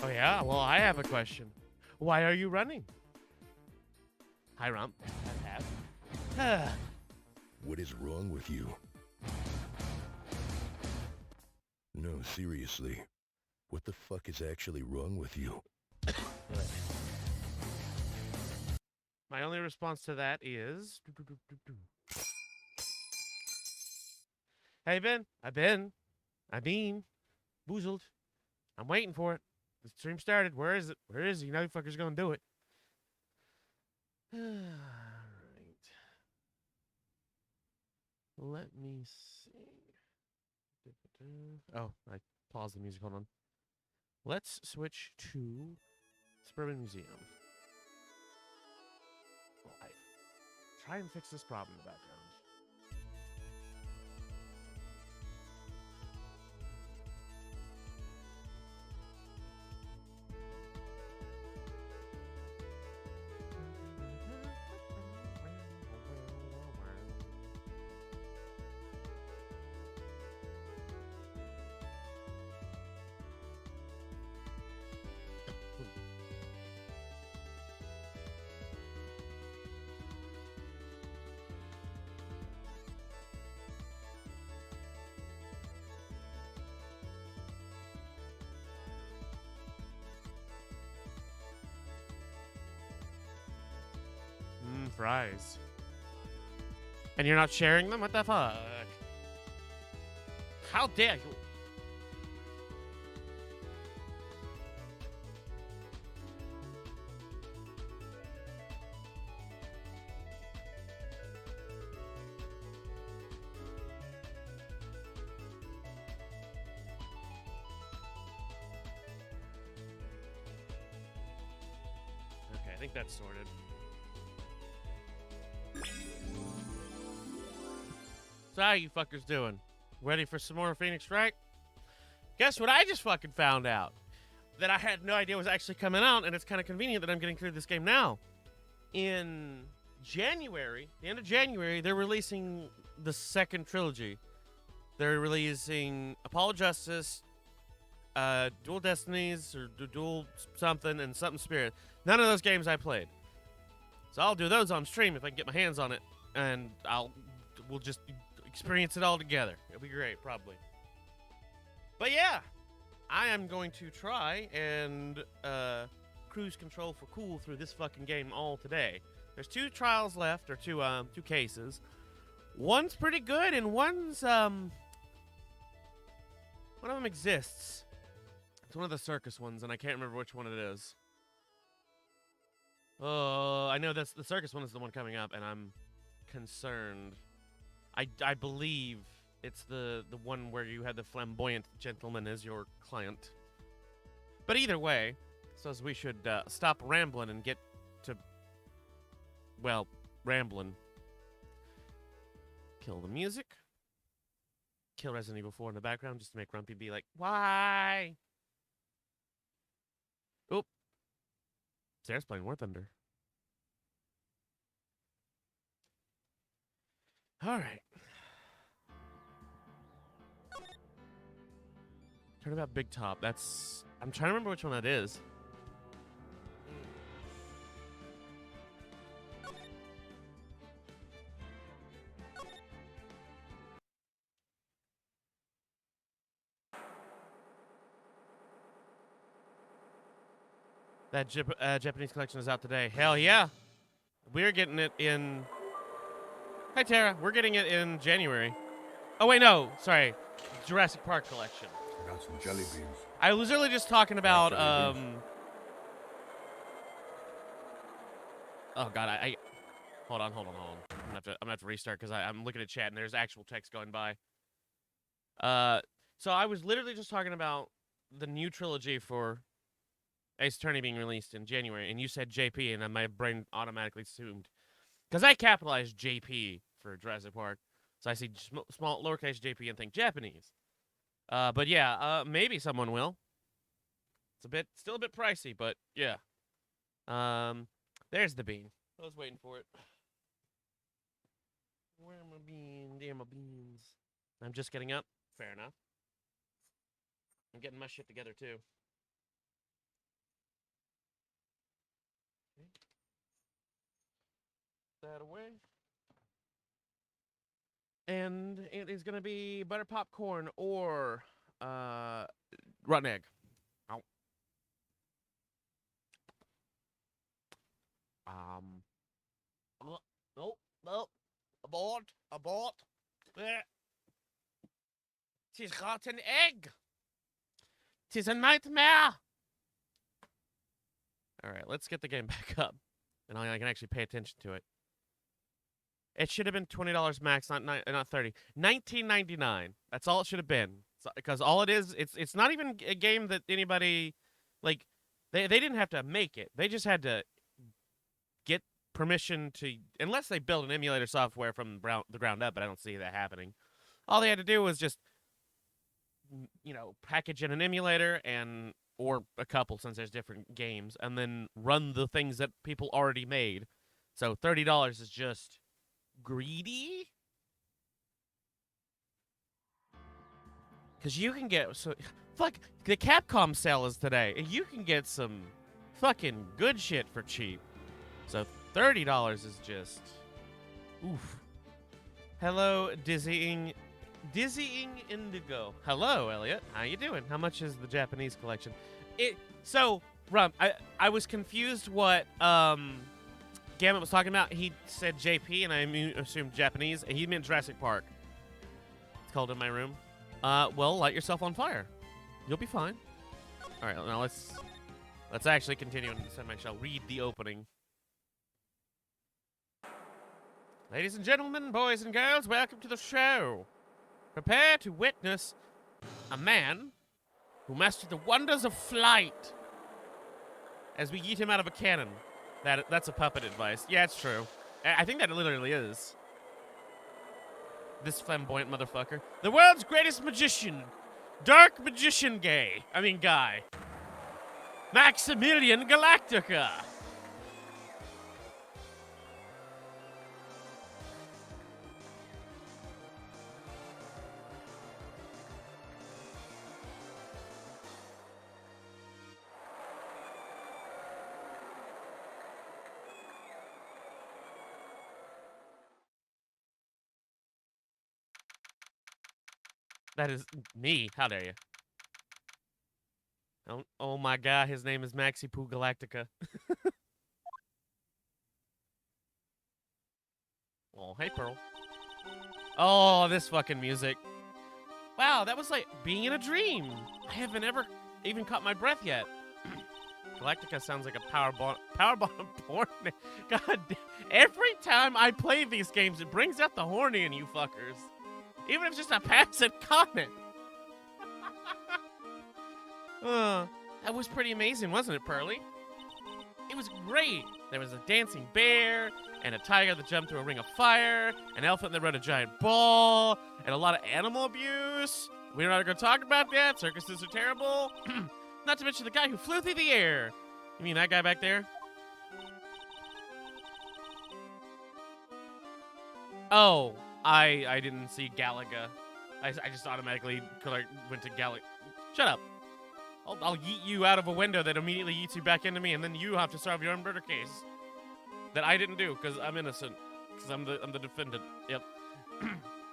Oh, yeah? Well, I have a question. Why are you running? Hi, Rump. I have. What is wrong with you? No, seriously. What the fuck is actually wrong with you? My only response to that is... Hey, Ben. I mean, boozled. I'm waiting for it. The stream started. Where is it? Where is he? You know, fucker's gonna do it. All right. Let me see. Oh, I paused the music. Hold on. Let's switch to Suburban Museum. Life. Try and fix this problem in the background. Fries. And you're not sharing them? What the fuck? How dare you? Okay, I think that's sorted. So how you fuckers doing? Ready for some more Phoenix Strike? Guess what I just fucking found out? That I had no idea was actually coming out, and it's kind of convenient that I'm getting through this game now. In January, the end of January, they're releasing the second trilogy. They're releasing Apollo Justice, Dual Destinies, or Dual something, and something Spirit. None of those games I played. So I'll do those on stream if I can get my hands on it, and we'll just experience it all together. It'll be great, probably. But yeah, I am going to try and cruise control for cool through this fucking game all today. There's 2 trials left, or two cases. One's pretty good, and one's one of them exists. It's one of the circus ones, and I can't remember which one it is. Oh, I know the circus one is the one coming up, and I'm concerned. I believe it's the one where you had the flamboyant gentleman as your client. But either way, says we should stop rambling and get to, well, rambling. Kill the music. Kill Resident Evil 4 in the background just to make Rumpy be like, why? Oop. Sarah's playing War Thunder. All right. Turn about Big Top. That's... I'm trying to remember which one that is. That Japanese collection is out today. Hell yeah. We're getting it in... Hi, Tara. We're getting it in January. Oh, wait, no. Sorry. Jurassic Park collection. I got some jelly beans. I was really just talking about, Oh, God, I... Hold on. I'm gonna have to restart because I'm looking at chat and there's actual text going by. So I was literally just talking about the new trilogy for Ace Attorney being released in January, and you said JP, and then my brain automatically assumed. Because I capitalized JP for Jurassic Park, so I see small lowercase JP and think Japanese. But yeah, maybe someone will. It's still a bit pricey, but yeah. There's the bean. I was waiting for it. Where are my beans? There are my beans. I'm just getting up. Fair enough. I'm getting my shit together too. That away. And it is going to be butter popcorn or rotten egg. Ow. Nope, nope. Abort. Tis rotten egg. Tis a nightmare. All right, let's get the game back up, and I can actually pay attention to it. It should have been $20 max, not $30. $19.99. That's all it should have been. Because all it is, it's not even a game that anybody, like, they didn't have to make it. They just had to get permission to, unless they build an emulator software from the ground up, but I don't see that happening. All they had to do was just, package in an emulator or a couple, since there's different games, and then run the things that people already made. So $30 is just greedy, because you can get the Capcom sale is today, and you can get some fucking good shit for cheap. So $30 is just oof. Hello, dizzying indigo. Hello, Elliot. How you doing? How much is the Japanese collection? I was confused what Gamut was talking about. He said JP, and I assumed Japanese. And he meant Jurassic Park. It's cold in my room. Well, light yourself on fire. You'll be fine. All right, now let's actually continue, and I shall read the opening. Ladies and gentlemen, boys and girls, welcome to the show. Prepare to witness a man who mastered the wonders of flight as we yeet him out of a cannon. That's a puppet advice. Yeah, it's true. I think that it literally is. This flamboyant motherfucker. The world's greatest magician. Dark magician guy. Maximilian Galactica. That is me. How dare you? Oh my god, his name is Maxi Poo Galactica. Oh, hey, Pearl. Oh, this fucking music. Wow, that was like being in a dream. I haven't ever even caught my breath yet. Galactica sounds like a power bottom porn. God, every time I play these games, it brings out the horny in you fuckers. Even if it's just a passive comment. That was pretty amazing, wasn't it, Pearly? It was great. There was a dancing bear, and a tiger that jumped through a ring of fire, an elephant that rode a giant ball, and a lot of animal abuse. We're not going to talk about that. Circuses are terrible. Not to mention the guy who flew through the air. You mean that guy back there? Oh, I didn't see Galaga. I just automatically went to Galaga. Shut up. I'll yeet you out of a window that immediately yeets you back into me, and then you have to solve your own murder case. That I didn't do, because I'm innocent. Because I'm the defendant. Yep.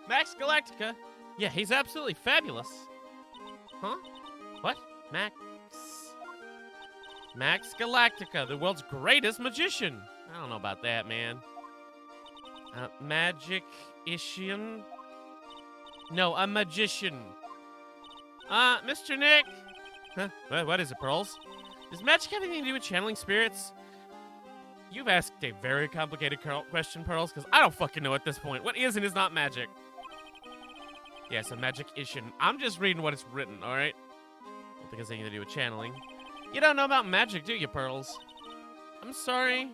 Max Galactica. Yeah, he's absolutely fabulous. Huh? What? Max Galactica, the world's greatest magician. I don't know about that, man. Magic-ishian? No, a magician. Mr. Nick. Huh? What is it, Pearls? Does magic have anything to do with channeling spirits? You've asked a very complicated question, Pearls, because I don't fucking know at this point. What is and is not magic? Yes, a magic-ishian. I'm just reading what it's written, alright? I don't think it has anything to do with channeling. You don't know about magic, do you, Pearls? I'm sorry.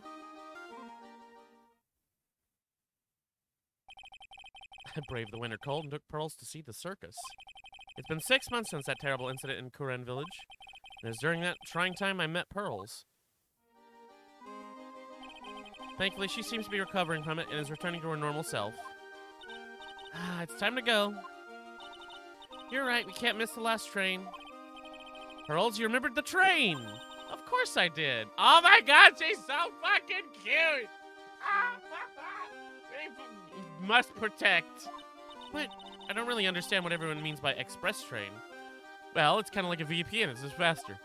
I braved the winter cold and took Pearls to see the circus. It's been 6 months since that terrible incident in Kuren Village. And it was during that trying time I met Pearls. Thankfully, she seems to be recovering from it and is returning to her normal self. It's time to go. You're right, we can't miss the last train. Pearls, you remembered the train! Of course I did. Oh my god, she's so fucking cute. We must protect. But I don't really understand what everyone means by express train. Well, it's kind of like a VPN, it's just faster.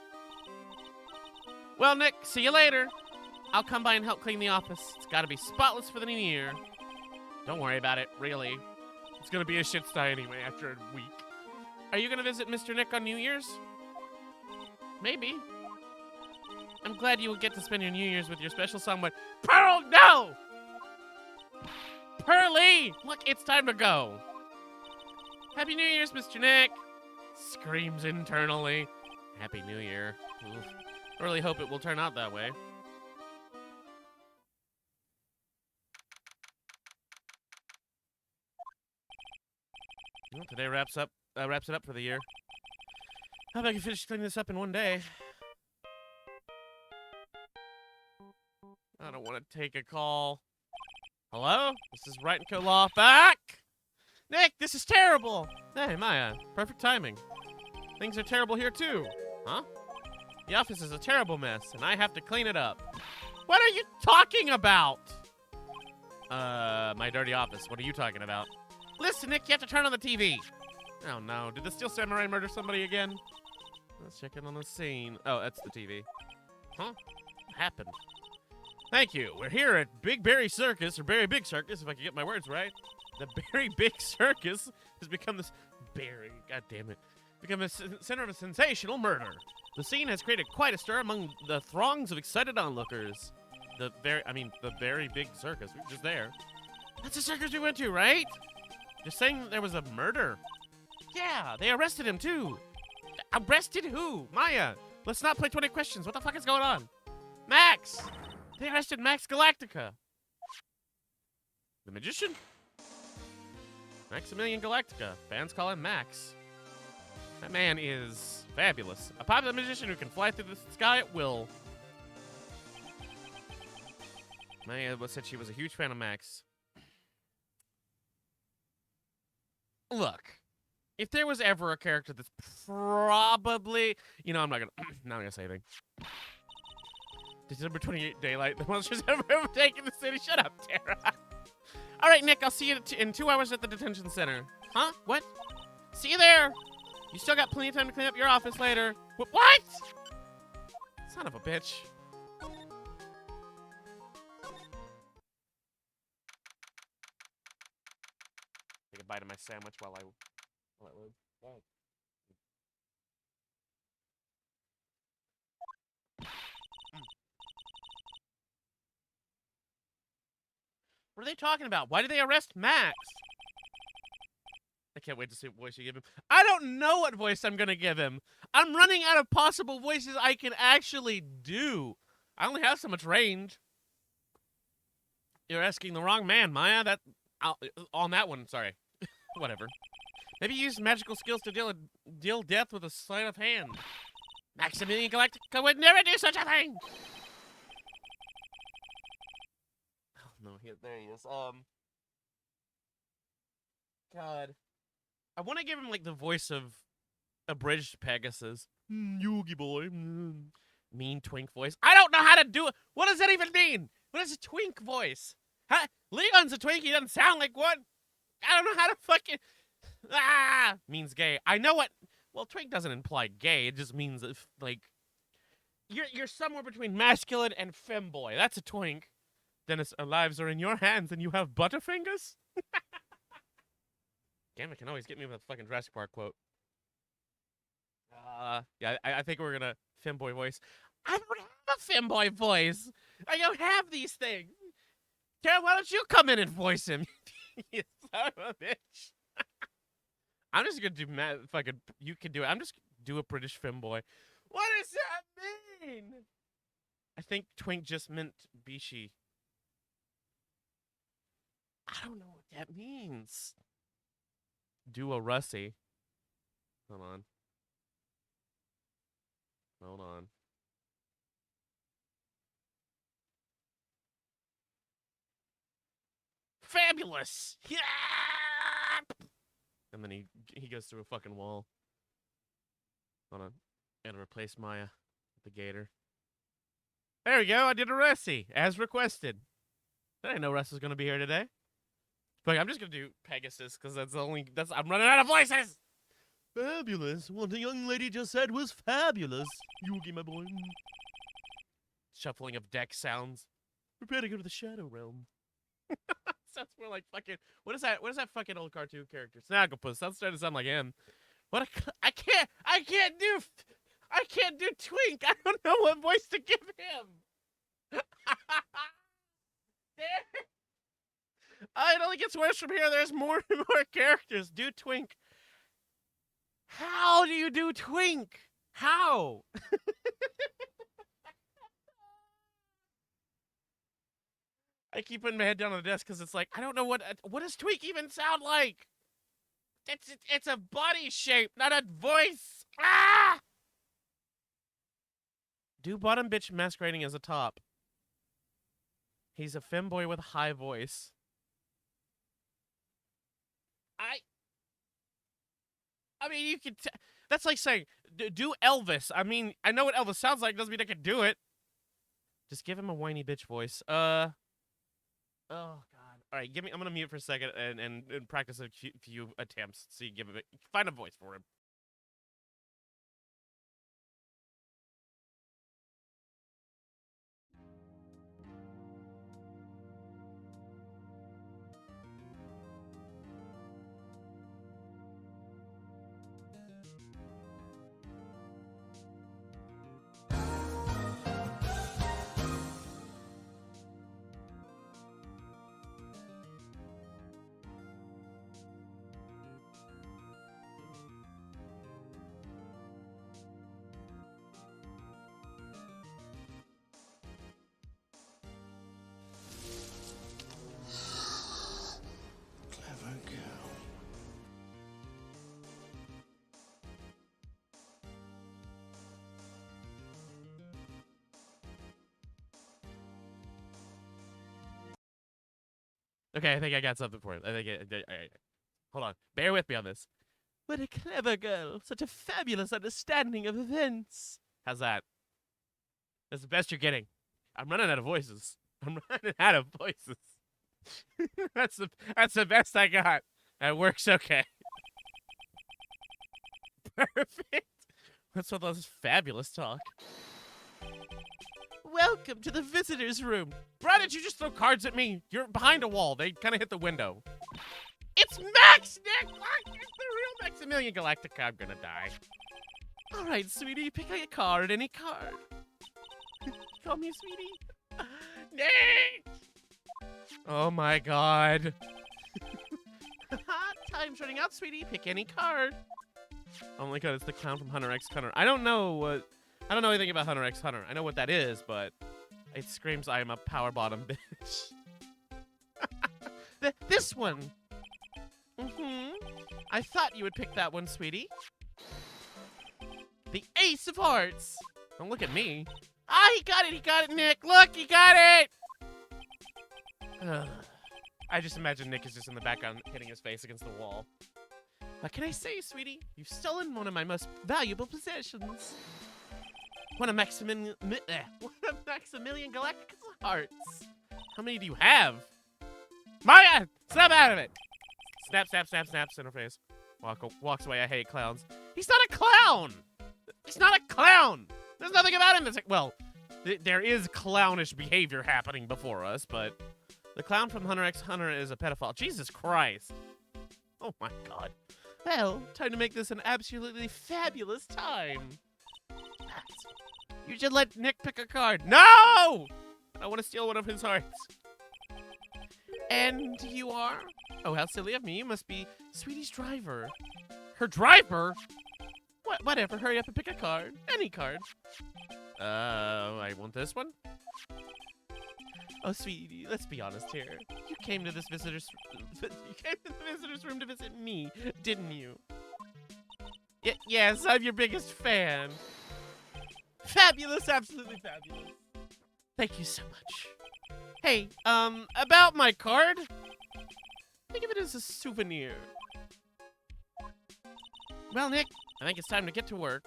Well, Nick, see you later. I'll come by and help clean the office. It's gotta be spotless for the new year. Don't worry about it, really. It's gonna be a shit sty anyway after a week. Are you gonna visit Mr. Nick on New Year's? Maybe. I'm glad you will get to spend your New Year's with your special someone. Pearl, no! Pearly! Look, it's time to go. Happy New Year's, Mr. Nick. Screams internally. Happy New Year. Oof. I really hope it will turn out that way. Well, today wraps it up for the year. How about I can finish cleaning this up in one day? I don't want to take a call. Hello? This is Right & Co. Law back! Nick, this is terrible! Hey, Maya, perfect timing. Things are terrible here too. Huh? The office is a terrible mess, and I have to clean it up. What are you talking about? My dirty office. What are you talking about? Listen, Nick, you have to turn on the TV. Oh no, did the Steel Samurai murder somebody again? Let's check in on the scene. Oh, that's the TV. Huh? What happened? Thank you. We're here at Big Berry Circus, or Berry Big Circus, if I can get my words right. The Berry Big Circus has become this become a center of a sensational murder. The scene has created quite a stir among the throngs of excited onlookers. The Berry Big Circus. We were just there. That's the circus we went to, right? You're saying there was a murder? Yeah, they arrested him too. Arrested who? Maya, let's not play 20 questions. What the fuck is going on? Max! They arrested Max Galactica. The magician? Maximilian Galactica. Fans call him Max. That man is fabulous. A popular magician who can fly through the sky at will. Maya said she was a huge fan of Max. Look, if there was ever a character that's probably, I'm not gonna say anything. December 28th daylight, the monsters ever taken the city. Shut up, Tara. All right, Nick, I'll see you in 2 hours at the detention center. Huh? What? See you there. You still got plenty of time to clean up your office later. What? Son of a bitch. Take a bite of my sandwich while it loads. What are they talking about? Why did they arrest Max? I can't wait to see what voice you give him. I don't know what voice I'm gonna give him. I'm running out of possible voices I can actually do. I only have so much range. You're asking the wrong man, Maya. On that one, sorry. Whatever. Maybe use magical skills to deal death with a sleight of hand. Maximilian Galactica would never do such a thing. No, there he is. God. I want to give him, like, the voice of abridged Pegasus. Yogi boy. Mean twink voice. I don't know how to do it. What does that even mean? What is a twink voice? Huh? Leon's a twink. He doesn't sound like one. I don't know how to fucking... means gay. I know what... Well, twink doesn't imply gay. It just means, if, like... You're somewhere between masculine and femboy. That's a twink. Dennis, our lives are in your hands and you have butterfingers? Gamma can always get me with a fucking Jurassic Park quote. Yeah, I think we're gonna femboy voice. I don't have a femboy voice. I don't have these things. Tara, why don't you come in and voice him? You son of a bitch. I'm just gonna do fucking. You can do it. I'm just do a British femboy. What does that mean? I think twink just meant bishi. I don't know what that means. Do a Russie. Hold on. Hold on. Fabulous! Yeah! And then he goes through a fucking wall. Hold on. Gotta replace Maya with the gator. There we go. I did a Ressie, as requested. I didn't know Russ was going to be here today. But I'm just going to do Pegasus, because I'm running out of voices! Fabulous. What the young lady just said was fabulous. Yugi, my boy. Shuffling of deck sounds. Prepare to go to the Shadow Realm. Sounds more like fucking... What is that fucking old cartoon character? Snagglepuss. That's starting to sound like him. I can't do Twink. I don't know what voice to give him. It only gets worse from here. There's more and more characters. Do Twink. How do you do Twink? How? I keep putting my head down on the desk because it's like, I don't know what does Twink even sound like? It's a body shape, not a voice. Ah! Do bottom bitch masquerading as a top. He's a femboy with a high voice. I mean, you could. That's like saying, do Elvis. I mean, I know what Elvis sounds like. Doesn't mean I can do it. Just give him a whiny bitch voice. Oh God. All right, I'm gonna mute for a second and practice a few attempts. So you find a voice for him. Clever girl. Okay, I think I got something for him. Hold on. Bear with me on this. What a clever girl. Such a fabulous understanding of events. How's that? That's the best you're getting. I'm running out of voices. That's the best I got. That works okay. Perfect. What's all this fabulous talk? Welcome to the visitor's room. Why did you just throw cards at me? You're behind a wall. They kind of hit the window. It's Max, Nick! It's the real Maximilian Galactica. I'm gonna die. All right, sweetie, pick a card, any card. Call me sweetie. Nick! Oh my God. Time's running out, sweetie. Pick any card. Oh my God, it's the clown from Hunter x Hunter. I don't know anything about Hunter x Hunter. I know what that is, but it screams I am a power bottom bitch. This one. I thought you would pick that one, sweetie. The Ace of Hearts. Don't look at me. Ah, he got it, Nick. Look, he got it. Ugh. I just imagine Nick is just in the background hitting his face against the wall. What can I say, sweetie? You've stolen one of my most valuable possessions. One of Maximilian Galactica's hearts. How many do you have? Maya, snap out of it. Snap, snap, snap, snaps in her face. Walks away. I hate clowns. He's not a clown. He's not a clown. There's nothing about him that's like, well, there is clownish behavior happening before us, but the clown from Hunter x Hunter is a pedophile. Jesus Christ. Oh my God. Well, time to make this an absolutely fabulous time. You should let Nick pick a card. No! I want to steal one of his hearts. And you are? Oh, how silly of me. You must be Sweetie's driver. Her driver? Whatever. Hurry up and pick a card. Any card. I want this one. Oh, sweetie, let's be honest here. You came to this visitor's room to visit me, didn't you? Yes, I'm your biggest fan. Fabulous, absolutely fabulous. Thank you so much. Hey, about my card? Think of it as a souvenir. Well, Nick, I think it's time to get to work.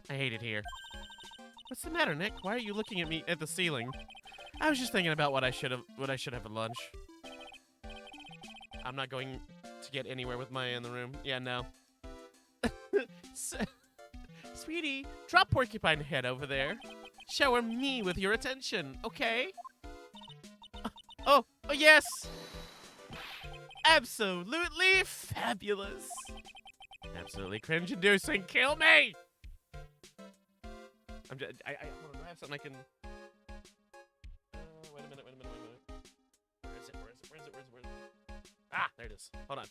I hate it here. What's the matter, Nick? Why are you looking at me at the ceiling? I was just thinking about what I should have at lunch. I'm not going to get anywhere with Maya in the room. Yeah, no. Sweetie, drop Porcupine Head over there. Shower me with your attention, okay? Oh, yes! Absolutely fabulous! Absolutely cringe-inducing. Kill me! I'm just, hold on, do I have something I can... wait a minute. Where is it? Ah, there it is. Hold on.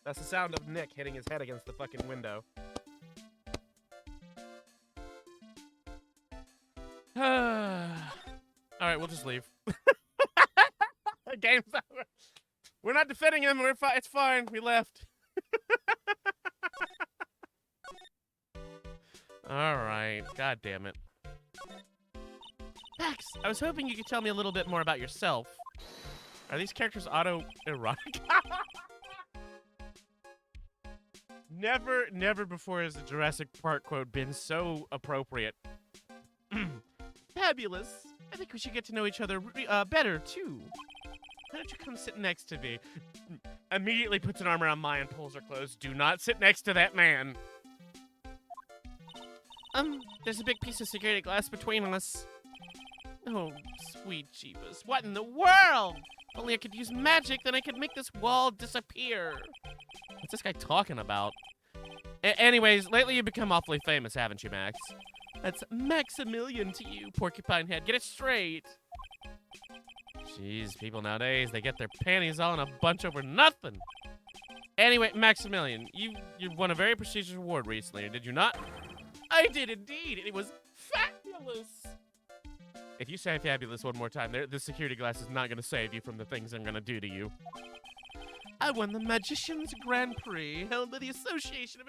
That's the sound of Nick hitting his head against the fucking window. Alright, we'll just leave. Game's over. We're not defending him. It's fine. We left. Alright. God damn it. Max, I was hoping you could tell me a little bit more about yourself. Are these characters auto-erotic? Never before has the Jurassic Park quote been so appropriate. Fabulous. I think we should get to know each other better, too. Why don't you come sit next to me? Immediately puts an arm around Maya and pulls her close. Do not sit next to that man. There's a big piece of security glass between us. Oh, sweet Jeebus. What in the world? If only I could use magic, then I could make this wall disappear. What's this guy talking about? Anyways, lately you've become awfully famous, haven't you, Max? That's Maximilian to you, Porcupine Head. Get it straight. Jeez, people nowadays, they get their panties all in a bunch over nothing. Anyway, Maximilian, you won a very prestigious award recently, did you not? I did indeed. It was fabulous. If you say fabulous one more time, the security glass is not going to save you from the things I'm going to do to you. I won the Magician's Grand Prix held by the Association of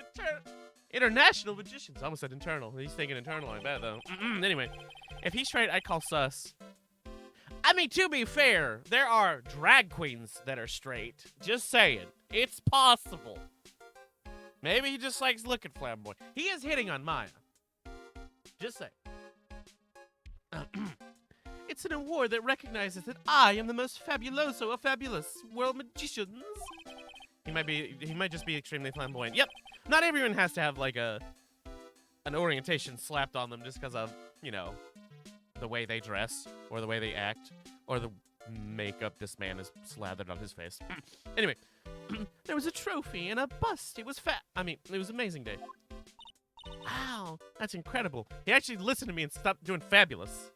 International Magicians. I almost said internal. He's thinking internal, I bet, though. Anyway, if he's straight, I'd call sus. I mean, to be fair, there are drag queens that are straight. Just saying. It's possible. Maybe he just likes looking flamboyant. He is hitting on Maya. Just saying. It's an award that recognizes that I am the most fabuloso of fabulous world magicians. He might just be extremely flamboyant. Yep. Not everyone has to have like an orientation slapped on them just because of, you know, the way they dress or the way they act or the makeup this man has slathered on his face. Anyway, there was a trophy and a bust. It was it was an amazing day. Wow, that's incredible. He actually listened to me and stopped doing fabulous.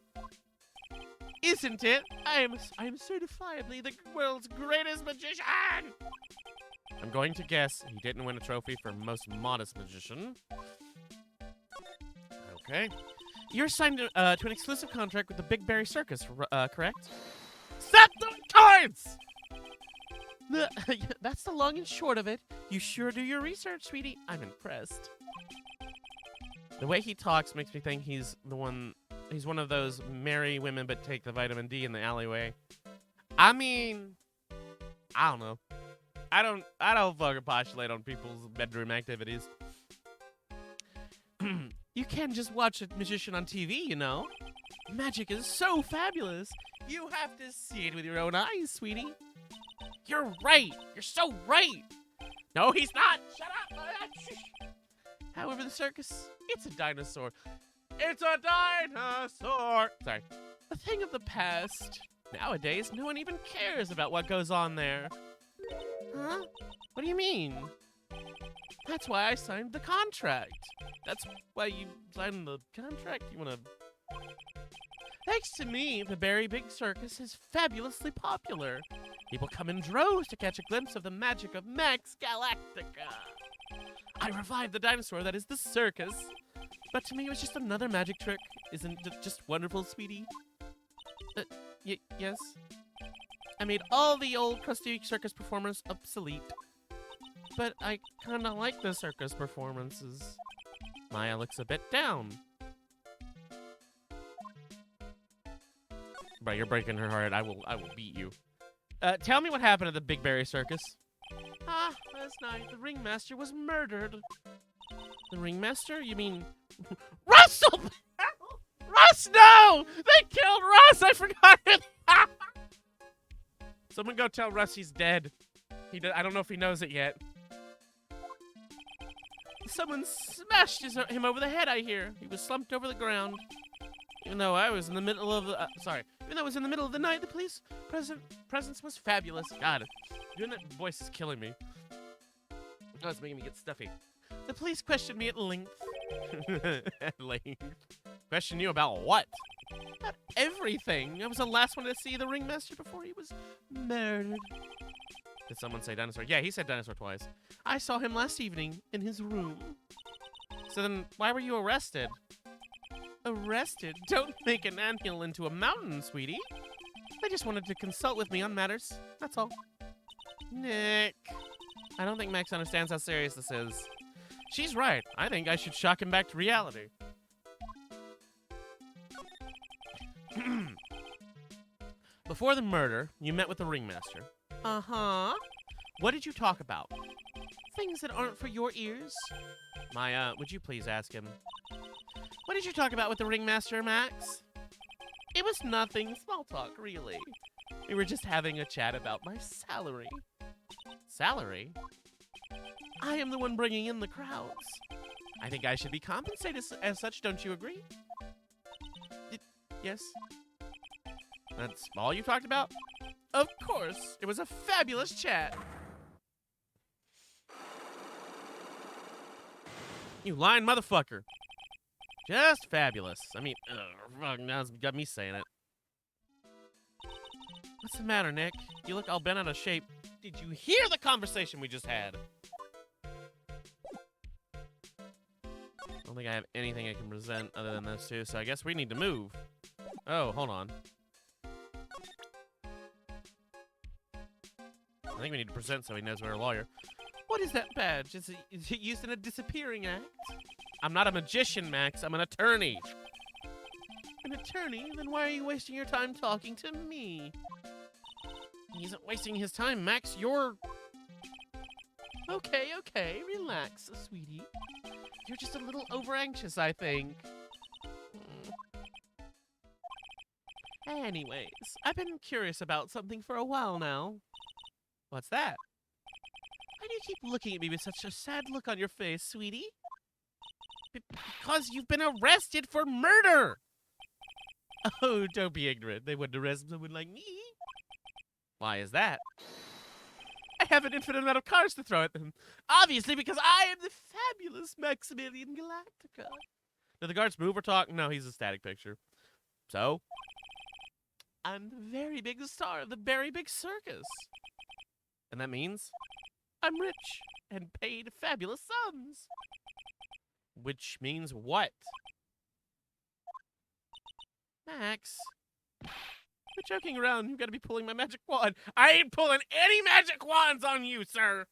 Isn't it? I am certifiably the world's greatest magician! I'm going to guess he didn't win a trophy for most modest magician. Okay. You're signed to an exclusive contract with the Big Berry Circus, correct? Set the cards! That's the long and short of it. You sure do your research, sweetie. I'm impressed. The way he talks makes me think he's one of those marry women but take the vitamin D in the alleyway. I mean, I don't know. I don't fucking postulate on people's bedroom activities. You can't just watch a magician on TV, you know. Magic is so fabulous. You have to see it with your own eyes, sweetie. You're right. You're so right. No, he's not. Shut up. However, the circus, it's a dinosaur. It's a dinosaur. Sorry. A thing of the past. Nowadays, no one even cares about what goes on there. Huh? What do you mean? That's why I signed the contract. That's why you signed the contract? You wanna... Thanks to me, the Berry Big Circus is fabulously popular. People come in droves to catch a glimpse of the magic of Max Galactica. I revived the dinosaur that is the circus. But to me, it was just another magic trick. Isn't it just wonderful, sweetie? Yes? I made all the old crusty circus performers obsolete. But I kinda like the circus performances. Maya looks a bit down. Bro, you're breaking her heart. I will beat you. Tell me what happened at the Big Berry Circus. Last night the ringmaster was murdered. The ringmaster? You mean Russell? Russ, no! They killed Russ! I forgot it! Someone go tell Russ he's dead. I don't know if he knows it yet. Someone smashed him over the head, I hear. He was slumped over the ground. Even though I was in the middle of the... Even though I was in the middle of the night, the police presence was fabulous. God, doing that voice is killing me. Oh, it's making me get stuffy. The police questioned me at length. At length. Question you about what? About everything. I was the last one to see the ringmaster before he was murdered. Did someone say dinosaur? Yeah, he said dinosaur twice. I saw him last evening in his room. So then, why were you arrested? Arrested? Don't make an anthill into a mountain, sweetie. They just wanted to consult with me on matters. That's all. Nick. I don't think Max understands how serious this is. She's right. I think I should shock him back to reality. Before the murder, you met with the ringmaster. Uh-huh. What did you talk about? Things that aren't for your ears. Maya, would you please ask him? What did you talk about with the ringmaster, Max? It was nothing. Small talk, really. We were just having a chat about my salary. Salary? I am the one bringing in the crowds. I think I should be compensated as such, don't you agree? Yes. That's all you talked about? Of course. It was a fabulous chat. You lying motherfucker. Just fabulous. I mean, fuck, now it's got me saying it. What's the matter, Nick? You look all bent out of shape. Did you hear the conversation we just had? I don't think I have anything I can present other than those two, so I guess we need to move. Oh, hold on. I think we need to present so he knows we're a lawyer. What is that badge? Is it used in a disappearing act? I'm not a magician, Max. I'm an attorney. An attorney? Then why are you wasting your time talking to me? He isn't wasting his time, Max. You're... Okay, okay. Relax, sweetie. You're just a little over-anxious, I think. Anyways, I've been curious about something for a while now. What's that? Why do you keep looking at me with such a sad look on your face, sweetie? Because you've been arrested for murder! Oh, don't be ignorant. They wouldn't arrest someone like me. Why is that? I have an infinite amount of cars to throw at them. Obviously, because I am the fabulous Maximilian Galactica. Do the guards move or talk? No, he's a static picture. So? I'm the very big star of the very big circus. And that means I'm rich and paid fabulous sums. Which means what? Max, you're joking around. You gotta be pulling my magic wand. I ain't pulling any magic wands on you, sir.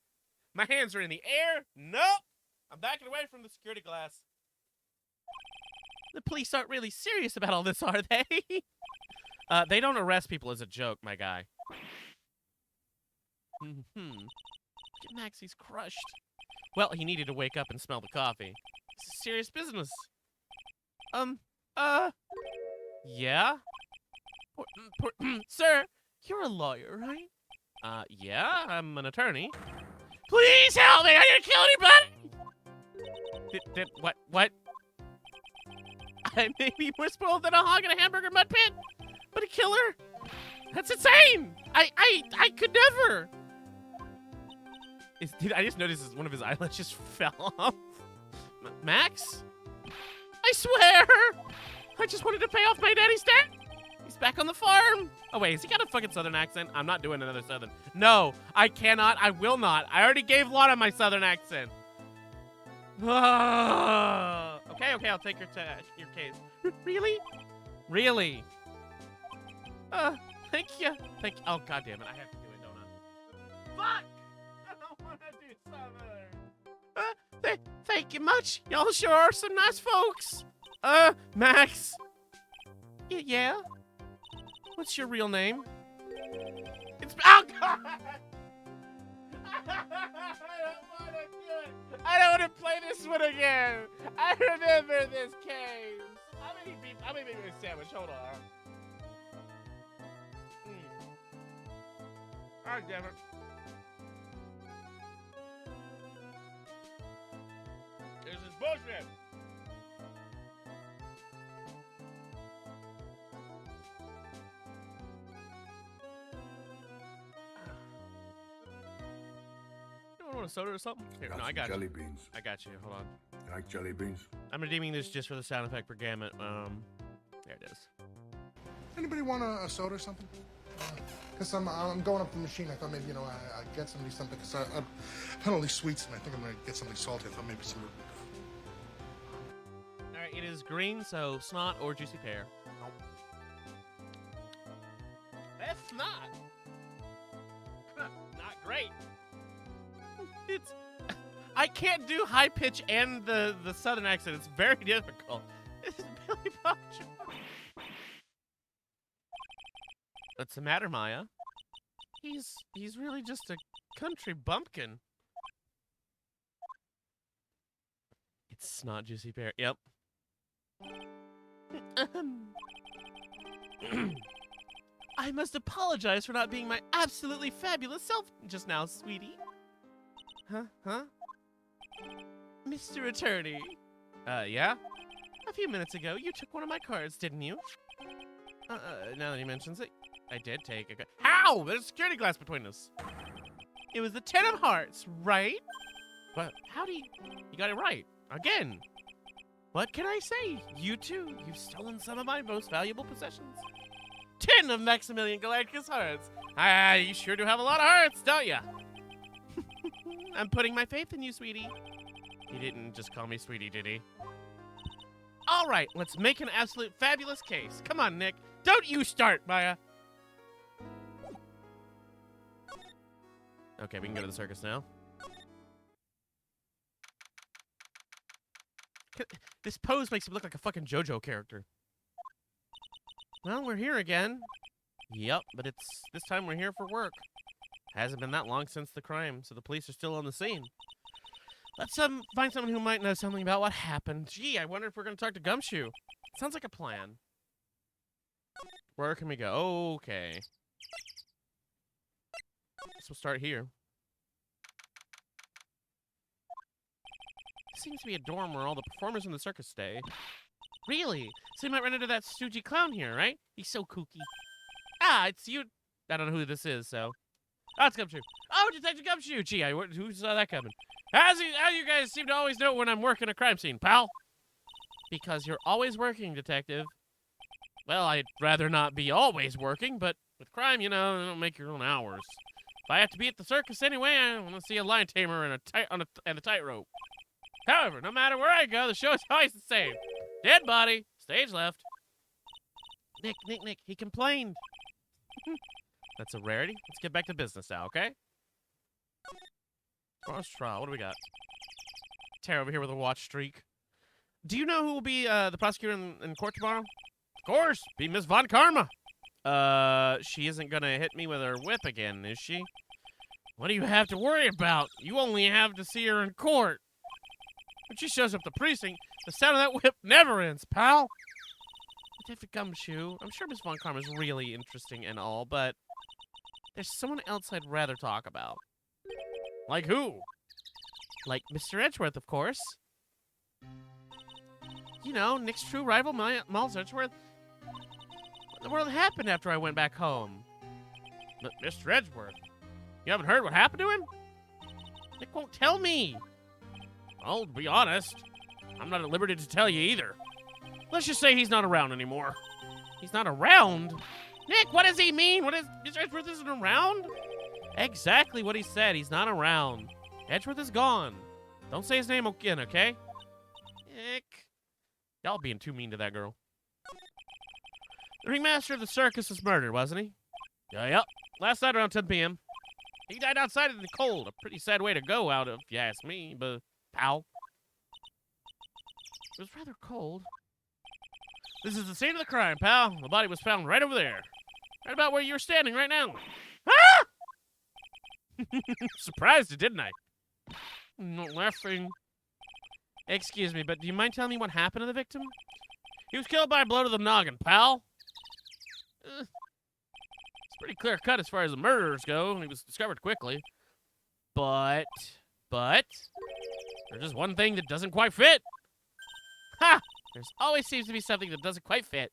My hands are in the air. Nope. I'm backing away from the security glass. The police aren't really serious about all this, are they? They don't arrest people as a joke, my guy. Look at Max, he's crushed. Well, he needed to wake up and smell the coffee. This is serious business. Yeah? Sir, you're a lawyer, right? Yeah, I'm an attorney. Please help me! I didn't kill anybody! What? I may be more spoiled than a hog in a hamburger mud pit, but a killer? That's insane! I could never! I just noticed one of his eyelashes fell off. Max? I swear! I just wanted to pay off my daddy's debt! He's back on the farm! Oh wait, has he got a fucking southern accent? I'm not doing another southern. No, I cannot, I will not. I already gave Lana my southern accent. Okay, I'll take your case. Really? Really? Thank you. Oh, goddammit, I have to do it, don't I? Fuck! I don't want to do southern. Thank you much. Y'all sure are some nice folks. Max. Yeah? What's your real name? It's... Oh, God! I don't want to do it. I don't want to play this this one again. I remember this case. How many make a sandwich? Hold on. God damn it. This is bullshit. You want a soda or something? Here, no, I got jelly you. beans. I got you. Hold on. You like jelly beans? I'm redeeming this just for the sound effect for Gamut. There it is. Anybody want a soda or something? Because I'm going up the machine. I thought maybe, I'd get somebody something. Because I've had all these sweets, and I think I'm going to get something salty. I thought maybe some... All right, it is green, so snot or juicy pear. That's snot. Not great. It's... I can't do high pitch and the southern accent. It's very difficult. This is Billy Bob Jones. What's the matter, Maya? He's really just a country bumpkin. It's not juicy pear. Yep. I must apologize for not being my absolutely fabulous self just now, sweetie. Huh? Mr. Attorney. Yeah? A few minutes ago, you took one of my cards, didn't you? Now that he mentions it, I did take a... How? There's a security glass between us. It was the 10 of hearts, right? What? How do you... You got it right. Again. What can I say? You too. You've stolen some of my most valuable possessions. 10 of Maximilian Galacticus hearts. You sure do have a lot of hearts, don't ya? I'm putting my faith in you, sweetie. He didn't just call me sweetie, did he? All right, let's make an absolute fabulous case. Come on, Nick. Don't you start, Maya. Okay, we can go to the circus now. This pose makes him look like a fucking JoJo character. Well, we're here again. Yep, but this time we're here for work. Hasn't been that long since the crime, so the police are still on the scene. Let's find someone who might know something about what happened. Gee, I wonder if we're gonna talk to Gumshoe. Sounds like a plan. Where can we go? Okay. So we'll start here. Seems to be a dorm where all the performers in the circus stay. Really? So you might run into that stoogy clown here, right? He's so kooky. Ah, it's you. I don't know who this is, so. Oh, it's Gumshoe. Oh, Detective Gumshoe. Gee, who saw that coming? How you guys seem to always know when I'm working a crime scene, pal? Because you're always working, Detective. Well, I'd rather not be always working, but with crime, you don't make your own hours. If I have to be at the circus anyway, I want to see a lion tamer and a tightrope. However, no matter where I go, the show is always the same. Dead body, stage left. Nick, he complained. That's a rarity. Let's get back to business now, okay? Cross trial. What do we got? Tara over here with a watch streak. Do you know who will be the prosecutor in court tomorrow? Of course, be Miss Von Karma. She isn't gonna hit me with her whip again, is she? What do you have to worry about? You only have to see her in court. When she shows up at the precinct, the sound of that whip never ends, pal. Detective Gumshoe, I'm sure Miss Von Karma is really interesting and all, but there's someone else I'd rather talk about. Like who? Like Mr. Edgeworth, of course. You know, Nick's true rival, Miles Edgeworth. What in the world happened after I went back home? Mr. Edgeworth? You haven't heard what happened to him? Nick won't tell me. Well, to be honest, I'm not at liberty to tell you either. Let's just say he's not around anymore. He's not around? Nick, what does he mean? Mr. Edgeworth isn't around? Exactly what he said. He's not around. Edgeworth is gone. Don't say his name again, okay? Nick. Y'all being too mean to that girl. The ringmaster of the circus was murdered, wasn't he? Yep. Last night around 10 p.m. He died outside in the cold. A pretty sad way to go out of, if you ask me, but pal. It was rather cold. This is the scene of the crime, pal. The body was found right over there. Right about where you're standing right now. Ah! Surprised it, didn't I? I'm not laughing. Excuse me, but do you mind telling me what happened to the victim? He was killed by a blow to the noggin, pal. It's pretty clear cut as far as the murderers go, and he was discovered quickly. But, there's just one thing that doesn't quite fit. Ha! There's always seems to be something that doesn't quite fit.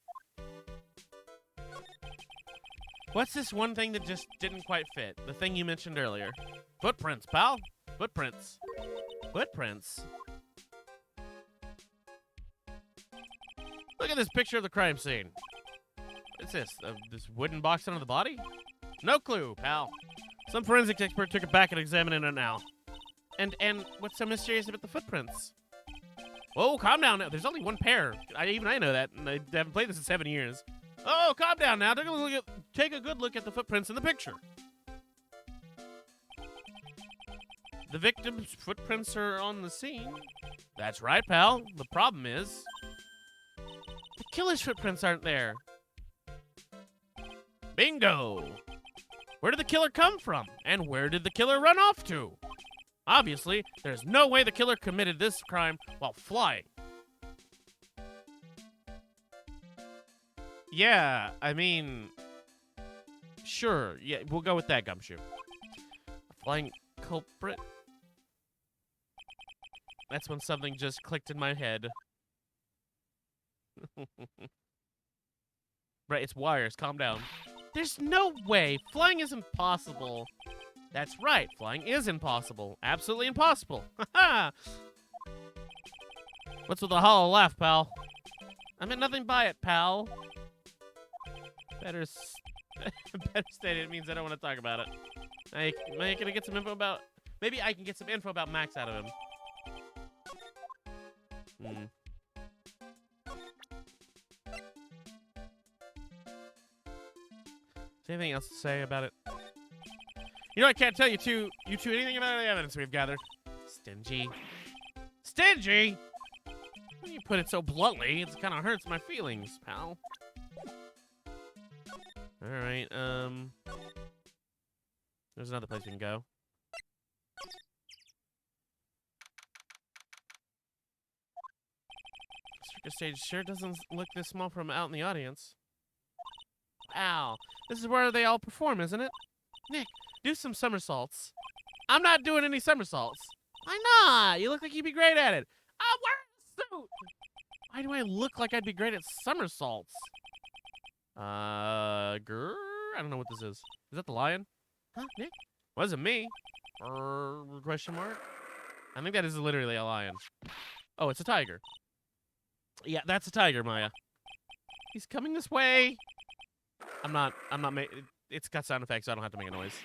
What's this one thing that just didn't quite fit? The thing you mentioned earlier. Footprints, pal. Footprints. Footprints. Look at this picture of the crime scene. What's this? This wooden box under the body? No clue, pal. Some forensic expert took it back and examining it now. And what's so mysterious about the footprints? Whoa, calm down now. There's only one pair. Even I know that, and I haven't played this in 7 years. Oh, calm down now. Take a good look at the footprints in the picture. The victim's footprints are on the scene. That's right, pal. The problem is, the killer's footprints aren't there. Bingo! Where did the killer come from? And where did the killer run off to? Obviously, there's no way the killer committed this crime while flying. Yeah, I mean, sure. Yeah, we'll go with that, Gumshoe. A flying culprit? That's when something just clicked in my head. Right, it's wires. Calm down. There's no way. Flying is impossible. That's right. Flying is impossible. Absolutely impossible. Haha. What's with the hollow laugh, pal? I meant nothing by it, pal. Better state it means I don't want to talk about it. Am I gonna get some info about... Maybe I can get some info about Max out of him. Is there anything else to say about it? You know, I can't tell you two anything about the evidence we've gathered. Stingy. Stingy? When you put it so bluntly, it kind of hurts my feelings, pal. Alright, there's another place we can go. Circus stage sure doesn't look this small from out in the audience. Wow, this is where they all perform, isn't it? Nick, do some somersaults. I'm not doing any somersaults. Why not? You look like you'd be great at it. I'm wearing a suit. Why do I look like I'd be great at somersaults? I don't know what this is. Is that the lion? Huh, Nick? Wasn't me. Question mark? I think that is literally a lion. Oh, it's a tiger. Yeah, that's a tiger, Maya. He's coming this way. I'm not making... It's got sound effects, so I don't have to make a noise.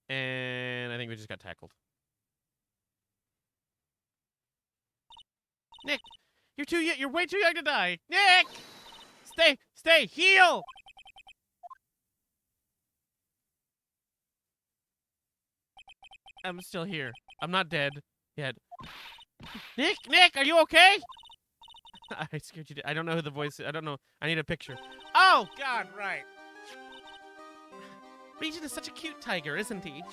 And I think we just got tackled. Nick! You're way too young to die! Nick! Stay! Heal! I'm still here. I'm not dead yet. Nick, are you okay? I scared you. I don't know who the voice is. I don't know. I need a picture. Oh, God, right. Regent is such a cute tiger, isn't he?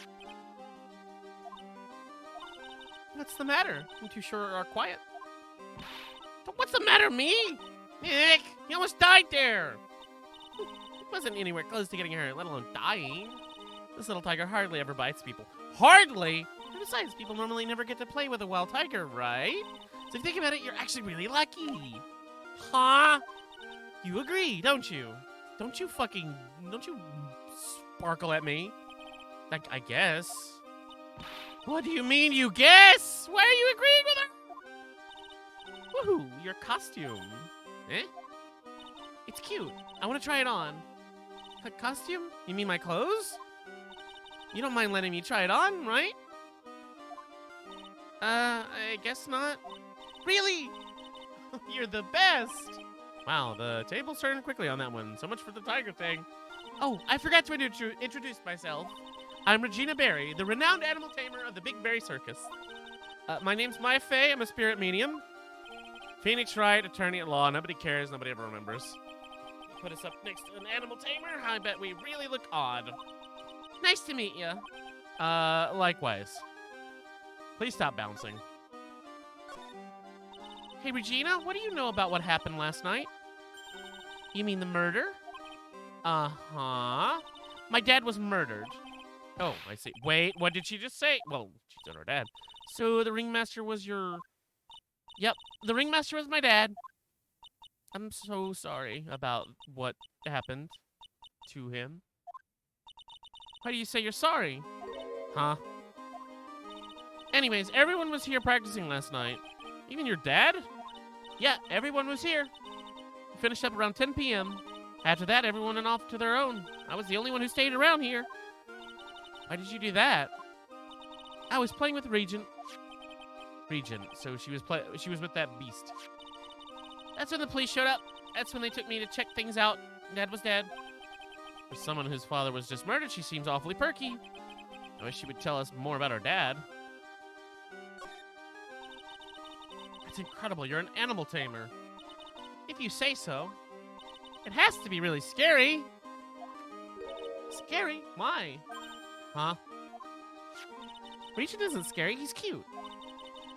What's the matter? You two sure are quiet. What's the matter, me? Nick, you almost died there. He wasn't anywhere close to getting hurt, let alone dying. This little tiger hardly ever bites people. Hardly? And besides, people normally never get to play with a wild tiger, right? So if you think about it, you're actually really lucky. Huh? You agree, don't you? Don't you sparkle at me? I guess. What do you mean you guess? Why are you agreeing with her? Woohoo, your costume. Eh? It's cute. I want to try it on. A costume? You mean my clothes? You don't mind letting me try it on, right? I guess not. Really? You're the best. Wow, the tables turned quickly on that one. So much for the tiger thing. Oh, I forgot to introduce myself. I'm Regina Berry, the renowned animal tamer of the Big Berry Circus. My name's Maya Fey. I'm a spirit medium. Phoenix Wright, attorney at law. Nobody cares. Nobody ever remembers. Put us up next to an animal tamer. I bet we really look odd. Nice to meet you. Likewise. Please stop bouncing. Hey, Regina, what do you know about what happened last night? You mean the murder? Uh-huh. My dad was murdered. Oh, I see. Wait, what did she just say? Well, she said her dad. So the ringmaster was your... Yep, the ringmaster was my dad. I'm so sorry about what happened to him. Why do you say you're sorry? Huh? Anyways, everyone was here practicing last night. Even your dad? Yeah, everyone was here. We finished up around 10 p.m. After that, everyone went off to their own. I was the only one who stayed around here. Why did you do that? I was playing with Regent. So she was with that beast. That's when the police showed up. That's when they took me to check things out. Dad was dead. For someone whose father was just murdered, she seems awfully perky. I wish she would tell us more about her dad. That's incredible. You're an animal tamer. If you say so. It has to be really scary. Scary? Why? Huh? Regent isn't scary. He's cute.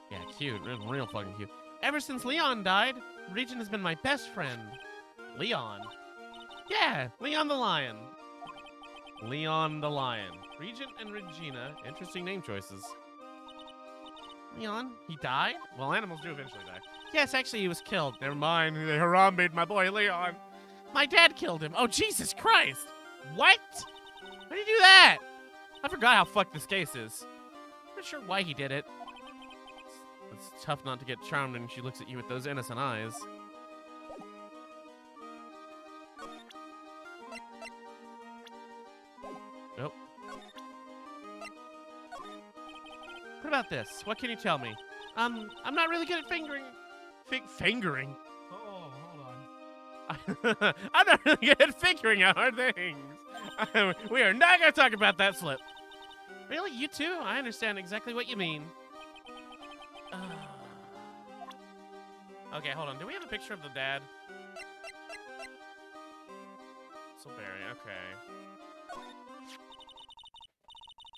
Yeah, cute. Real fucking cute. Ever since Leon died, Regent has been my best friend. Leon? Yeah, Leon the Lion. Leon the Lion. Regent and Regina. Interesting name choices. Leon? He died? Well, animals do eventually die. Yes, actually, he was killed. Never mind. They harambeed my boy Leon. My dad killed him. Oh, Jesus Christ. What? How did he do that? I forgot how fucked this case is. I'm not sure why he did it. It's tough not to get charmed when she looks at you with those innocent eyes. Nope. What about this? What can you tell me? I'm not really good at fingering. Fingering? Oh, hold on. I'm not really good at figuring out hard things. We are not going to talk about that slip. Really? You too? I understand exactly what you mean. Okay, hold on. Do we have a picture of the dad? Silberry, okay.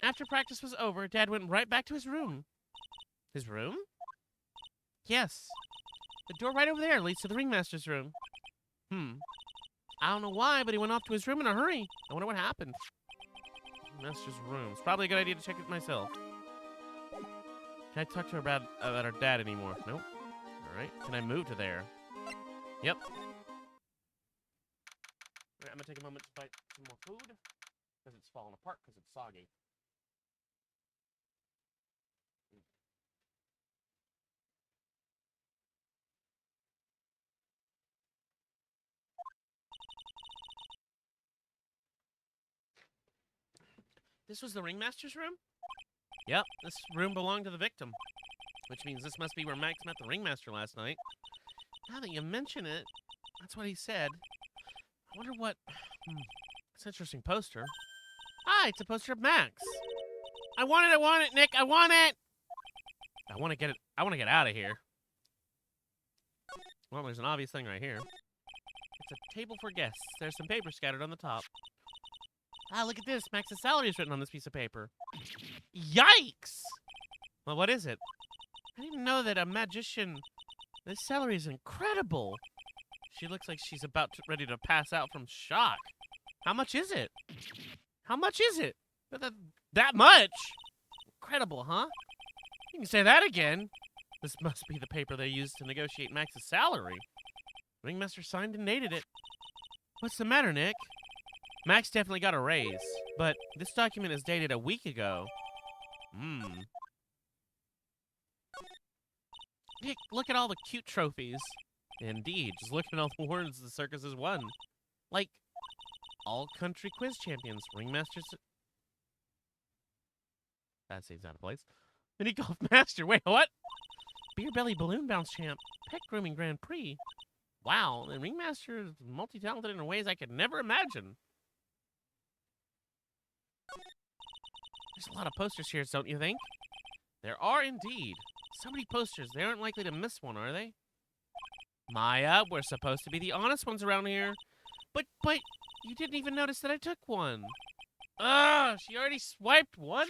After practice was over, Dad went right back to his room. His room? Yes. The door right over there leads to the ringmaster's room. I don't know why, but he went off to his room in a hurry. I wonder what happened. Ringmaster's room. It's probably a good idea to check it myself. Can I talk to her about her dad anymore? Nope. Alright. Can I move to there? Yep. Alright, I'm gonna take a moment to bite some more food. Because it's falling apart because it's soggy. This was the ringmaster's room? Yep, this room belonged to the victim. Which means this must be where Max met the ringmaster last night. Now that you mention it, that's what he said. I wonder what... It's an interesting poster. Ah, it's a poster of Max. I want it, Nick, I want it! I want to get out of here. Well, there's an obvious thing right here. It's a table for guests. There's some paper scattered on the top. Ah, look at this. Max's salary is written on this piece of paper. Yikes! Well, what is it? I didn't know that a magician... This salary is incredible. She looks like she's ready to pass out from shock. How much is it? How much is it? That much? Incredible, huh? You can say that again. This must be the paper they used to negotiate Max's salary. Ringmaster signed and dated it. What's the matter, Nick? Max definitely got a raise, but this document is dated a week ago. Nick, look at all the cute trophies. Indeed, just look at all the awards the circus has won. Like, all country quiz champions, ringmasters... That seems out of place. Mini golf master, wait, what? Beer belly balloon bounce champ, pet grooming Grand Prix. Wow, the ringmaster is multi-talented in ways I could never imagine. There's a lot of posters here, don't you think? There are indeed. So many posters, they aren't likely to miss one, are they? Maya, we're supposed to be the honest ones around here. But, you didn't even notice that I took one. Ugh, she already swiped one?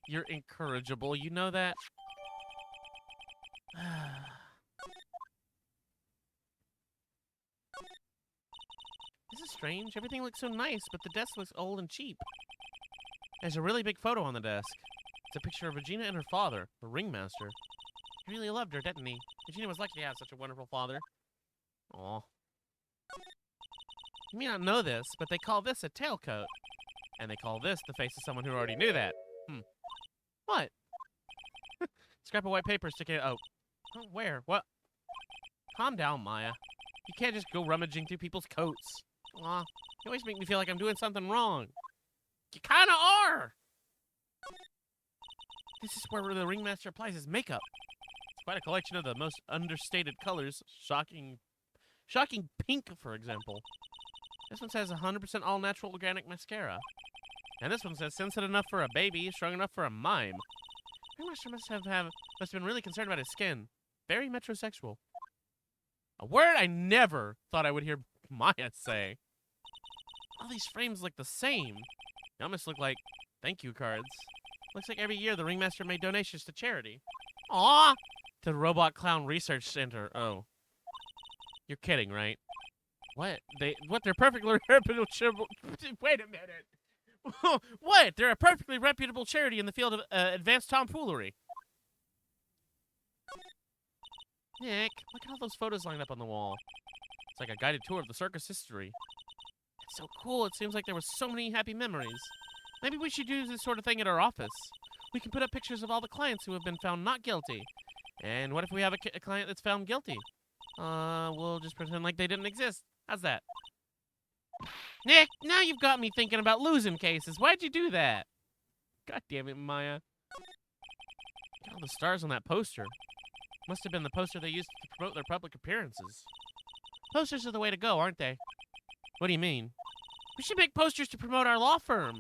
You're incorrigible, you know that? This is strange. Everything looks so nice, but the desk looks old and cheap. There's a really big photo on the desk. It's a picture of Regina and her father, the ringmaster. He really loved her, didn't he? Regina was lucky to have such a wonderful father. Aw. You may not know this, but they call this a tailcoat. And they call this the face of someone who already knew that. What? Scrap of white paper sticking out. Oh, where? What? Calm down, Maya. You can't just go rummaging through people's coats. Aw, you always make me feel like I'm doing something wrong. You kinda are! This is where the ringmaster applies his makeup. It's quite a collection of the most understated colors. Shocking pink, for example. This one says 100% all-natural organic mascara. And this one says sensitive enough for a baby, strong enough for a mime. Ringmaster must have been really concerned about his skin. Very metrosexual. A word I never thought I would hear Maya say. All these frames look the same. They almost look like thank you cards. Looks like every year the ringmaster made donations to charity. Aww! To the Robot Clown Research Center. Oh. You're kidding, right? What? They're perfectly reputable. Wait a minute. What? They're a perfectly reputable charity in the field of advanced tomfoolery. Nick, look at all those photos lined up on the wall. It's like a guided tour of the circus history. It's so cool. It seems like there were so many happy memories. Maybe we should do this sort of thing at our office. We can put up pictures of all the clients who have been found not guilty. And what if we have a client that's found guilty? We'll just pretend like they didn't exist. How's that? Nick, now you've got me thinking about losing cases. Why'd you do that? God damn it, Maya. Look at all the stars on that poster. Must have been the poster they used to promote their public appearances. Posters are the way to go, aren't they? What do you mean? We should make posters to promote our law firm.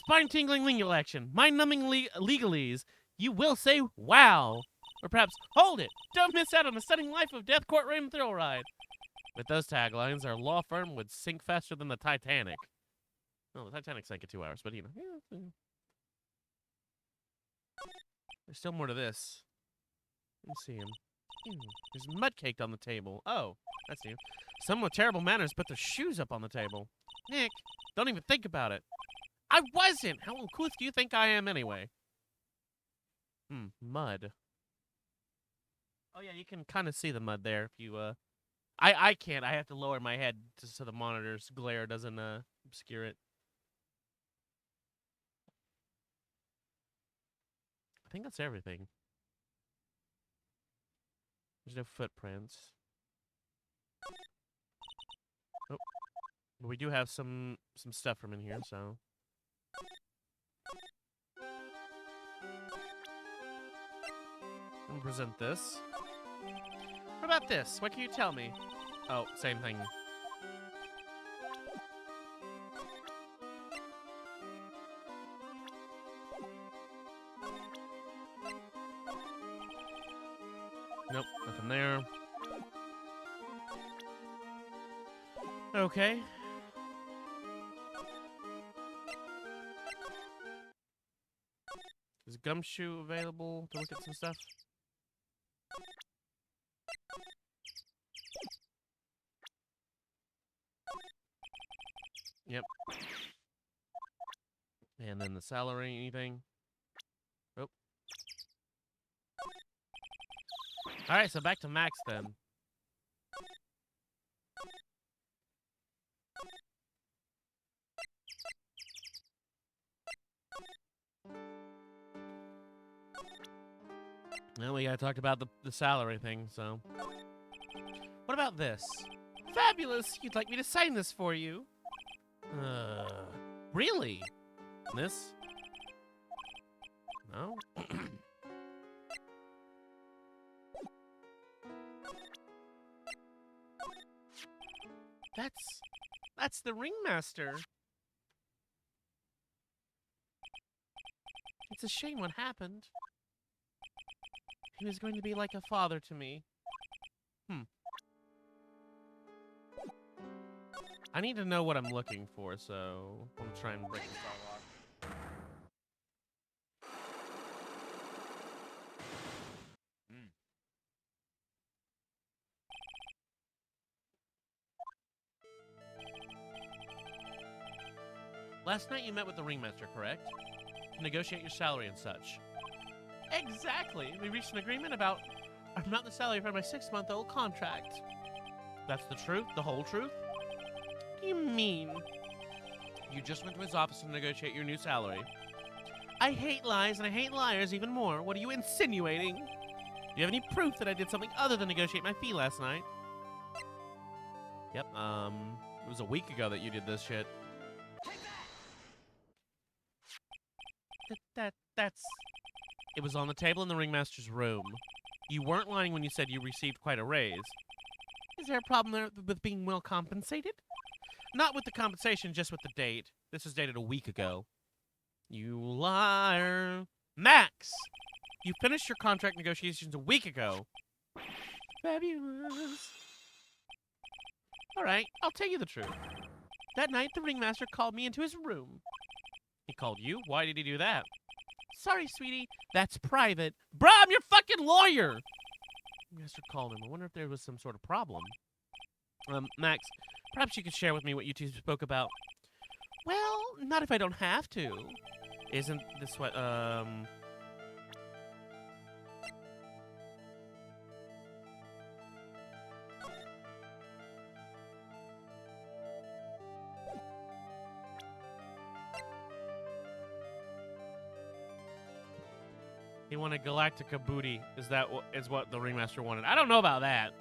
Spine-tingling legal action. Mind-numbing legalese. You will say, wow. Or perhaps, hold it. Don't miss out on a stunning life of death courtroom thrill ride. With those taglines, our law firm would sink faster than the Titanic. Well, the Titanic sank in 2 hours, but you know. Yeah. There's still more to this. Let me see him. There's mud caked on the table. Oh, that's new. Someone with terrible manners put their shoes up on the table. Nick, don't even think about it. I wasn't! How uncouth do you think I am anyway? Mud. Oh yeah, you can kind of see the mud there if you, I can't. I have to lower my head just so the monitor's glare doesn't, obscure it. I think that's everything. There's no footprints. Oh. But we do have some stuff from in here, so. I'm gonna present this. What about this? What can you tell me? Oh, same thing. Nope, nothing there. Okay. Is Gumshoe available to look at some stuff? Yep. And then the salary, anything? Oh. Alright, so back to Max then. Well, we gotta talk about the salary thing, so. What about this? Fabulous! You'd like me to sign this for you? Really? This? No? That's the ringmaster. It's a shame what happened. He was going to be like a father to me. I need to know what I'm looking for, so I'm gonna try and break this all off. Last night you met with the ringmaster, correct? To negotiate your salary and such. Exactly. We reached an agreement about the salary for my 6-month-old contract. That's the truth? The whole truth? What do you mean? You just went to his office to negotiate your new salary. I hate lies, and I hate liars even more. What are you insinuating? Do you have any proof that I did something other than negotiate my fee last night? Yep, it was a week ago that you did this shit. That's... It was on the table in the ringmaster's room. You weren't lying when you said you received quite a raise. Is there a problem there with being well compensated? Not with the compensation, just with the date. This was dated a week ago. You liar. Max! You finished your contract negotiations a week ago. Fabulous. Alright, I'll tell you the truth. That night, the ringmaster called me into his room. He called you? Why did he do that? Sorry, sweetie. That's private. Bruh, I'm your fucking lawyer! Ringmaster called him. I wonder if there was some sort of problem. Max, perhaps you could share with me what you two spoke about. Well, not if I don't have to. Isn't this what, He wanted Galactica booty. Is what the ringmaster wanted? I don't know about that.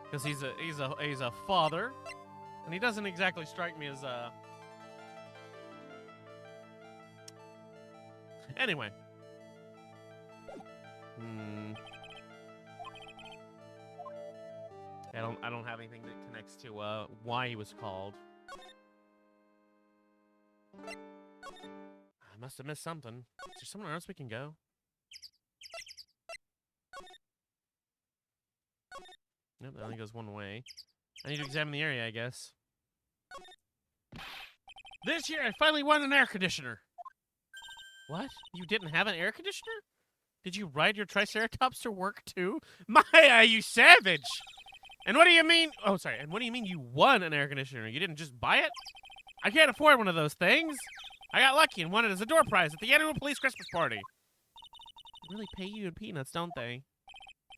Because he's a father, and he doesn't exactly strike me as a. Anyway. I don't have anything that connects to why he was called. I must have missed something. Is there somewhere else we can go? Nope, that only goes one way. I need to examine the area, I guess. This year, I finally won an air conditioner. What? You didn't have an air conditioner? Did you ride your Triceratops to work, too? Maya, you savage! And what do you mean? Oh, sorry. And what do you mean you won an air conditioner? You didn't just buy it? I can't afford one of those things. I got lucky and won it as a door prize at the annual police Christmas party. They really pay you in peanuts, don't they?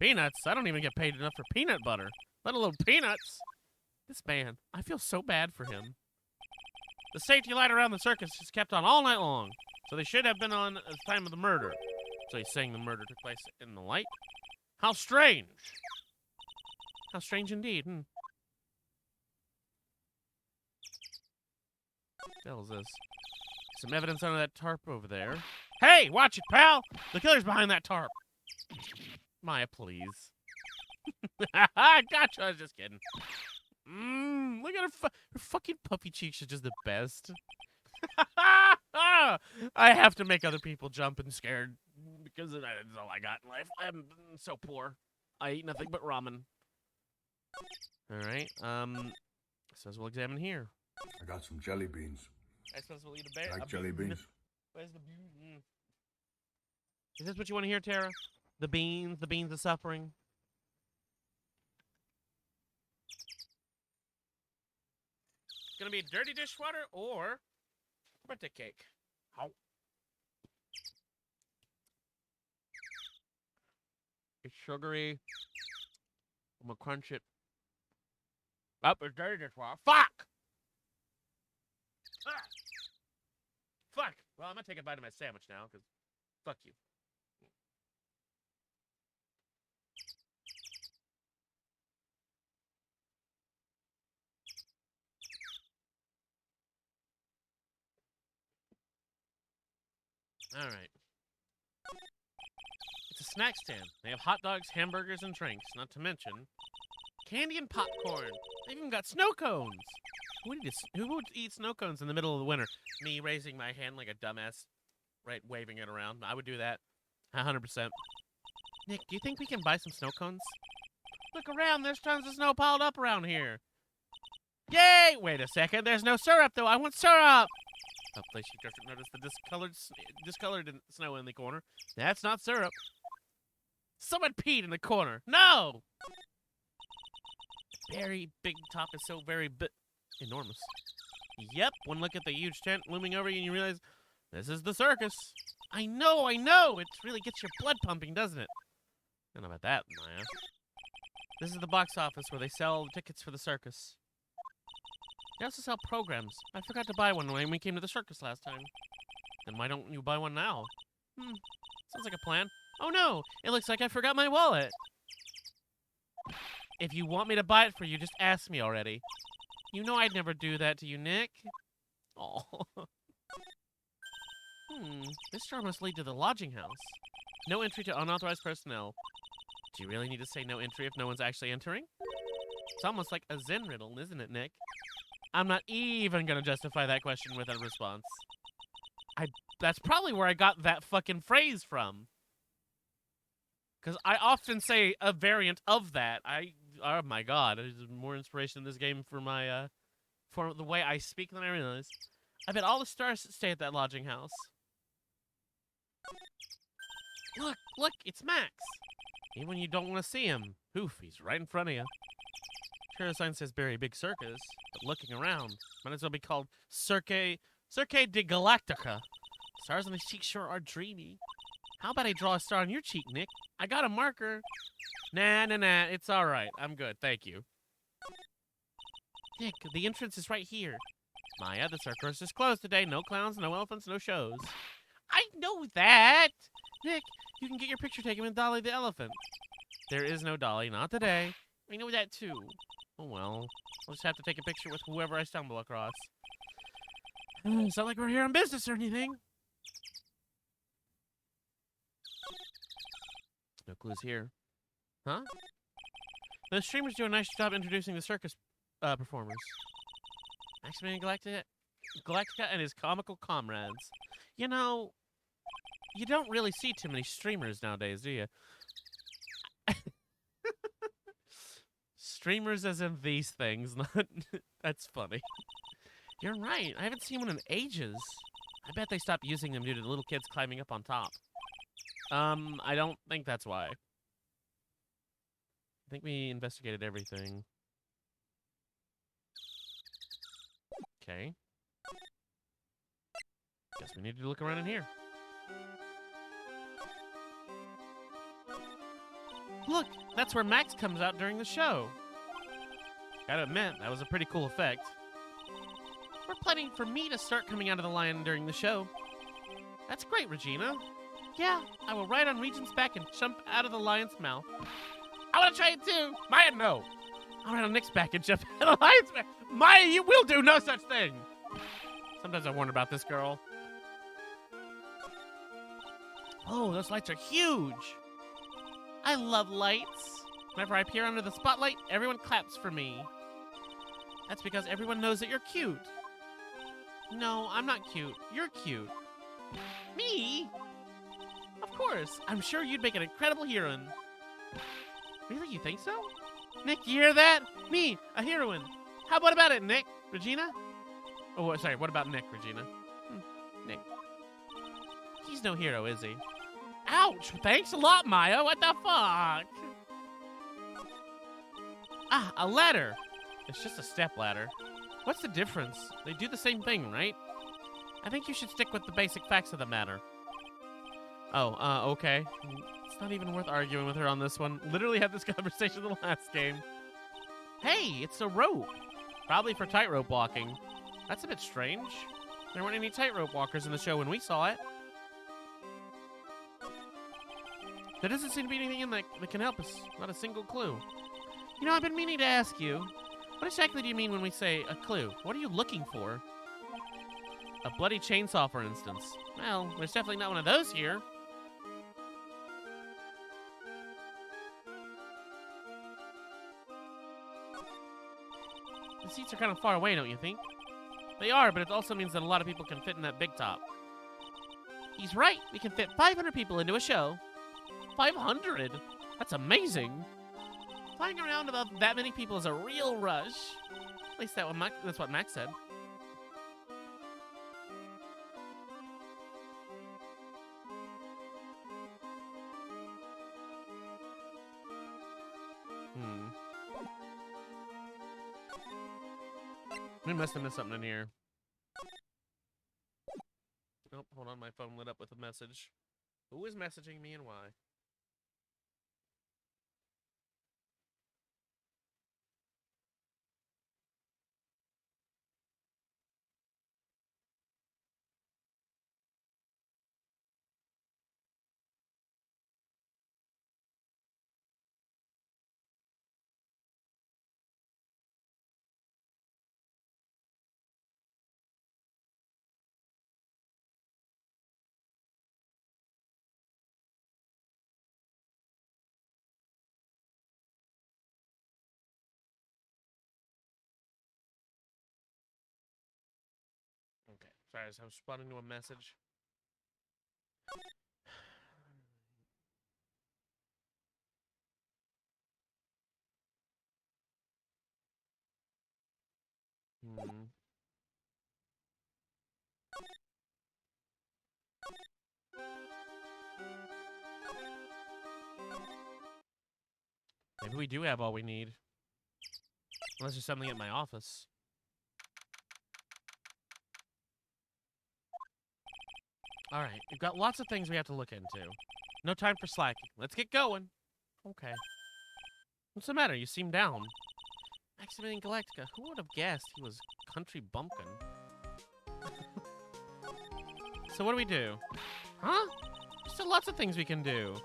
Peanuts? I don't even get paid enough for peanut butter, let alone peanuts. This man, I feel so bad for him. The safety light around the circus is kept on all night long, so they should have been on at the time of the murder. So he's saying the murder took place in the light? How strange. How strange indeed, What the hell is this? Some evidence under that tarp over there. Hey, watch it, pal! The killer's behind that tarp. Maya, please. Gotcha, I was just kidding. Look at her fucking puffy cheeks are just the best. I have to make other people jump and scared because that's all I got in life. I'm so poor. I eat nothing but ramen. Alright, suppose we'll examine here. I got some jelly beans. I suppose we'll eat a bear. Like jelly beans? Where's the bean? Is this what you want to hear, Tara? The beans of suffering. It's gonna be dirty dishwater or birthday cake. How? It's sugary. I'm gonna crunch it. Oh, it's dirty dishwater. Fuck! Ah! Fuck! Well, I'm gonna take a bite of my sandwich now, because fuck you. Alright. It's a snack stand. They have hot dogs, hamburgers, and drinks, not to mention candy and popcorn. They've even got snow cones. Who would eat snow cones in the middle of the winter? Me raising my hand like a dumbass, right, waving it around. I would do that. 100%. Nick, do you think we can buy some snow cones? Look around, there's tons of snow piled up around here. Yay! Wait a second, there's no syrup, though. I want syrup! Oh, please, you just noticed the discolored snow in the corner. That's not syrup. Someone peed in the corner. No! Very big top is so very big. enormous. Yep, one look at the huge tent looming over you and you realize this is the circus. I know! It really gets your blood pumping, doesn't it? I don't know about that, Maya. This is the box office where they sell tickets for the circus. They also sell programs. I forgot to buy one when we came to the circus last time. Then why don't you buy one now? Sounds like a plan. Oh no! It looks like I forgot my wallet! If you want me to buy it for you, just ask me already. You know I'd never do that to you, Nick. Oh. This door must lead to the lodging house. No entry to unauthorized personnel. Do you really need to say no entry if no one's actually entering? It's almost like a Zen riddle, isn't it, Nick? I'm not even gonna justify that question with a response. That's probably where I got that fucking phrase from. Because I often say a variant of that. Oh my god, there's more inspiration in this game for my, for the way I speak than I realized. I bet all the stars stay at that lodging house. Look, it's Max. Even when you don't want to see him. Poof, he's right in front of you. Sure, the sign says Very Big Circus, but looking around, might as well be called Cirque de Galactica. Stars on his cheek sure are dreamy. How about I draw a star on your cheek, Nick? I got a marker. Nah, it's alright. I'm good, thank you. Nick, the entrance is right here. Maya, the circus is closed today. No clowns, no elephants, no shows. I know that! Nick, you can get your picture taken with Dolly the elephant. There is no Dolly, not today. I know that too. Oh well, I'll just have to take a picture with whoever I stumble across. It's not like we're here on business or anything. No clues here. Huh? The streamers do a nice job introducing the circus performers. Maximilian Galactica and his comical comrades. You know, you don't really see too many streamers nowadays, do you? Streamers as in these things, not... That's funny. You're right, I haven't seen one in ages. I bet they stopped using them due to the little kids climbing up on top. I don't think that's why. I think we investigated everything. Okay. Guess we need to look around in here. Look, that's where Max comes out during the show. Gotta admit, that was a pretty cool effect. We're planning for me to start coming out of the lion during the show. That's great, Regina. Yeah, I will ride on Regent's back and jump out of the lion's mouth. I want to try it too! Maya, no! I'll ride on Nick's back and jump out of the lion's mouth. Maya, you will do no such thing! Sometimes I wonder about this girl. Oh, those lights are huge! I love lights. Whenever I appear under the spotlight, everyone claps for me. That's because everyone knows that you're cute. No, I'm not cute. You're cute. Me? Of course. I'm sure you'd make an incredible heroine. Really? You think so? Nick, you hear that? Me, a heroine. How about it, Nick? Regina? Oh, sorry. What about Nick, Regina? Nick. He's no hero, is he? Ouch! Thanks a lot, Maya. What the fuck? Ah, a ladder. It's just a step ladder. What's the difference? They do the same thing, right? I think you should stick with the basic facts of the matter. Oh, okay. It's not even worth arguing with her on this one. Literally had this conversation in the last game. Hey, it's a rope. Probably for tightrope walking. That's a bit strange. There weren't any tightrope walkers in the show when we saw it. There doesn't seem to be anything in that can help us. Not a single clue. You know, I've been meaning to ask you. What exactly do you mean when we say a clue? What are you looking for? A bloody chainsaw, for instance. Well, there's definitely not one of those here. The seats are kind of far away, don't you think? They are, but it also means that a lot of people can fit in that big top. He's right. We can fit 500 people into a show. 500? That's amazing. Flying around above that many people is a real rush. At least that's what Max said. We must have missed something in here. Nope, hold on, my phone lit up with a message. Who is messaging me and why? Okay, sorry, I was responding to a message. Hmm. Maybe we do have all we need. Unless there's something at my office. Alright, we've got lots of things we have to look into. No time for slacking. Let's get going. Okay. What's the matter? You seem down. Maximilian Galactica. Who would have guessed he was country bumpkin? So what do we do? Huh? There's still lots of things we can do.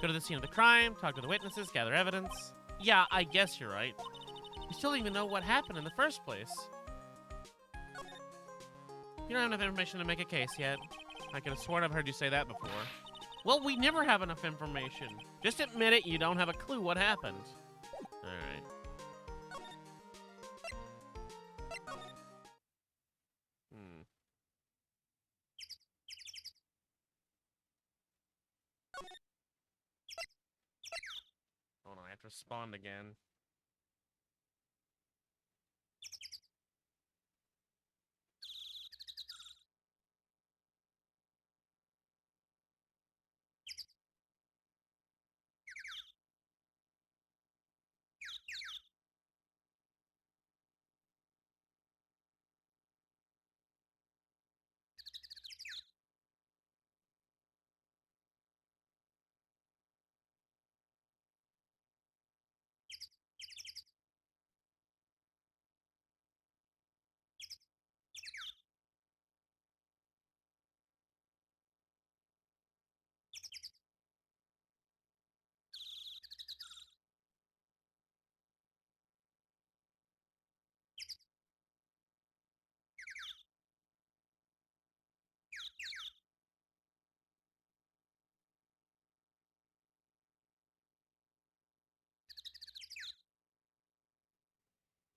Go to the scene of the crime, talk to the witnesses, gather evidence. Yeah, I guess you're right. We still don't even know what happened in the first place. You don't have enough information to make a case yet. I could have sworn I've heard you say that before. Well, we never have enough information. Just admit it, you don't have a clue what happened. Alright. Hold on, I have to respond again.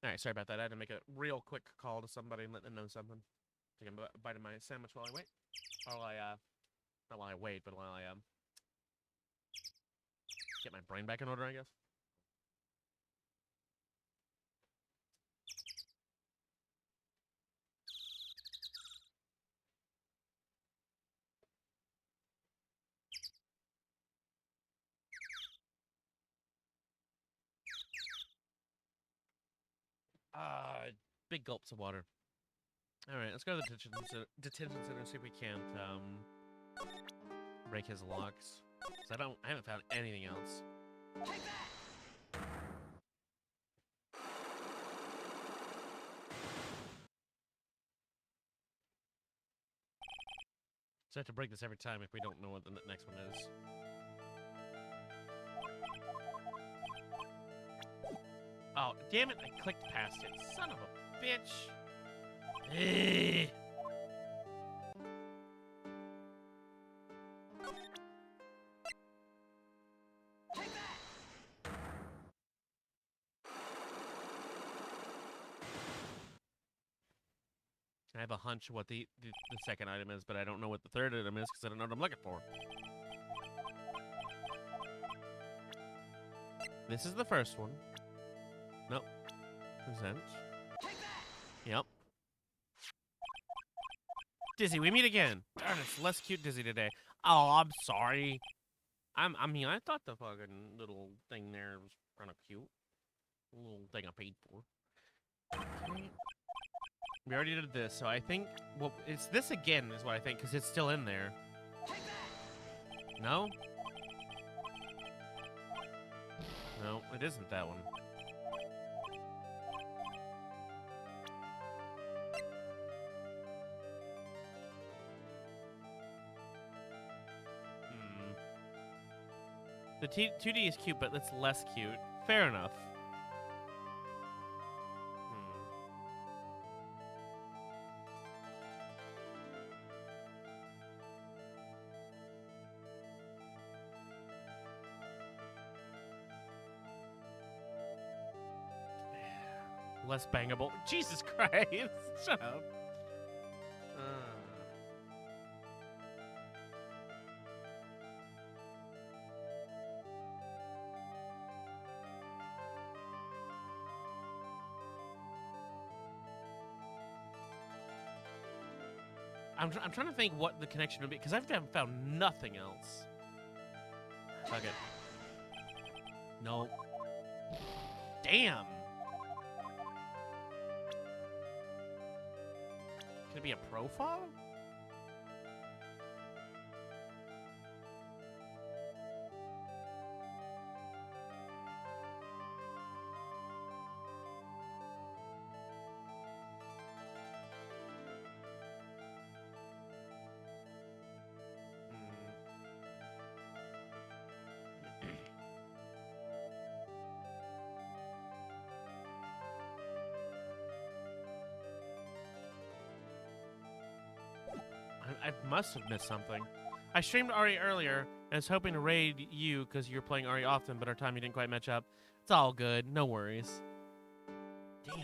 Alright, sorry about that. I had to make a real quick call to somebody and let them know something. I think I'm biting my sandwich while I wait. Not while I wait, but while I, get my brain back in order, I guess. Big gulps of water. Alright, let's go to the detention center and see if we can't, break his locks. 'Cause I haven't found anything else. So I have to break this every time if we don't know what the next one is. Oh, damn it, I clicked past it. Son of a bitch. Eh. I have a hunch what the second item is, but I don't know what the third item is because I don't know what I'm looking for. This is the first one. Nope. Present. Yep. Dizzy, we meet again. Darn, it's less cute Dizzy today. Oh, I'm sorry. I mean, I thought the fucking little thing there was kind of cute. A little thing I paid for. Okay. We already did this, so I think... Well, it's this again is what I think, because it's still in there. No? No, it isn't that one. The 2D is cute, but it's less cute. Fair enough. Less bangable. Jesus Christ! Shut up. I'm trying to think what the connection would be, because I've found nothing else. Fuck it. No. Damn. Could it be a profile? I must have missed something. I streamed Ari earlier and was hoping to raid you because you're playing Ari often, but our timing didn't quite match up. It's all good. No worries. Damn.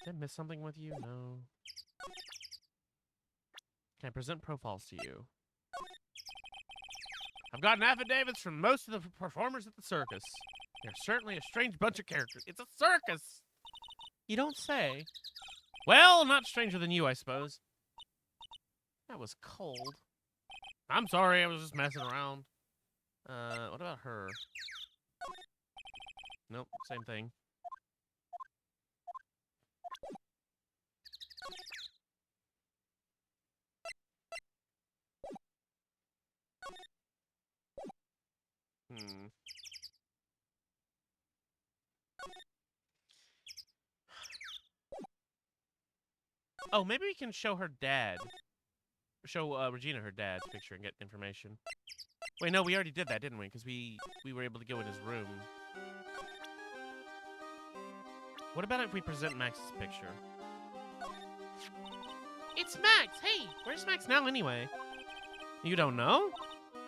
Did I miss something with you? No. Can I present profiles to you? I've gotten affidavits from most of the performers at the circus. They're certainly a strange bunch of characters. It's a circus! You don't say. Well, not stranger than you, I suppose. That was cold. I'm sorry, I was just messing around. What about her? Nope, same thing. Oh, maybe we can show her dad. Show Regina her dad's picture and get information. Wait, no, we already did that, didn't we? Because we were able to go in his room. What about if we present Max's picture? It's Max! Hey! Where's Max now, anyway? You don't know?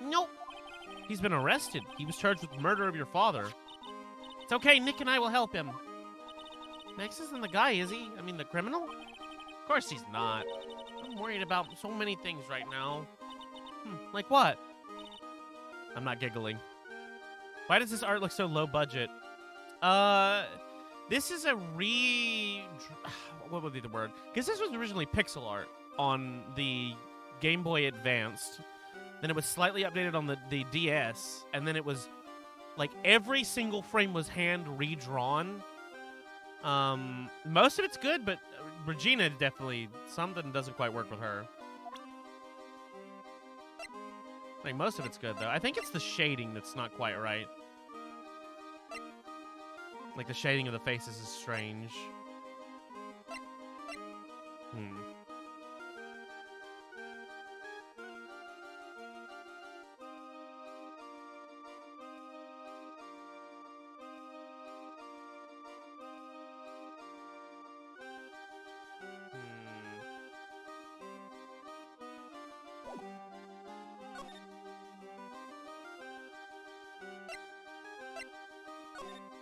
Nope. He's been arrested. He was charged with murder of your father. It's okay, Nick and I will help him. Max isn't the guy, is he? I mean, the criminal? Of course he's not. I'm worried about so many things right now. Like what? I'm not giggling. Why does this art look so low budget? This is a what would be the word? Because this was originally pixel art on the Game Boy Advanced. Then it was slightly updated on the DS. And then it was, like, every single frame was hand redrawn. Most of it's good, but Regina definitely, something doesn't quite work with her. Like, most of it's good, though. I think it's the shading that's not quite right. Like, the shading of the faces is strange.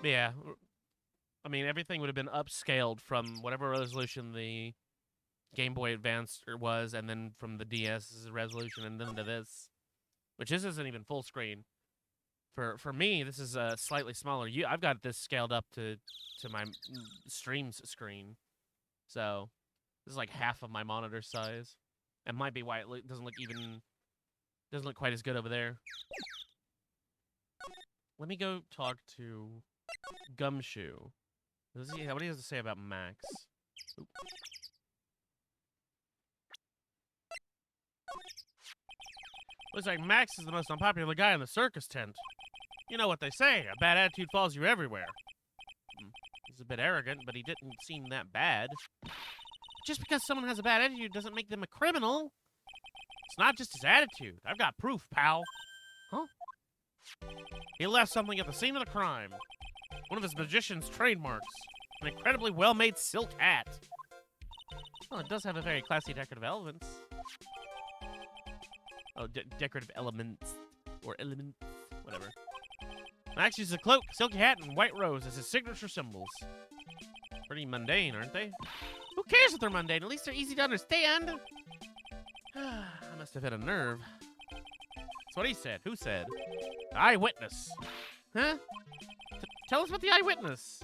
Yeah. I mean, everything would have been upscaled from whatever resolution the Game Boy Advance was, and then from the DS's resolution, and then to this. Which this isn't even full screen. For me, this is slightly smaller. I've got this scaled up to my stream's screen. So, this is like half of my monitor size. That might be why it doesn't look even Doesn't look quite as good over there. Let me go talk to Gumshoe. What do he has to say about Max? Oop. Looks like Max is the most unpopular guy in the circus tent. You know what they say, a bad attitude follows you everywhere. He's a bit arrogant, but he didn't seem that bad. Just because someone has a bad attitude doesn't make them a criminal. It's not just his attitude. I've got proof, pal. Huh? He left something at the scene of the crime. One of his magician's trademarks. An incredibly well-made silk hat. Well, it does have a very classy decorative elements. Oh, decorative elements. Or elements. Whatever. Max uses a cloak, silky hat, and white rose as his signature symbols. Pretty mundane, aren't they? Who cares if they're mundane? At least they're easy to understand. I must have hit a nerve. That's what he said. Who said? Eyewitness. Huh? Tell us about the eyewitness.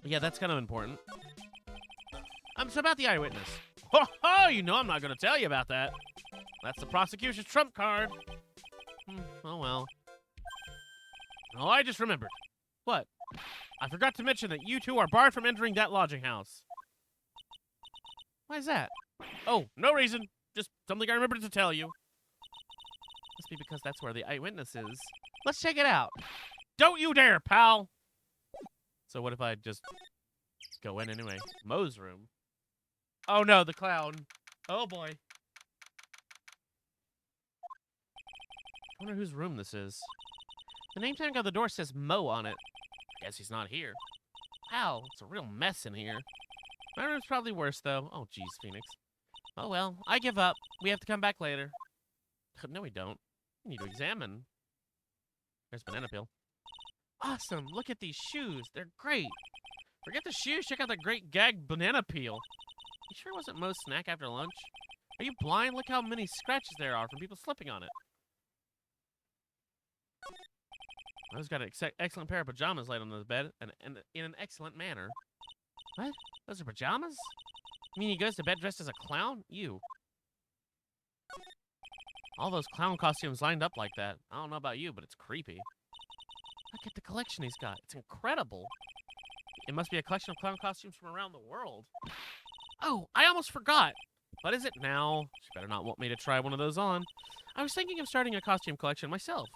Yeah, that's kind of important. So about the eyewitness. Ho, you know I'm not going to tell you about that. That's the prosecution's trump card. Oh, well. Oh, I just remembered. What? I forgot to mention that you two are barred from entering that lodging house. Why is that? Oh, no reason. Just something I remembered to tell you. Must be because that's where the eyewitness is. Let's check it out. Don't you dare, pal! So what if I just go in anyway? Moe's room. Oh no, the clown. Oh boy. I wonder whose room this is. The name tag on the door says Moe on it. Guess he's not here. Wow, it's a real mess in here. My room's probably worse, though. Oh, geez, Phoenix. Oh, well, I give up. We have to come back later. No, we don't. We need to examine. There's banana peel. Awesome. Look at these shoes. They're great. Forget the shoes. Check out the great gag banana peel. You sure it wasn't Moe's snack after lunch? Are you blind? Look how many scratches there are from people slipping on it. Moe's got an excellent pair of pajamas laid on the bed and in an excellent manner. What? Those are pajamas? You mean he goes to bed dressed as a clown? You. All those clown costumes lined up like that. I don't know about you, but it's creepy. Look at the collection he's got. It's incredible. It must be a collection of clown costumes from around the world. Oh, I almost forgot. What is it now? She better not want me to try one of those on. I was thinking of starting a costume collection myself.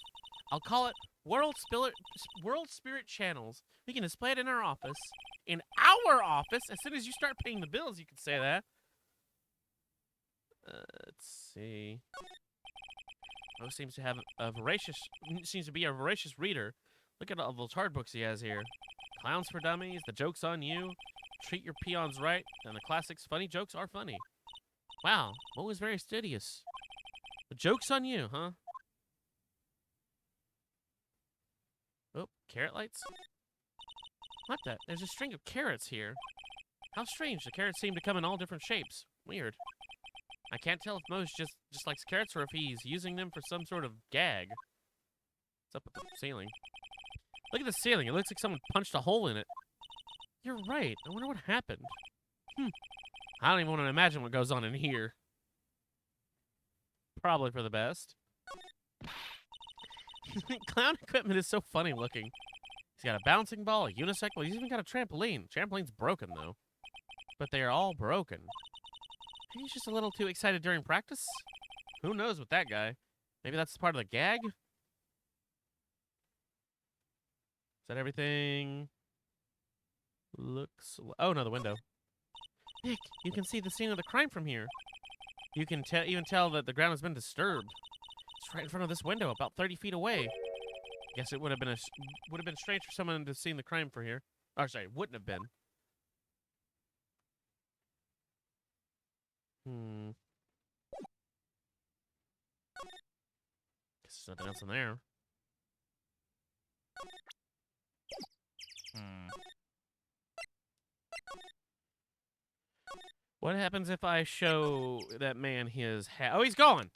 I'll call it World Spirit Channels. We can display it in our office. In our office? As soon as you start paying the bills, you can say that. Let's see. Moe seems to be a voracious reader. Look at all those hard books he has here. Clowns for Dummies, The Joke's on You, Treat Your Peons Right, and the classics Funny Jokes Are Funny. Wow, Moe is very studious. The Joke's on You, huh? Oh, carrot lights? What the? There's a string of carrots here. How strange, the carrots seem to come in all different shapes. Weird. I can't tell if Moe's just likes carrots or if he's using them for some sort of gag. What's up with the ceiling? Look at the ceiling. It looks like someone punched a hole in it. You're right. I wonder what happened. I don't even want to imagine what goes on in here. Probably for the best. Clown equipment is so funny looking. He's got a bouncing ball, a unicycle. He's even got a trampoline. Trampoline's broken, though. But they are all broken. Maybe he's just a little too excited during practice? Who knows with that guy? Maybe that's part of the gag? Is that everything? Looks... Oh, no, the window. Nick, you can see the scene of the crime from here. You can even tell that the ground has been disturbed. It's right in front of this window, about 30 feet away. Guess it would have been strange for someone to have seen the crime from here. Oh, sorry, wouldn't have been. Guess there's nothing else in there. What happens if I show that man his hat? Oh, he's gone!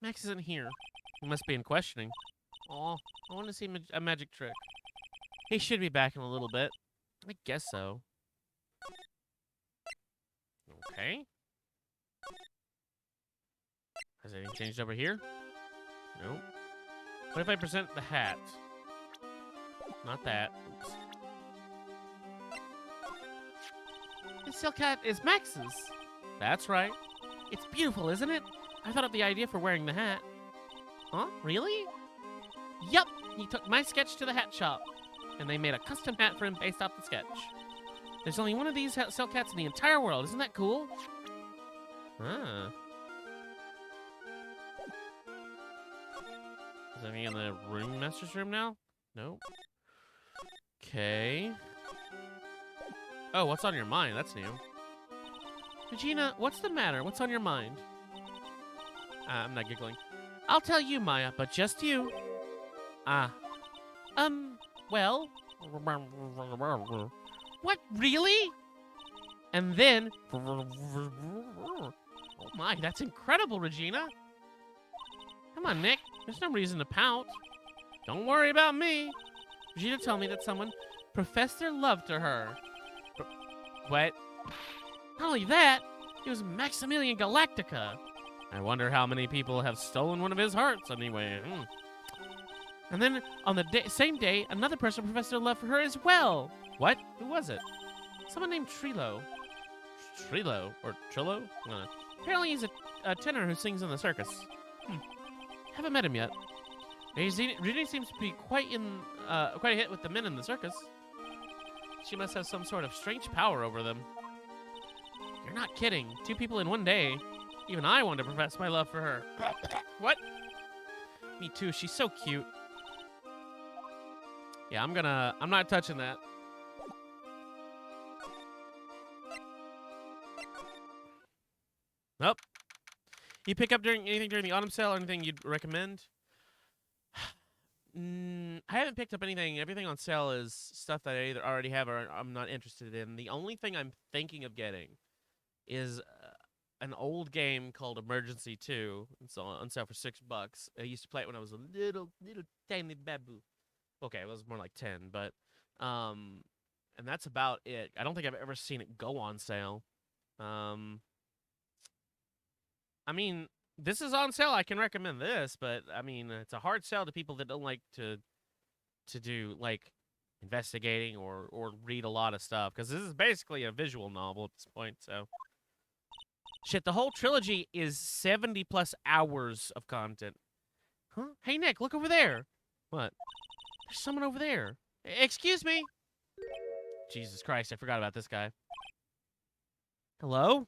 Max isn't here. He must be in questioning. Aw, I want to see a magic trick. He should be back in a little bit. I guess so. Okay. Has anything changed over here? Nope. What if I present the hat? Not that. Oops. This silk hat is Max's. That's right. It's beautiful, isn't it? I thought of the idea for wearing the hat. Huh? Really? Yup. He took my sketch to the hat shop, and they made a custom hat for him based off the sketch. There's only one of these silk hats in the entire world. Isn't that cool? Ah. Is anything in the room, master's room now? Nope. Okay. Oh, what's on your mind? That's new. Regina, what's the matter? What's on your mind? I'm not giggling. I'll tell you, Maya, but just you. Well. What, really? And then. Oh my, that's incredible, Regina. Come on, Nick. There's no reason to pout. Don't worry about me. Regina told me that someone professed their love to her. What? Not only that, it was Maximilian Galactica. I wonder how many people have stolen one of his hearts anyway. And then on the same day, another person professed their love for her as well. What? Who was it? Someone named Trilo. Trilo? Or Trillo? Apparently he's a tenor who sings in the circus. Haven't met him yet. Regina seems to be quite a hit with the men in the circus. She must have some sort of strange power over them. You're not kidding. 2 people in one day. Even I want to profess my love for her. What? Me too. She's so cute. Yeah, I'm not touching that. Nope. You pick up anything during the autumn sale or anything you'd recommend? I haven't picked up anything. Everything on sale is stuff that I either already have or I'm not interested in. The only thing I'm thinking of getting is an old game called Emergency 2. It's on sale for $6. I used to play it when I was a little tiny babu. Okay, it was more like 10, but and that's about it. I don't think I've ever seen it go on sale. I mean, this is on sale. I can recommend this, but I mean, it's a hard sell to people that don't like to do like investigating or read a lot of stuff, because this is basically a visual novel at this point. So, shit, the whole trilogy is 70+ hours of content. Huh? Hey, Nick, look over there. What? There's someone over there. Excuse me. Jesus Christ, I forgot about this guy. Hello?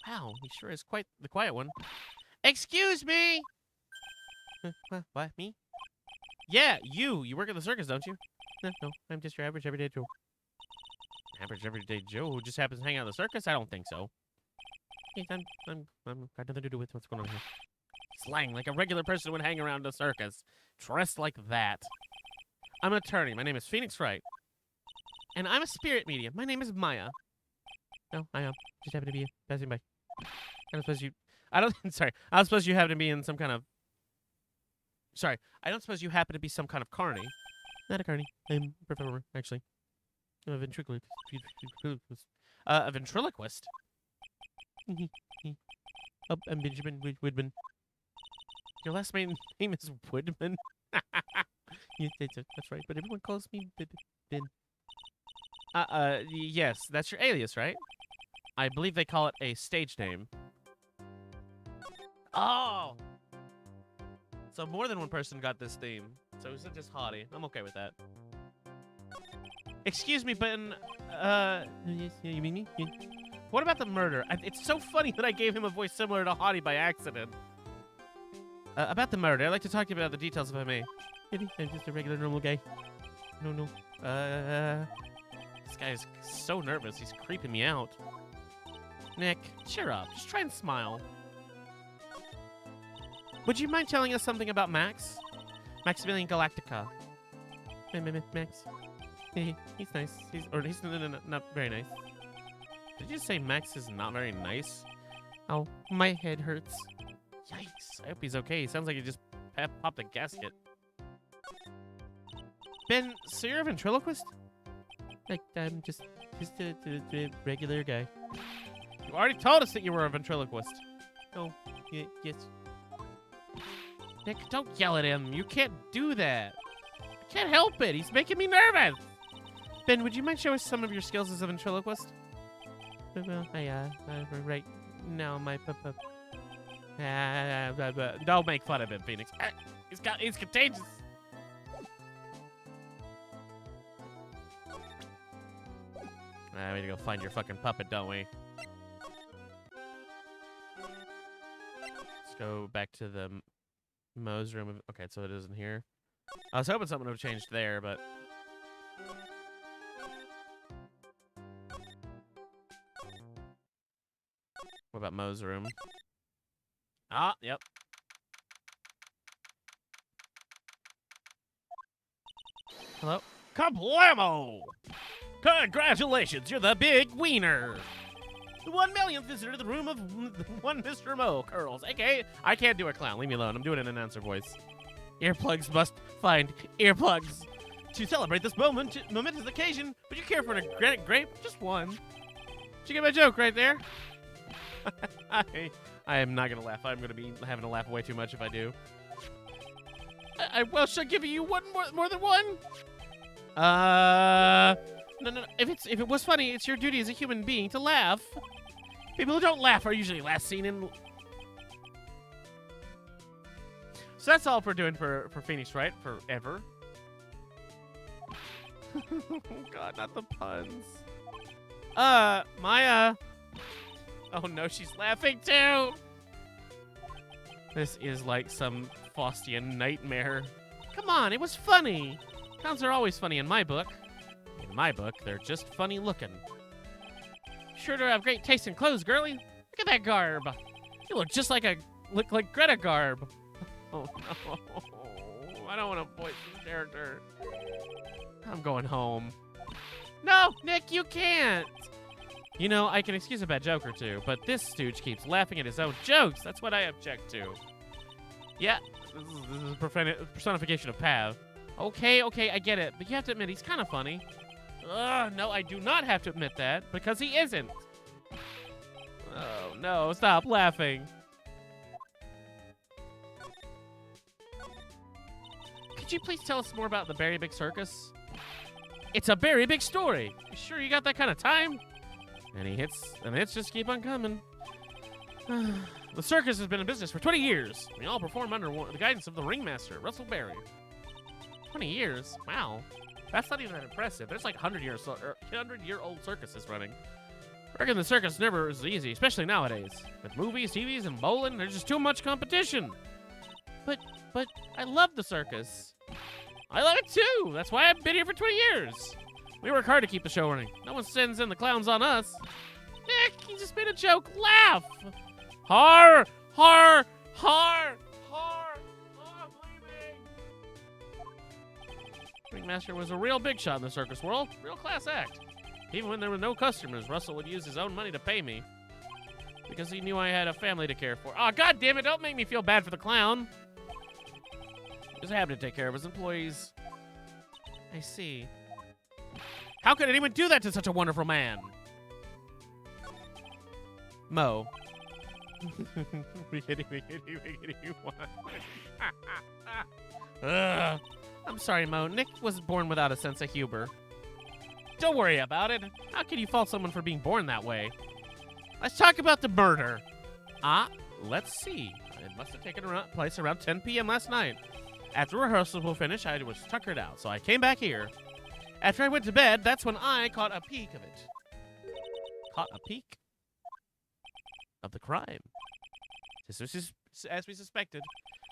Wow, he sure is quite the quiet one. Excuse me! What? Me? Yeah, you. You work at the circus, don't you? No, I'm just your average everyday Joe. Average everyday Joe who just happens to hang out at the circus? I don't think so. Yes, I'm got nothing to do with what's going on here. Slang, like a regular person would hang around a circus. Dressed like that. I'm an attorney. My name is Phoenix Wright. And I'm a spirit medium. My name is Maya. No, I just happen to be passing by. I don't suppose you... I don't suppose you happen to be in some kind of... Sorry. I don't suppose you happen to be some kind of carny. Not a carny. I'm a performer, actually. I'm a ventriloquist. A ventriloquist? Oh, I'm Benjamin Woodman. Your last name is Woodman? Yeah, that's right, but everyone calls me Ben. Yes, that's your alias, right? I believe they call it a stage name. Oh! So more than one person got this theme. So it's not just Hottie. I'm okay with that. Excuse me, but you mean me? Yeah. What about the murder? It's so funny that I gave him a voice similar to Hottie by accident. About the murder, I'd like to talk to you about the details if I may. Maybe I'm just a regular normal guy. No. This guy is so nervous. He's creeping me out. Nick, cheer up. Just try and smile. Would you mind telling us something about Max? Maximilian Galactica. Max. He's nice. He's not very nice. Did you say Max is not very nice? Oh, my head hurts. Yikes. I hope he's okay. He sounds like he just popped a gasket. Ben, so you're a ventriloquist? I'm just Just a regular guy. You already told us that you were a ventriloquist. Oh, yes. Nick, don't yell at him. You can't do that. I can't help it. He's making me nervous. Ben, would you mind showing us some of your skills as a ventriloquist? Right now, my don't make fun of him, Phoenix. He's contagious. We need to go find your fucking puppet, don't we? Let's go back to the Moe's room. Okay, so it isn't here. I was hoping something would have changed there, but... What about Moe's room? Ah, yep. Hello? Kablamo! Congratulations, you're the big wiener! The 1 millionth visitor to the room of one Mr. Moe Curls. Okay, I can't do a clown. Leave me alone. I'm doing an announcer voice. Earplugs must find earplugs. To celebrate this momentous occasion, would you care for a granite grape? Just one. Did you get my joke right there? I am not going to laugh. I'm going to be having to laugh way too much if I do. Well, should I give you one more than one? No. If it was funny, it's your duty as a human being to laugh. People who don't laugh are usually last seen in... So that's all we're doing for Phoenix, right? Forever. Oh God, not the puns. Maya. Oh no, she's laughing too. This is like some Faustian nightmare. Come on, it was funny. Clowns are always funny in my book. In my book, they're just funny looking. Sure to have great taste in clothes, girlie. Look at that garb. You look just like Greta Garb. Oh no. I don't want to voice this character. I'm going home. No, Nick, you can't. You know, I can excuse a bad joke or two, but this stooge keeps laughing at his own jokes. That's what I object to. Yeah, this is a personification of Pav. Okay, I get it, but you have to admit he's kind of funny. No, I do not have to admit that, because he isn't. Oh, no, stop laughing. Could you please tell us more about the Berry Big Circus? It's a very big story. You sure you got that kind of time? And the hits just keep on coming. The circus has been in business for 20 years. We all perform under the guidance of the ringmaster, Russell Berry. 20 years? Wow. That's not even that impressive. There's like 100-year-old circuses running. I reckon the circus never is easy, especially nowadays. With movies, TVs, and bowling, there's just too much competition. But I love the circus. I love it too. That's why I've been here for 20 years. We work hard to keep the show running. No one sends in the clowns on us. Nick, you just made a joke. Laugh. Har, har, har, har. Oh, Ringmaster was a real big shot in the circus world. Real class act. Even when there were no customers, Russell would use his own money to pay me. Because he knew I had a family to care for. Oh, God damn it. Don't make me feel bad for the clown. He was happy to take care of his employees. I see. How could anyone do that to such a wonderful man? Moe. I'm sorry, Moe. Nick was born without a sense of humor. Don't worry about it. How can you fault someone for being born that way? Let's talk about the murder. Let's see. It must have taken place around 10 p.m. last night. After rehearsals were finished, I was tuckered out, so I came back here. After I went to bed, that's when I caught a peek of it. Caught a peek of the crime. As we suspected,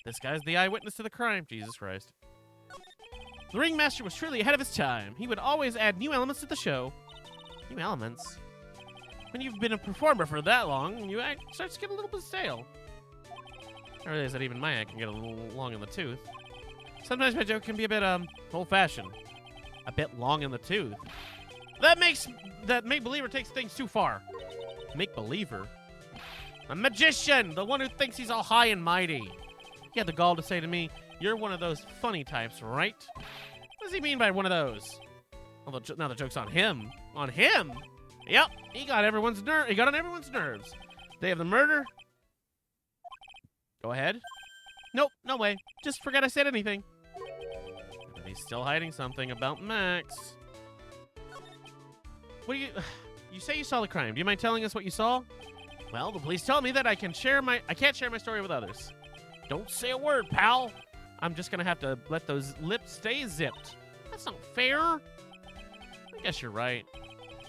this guy's the eyewitness to the crime. Jesus Christ. The ringmaster was truly ahead of his time. He would always add new elements to the show. New elements? When you've been a performer for that long, you act starts to get a little bit stale. I realize that even my act can get a little long in the tooth. Sometimes my joke can be a bit, old-fashioned. A bit long in the tooth. That make-believer takes things too far. Make-believer? A magician! The one who thinks he's all high and mighty. He had the gall to say to me, "You're one of those funny types, right?" What does he mean by one of those? Although now the joke's on him. On him? Yep, he got everyone's He got on everyone's nerves. Day of the murder. Go ahead. Nope, no way. Just forget I said anything. And he's still hiding something about Max. What do you... You say you saw the crime. Do you mind telling us what you saw? Well, the police tell me that I can't share my story with others. Don't say a word, pal. I'm just gonna have to let those lips stay zipped. That's not fair. I guess you're right.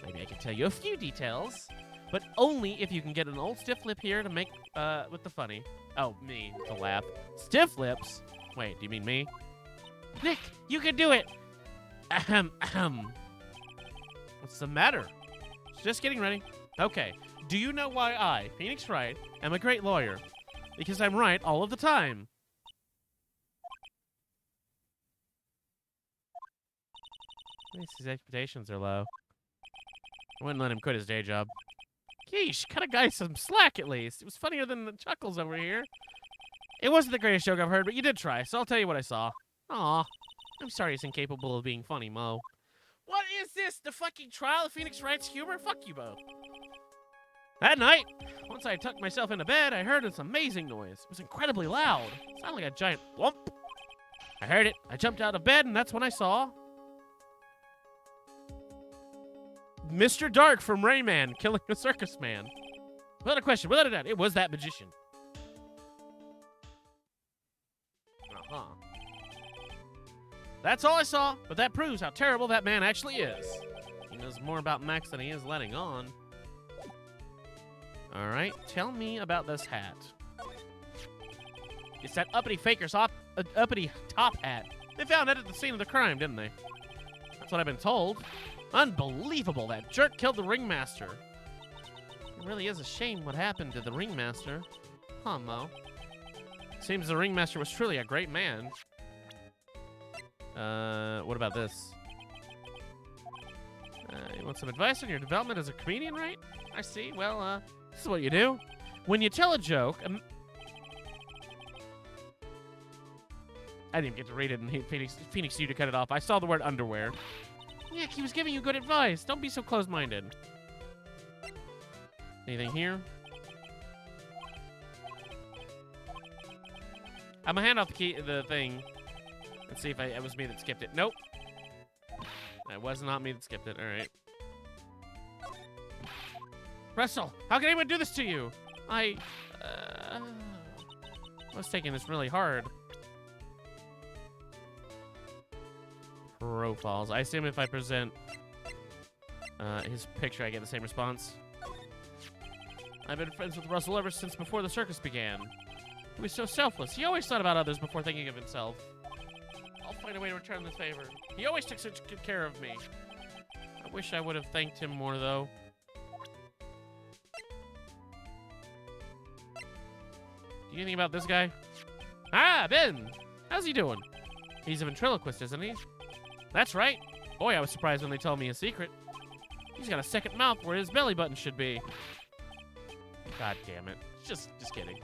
Maybe I can tell you a few details, but only if you can get an old stiff lip here to make with the funny. Oh, me to laugh. Stiff lips? Wait, do you mean me? Nick, you can do it. Ahem, ahem. What's the matter? Just getting ready. Okay. Do you know why I, Phoenix Wright, am a great lawyer? Because I'm right all of the time. At least his expectations are low. I wouldn't let him quit his day job. Yeesh, cut a guy some slack at least. It was funnier than the chuckles over here. It wasn't the greatest joke I've heard, but you did try, so I'll tell you what I saw. Aw, I'm sorry he's incapable of being funny, Mo. What is this? The fucking trial of Phoenix Wright's humor? Fuck you both. That night, once I tucked myself into bed, I heard this amazing noise. It was incredibly loud. It sounded like a giant whomp. I heard it. I jumped out of bed, and that's when I saw Mr. Dark from Rayman killing a circus man. Without a question, without a doubt, it was that magician. Uh-huh. That's all I saw, but that proves how terrible that man actually is. He knows more about Max than he is letting on. All right, tell me about this hat. It's that uppity faker's uppity top hat. They found it at the scene of the crime, didn't they? That's what I've been told. Unbelievable, that jerk killed the ringmaster. It really is a shame what happened to the ringmaster. Huh, Mo? Seems the ringmaster was truly a great man. What about this? You want some advice on your development as a comedian, right? I see. Well, this is what you do. When you tell a joke... I didn't get to read it, and Phoenix you to cut it off. I saw the word underwear. Yeah, he was giving you good advice. Don't be so close-minded. Anything here? I'm gonna hand off the thing and see if it was me that skipped it. Nope. It was not me that skipped it. All right. Russell, how can anyone do this to you? I was taking this really hard. Profiles. I assume if I present his picture, I get the same response. I've been friends with Russell ever since before the circus began. He was so selfless. He always thought about others before thinking of himself. I'll find a way to return this favor. He always took such good care of me. I wish I would have thanked him more, though. Do you think about this guy? Ah, Ben! How's he doing? He's a ventriloquist, isn't he? That's right. Boy, I was surprised when they told me his secret. He's got a second mouth where his belly button should be. God damn it. Just kidding.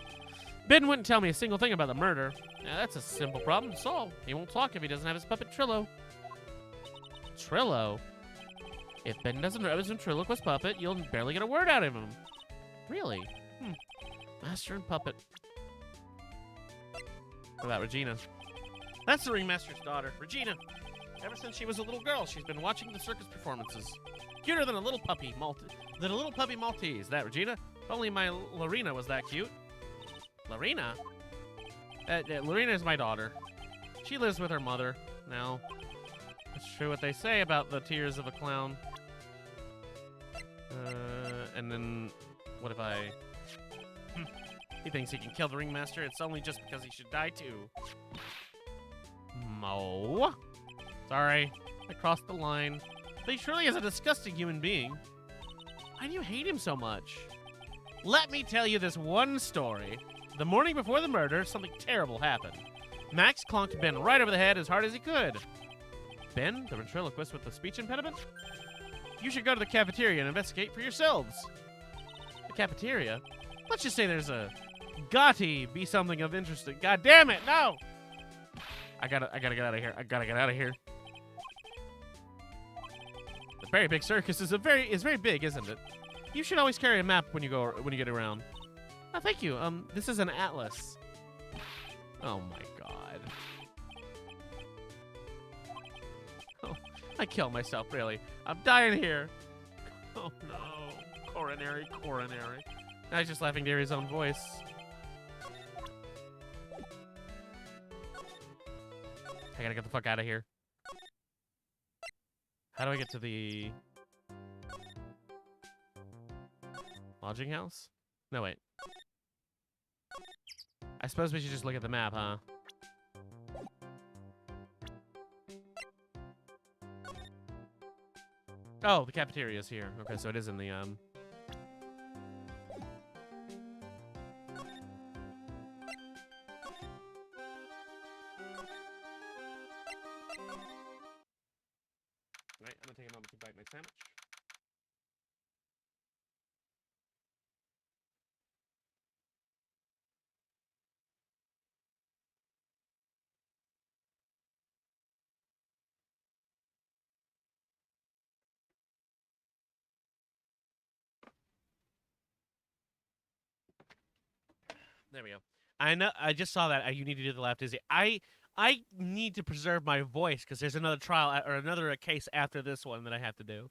Ben wouldn't tell me a single thing about the murder. Now, that's a simple problem to solve. He won't talk if he doesn't have his puppet Trillo. Trillo? If Ben doesn't have his ventriloquist puppet, you'll barely get a word out of him. Really? Master and puppet. What about Regina? That's the ringmaster's daughter, Regina. Ever since she was a little girl, she's been watching the circus performances. Cuter than a little puppy Maltese. That, Regina? If only my Lorena was that cute. Lorena? Lorena is my daughter. She lives with her mother now. It's true what they say about the tears of a clown. And then, what if I... He thinks he can kill the ringmaster. It's only just because he should die too. Mo. Sorry, I crossed the line. But he truly is a disgusting human being. Why do you hate him so much? Let me tell you this one story. The morning before the murder, something terrible happened. Max clonked Ben right over the head as hard as he could. Ben, the ventriloquist with the speech impediment? You should go to the cafeteria and investigate for yourselves. The cafeteria? Let's just say there's a Gotti be something of interest. God damn it, no! I gotta get out of here. I gotta get out of here. Very Big Circus is very big, isn't it? You should always carry a map when you get around. Oh, thank you. This is an atlas. Oh my god. Oh, I killed myself, really. I'm dying here. Oh no. Coronary. Now he's just laughing to hear his own voice. I gotta get the fuck out of here. How do I get to the lodging house? No, wait. I suppose we should just look at the map, huh? Oh, the cafeteria's here. Okay, so it is in the, Right, I'm gonna take a moment to bite my sandwich. There we go. I know. I just saw that. You need to do the left, Izzy. I need to preserve my voice because there's another trial or another case after this one that I have to do.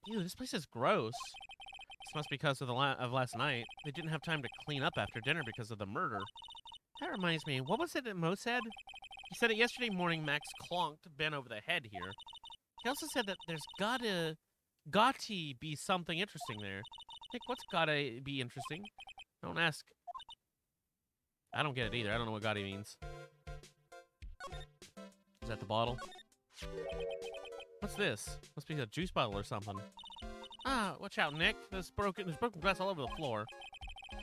Ew, this place is gross. This must be because of last night. They didn't have time to clean up after dinner because of the murder. That reminds me. What was it that Mo said? He said it yesterday morning. Max clonked Ben over the head here. He also said that there's gotta be something interesting there. Nick, what's gotta be interesting? Don't ask. I don't get it either. I don't know what Gotti means. Is that the bottle? What's this? Must be a juice bottle or something. Ah, watch out, Nick. There's broken glass all over the floor.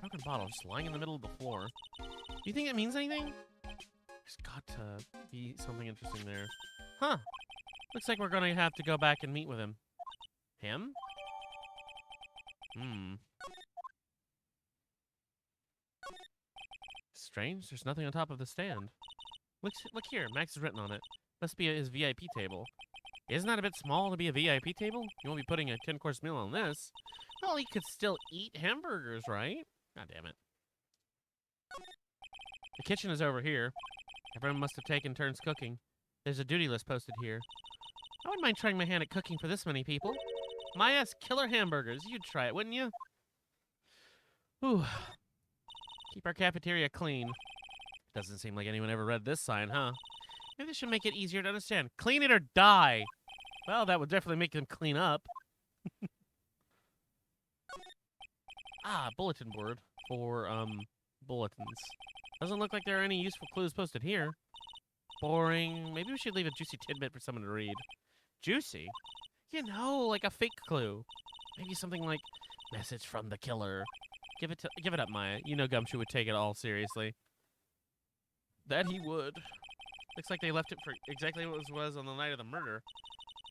Broken bottle just lying in the middle of the floor. Do you think it means anything? There's got to be something interesting there. Huh. Looks like we're gonna have to go back and meet with him. Him? Strange. There's nothing on top of the stand. Look here. Max has written on it. Must be his VIP table. Isn't that a bit small to be a VIP table? You won't be putting a 10-course meal on this. Well, he could still eat hamburgers, right? God damn it. The kitchen is over here. Everyone must have taken turns cooking. There's a duty list posted here. I wouldn't mind trying my hand at cooking for this many people. My ass killer hamburgers. You'd try it, wouldn't you? Whew. Keep our cafeteria clean. Doesn't seem like anyone ever read this sign, huh? Maybe they should make it easier to understand. Clean it or die. Well, that would definitely make them clean up. Bulletin board for, bulletins. Doesn't look like there are any useful clues posted here. Boring. Maybe we should leave a juicy tidbit for someone to read. Juicy? You know, like a fake clue. Maybe something like, message from the killer. Give it up, Maya. You know Gumshoe would take it all seriously. That he would. Looks like they left it for exactly what it was on the night of the murder.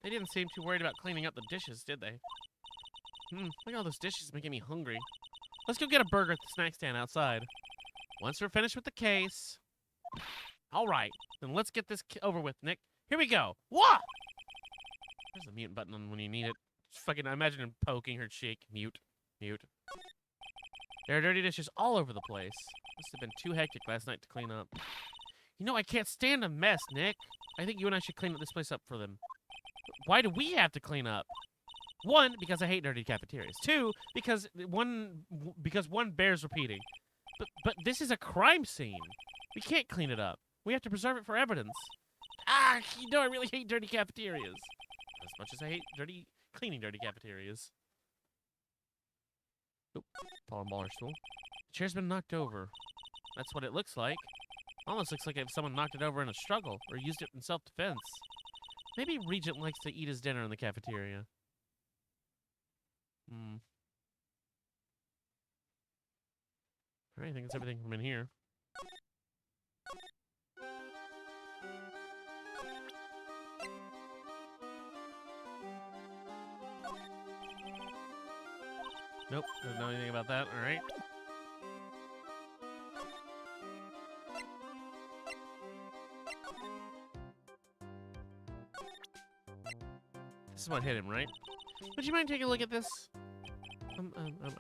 They didn't seem too worried about cleaning up the dishes, did they? Look at all those dishes making me hungry. Let's go get a burger at the snack stand outside. Once we're finished with the case... All right, then let's get this over with, Nick. Here we go. Whoa! There's the mute button on when you need it. Just fucking imagine him poking her cheek. Mute. There are dirty dishes all over the place. Must have been too hectic last night to clean up. You know, I can't stand a mess, Nick. I think you and I should clean this place up for them. Why do we have to clean up? 1, because I hate dirty cafeterias. 2, because one bears repeating. But this is a crime scene. We can't clean it up. We have to preserve it for evidence. You know I really hate dirty cafeterias. As much as I hate cleaning dirty cafeterias. Oop, fallen baller stool. The chair's been knocked over. That's what it looks like. Almost looks like if someone knocked it over in a struggle, or used it in self-defense. Maybe Regent likes to eat his dinner in the cafeteria. Alright, I think that's everything from in here. Nope, don't know anything about that. Alright. This is what hit him, right? Would you mind taking a look at this?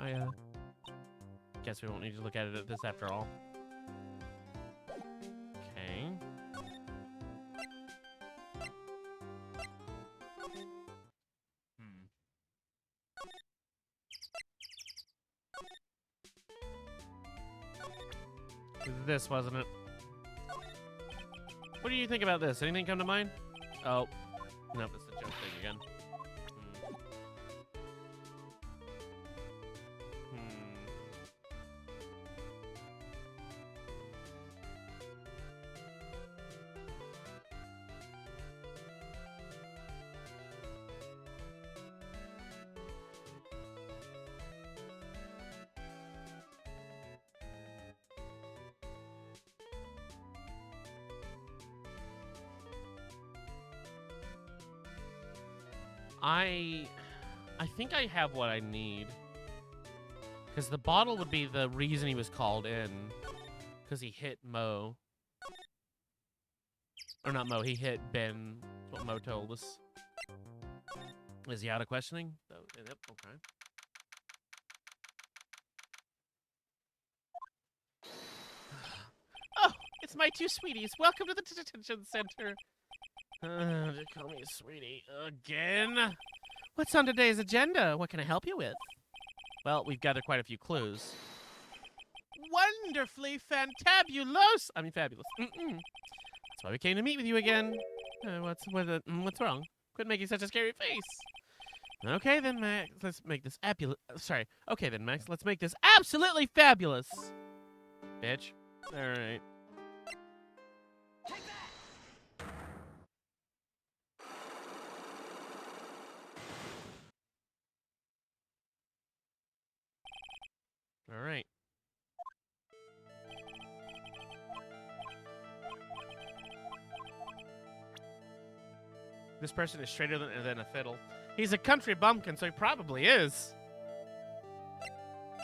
I guess we won't need to look at it at this after all. Okay. This wasn't it. What do you think about this? Anything come to mind? Oh, nope, it's the jump thing again. I think I have what I need. Because the bottle would be the reason he was called in. Because he hit Mo. Or not Mo, he hit Ben. That's what Mo told us. Is he out of questioning? Oh, yep, okay. Oh, it's my two sweeties. Welcome to the detention center. They call me sweetie again. What's on today's agenda? What can I help you with? Well, we've gathered quite a few clues. Wonderfully fantabulous. I mean, fabulous. That's why we came to meet with you again. What's wrong? Quit making such a scary face. Okay then, Max. Let's make this Okay then, Max. Let's make this absolutely fabulous. Bitch. All right. All right. This person is straighter than a fiddle. He's a country bumpkin, so he probably is.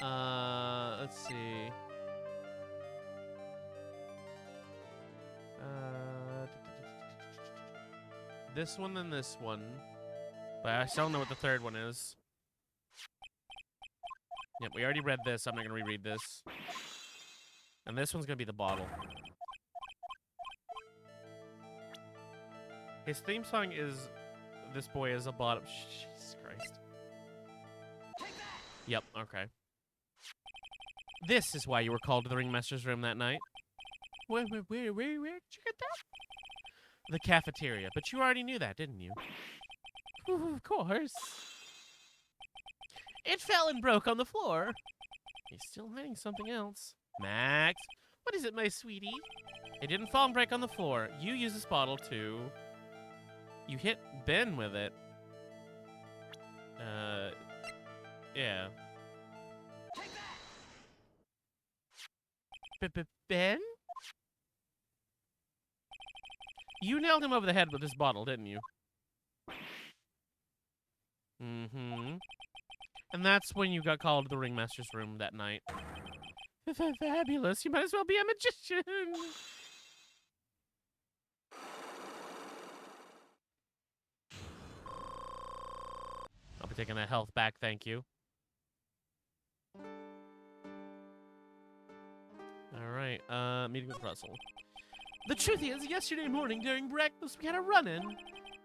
Let's see. This one and this one. But I still don't know what the third one is. Yep, we already read this. I'm not going to reread this. And this one's going to be the bottle. His theme song is This Boy is a Bottom. Jesus Christ. Yep, okay. This is why you were called to the Ringmaster's room that night. Where did you get that? The cafeteria. But you already knew that, didn't you? Of course. It fell and broke on the floor. He's still hiding something else. Max, what is it, my sweetie? It didn't fall and break on the floor. You used this bottle to... You hit Ben with it. Yeah. Ben? You nailed him over the head with this bottle, didn't you? Mm-hmm. And that's when you got called to the Ringmaster's room that night. Fabulous. You might as well be a magician. I'll be taking that health back, thank you. Alright, meeting with Russell. The truth is, yesterday morning during breakfast, we had a run-in.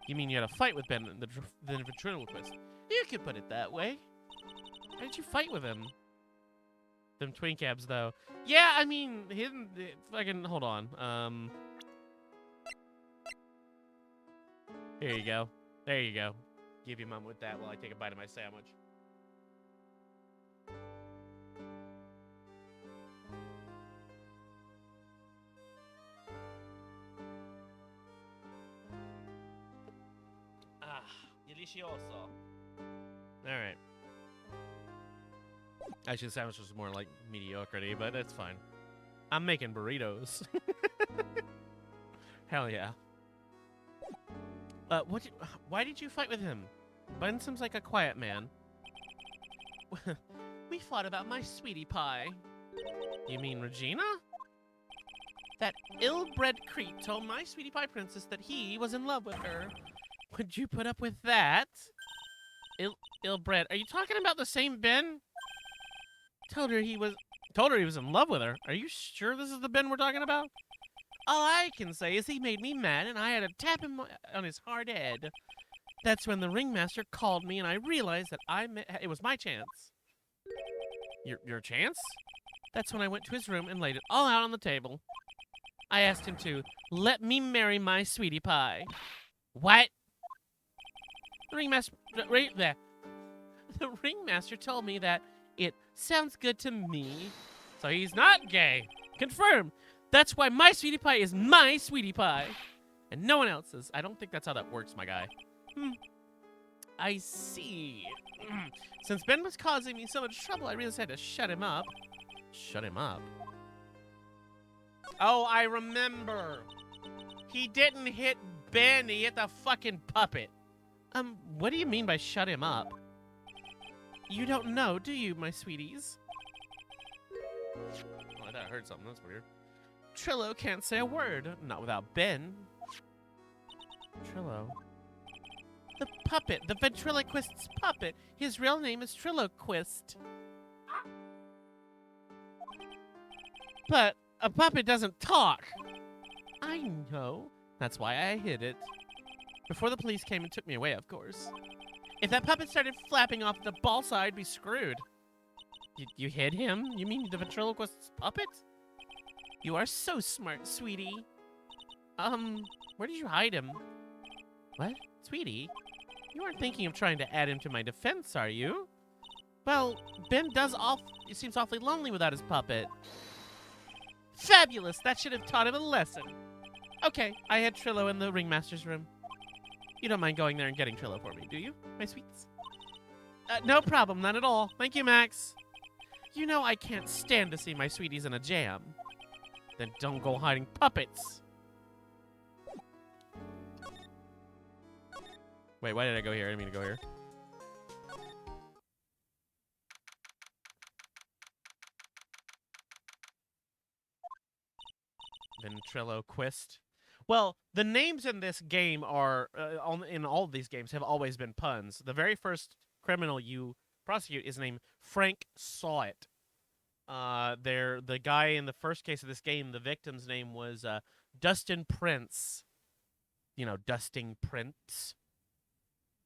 You mean you had a fight with Ben in the ventriloquist? You could put it that way. Why did you fight with him? Them twin cabs, though. Yeah, I mean, hidden. Fucking hold on. Here you go. There you go. Give your mom with that while I take a bite of my sandwich. Ah, delicioso. All right. Actually, the sandwich was more like mediocrity, but that's fine. I'm making burritos. Hell yeah. Why did you fight with him? Ben seems like a quiet man. We fought about my sweetie pie. You mean Regina? That ill-bred creep told my sweetie pie princess that he was in love with her. Would you put up with that? Ill bred. Are you talking about the same Ben? Told her he was in love with her. Are you sure this is the Ben we're talking about? All I can say is he made me mad, and I had to tap him on his hard head. That's when the ringmaster called me, and I realized that it was my chance. Your chance? That's when I went to his room and laid it all out on the table. I asked him to let me marry my sweetie pie. What? The ringmaster, right there. The ringmaster told me that it sounds good to me. So he's not gay. Confirmed. That's why my sweetie pie is my sweetie pie. And no one else's. I don't think that's how that works, my guy. I see. Since Ben was causing me so much trouble, I realized I had to shut him up. Shut him up? Oh, I remember. He didn't hit Ben, he hit the fucking puppet. What do you mean by shut him up? You don't know, do you, my sweeties? Oh, I thought I heard something. That's weird. Trillo can't say a word. Not without Ben. Trillo. The puppet. The ventriloquist's puppet. His real name is Trilloquist. But a puppet doesn't talk. I know. That's why I hid it. Before the police came and took me away, of course. If that puppet started flapping off the ball side, I'd be screwed. You hid him? You mean the ventriloquist's puppet? You are so smart, sweetie. Where did you hide him? What? Sweetie? You aren't thinking of trying to add him to my defense, are you? Well, Ben seems awfully lonely without his puppet. Fabulous! That should have taught him a lesson. Okay, I had Trillo in the ringmaster's room. You don't mind going there and getting Trillo for me, do you, my sweets? No problem, none at all. Thank you, Max. You know I can't stand to see my sweeties in a jam. Then don't go hiding puppets. Wait, why did I go here? I didn't mean to go here. Ventriloquist. Well, the names in this game are, in all of these games, have always been puns. The very first criminal you prosecute is named Frank Sawit. The guy in the first case of this game, the victim's name was Dustin Prince. You know, Dustin Prince.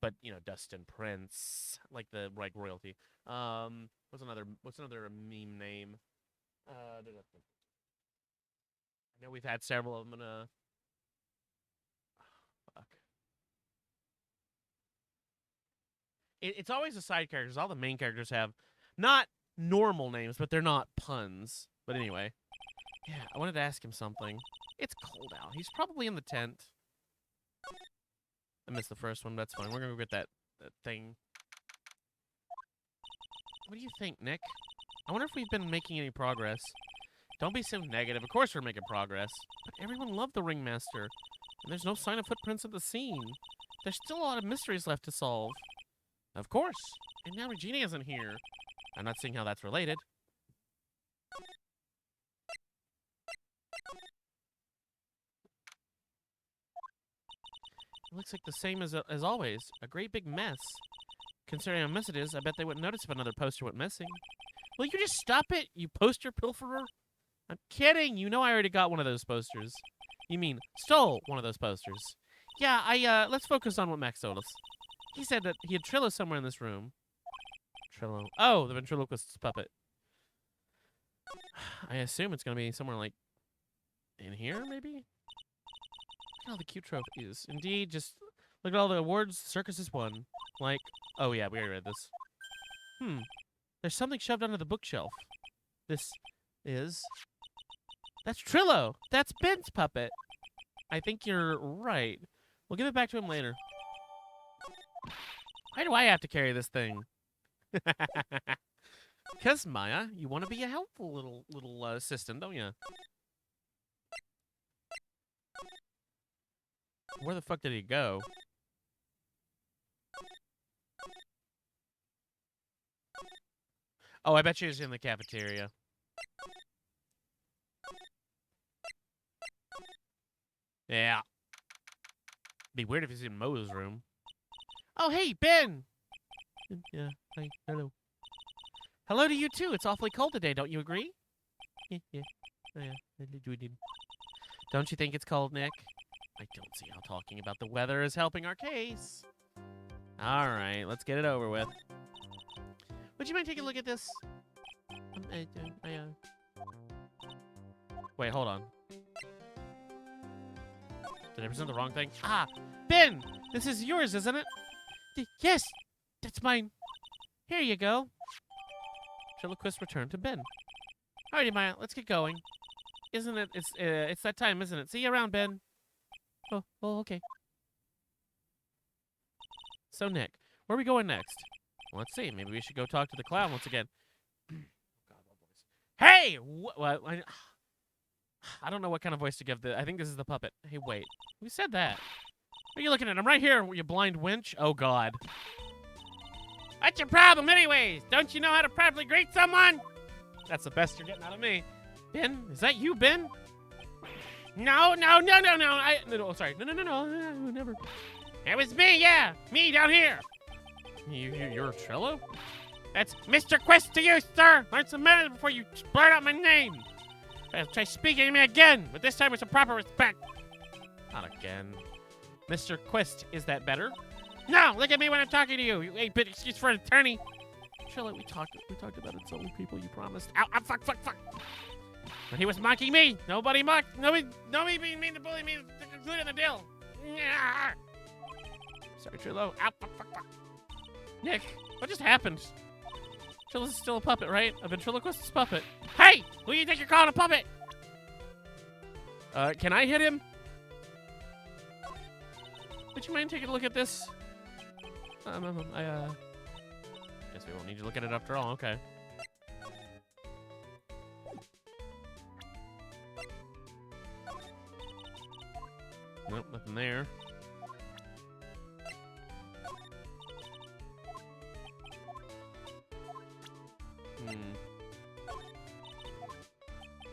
But you know, Dustin Prince, like the royalty. What's another meme name? I know we've had several of them. Fuck. It's always the side characters. All the main characters have not normal names, but they're not puns. But anyway, yeah, I wanted to ask him something. It's cold out. He's probably in the tent. I missed the first one, but that's fine. We're gonna go get that thing. What do you think, Nick? I wonder if we've been making any progress. Don't be so negative. Of course we're making progress. But everyone loved the ringmaster. And there's no sign of footprints at the scene. There's still a lot of mysteries left to solve. Of course. And now Regina isn't here. I'm not seeing how that's related. It looks like the same as always. A great big mess. Considering how mess it is, I bet they wouldn't notice if another poster went missing. Will you just stop it, you poster pilferer? I'm kidding. You know I already got one of those posters. You mean, stole one of those posters. Yeah, let's focus on what Max told us. He said that he had Trillo somewhere in this room. Trillo. Oh, the ventriloquist's puppet. I assume it's going to be somewhere like in here, maybe? Look at all the cute trophies. Indeed, just look at all the awards the circus has won. Like, oh yeah, we already read this. There's something shoved under the bookshelf. This is... That's Trillo! That's Ben's puppet! I think you're right. We'll give it back to him later. Why do I have to carry this thing? Because, Maya, you want to be a helpful little assistant, don't you? Where the fuck did he go? Oh, I bet you he's in the cafeteria. Yeah. Be weird if he's in Mo's room. Oh, hey, Ben! Yeah, hi, hello. Hello to you, too. It's awfully cold today, don't you agree? Yeah. Oh, yeah. Don't you think it's cold, Nick? I don't see how talking about the weather is helping our case. All right, let's get it over with. Would you mind taking a look at this? Wait, hold on. Did I present the wrong thing? Ah, Ben! This is yours, isn't it? Yes, that's mine. Here you go. Ventriloquist returned to Ben. Alrighty, Maya, let's get going. Isn't it? It's that time, isn't it? See you around, Ben. Oh, okay. So, Nick, where are we going next? Well, let's see. Maybe we should go talk to the clown once again. Hey! What? I don't know what kind of voice to give. I think this is the puppet. Hey, wait. Who said that? What are you looking at? I'm right here, you blind winch. Oh, God. What's your problem anyways? Don't you know how to properly greet someone? That's the best you're getting out of me. Ben? Is that you, Ben? No. No, sorry. No, never. It was me, yeah. Me down here. You're Trillo? That's Mr. Quest to you, sir. Learn some manners before you blurt out my name. Try speaking to me again, but this time with some proper respect. Not again. Mr. Quest, is that better? No, look at me when I'm talking to you. You ain't been excused for an attorney. Trillo, we talked about insulting people you promised. Ow, fuck. But he was mocking me. Nobody being mean to bully me to conclude the deal. Sorry, Trillo. Ow, fuck. Nick, what just happened? Trillo's still a puppet, right? A ventriloquist's puppet. Hey! Who do you think you're calling a puppet? Can I hit him? Would you mind taking a look at this? I guess we won't need to look at it after all. Okay. Nope, nothing there.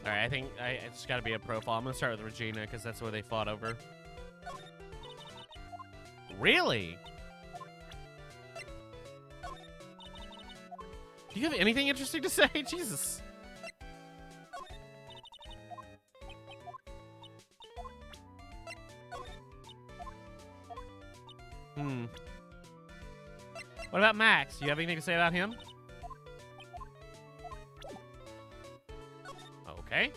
Alright, I think it's got to be a profile. I'm going to start with Regina because that's where they fought over. Really? Do you have anything interesting to say? Jesus. What about Max? Do you have anything to say about him? Okay.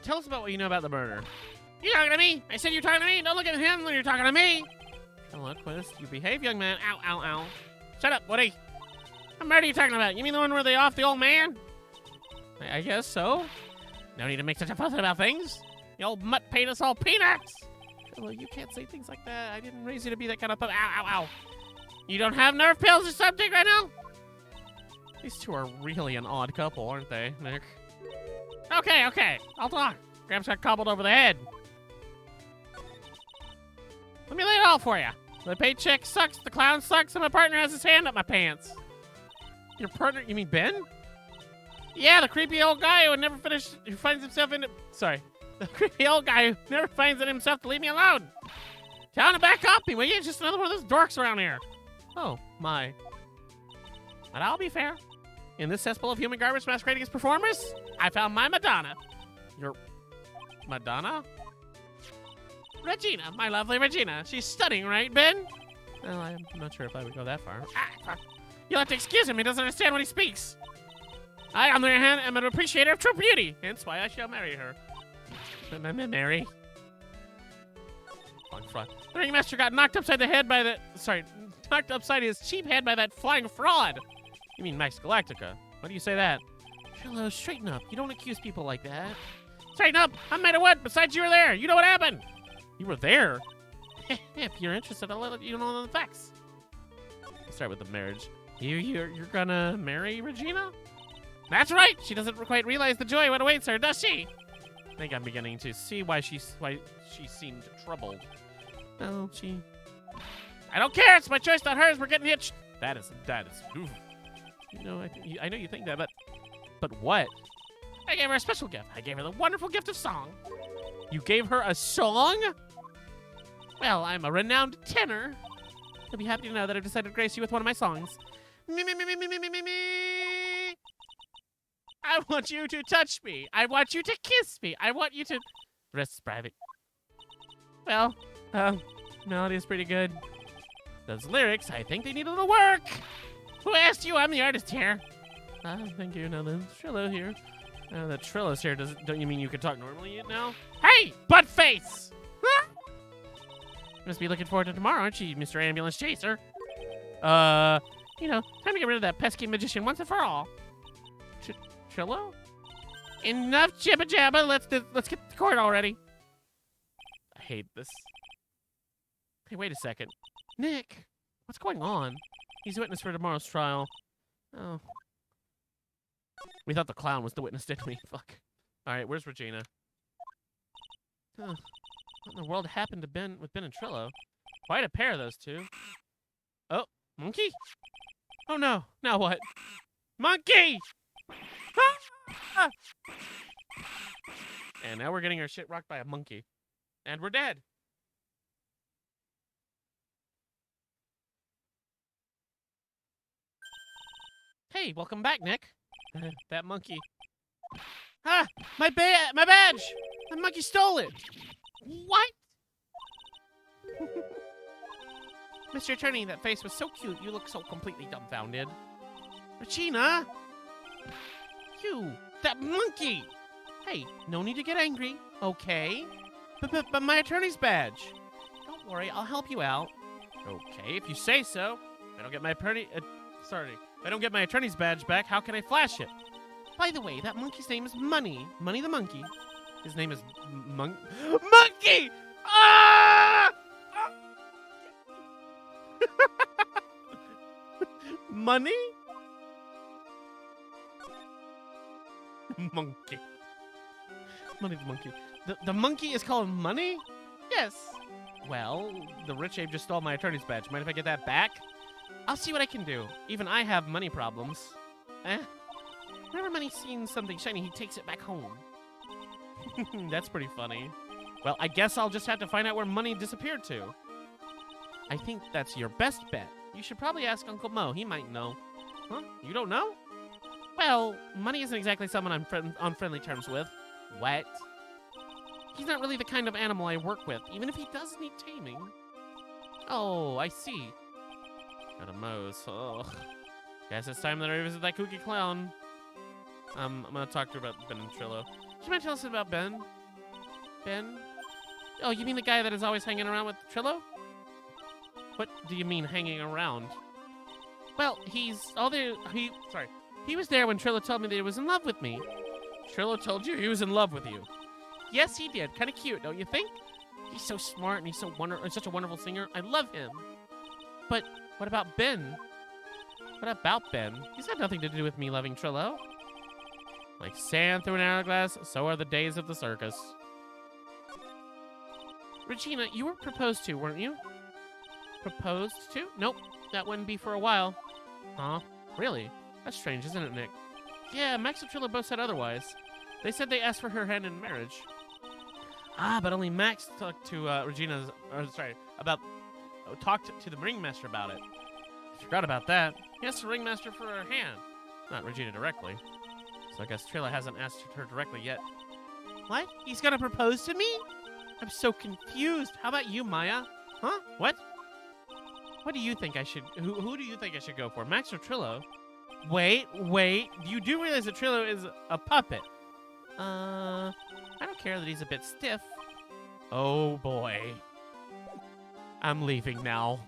Tell us about what you know about the murder. You talking to me? I said you're talking to me. Don't look at him when you're talking to me. Hello, Quist. You behave, young man. Ow. Shut up, Woody. What murder are you talking about? You mean the one where they off the old man? I guess so. No need to make such a fuss about things. The old mutt paid us all peanuts. Well, you can't say things like that. I didn't raise you to be that kind of puppet. Ow. You don't have nerve pills or something right now? These two are really an odd couple, aren't they, Nick? Okay. I'll talk. Gramps got cobbled over the head. Let me lay it all for you. The paycheck sucks, the clown sucks, and my partner has his hand up my pants. Your partner? You mean Ben? Yeah, the creepy old guy who finds himself in it. Sorry. The creepy old guy who never finds it himself to leave me alone. Tell him to back up, will you? Just another one of those dorks around here. Oh, my. But I'll be fair. In this cesspool of human garbage masquerading as performers, I found my Madonna. Your Madonna? Regina, my lovely Regina. She's stunning, right, Ben? Well, I'm not sure if I would go that far. You'll have to excuse him. He doesn't understand when he speaks. I, on the other hand, am an appreciator of true beauty. Hence why I shall marry her. Mary. On front. The ringmaster got knocked upside his cheap head by that flying fraud. You mean Max Galactica. Why do you say that? Trillo, straighten up. You don't accuse people like that. Straighten up. I'm made of wood. Besides, you were there. You know what happened. You were there? If you're interested, I'll let you know the facts. Let's start with the marriage. You're gonna marry Regina? That's right. She doesn't quite realize the joy what awaits her, does she? I think I'm beginning to see why she seemed troubled. Well, I don't care. It's my choice, not hers. We're getting hitched. That is. Oof. You know, I know you think that, but what? I gave her a special gift. I gave her the wonderful gift of song. You gave her a song? Well, I'm a renowned tenor. You'll be happy to know that I've decided to grace you with one of my songs. Me, me, me, me, me, me, me, me, me. I want you to touch me. I want you to kiss me. I want you to... The rest is private. Well, melody is pretty good. Those lyrics, I think they need a little work. Who asked you? I'm the artist here. Thank you. Now the Trillo here. The Trillo's here. Don't you mean you can talk normally now? Hey, butt face! You must be looking forward to tomorrow, aren't you, Mr. Ambulance Chaser? You know, time to get rid of that pesky magician once and for all. Trillo? Enough jibba jabba. Let's get to court already. I hate this. Hey, wait a second. Nick, what's going on? He's a witness for tomorrow's trial. Oh. We thought the clown was the witness, didn't we? Fuck. Alright, where's Regina? What in the world happened to Ben and Trillo? Quite a pair, those two. Oh, monkey? Oh no, now what? Monkey! Ah! And now we're getting our shit rocked by a monkey. And we're dead. Hey, welcome back, Nick. That monkey. Ah, my badge! The monkey stole it. What? Mr. Attorney, that face was so cute. You look so completely dumbfounded. Regina! You! That monkey! Hey, no need to get angry, okay? But my attorney's badge. Don't worry, I'll help you out. Okay, if you say so. If I don't get my if I don't get my attorney's badge back, how can I flash it? By the way, that monkey's name is Money. Money the monkey. His name is Monkey! Ah! Money? Monkey. Money the monkey. The monkey is called Money? Yes. Well, the rich ape just stole my attorney's badge. Mind if I get that back? I'll see what I can do. Even I have money problems. Whenever Money's seen something shiny, he takes it back home. That's pretty funny. Well, I guess I'll just have to find out where Money disappeared to. I think that's your best bet. You should probably ask Uncle Mo. He might know. Huh? You don't know? Well, Money isn't exactly someone I'm on friendly terms with. What? He's not really the kind of animal I work with, even if he does need taming. Oh, I see. Got a Moe's. Oh. Guess it's time that I revisit that kooky clown. I'm gonna talk to her about Ben and Trillo. Do you mind telling us about Ben? Ben? Oh, you mean the guy that is always hanging around with Trillo? What do you mean hanging around? Well, he was there when Trillo told me that he was in love with me. Trillo told you he was in love with you? Yes, he did. Kind of cute, don't you think? He's so smart and he's such a wonderful singer. I love him. But what about Ben? What about Ben? He's had nothing to do with me loving Trillo. Like sand through an hourglass, so are the days of the circus. Regina, you were proposed to, weren't you? Proposed to? Nope, that wouldn't be for a while. Huh? Really? That's strange, isn't it, Nick? Yeah, Max and Trillo both said otherwise. They said they asked for her hand in marriage. Ah, but only Max talked to talked to the ringmaster about it. Forgot about that. He asked the ringmaster for her hand. Not Regina directly. So I guess Trillo hasn't asked her directly yet. What? He's gonna propose to me? I'm so confused. How about you, Maya? Huh? What? What do you think I should... Who do you think I should go for? Max or Trillo? Wait. You do realize that Trillo is a puppet. I don't care that he's a bit stiff. Oh, boy. I'm leaving now.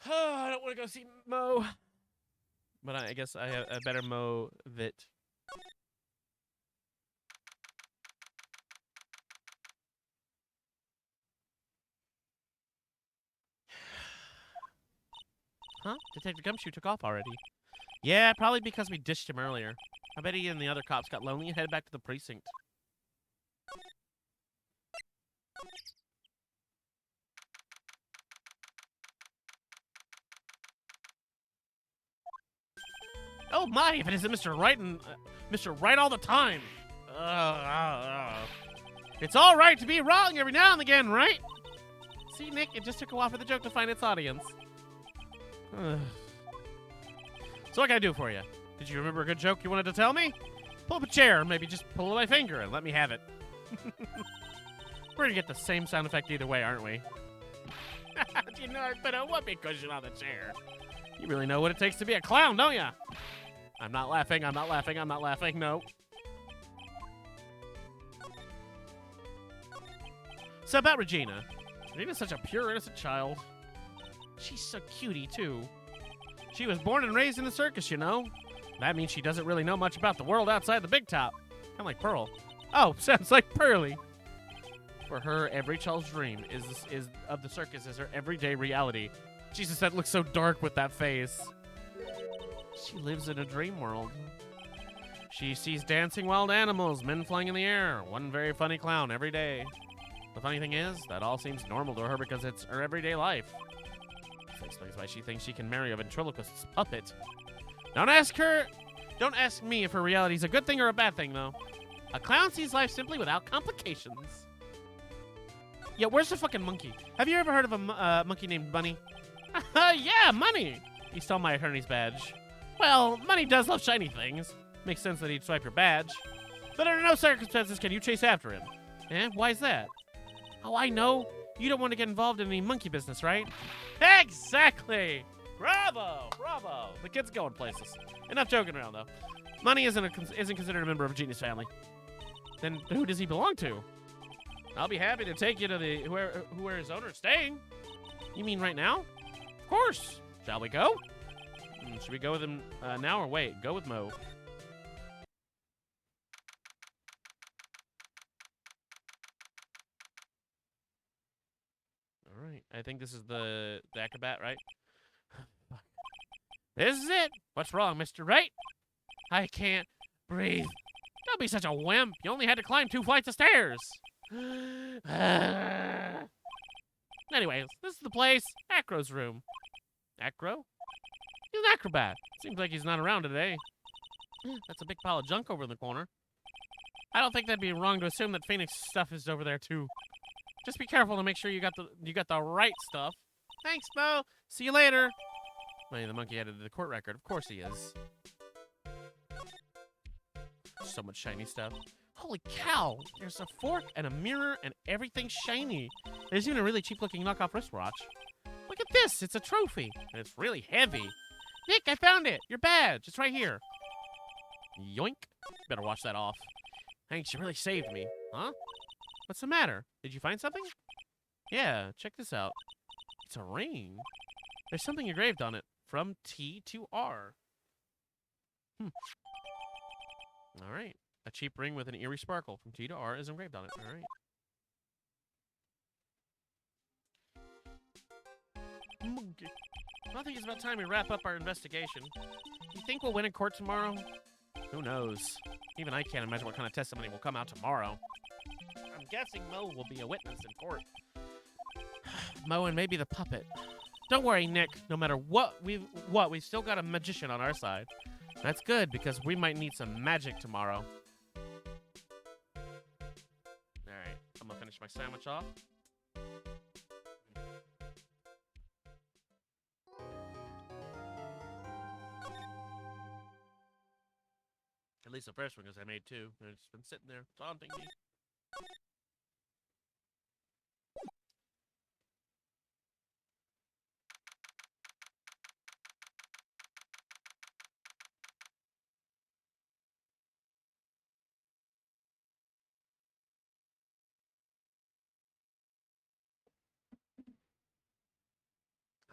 I don't want to go see Mo. But I guess I better mow that. Huh? Detective Gumshoe took off already. Yeah, probably because we dished him earlier. I bet he and the other cops got lonely and headed back to the precinct. Oh my, if it isn't Mr. Right and Mr. Right all the time. It's all right to be wrong every now and again, right? See, Nick, it just took a while for the joke to find its audience. So what can I do for you? Did you remember a good joke you wanted to tell me? Pull up a chair, or maybe just pull my finger and let me have it. We're gonna get the same sound effect either way, aren't we? You know, I put a whoopee cushion on the chair. You really know what it takes to be a clown, don't ya? I'm not laughing, I'm not laughing, I'm not laughing, no. So about Regina. Regina's such a pure, innocent child. She's so cutie, too. She was born and raised in the circus, you know. That means she doesn't really know much about the world outside the big top. Kind of like Pearl. Oh, sounds like Pearly. For her, every child's dream is of the circus is her everyday reality. Jesus, that looks so dark with that face. She lives in a dream world. She sees dancing wild animals, men flying in the air, one very funny clown every day. The funny thing is, that all seems normal to her because it's her everyday life. This explains why she thinks she can marry a ventriloquist's puppet. Don't ask me if her reality is a good thing or a bad thing, though. A clown sees life simply without complications. Yeah, where's the fucking monkey? Have you ever heard of a monkey named Bunny? Yeah, Money! He stole my attorney's badge. Well, Money does love shiny things. Makes sense that he'd swipe your badge. But under no circumstances can you chase after him. Eh? Why is that? Oh, I know. You don't want to get involved in any monkey business, right? Exactly! Bravo! Bravo! The kid's going places. Enough joking around, though. Money isn't considered a member of a genius family. Then who does he belong to? I'll be happy to take you to the where his owner is staying. You mean right now? Of course. Shall we go? Should we go with him now or wait? Go with Mo. All right. I think this is the acrobat, right? This is it. What's wrong, Mr. Right? I can't breathe. Don't be such a wimp. You only had to climb 2 flights of stairs. Anyways, this is the place. Acro's room. Acro? He's an acrobat. Seems like he's not around today. That's a big pile of junk over in the corner. I don't think that'd be wrong to assume that Phoenix stuff is over there too. Just be careful to make sure you got the right stuff. Thanks, Mo. See you later. Well, the monkey added to the court record. Of course he is. So much shiny stuff. Holy cow! There's a fork and a mirror and everything's shiny. There's even a really cheap-looking knockoff wristwatch. Look at this! It's a trophy. And it's really heavy. Nick, I found it! Your badge! It's right here. Yoink. Better wash that off. Thanks, you really saved me. Huh? What's the matter? Did you find something? Yeah, check this out. It's a ring. There's something engraved on it. From T to R. Alright. A cheap ring with an eerie sparkle from T to R is engraved on it. Alright. Monkey. I think it's about time we wrap up our investigation. You think we'll win in court tomorrow? Who knows? Even I can't imagine what kind of testimony will come out tomorrow. I'm guessing Mo will be a witness in court. Mo and maybe the puppet. Don't worry, Nick. No matter what, we've still got a magician on our side. That's good, because we might need some magic tomorrow. Alright, I'm gonna finish my sandwich off. At least the first one, because I made 2. And it's been sitting there taunting me.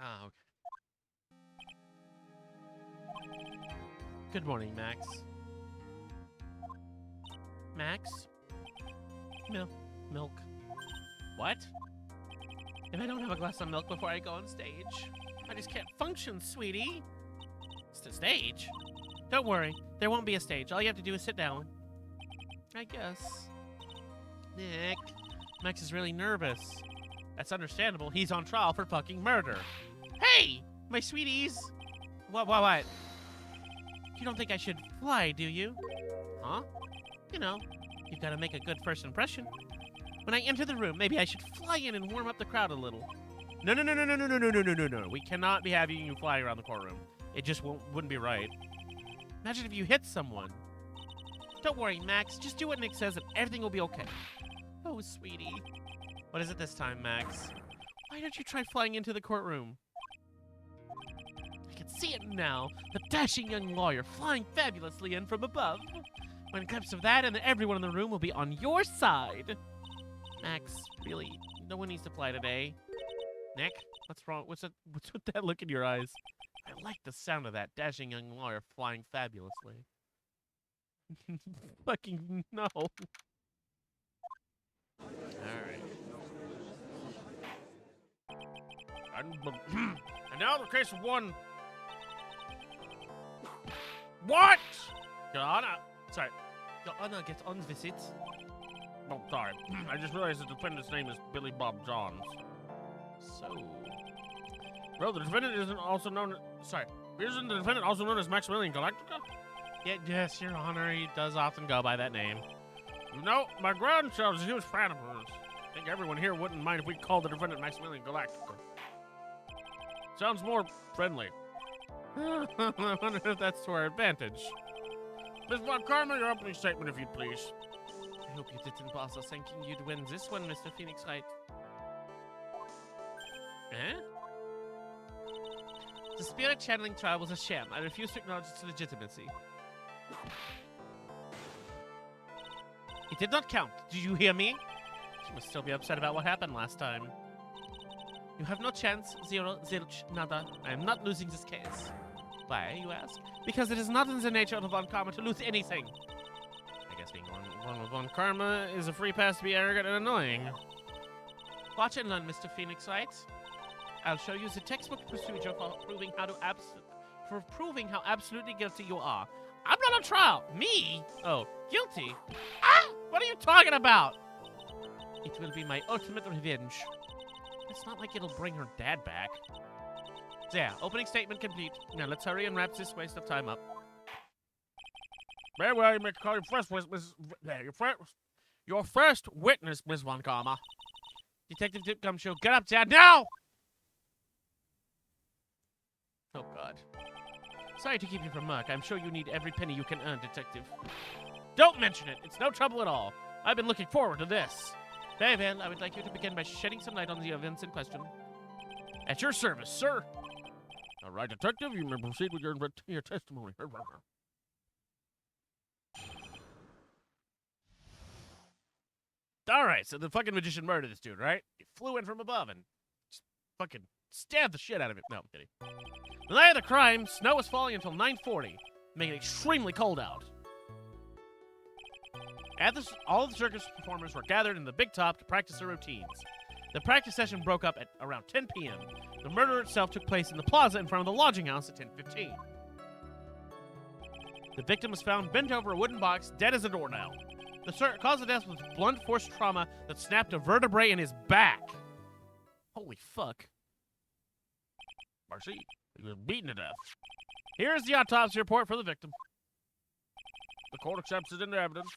Ah, okay. Good morning, Max. Max? Milk. What? If I don't have a glass of milk before I go on stage, I just can't function, sweetie. It's the stage. Don't worry, there won't be a stage. All you have to do is sit down. I guess. Nick, Max is really nervous. That's understandable. He's on trial for fucking murder. Hey, my sweeties. What? You don't think I should fly, do you? Huh? You know, you've got to make a good first impression. When I enter the room, maybe I should fly in and warm up the crowd a little. No. We cannot be having you fly around the courtroom. It just wouldn't be right. Imagine if you hit someone. Don't worry, Max. Just do what Nick says and everything will be okay. Oh, sweetie. What is it this time, Max? Why don't you try flying into the courtroom? I can see it now. The dashing young lawyer flying fabulously in from above. When it comes to that, and everyone in the room will be on your side. Max, really, no one needs to fly today. Nick, what's wrong? What's with that look in your eyes? I like the sound of that dashing young lawyer flying fabulously. Fucking no. Alright. And now the case of one... What? Your Honor. Sorry. Your Honor gets on visit. Oh, sorry. I just realized the defendant's name is Billy Bob Johns. So... Bro, the defendant isn't also known as... Sorry. Isn't the defendant also known as Maximilian Galactica? Yeah, yes, Your Honor. He does often go by that name. You know, my grandson is a huge fan of hers. I think everyone here wouldn't mind if we called the defendant Maximilian Galactica. Sounds more friendly. I wonder if that's to our advantage. Ms. Von Karma, your opening statement, if you'd please. I hope you didn't bother thinking you'd win this one, Mr. Phoenix Wright. Eh? The spirit channeling trial was a sham. I refuse to acknowledge its legitimacy. It did not count. Did you hear me? You must still be upset about what happened last time. You have no chance. Zero, zilch, nada. I am not losing this case. Why, you ask? Because it is not in the nature of Von Karma to lose anything. I guess being one with Von Karma is a free pass to be arrogant and annoying. Watch and learn, Mr. Phoenix Wright. I'll show you the textbook procedure for proving how absolutely guilty you are. I'm not on trial. Me? Oh, guilty? Ah! What are you talking about? It will be my ultimate revenge. It's not like it'll bring her dad back. There, opening statement complete. Now let's hurry and wrap this waste of time up. Very well, you may call your first witness. Your first witness, Miss Von Karma. Detective Dick Gumshoe, get up there now! Oh, God. Sorry to keep you from work. I'm sure you need every penny you can earn, Detective. Don't mention it. It's no trouble at all. I've been looking forward to this. Very well. I would like you to begin by shedding some light on the events in question. At your service, sir. All right, Detective, you may proceed with your testimony. All right, so the fucking magician murdered this dude, right? He flew in from above and just fucking stabbed the shit out of him. No, I'm kidding. The night of the crime, snow was falling until 9:40, making it extremely cold out. All of the circus performers were gathered in the big top to practice their routines. The practice session broke up at around 10 p.m. The murder itself took place in the plaza in front of the lodging house at 10:15. The victim was found bent over a wooden box, dead as a doornail. The cause of death was blunt force trauma that snapped a vertebrae in his back. Holy fuck. Marcy, he was beaten to death. Here's the autopsy report for the victim. The court accepts it into evidence.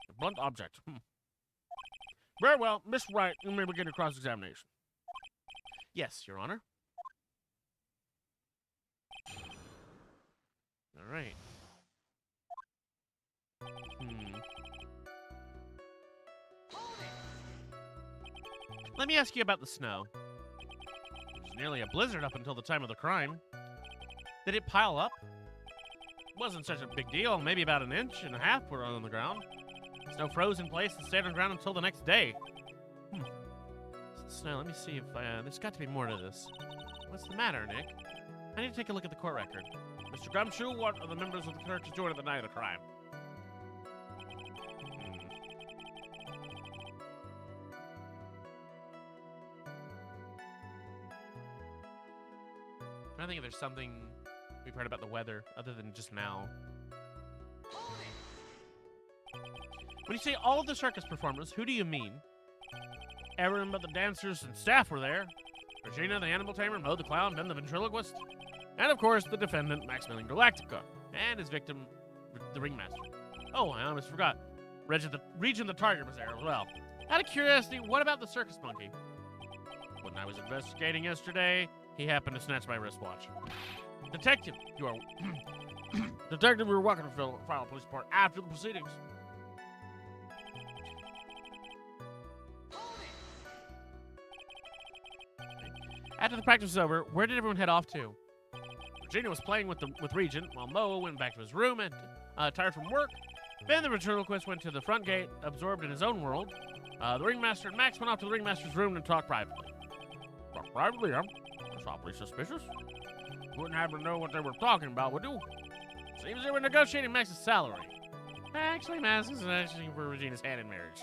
A blunt object. Very well, Miss Wright, you may begin your cross-examination. Yes, Your Honor. All right. Let me ask you about the snow. It was nearly a blizzard up until the time of the crime. Did it pile up? It wasn't such a big deal. Maybe about 1.5 inches were on the ground. Snow froze in place and stayed on the ground until the next day. Snow, let me see if there's got to be more to this. What's the matter, Nick? I need to take a look at the court record. Mr. Gumshoe, what are the members of the church joined at the night of the crime? I think if there's something we've heard about the weather other than just now. When you say all of the circus performers, who do you mean? Everyone but the dancers and staff were there. Regina, the animal tamer, Mo the clown, Ben the ventriloquist. And of course, the defendant, Maximilian Galactica, and his victim, the Ringmaster. Oh, I almost forgot. Regent the Target was there as well. Out of curiosity, what about the circus monkey? When I was investigating yesterday, he happened to snatch my wristwatch. Detective, you are... Detective, we were walking to file a police report after the proceedings. After the practice was over, where did everyone head off to? Virginia was playing with Regent, while Mo went back to his room and tired from work. Then the ventriloquist went to the front gate, absorbed in his own world. The Ringmaster and Max went off to the Ringmaster's room and talked privately. Talk privately, huh? That's awfully suspicious. Wouldn't happen to know what they were talking about, would you? Seems they were negotiating Max's salary. Actually, Max is asking for Regina's hand in marriage.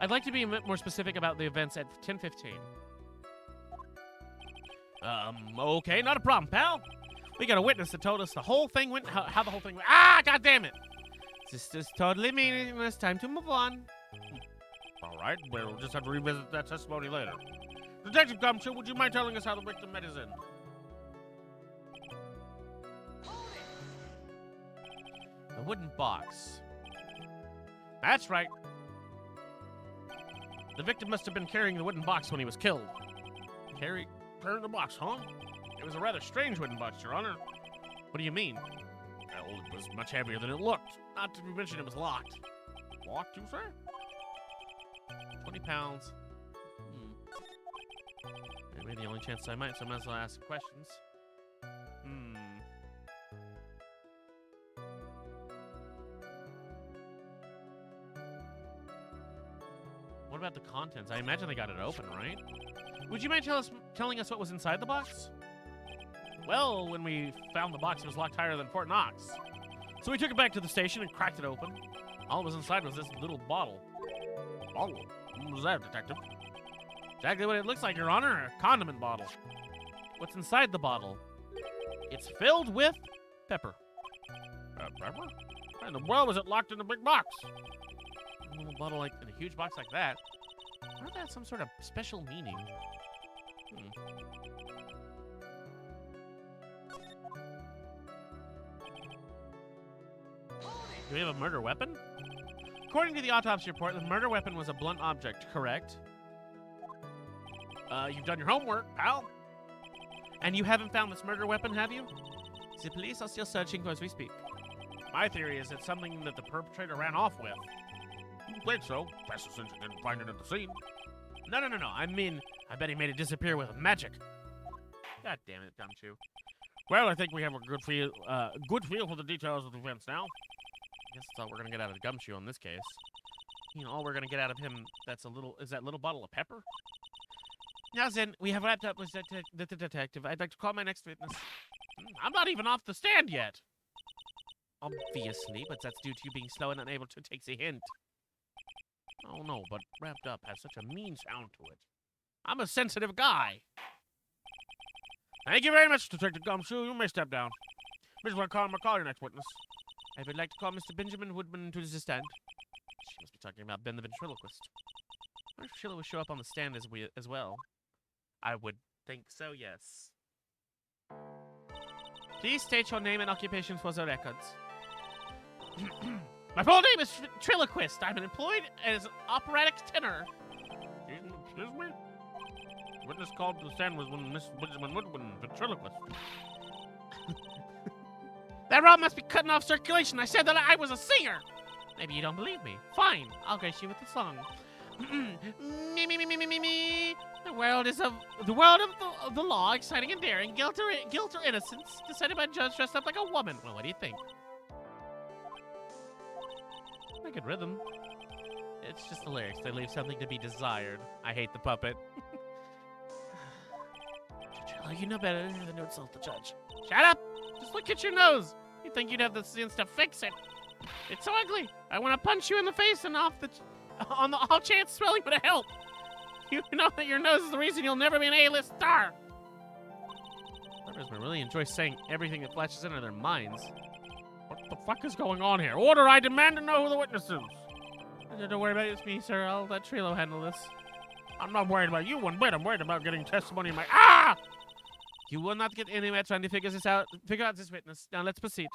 I'd like to be a bit more specific about the events at 10:15. Okay, not a problem, pal. We got a witness that told us the whole thing went, how the whole thing went. Ah, God damn it! This is totally meaningless. Time to move on. All right, we'll just have to revisit that testimony later. Detective Gumshoe, would you mind telling us how the victim met his end? The wooden box. That's right. The victim must have been carrying the wooden box when he was killed. Carrying the box, huh? It was a rather strange wooden box, Your Honor. What do you mean? Well, it was much heavier than it looked. Not to mention it was locked. Locked, you say? 20 pounds. Maybe the only chance I might, so I might as well ask questions. What about the contents? I imagine they got it open, right? Would you mind telling us what was inside the box? Well, when we found the box, it was locked higher than Fort Knox. So we took it back to the station and cracked it open. All that was inside was this little bottle. Bottle? What was that, Detective? Exactly what it looks like, Your Honor. A condiment bottle. What's inside the bottle? It's filled with pepper. Pepper? Why in the world was it locked in a big box? A little bottle like in a huge box like that. Why would that have some sort of special meaning? Do we have a murder weapon? According to the autopsy report, the murder weapon was a blunt object, correct? You've done your homework, pal. And you haven't found this murder weapon, have you? The police are still searching as we speak. My theory is it's something that the perpetrator ran off with. I think so, especially since you didn't find it at the scene. No. I mean, I bet he made it disappear with magic. God damn it, Gumshoe. Well, I think we have a good feel for the details of the events now. I guess that's all we're gonna get out of Gumshoe in this case. You know, all we're gonna get out of him is that little bottle of pepper. Now then, we have wrapped up with the detective. I'd like to call my next witness. I'm not even off the stand yet. Obviously, but that's due to you being slow and unable to take the hint. Oh no, but wrapped up has such a mean sound to it. I'm a sensitive guy. Thank you very much, Detective Gumshoe. You may step down. Mr. McCall, your next witness. I would like to call Mr. Benjamin Woodman to the stand. She must be talking about Ben the ventriloquist. I wonder if Sheila would show up on the stand as well. I would think so, yes. Please state your name and occupation for the records. My full name is Ventriloquist. I'm employed as an operatic tenor. Excuse me? Witness called to the stand was when Miss Benjamin Woodman, ventriloquist. That rod must be cutting off circulation. I said that I was a singer. Maybe you don't believe me. Fine, I'll grace you with the song. Me. The world of the law, exciting and daring, guilt or innocence, decided by a judge dressed up like a woman. Well, what do you think? Pretty good rhythm. It's just the lyrics. They leave something to be desired. I hate the puppet. You know better than to insult the judge. Shut up! Just look at your nose. You'd think you'd have the sense to fix it. It's so ugly. I want to punch you in the face and on the off chance swelling would help. You know that your nose is the reason you'll never be an A-list star. Members will really enjoy saying everything that flashes into their minds. What the fuck is going on here? Order! I demand to know who the witness is. Don't worry about it. It's me, sir. I'll let Trilo handle this. I'm not worried about you one bit. I'm worried about getting testimony in my... Ah! You will not get anywhere trying to figure out this witness. Now let's proceed.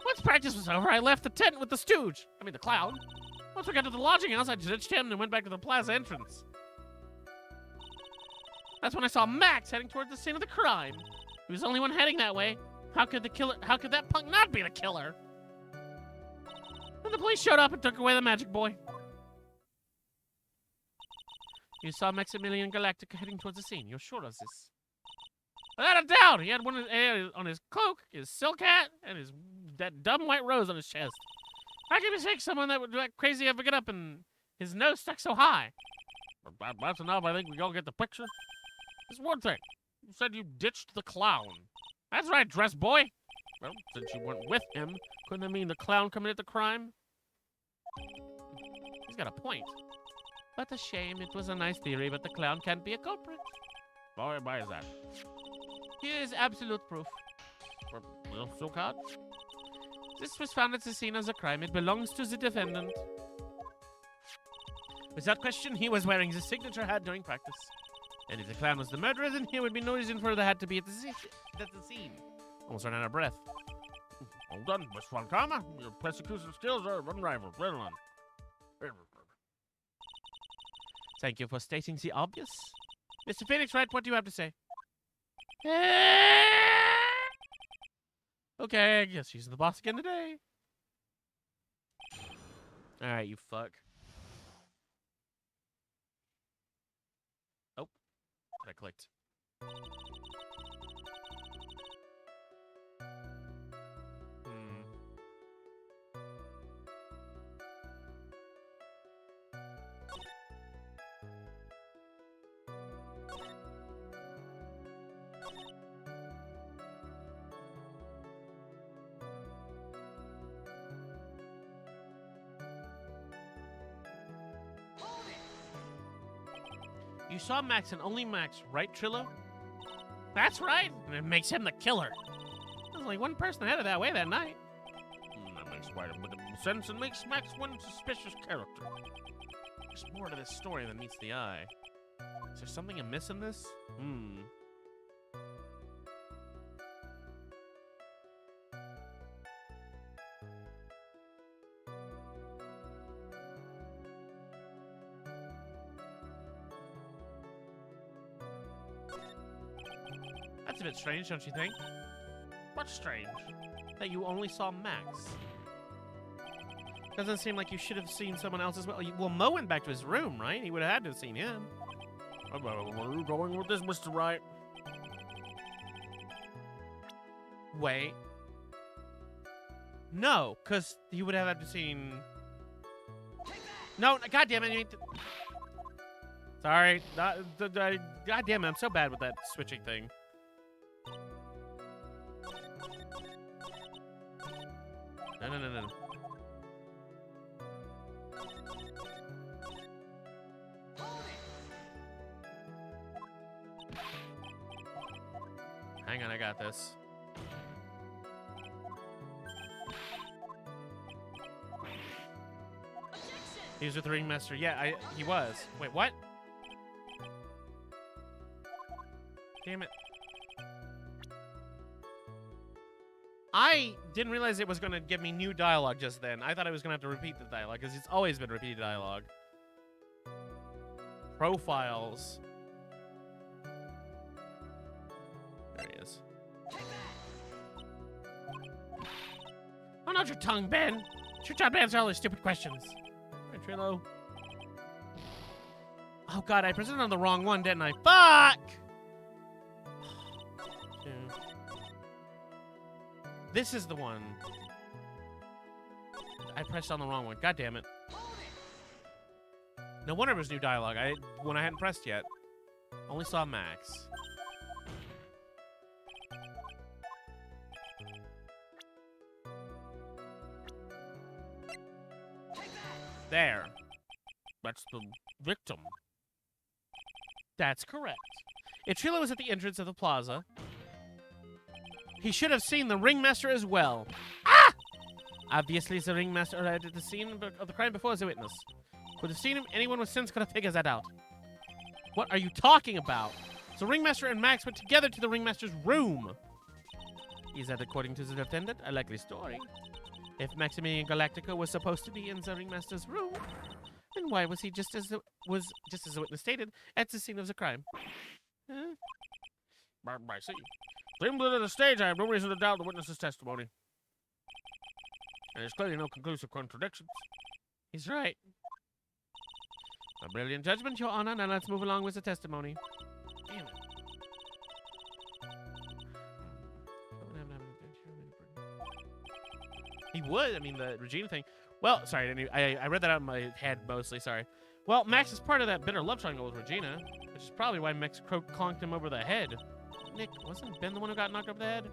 Once practice was over, I left the tent with the stooge. I mean, the clown. Once we got to the lodging house, I ditched him and went back to the plaza entrance. That's when I saw Max heading towards the scene of the crime. He was the only one heading that way. How could that punk not be the killer? Then the police showed up and took away the magic boy. You saw Maximilian Galactica heading towards the scene. You're sure of this? Without a doubt, he had one on his cloak, his silk hat, and that dumb white rose on his chest. How can you mistake someone that would act crazy ever get up and his nose stuck so high? That's enough. I think we all get the picture. There's one thing. You said you ditched the clown. That's right, dress boy. Well, since you went with him, couldn't it mean the clown committed the crime? He's got a point. But a shame. It was a nice theory, but the clown can't be a culprit. Why is that? Here is absolute proof. So card? This was found at the scene as a crime. It belongs to the defendant. Without question, he was wearing the signature hat during practice. And if the clown was the murderer, then there would be no reason for the hat to be at the scene. Almost ran out of breath. Well done, Miss Fontana. Your persecution skills are unrivaled. Well done. Thank you for stating the obvious. Mr. Phoenix Wright, what do you have to say? Okay, I guess she's the boss again today. Alright, you fuck. Oh, I clicked. You saw Max and only Max, right, Trillo? That's right, and it makes him the killer. There's only one person headed that way that night. That makes quite a bit of sense and makes Max one suspicious character. There's more to this story than meets the eye. Is there something amiss in this? That's a bit strange, don't you think? What's strange? That you only saw Max. Doesn't seem like you should have seen someone else as well. Well, Mo went back to his room, right? He would have had to have seen him. Where are you going with this, Mr. Wright? Wait. No, because he would have had to seen... No, God damn it. Sorry. God damn it, I'm so bad with that switching thing. No. Hang on, I got this. He was with the ringmaster. Yeah, he was. Wait, what? Damn it. I didn't realize it was going to give me new dialogue just then. I thought I was going to have to repeat the dialogue, because it's always been repeated dialogue. Profiles. There he is. Oh, not your tongue, Ben. It's your job to answer all these stupid questions. All right, Trillo. Oh, God, I presented on the wrong one, didn't I? Fuck! This is the one. I pressed on the wrong one. God damn it. No wonder it was new dialogue. When I hadn't pressed yet. Only saw Max. There. That's the victim. That's correct. If Trillo was at the entrance of the plaza, He should have seen the ringmaster as well. Ah! Obviously, the ringmaster arrived at the scene of the crime before the witness. Could have seen him. Anyone with sense could have figured that out. What are you talking about? So ringmaster and Max went together to the ringmaster's room. Is that, according to the defendant, a likely story? If Maximilian Galactico was supposed to be in the ringmaster's room, then why was he just as the witness stated at the scene of the crime? Huh? I see. Similar to the stage, I have no reason to doubt the witness's testimony. And there's clearly no conclusive contradictions. He's right. A brilliant judgment, Your Honor. Now let's move along with the testimony. Damn it. He would. I mean, the Regina thing. Well, sorry, I read that out in my head mostly. Sorry. Well, Max is part of that bitter love triangle with Regina, which is probably why Max conked him over the head. Nick, wasn't Ben the one who got knocked over the head?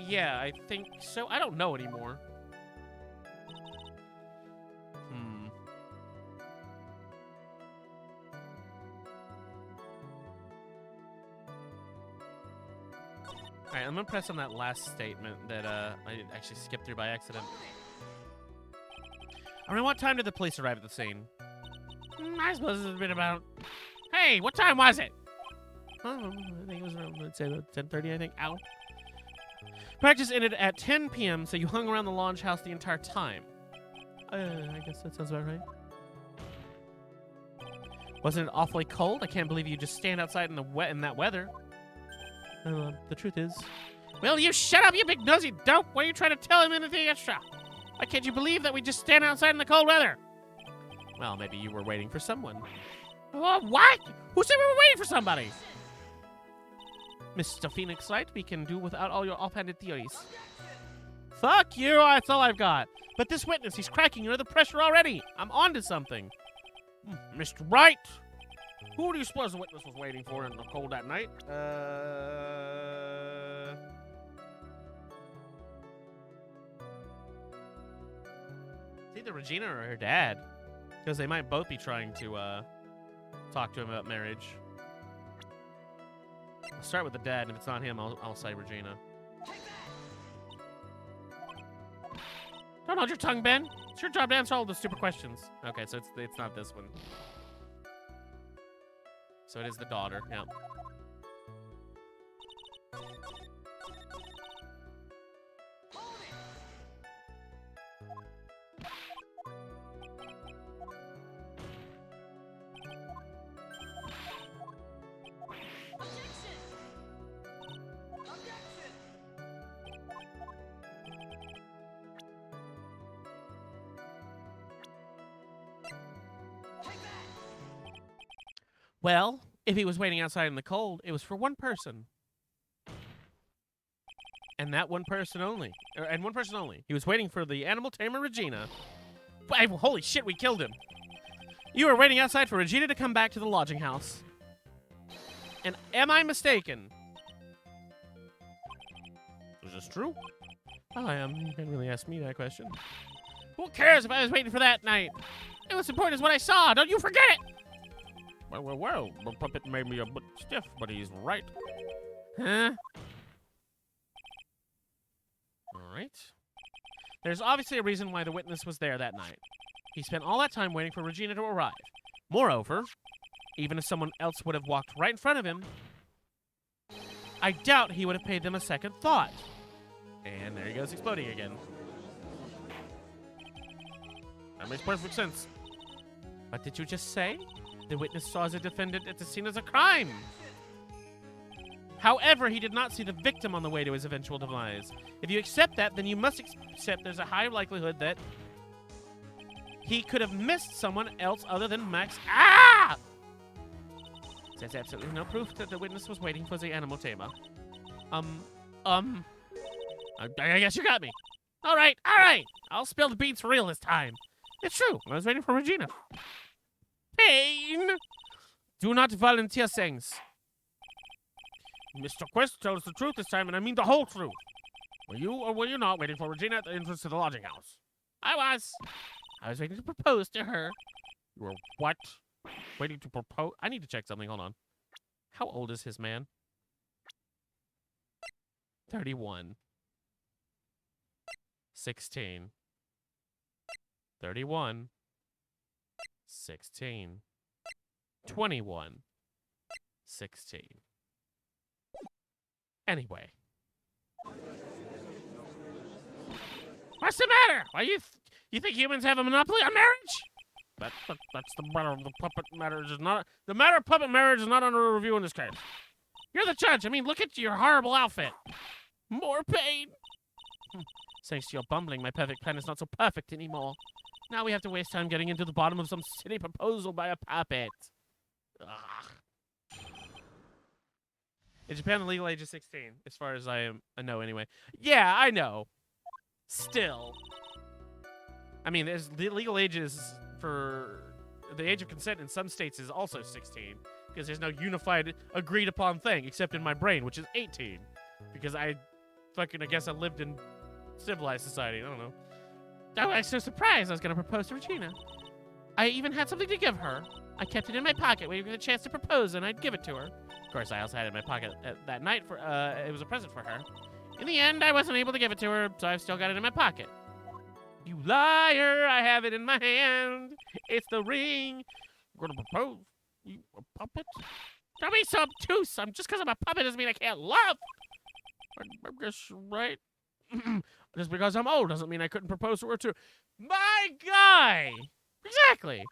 Yeah, I think so. I don't know anymore. Alright, I'm gonna press on that last statement that I actually skipped through by accident. Around what time did the police arrive at the scene? I suppose it's been about... Hey, what time was it? I think it was around, let's say, 10:30, I think. Ow. Practice ended at 10 p.m., so you hung around the Lodge House the entire time. I guess that sounds about right. Wasn't it awfully cold? I can't believe you just stand outside in that weather. The truth is... Will you shut up, you big nosy dope? Why are you trying to tell him anything extra? Why can't you believe that we just stand outside in the cold weather? Well, maybe you were waiting for someone. Oh, what? Who said we were waiting for somebody? Mr. Phoenix Light, we can do without all your offhanded theories. Fuck you, that's all I've got. But this witness, he's cracking under the pressure already. I'm onto something. Mr. Wright! Who do you suppose the witness was waiting for in the cold that night? It's either Regina or her dad. Because they might both be trying to, talk to him about marriage. I'll start with the dad, and if it's not him, I'll say Regina. Don't hold your tongue, Ben. It's your job to answer all the stupid questions. Okay, so it's not this one. So it is the daughter, yeah. Well, if he was waiting outside in the cold, it was for one person. And that one person only. And one person only. He was waiting for the animal tamer Regina. Holy shit, we killed him. You were waiting outside for Regina to come back to the lodging house. And am I mistaken? Is this true? Oh, I am. You can't really ask me that question. Who cares if I was waiting for that night? It was important as what I saw. Don't you forget it! Well, the puppet made me a bit stiff, but he's right. Huh? Alright. There's obviously a reason why the witness was there that night. He spent all that time waiting for Regina to arrive. Moreover, even if someone else would have walked right in front of him, I doubt he would have paid them a second thought. And there he goes exploding again. That makes perfect sense. What did you just say? The witness saw the defendant at the scene of the crime. However, he did not see the victim on the way to his eventual demise. If you accept that, then you must accept there's a high likelihood that he could have missed someone else other than Max. Ah! There's absolutely no proof that the witness was waiting for the animal tamer. I guess you got me. All right. I'll spill the beans for real this time. It's true. I was waiting for Regina. Pain! Do not volunteer things. Mr. Quest tells the truth this time, and I mean the whole truth. Were you or were you not waiting for Regina at the entrance to the lodging house? I was. I was waiting to propose to her. You were what? Waiting to propose? I need to check something. Hold on. How old is his man? 31. 16. 31. 16. 21. 16. Anyway. What's the matter? Why you think humans have a monopoly on marriage? That's the matter of the puppet marriage is not the matter of puppet marriage is not under review in this case. You're the judge. I mean, look at your horrible outfit. More pain. Thanks to your bumbling, my perfect plan is not so perfect anymore. Now we have to waste time getting into the bottom of some silly proposal by a puppet. Ugh. In Japan, the legal age is 16, as far as I know anyway. Yeah, I know. Still. I mean, there's the legal ages for the age of consent in some states is also 16, because there's no unified, agreed upon thing, except in my brain, which is 18. Because I guess I lived in civilized society. I don't know. I was so surprised I was going to propose to Regina. I even had something to give her. I kept it in my pocket waiting for the chance to propose, and I'd give it to her. Of course, I also had it in my pocket that night for it was a present for her. In the end, I wasn't able to give it to her, so I've still got it in my pocket. You liar! I have it in my hand. It's the ring. I'm gonna propose. You a puppet? Don't be so obtuse. Just because I'm a puppet doesn't mean I can't love. I guess you're right. Just because I'm old doesn't mean I couldn't propose to her too. My guy! Exactly.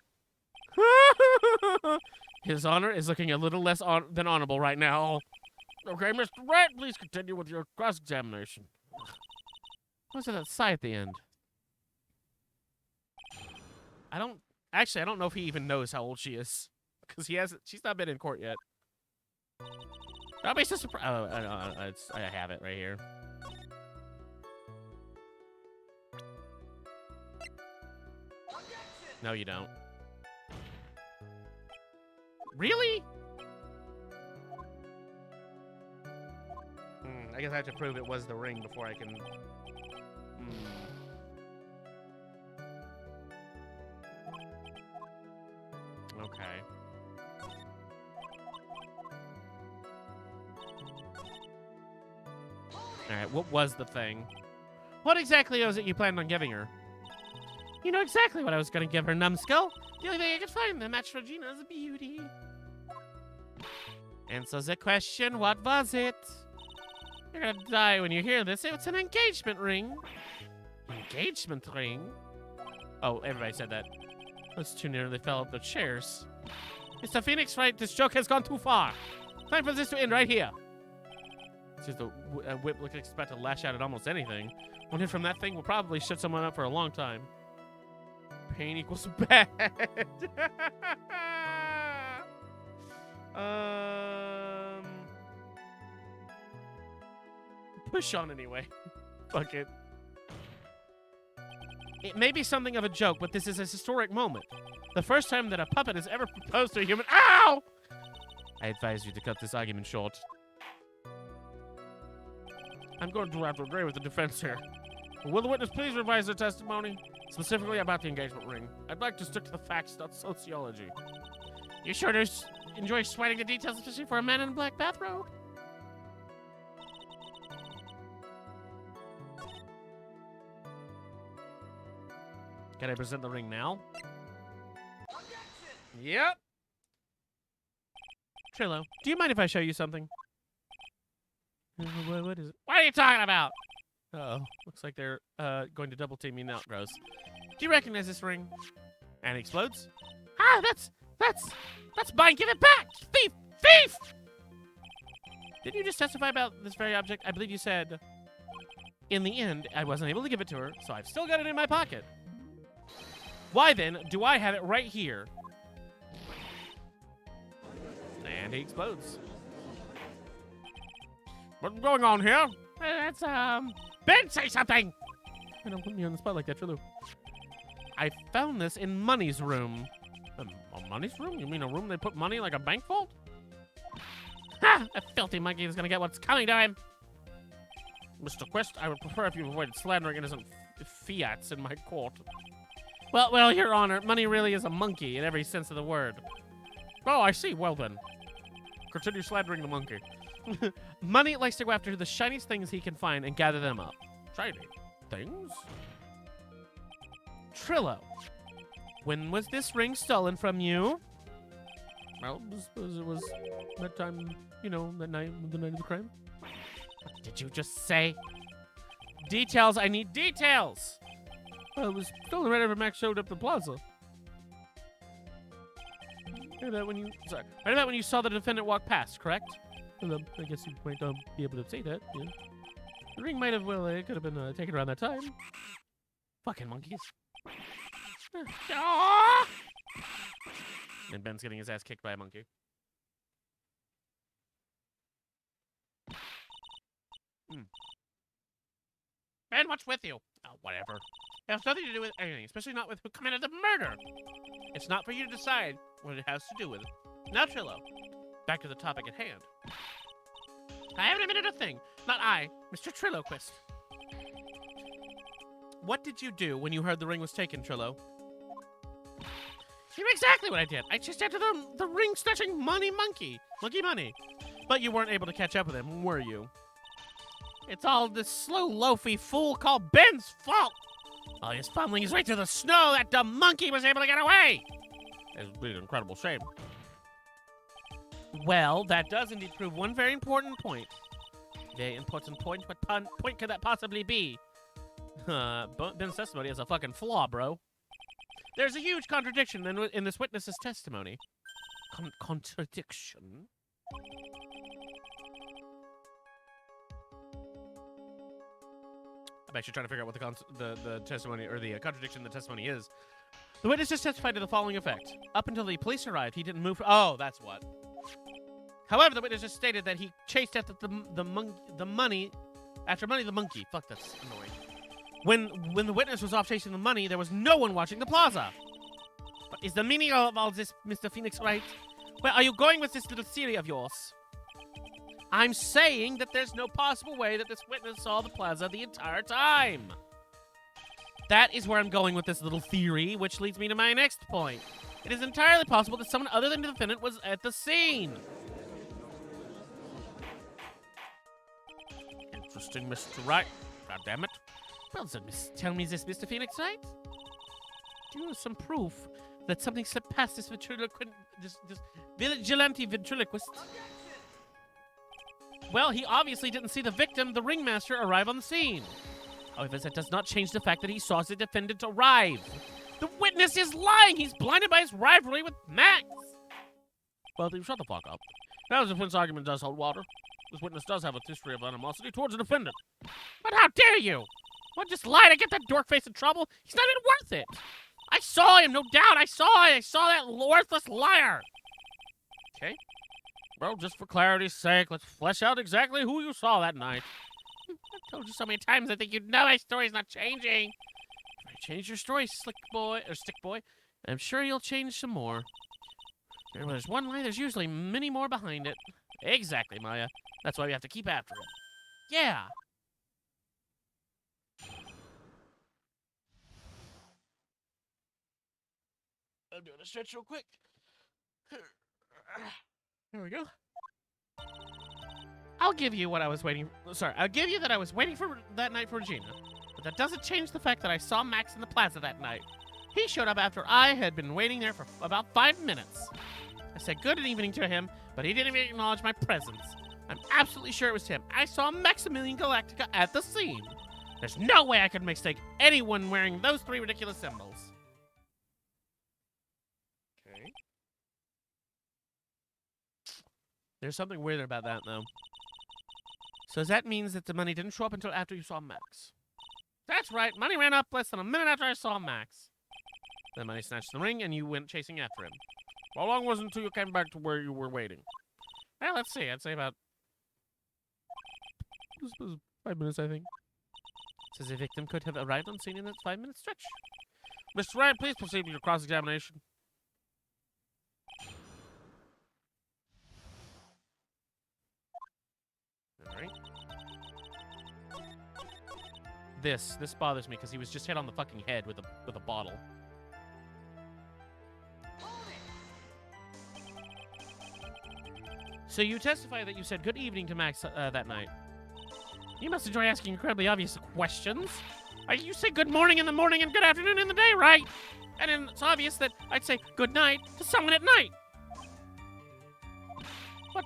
His honor is looking a little less than honorable right now. Okay, Mr. Rat, please continue with your cross-examination. What's that sigh at the end? I don't know if he even knows how old she is. Because she's not been in court yet. I'll be so surprised. Oh, I have it right here. No, you don't. Really? I guess I have to prove it was the ring before I can... Okay. Alright, what was the thing? What exactly was it you planned on giving her? You know exactly what I was going to give her, numbskull. The only thing I could find that matched Regina's beauty. And so the question, what was it? You're gonna die when you hear this. It's an engagement ring. Engagement ring? Oh, everybody said that. That's too near. They fell off the chairs. Mr. Phoenix, right? This joke has gone too far. Time for this to end right here. Since the whip looks like it's about to lash out at almost anything. One hit from that thing will probably shut someone up for a long time. Pain equals bad. Push on anyway. Fuck it. It may be something of a joke, but this is a historic moment. The first time that a puppet has ever proposed to a human— Ow! I advise you to cut this argument short. I'm going to have to agree with the defense here. Will the witness please revise their testimony? Specifically about the engagement ring. I'd like to stick to the facts, not sociology. You sure to enjoy sweating the details, especially for a man in a black bathrobe? Can I present the ring now? Yep. Trillo, do you mind if I show you something? What is it? What are you talking about? Uh-oh. Looks like they're going to double team me now. Gross. Do you recognize this ring? And it explodes? Ah, that's mine. Give it back! Thief! Thief! Didn't you just testify about this very object? I believe you said, in the end, I wasn't able to give it to her, so I've still got it in my pocket. Why then do I have it right here? And he explodes. What's going on here? That's, Ben, say something! I don't put me on the spot like that, Trillo. I found this in Money's room. A Money's room? You mean a room they put money like a bank vault? Ha! A filthy monkey is gonna get what's coming to him! Mr. Quest, I would prefer if you avoided slandering innocent fiats in my court. Well, Your Honor, Money really is a monkey in every sense of the word. Oh, I see. Well then. Continue slandering the monkey. Money likes to go after the shiniest things he can find and gather them up. Shiny things? Trillo, when was this ring stolen from you? Well, it was that time, you know, the night of the crime. What did you just say? Details, I need details! Well, it was stolen right after Max showed up at the plaza. Right about when you saw the defendant walk past, correct? Well, I guess you might be able to say that, yeah. The ring might have, well, it could have been taken around that time. Fucking monkeys. And Ben's getting his ass kicked by a monkey. Ben, what's with you? Oh, whatever. It has nothing to do with anything, especially not with who committed the murder. It's not for you to decide what it has to do with. Now, Trillo, back to the topic at hand. I haven't admitted a thing. Not I, Mr. Trilloquist. What did you do when you heard the ring was taken, Trillo? You know exactly what I did. I chased after the ring-snatching monkey money. But you weren't able to catch up with him, were you? It's all this slow, loafy fool called Ben's fault. All his fumbling is right through the snow. That dumb monkey was able to get away. It's an incredible shame. Well, that does indeed prove one very important point. Very important point. What point could that possibly be? Ben's testimony has a fucking flaw, bro. There's a huge contradiction in this witness's testimony. Contradiction? I'm actually trying to figure out what the testimony, or the contradiction in the testimony is. The witness just testified to the following effect. Up until the police arrived, he didn't move. Oh, that's what. However, the witness just stated that he chased after the money. After money, the monkey. Fuck, that's annoying. When the witness was off chasing the money, there was no one watching the plaza. But is the meaning of all this, Mr. Phoenix, right? Where are you going with this little theory of yours? I'm saying that there's no possible way that this witness saw the plaza the entire time. That is where I'm going with this little theory, which leads me to my next point. It is entirely possible that someone other than the defendant was at the scene. Interesting, Mr. Wright. God damn it. Well, so tell me this, Mr. Phoenix, right? Do you have some proof that something slipped past this vigilante ventriloquist? Well, he obviously didn't see the victim, the ringmaster, arrive on the scene. However, that does not change the fact that he saw the defendant arrive. The witness is lying! He's blinded by his rivalry with Max! Well, then shut the fuck up. Now, the defense argument does hold water. This witness does have a history of animosity towards the defendant. But how dare you! What, just lie to get that dork face in trouble? He's not even worth it! I saw him, no doubt! I saw that worthless liar! Okay. Well, just for clarity's sake, let's flesh out exactly who you saw that night. I told you so many times, I think you know my story's not changing. If I change your story, stick boy, I'm sure you'll change some more. When there's one lie, there's usually many more behind it. Exactly, Maya. That's why we have to keep after it. Yeah. I'm doing a stretch real quick. There we go. I'll give you what I was waiting for. Sorry, I'll give you that I was waiting for that night for Regina. But that doesn't change the fact that I saw Max in the plaza that night. He showed up after I had been waiting there for about 5 minutes. I said good evening to him, but he didn't even acknowledge my presence. I'm absolutely sure it was him. I saw Maximilian Galactica at the scene. There's no way I could mistake anyone wearing those 3 ridiculous symbols. Okay. There's something weird about that, though. So that means that the money didn't show up until after you saw Max. That's right. Money ran up less than a minute after I saw Max. Then money snatched the ring, and you went chasing after him. How long was it until you came back to where you were waiting? Well, let's see. I'd say about 5 minutes, I think. Says the victim could have arrived on scene in that 5-minute stretch. Mr. Ryan, please proceed with your cross-examination. Alright. This bothers me because he was just hit on the fucking head with a bottle. So you testify that you said good evening to Max that night. You must enjoy asking incredibly obvious questions. You say good morning in the morning and good afternoon in the day, right? And then it's obvious that I'd say good night to someone at night. What?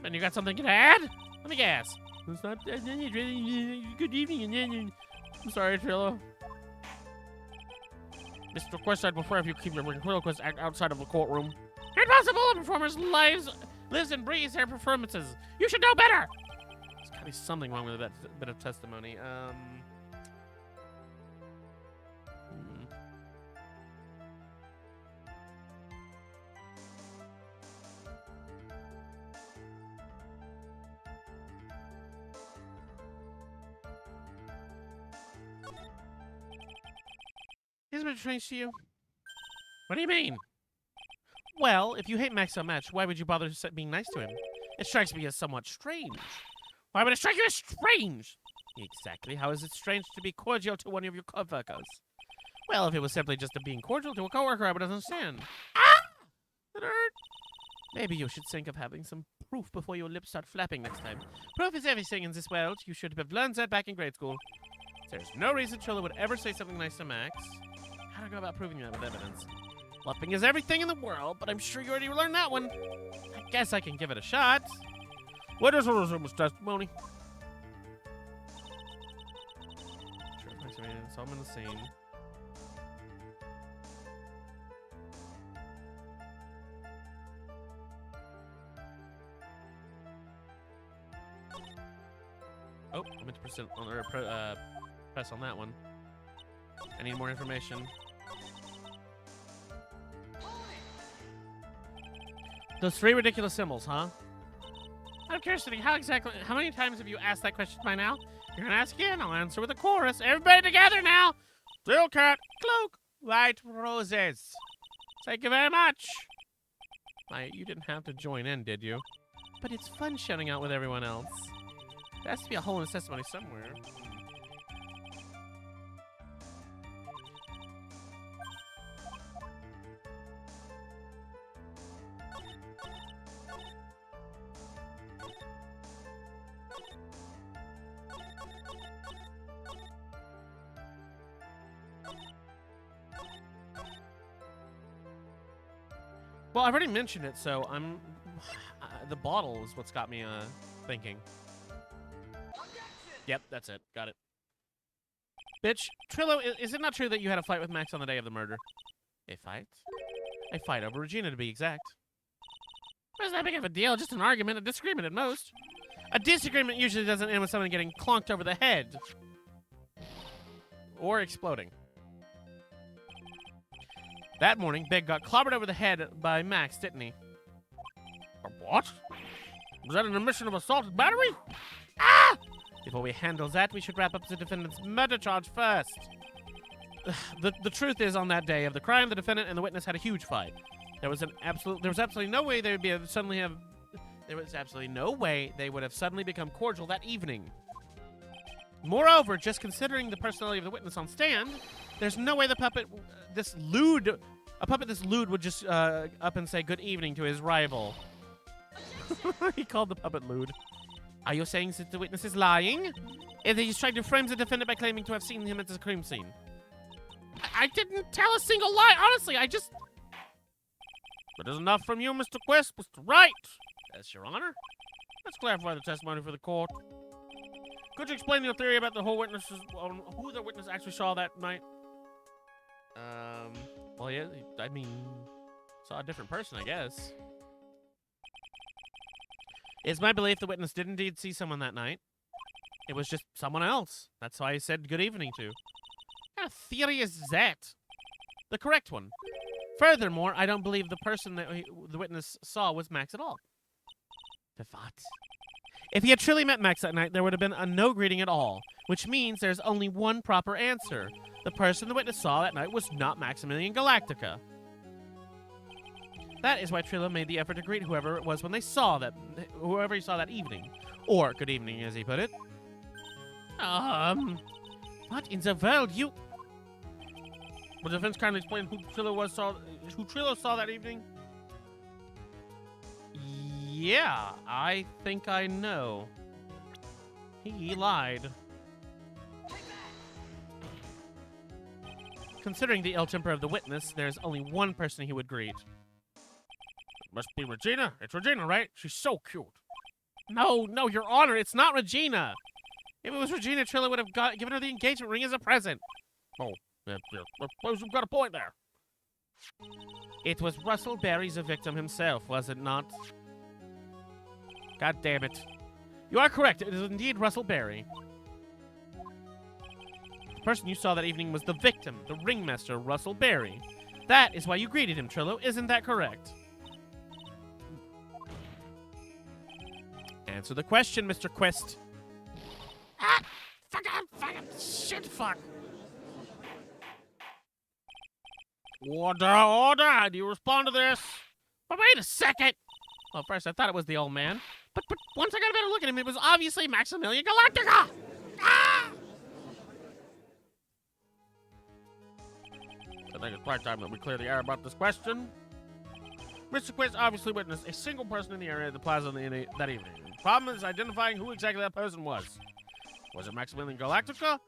And you got something to add? Let me guess. It's not good evening and I'm sorry, Trillo. Mr. Quest, I'd prefer if you keep your ventriloquist act outside of the courtroom. Impossible! A performer's lives and breathes their performances. You should know better! There's gotta be something wrong with that bit of testimony. He's been strange to you? What do you mean? Well, if you hate Max so much, why would you bother being nice to him? It strikes me as somewhat strange. Why would it strike you as strange? Exactly. How is it strange to be cordial to one of your coworkers? Well, if it was simply just being cordial to a coworker, I would understand. Ah! That hurt. Maybe you should think of having some proof before your lips start flapping next time. Proof is everything in this world. You should have learned that back in grade school. There's no reason Trilla would ever say something nice to Max. How do I go about proving that with evidence? Bluffing is everything in the world, but I'm sure you already learned that one. I guess I can give it a shot. What is a resume testimony? So I'm in the scene. Oh, I meant to press on that one. I need more information. Those three ridiculous symbols, huh? Out of curiosity, how many times have you asked that question by now? You're gonna ask again, I'll answer with a chorus. Everybody together now! Little cat, cloak, white roses. Thank you very much. You didn't have to join in, did you? But it's fun shouting out with everyone else. There has to be a hole in the testimony somewhere. Well, I've already mentioned it, so I'm... the bottle is what's got me, thinking. Yep, that's it. Got it. Bitch, Trillo, is it not true that you had a fight with Max on the day of the murder? A fight? A fight over Regina, to be exact. What's that big of a deal? Just an argument, a disagreement at most. A disagreement usually doesn't end with someone getting clonked over the head. Or exploding. That morning, Big got clobbered over the head by Max, didn't he? What? Was that an admission of assault and battery? Ah! Before we handle that, we should wrap up the defendant's murder charge first. The truth is, on that day of the crime, the defendant and the witness had a huge fight. There was absolutely no way they would have suddenly become cordial that evening. Moreover, just considering the personality of the witness on stand, there's no way the puppet this lewd would just up and say good evening to his rival. He called the puppet lewd. Are you saying that the witness is lying? If he's trying to frame the defendant by claiming to have seen him at the crime scene? I didn't tell a single lie, honestly, I just... That is enough from you, Mr. Quest, Mr. Wright. Yes, Your Honor. Let's clarify the testimony for the court. Could you explain your theory about the whole witnesses, who the witness actually saw that night? Well, yeah, I mean, saw a different person, I guess. It's my belief the witness did indeed see someone that night. It was just someone else. That's why I said good evening to. What kind of theory is that? The correct one. Furthermore, I don't believe the person that the witness saw was Max at all. The what? If he had truly met Max that night, there would have been no greeting at all, which means there's only one proper answer. The person the witness saw that night was not Maximilian Galactica. That is why Trillo made the effort to greet whoever it was when they saw that, whoever he saw that evening. Or good evening, as he put it. What in the world, you... Will the defense kindly explain who Trillo saw that evening? Yeah, I think I know. He lied. Considering the ill temper of the witness, there's only one person he would greet. Must be Regina. It's Regina, right? She's so cute. No, Your Honor, it's not Regina. If it was Regina, Trillo would have given her the engagement ring as a present. Oh, yeah. I suppose you've got a point there. It was Russell Berry's the victim himself, was it not? God damn it. You are correct. It is indeed Russell Berry. The person you saw that evening was the victim, the ringmaster, Russell Berry. That is why you greeted him, Trillo. Isn't that correct? Answer the question, Mr. Quest. Ah! Fuck! Shit! Fuck! Order! Do you respond to this? But wait a second! Well, first I thought it was the old man. But once I got a better look at him, it was obviously Maximilian Galactica! Ah! I think it's right time that we clear the air about this question. Mr. Quist obviously witnessed a single person in the area of the plaza that evening. The problem is identifying who exactly that person was. Was it Maximilian Galactica?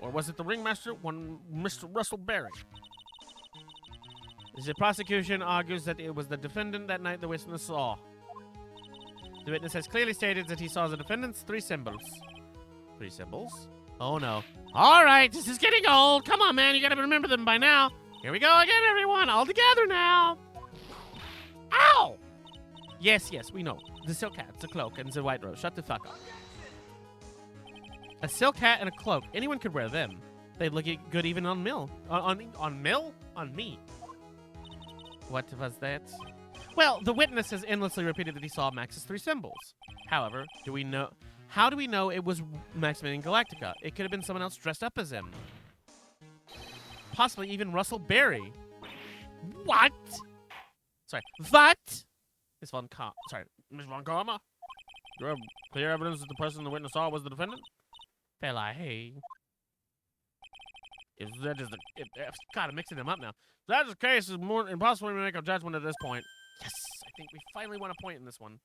Or was it the ringmaster, one Mr. Russell Berry? The prosecution argues that it was the defendant that night the witness saw. The witness has clearly stated that he saw the defendant's 3 symbols. 3 symbols? Oh no. Alright, this is getting old. Come on, man, you gotta remember them by now. Here we go again, everyone, all together now. Ow! Yes, we know. The silk hat, the cloak, and the white rose. Shut the fuck up. A silk hat and a cloak. Anyone could wear them. They'd look good even on Mill. On Mill? On me. What was that? Well, the witness has endlessly repeated that he saw Max's 3 symbols. However, how do we know it was Maximilian Galactica? It could have been someone else dressed up as him. Possibly even Russell Berry. What? Sorry, what? Miss Von Karma? You have clear evidence that the person the witness saw was the defendant? Well, hey. God, I'm mixing them up now. If that's the case, it's more impossible to make a judgment at this point. Yes, I think we finally won a point in this one.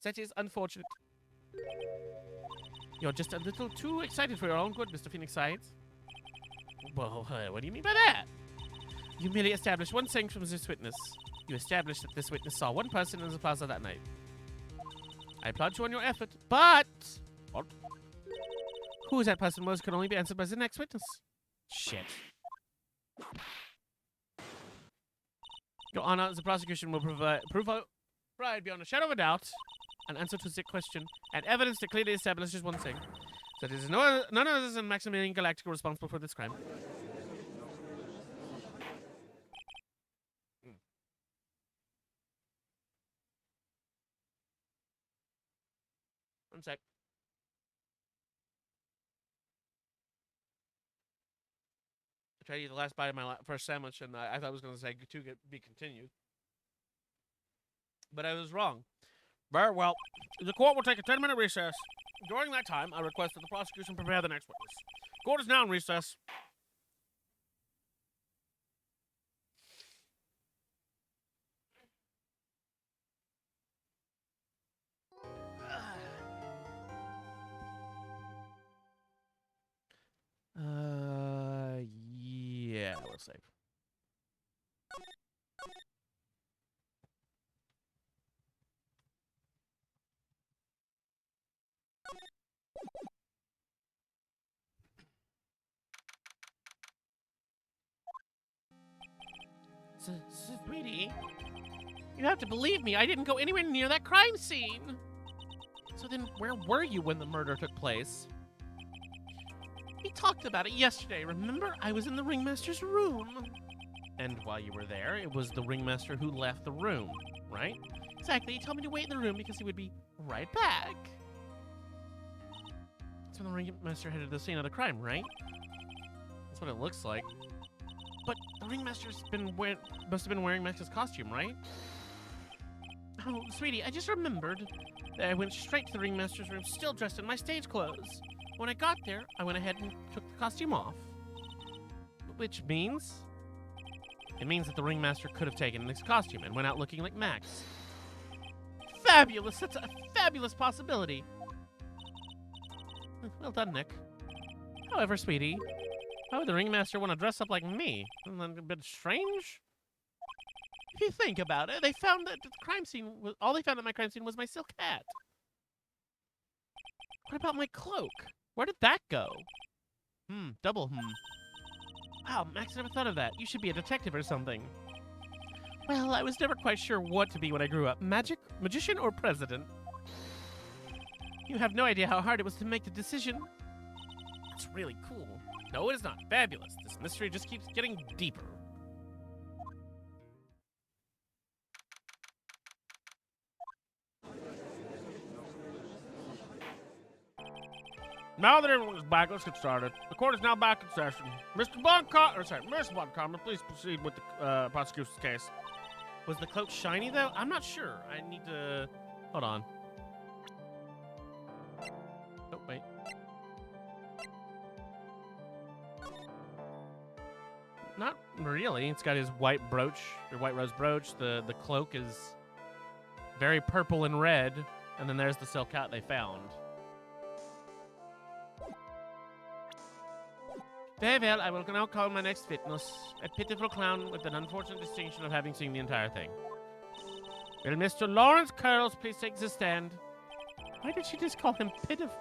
That is unfortunate. You're just a little too excited for your own good, Mr. Phoenix Sides. Well, what do you mean by that? You merely established one thing from this witness. You established that this witness saw one person in the plaza that night. I applaud you on your effort, but... What? Who that person was can only be answered by the next witness. Shit. Your Honor, the prosecution will provide beyond a shadow of a doubt an answer to the question and evidence that clearly establishes one thing. That it is none other than Maximilian Galactica responsible for this crime. One sec. I tried to eat the last bite of my first sandwich, and I thought I was going to say to be continued. But I was wrong. Very well. The court will take a 10-minute recess. During that time, I request that the prosecution prepare the next witness. Court is now in recess. Yeah, we'll save. Sweetie, you have to believe me. I didn't go anywhere near that crime scene. So then, where were you when the murder took place? We talked about it yesterday, remember? I was in the ringmaster's room. And while you were there, it was the ringmaster who left the room, right? Exactly, he told me to wait in the room because he would be right back. So the ringmaster headed to the scene of the crime, right? That's what it looks like. But the ringmaster's must have been wearing Max's costume, right? Oh, sweetie, I just remembered that I went straight to the ringmaster's room still dressed in my stage clothes. When I got there, I went ahead and took the costume off. Which means... It means that the ringmaster could have taken his costume and went out looking like Max. fabulous. That's a fabulous possibility. Well done, Nick. However, sweetie, why would the ringmaster want to dress up like me? Isn't that a bit strange? If you think about it, they found that the crime scene was all they found at my crime scene was my silk hat. What about my cloak? Where did that go? Double. Wow, Max never thought of that. You should be a detective or something. Well, I was never quite sure what to be when I grew up. Magician, or president? You have no idea how hard it was to make the decision. That's really cool. No, it is not. Fabulous. This mystery just keeps getting deeper. Now that everyone is back, let's get started. The court is now back in session. Miss Montgomery, please proceed with the prosecution's case. Was the cloak shiny, though? I'm not sure. I need to... Hold on. Oh, wait. Not really. It's got his white brooch, or white rose brooch. The cloak is very purple and red. And then there's the silk hat they found. Very well, I will now call my next witness, a pitiful clown with an unfortunate distinction of having seen the entire thing. Will Mr. Lawrence Curls please take the stand? Why did she just call him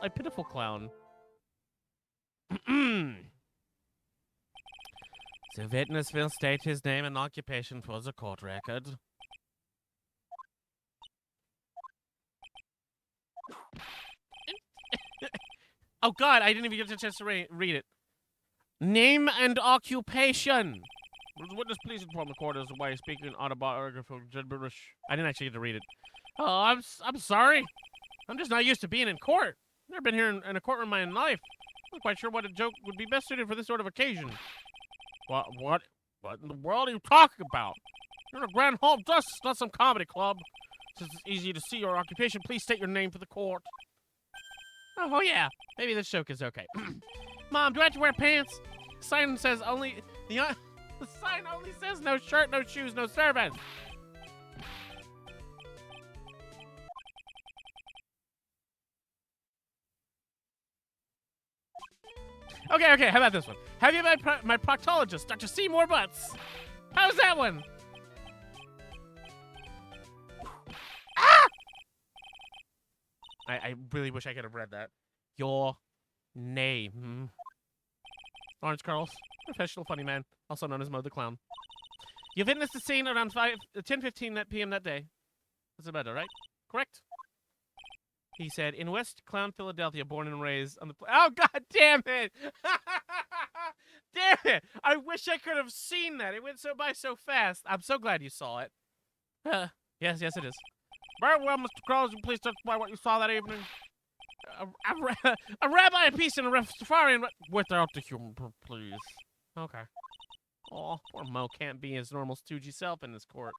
a pitiful clown? The witness will state his name and occupation for the court record. Oh God, I didn't even get a chance to read it. Name and occupation. Will the witness please inform the court as to why he's speaking autobiographical gibberish? I didn't actually get to read it. Oh, I'm sorry. I'm just not used to being in court. Never been here in a courtroom my life. I'm not quite sure what a joke would be best suited for this sort of occasion. What in the world are you talking about? You're in a grand hall of justice, not some comedy club. Since it's easy to see your occupation, please state your name for the court. Oh yeah, maybe this joke is okay. Mom, do I have to wear pants? The sign says only the sign only says no shirt, no shoes, no servants. Okay, how about this one? Have you met my proctologist, Dr. Seymour Butts? How's that one? Ah! I really wish I could have read that. Your name. Lawrence Curls, professional funny man, also known as Mo the Clown. You witnessed the scene around 10:15 p.m. that day. That's about it, right? Correct? He said, in West Clown, Philadelphia, born and raised on the... Oh, God damn it! Damn it! I wish I could have seen that. It went by so fast. I'm so glad you saw it. Yes, it is. Very well, Mr. Curls, please testify what you saw that evening. A rabbi, a priest, and a Rastafarian without the humor, please. Okay. Oh, poor Mo can't be his normal stoogey self in this court.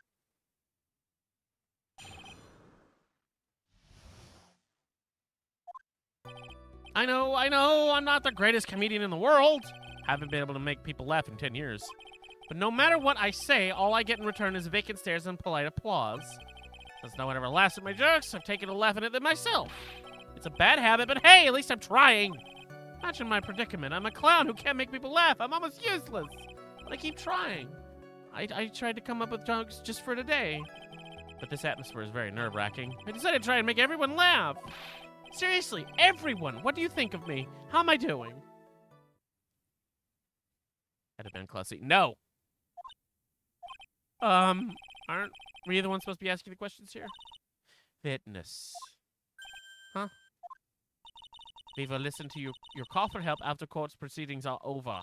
I know, I'm not the greatest comedian in the world. Haven't been able to make people laugh in 10 years. But no matter what I say, all I get in return is vacant stares and polite applause. Since no one ever laughs at my jokes, I've taken to laughing at them myself. It's a bad habit, but hey, at least I'm trying. Imagine my predicament. I'm a clown who can't make people laugh. I'm almost useless. But I keep trying. I tried to come up with jokes just for today. But this atmosphere is very nerve-wracking. I decided to try and make everyone laugh. Seriously, everyone. What do you think of me? How am I doing? That'd have been classy. No. Aren't we the ones supposed to be asking the questions here? Fitness. Huh? We will listen to your call for help after court's proceedings are over.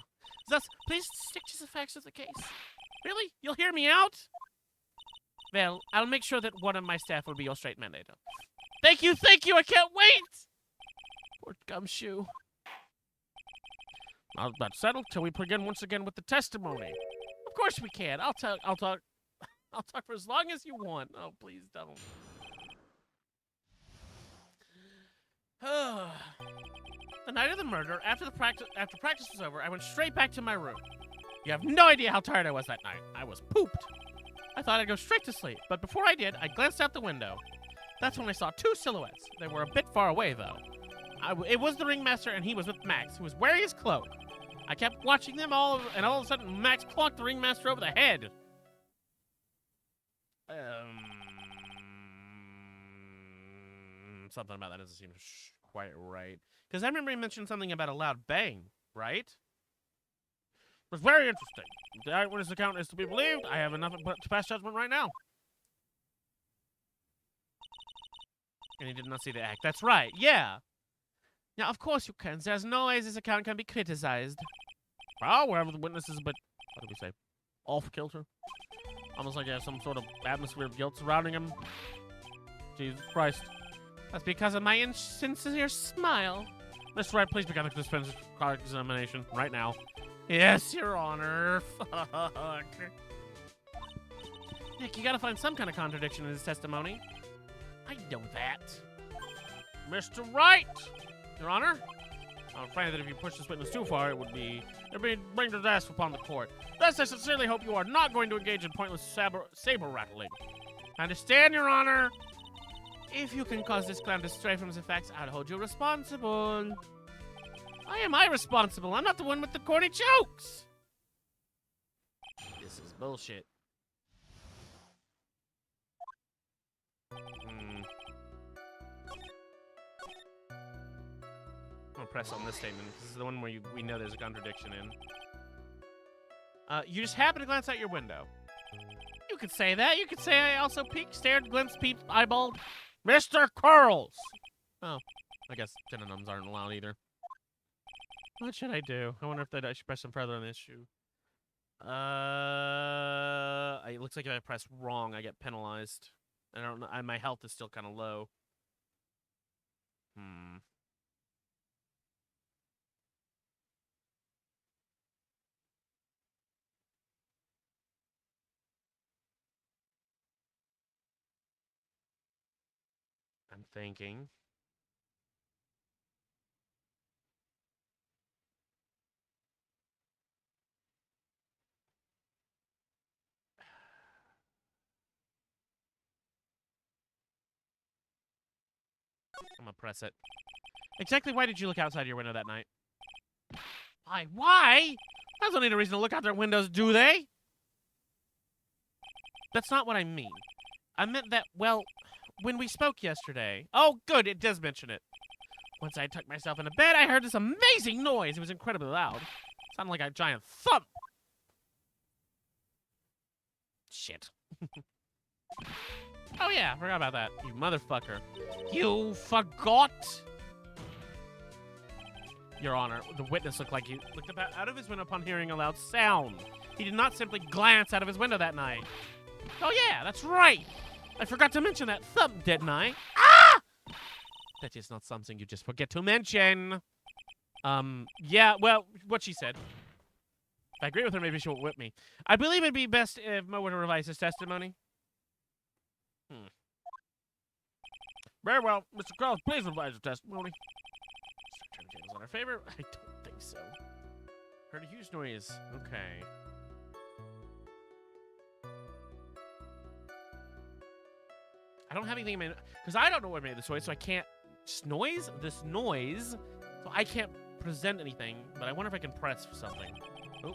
Thus, please stick to the facts of the case. Really? You'll hear me out? Well, I'll make sure that one of my staff will be your straight man later. Thank you, I can't wait! Poor gumshoe. Now that's settled till we begin once again with the testimony. Of course we can. I'll talk for as long as you want. Oh, please don't. The night of the murder, after practice was over, I went straight back to my room. You have no idea how tired I was that night. I was pooped. I thought I'd go straight to sleep, but before I did, I glanced out the window. That's when I saw two silhouettes. They were a bit far away, though. It was the ringmaster, and he was with Max, who was wearing his cloak. I kept watching them all, and all of a sudden, Max clocked the ringmaster over the head. Something about that doesn't seem quite right. Because I remember he mentioned something about a loud bang, right? It was very interesting. The eyewitness account is to be believed. I have enough to pass judgment right now. And he did not see the act. That's right, yeah. Now, of course you can. There's no way this account can be criticized. Well, wherever the witness is a bit, what do we say, off-kilter? Almost like he has some sort of atmosphere of guilt surrounding him. Jesus Christ. That's because of my insincere smile. Mr. Wright, please begin the dispense examination right now. Yes, Your Honor. Fuck. Nick, you gotta find some kind of contradiction in his testimony. I know that. Mr. Wright! Your Honor? I'm afraid that if you push this witness too far, it would bring disaster upon the court. Thus, I sincerely hope you are not going to engage in pointless saber rattling. I understand, Your Honor. If you can cause this clown to stray from his facts, I'll hold you responsible. Why am I responsible? I'm not the one with the corny jokes. This is bullshit. I'm gonna press on this statement. This is the one where we know there's a contradiction in. You just happen to glance out your window. You could say that. You could say I also peeked, stared, glimpsed, peeped, eyeballed. Mr. Curls! Oh, I guess synonyms aren't allowed either. What should I do? I wonder if I should press some further on this issue. It looks like if I press wrong, I get penalized. I don't know. My health is still kind of low. I'm thinking. I'm gonna press it. Exactly why did you look outside your window that night? Why? Those don't need a reason to look out their windows, do they? That's not what I mean. I meant that, well, when we spoke yesterday. Oh, good, it does mention it. Once I tucked myself into bed, I heard this amazing noise. It was incredibly loud. It sounded like a giant thump. Shit. Oh yeah, I forgot about that. You motherfucker. You forgot? Your Honor, the witness looked like he looked out of his window upon hearing a loud sound. He did not simply glance out of his window that night. Oh yeah, that's right. I forgot to mention that thump, didn't I? Ah! That is not something you just forget to mention. Yeah, well, what she said. If I agree with her, maybe she won't whip me. I believe it'd be best if Mo were to revise his testimony. Very well, Mr. Krause, please revise your testimony. Turn the tables on our favor? I don't think so. Heard a huge noise. Okay. I don't have anything in my... Because I don't know what made this noise, so I can't... This noise? So I can't present anything, but I wonder if I can press something. Oh.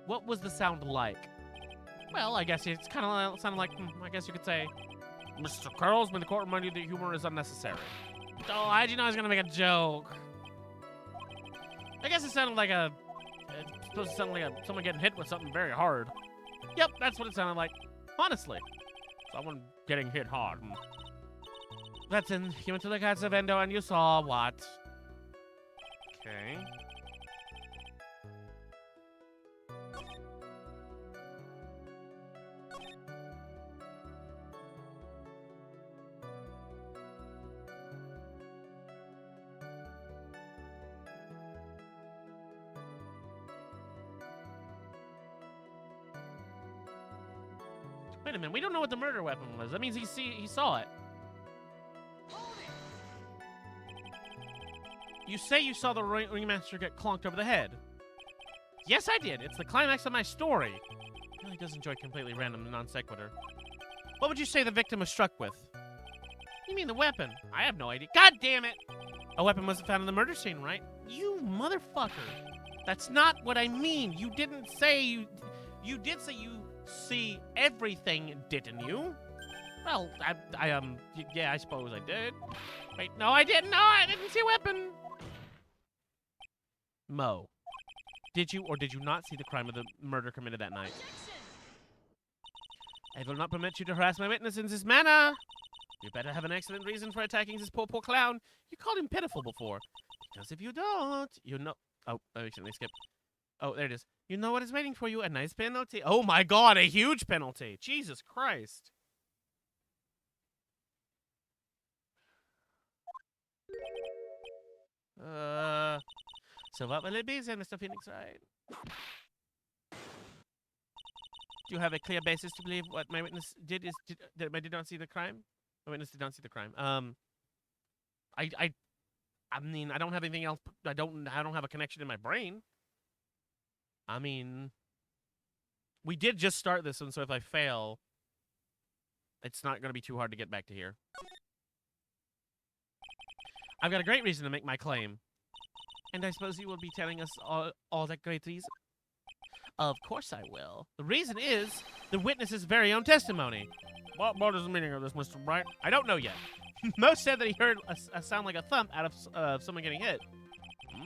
What was the sound like? Well, I guess it's kind of sounded like, I guess you could say, Mr. Curls, may the court remind you that humor is unnecessary. Oh, how'd you know I was going to make a joke? I guess it sounded like it's supposed to sound like someone getting hit with something very hard. Yep, that's what it sounded like. Honestly. Someone getting hit hard. That's in. You went to the Casa Vendo and you saw what? Okay. Wait a minute, we don't know what the murder weapon was. That means he saw it. You say you saw the ringmaster get clonked over the head. Yes, I did. It's the climax of my story. really does enjoy completely random non sequitur. What would you say the victim was struck with? You mean the weapon? I have no idea. God damn it! A weapon wasn't found in the murder scene, right? You motherfucker. That's not what I mean. You didn't say you... You did say you see everything, didn't you? Well, yeah, I suppose I did. Wait, no, I didn't. No, I didn't see a weapon. Mo, did you or did you not see the crime of the murder committed that night? I will not permit you to harass my witness in this manner. You better have an excellent reason for attacking this poor clown. You called him pitiful before. Because if you don't, you know... Oh, I accidentally skipped. Oh, there it is. You know what is waiting for you, a nice penalty. Oh my god, a huge penalty. Jesus Christ. So what will it be then, Mr. Phoenix Wright? Do you have a clear basis to believe what my witness did is that I did not see the crime? My witness did not see the crime. I mean, I don't have anything else. I don't have a connection in my brain. I mean, we did just start this one, so if I fail, it's not going to be too hard to get back to here. I've got a great reason to make my claim. And I suppose you will be telling us all that great reason? Of course I will. The reason is the witness's very own testimony. What is the meaning of this, Mr. Bright? I don't know yet. Mo said that he heard a sound like a thump out of someone getting hit.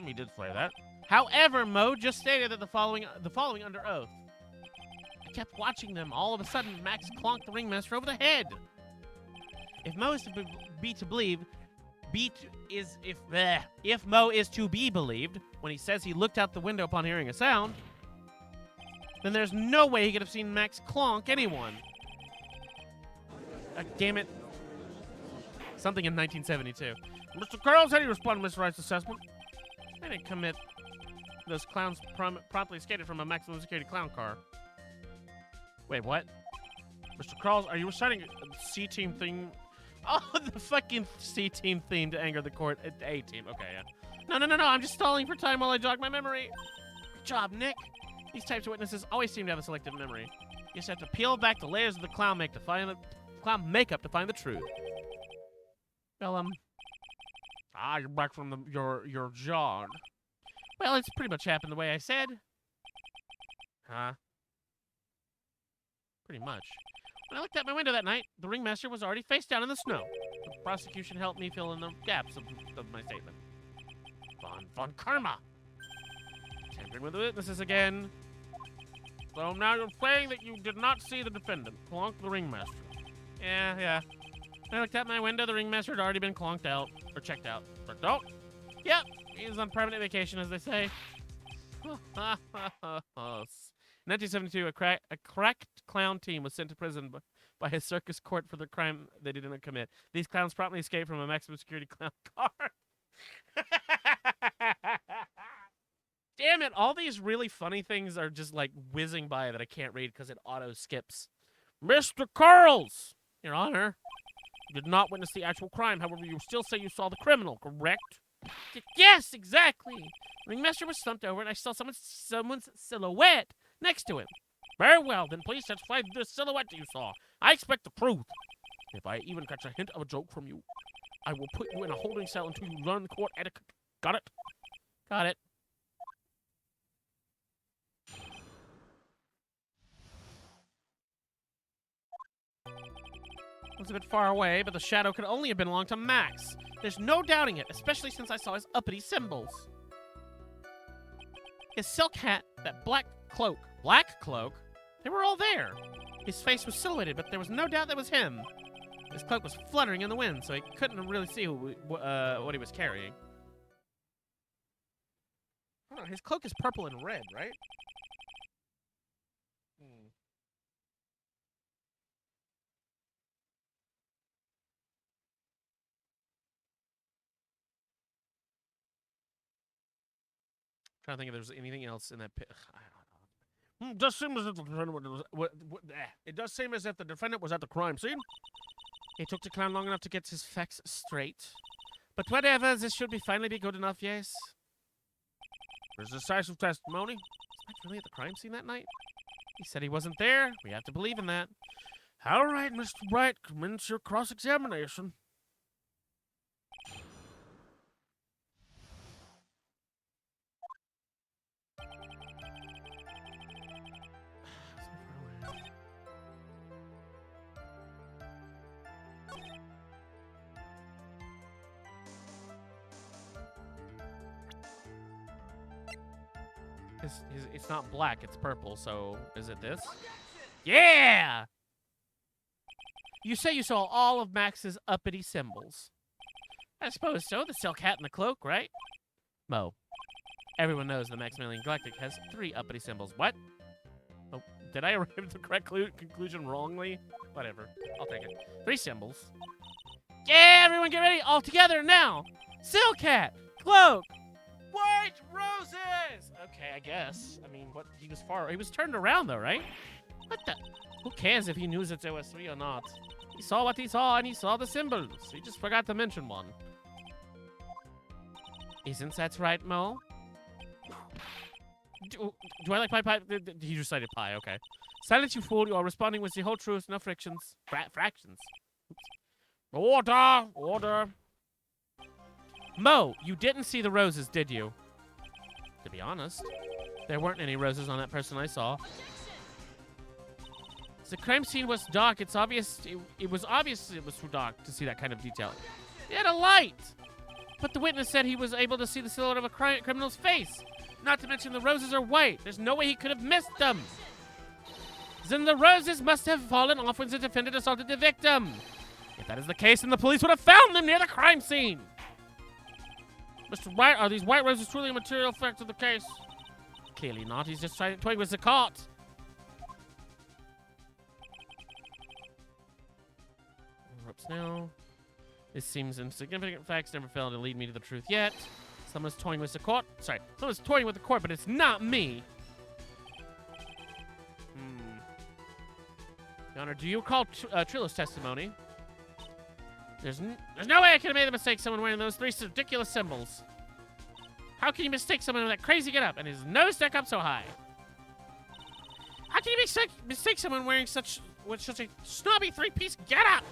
He did say that. However, Mo just stated that the following under oath. I kept watching them. All of a sudden, Max clonked the ringmaster over the head. If Mo is to be believed, if Mo is to be believed when he says he looked out the window upon hearing a sound, then there's no way he could have seen Max clonk anyone. Damn it. Something in 1972. Mr. Carls, how do you respond to Mr. Wright's assessment? I didn't commit. Those clowns promptly escaped from a maximum security clown car. Wait, what? Mr. Carls, are you reciting a C-team theme? Oh, the fucking C-team theme to anger the court. A-team. Okay, yeah. No. I'm just stalling for time while I jog my memory. Good job, Nick. These types of witnesses always seem to have a selective memory. You just have to peel back the layers of the clown makeup to find the truth. Well, you're back from your jog. Well, it's pretty much happened the way I said. Huh? Pretty much. When I looked out my window that night, the ringmaster was already face down in the snow. The prosecution helped me fill in the gaps of my statement. Von Karma! Tampering with the witnesses again. So now you're saying that you did not see the defendant clonk the ringmaster. Yeah. When I looked out my window, the ringmaster had already been checked out. Checked out? Yep, he's on permanent vacation, as they say. 1972, a cracked clown team was sent to prison by a circus court for the crime they didn't commit. These clowns promptly escaped from a maximum security clown car. Damn it, all these really funny things are just like whizzing by that I can't read because it auto skips. Mr. Carls! Your Honor, you did not witness the actual crime. However, you still say you saw the criminal, correct? Yes, exactly. The ringmaster was slumped over and I saw someone's silhouette next to him. Very well, then please satisfy the silhouette that you saw. I expect the truth. If I even catch a hint of a joke from you, I will put you in a holding cell until you learn court etiquette. Got it? Got it. It was a bit far away, but the shadow could only have belonged to Max. There's no doubting it, especially since I saw his uppity symbols. His silk hat, that black cloak, they were all there. His face was silhouetted, but there was no doubt that was him. His cloak was fluttering in the wind, so he couldn't really see what he was carrying. Hold on, his cloak is purple and red, right? Trying to think if there's anything else in that pit. I don't know. It does seem as if the defendant it does seem as if the defendant was at the crime scene. It took the clown long enough to get his facts straight. But whatever, this should finally be good enough, yes? There's decisive testimony. Was Mike really at the crime scene that night? He said he wasn't there. We have to believe in that. All right, Mr. Wright, commence your cross-examination. It's not black, it's purple, so is it this? Yeah! You say you saw all of Max's uppity symbols. I suppose so, the silk hat and the cloak, right? Mo. Everyone knows the Maximilian Galactic has 3 uppity symbols. What? Oh, did I arrive at the correct conclusion wrongly? Whatever, I'll take it. 3 symbols. Yeah, everyone get ready, all together now! Silk hat, cloak, white roses! Okay, I guess. I mean, what? He was turned around though, right? What the? Who cares if he knew that there was 3 or not? He saw what he saw and he saw the symbols. He just forgot to mention one. Isn't that right, Mo? Do I like pie? He recited pie, okay. Silence, you fool. You are responding with the whole truth, no frictions. Fractions. Oops. Order! Order! Mo, you didn't see the roses, did you? To be honest, there weren't any roses on that person I saw. The crime scene was dark. It's obvious. It was obvious it was too dark to see that kind of detail. He had a light! But the witness said he was able to see the silhouette of a criminal's face. Not to mention the roses are white. There's no way he could have missed them. Then the roses must have fallen off when the defendant assaulted the victim. If that is the case, then the police would have found them near the crime scene. Mr. Wright, are these white roses truly a material fact of the case? Clearly not. He's just trying to toy with the cart. Ropes now. This seems insignificant. Facts never failed to lead me to the truth yet. Someone's toying with the court. Sorry, someone's toying with the court, but it's not me. Your Honor, do you recall Trillo's testimony? There's no way I could have made the mistake someone wearing those 3 ridiculous symbols. How can you mistake someone with that crazy get-up and his nose stuck up so high? How can you mistake someone wearing such a snobby 3-piece get-up?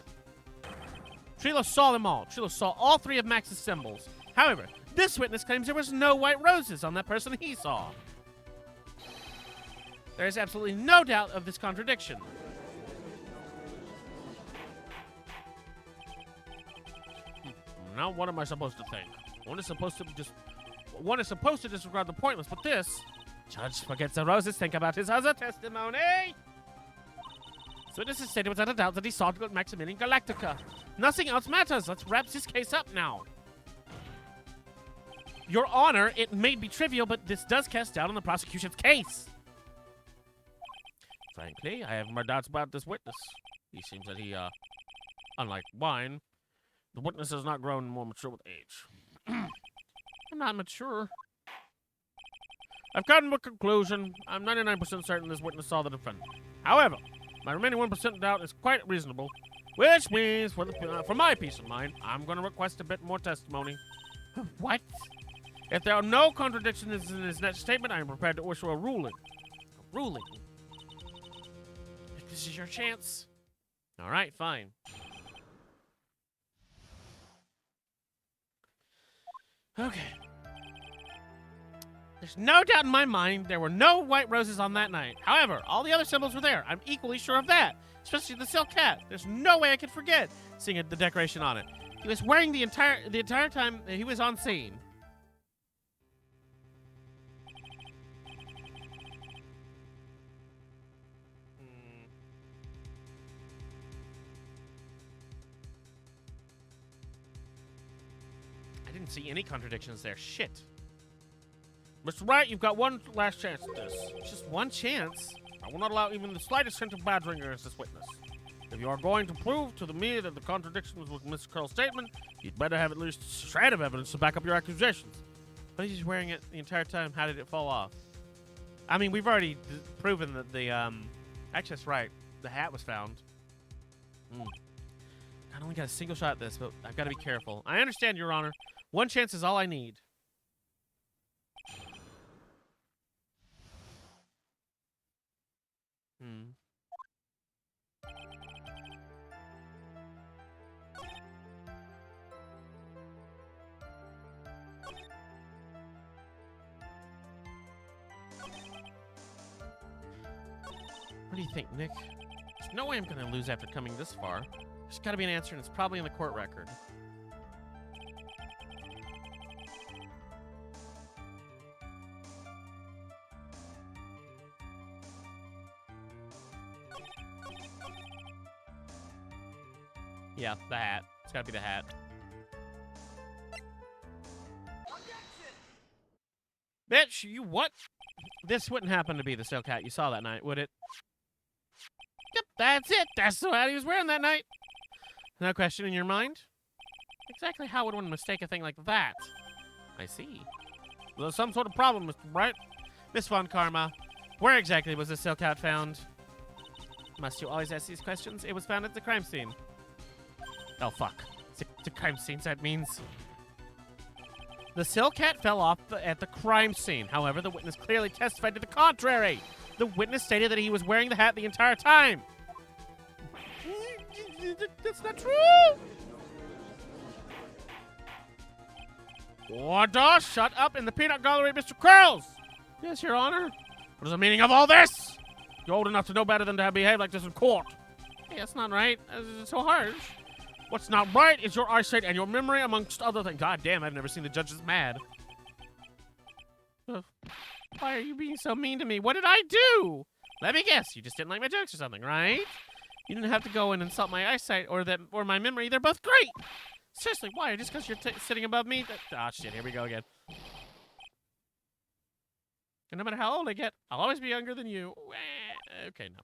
Trillo saw them all. Trillo saw all 3 of Max's symbols. However, this witness claims there was no white roses on that person he saw. There is absolutely no doubt of this contradiction. Now what am I supposed to think? One is supposed to disregard the pointless, but this judge forgets the roses. Think about his other testimony. So witness has stated without a doubt that he saw Maximilian Galactica. Nothing else matters. Let's wrap this case up now. Your Honor, it may be trivial, but this does cast doubt on the prosecution's case. Frankly, I have more doubts about this witness. He seems that he, unlike wine, the witness has not grown more mature with age. I'm not mature. I've come to a conclusion. I'm 99% certain this witness saw the defendant. However, my remaining 1% doubt is quite reasonable, which means, for my peace of mind, I'm going to request a bit more testimony. What? If there are no contradictions in his next statement, I am prepared to issue a ruling. A ruling? If this is your chance. All right, fine. Okay. There's no doubt in my mind there were no white roses on that night. However, all the other symbols were there. I'm equally sure of that. Especially the silk hat. There's no way I could forget seeing the decoration on it. He was wearing the entire time he was on scene. I didn't see any contradictions there. Shit. Mr. Wright, you've got one last chance at this. Just one chance? I will not allow even the slightest hint of badgering against this witness. If you are going to prove to me that the contradiction was with Mr. Curl's statement, you'd better have at least a shred of evidence to back up your accusations. But he's wearing it the entire time. How did it fall off? I mean, we've already proven that the, actually, that's right. The hat was found. I only got a single shot at this, but I've got to be careful. I understand, Your Honor. One chance is all I need. Hmm. What do you think, Nick? There's no way I'm gonna lose after coming this far. There's gotta be an answer, and it's probably in the court record. Yeah, the hat. It's gotta be the hat. Bitch, you what? This wouldn't happen to be the silk hat you saw that night, would it? Yep, that's it. That's the hat he was wearing that night. No question in your mind? Exactly how would one mistake a thing like that? I see. There's some sort of problem, Mr. Bright. Miss Von Karma, where exactly was the silk hat found? Must you always ask these questions? It was found at the crime scene. Oh, fuck. The crime scene, that means. The silk hat fell off at the crime scene. However, the witness clearly testified to the contrary. The witness stated that he was wearing the hat the entire time. That's not true. Order, shut up in the peanut gallery, Mr. Curls. Yes, Your Honor. What is the meaning of all this? You're old enough to know better than to behave like this in court. Hey, that's not right. It's so harsh. What's not right is your eyesight and your memory, amongst other things. God damn, I've never seen the judges mad. Why are you being so mean to me? What did I do? Let me guess. You just didn't like my jokes or something, right? You didn't have to go and insult my eyesight or my memory. They're both great. Seriously, why? Just because you're sitting above me? Ah, shit. Here we go again. And no matter how old I get, I'll always be younger than you. Okay, no.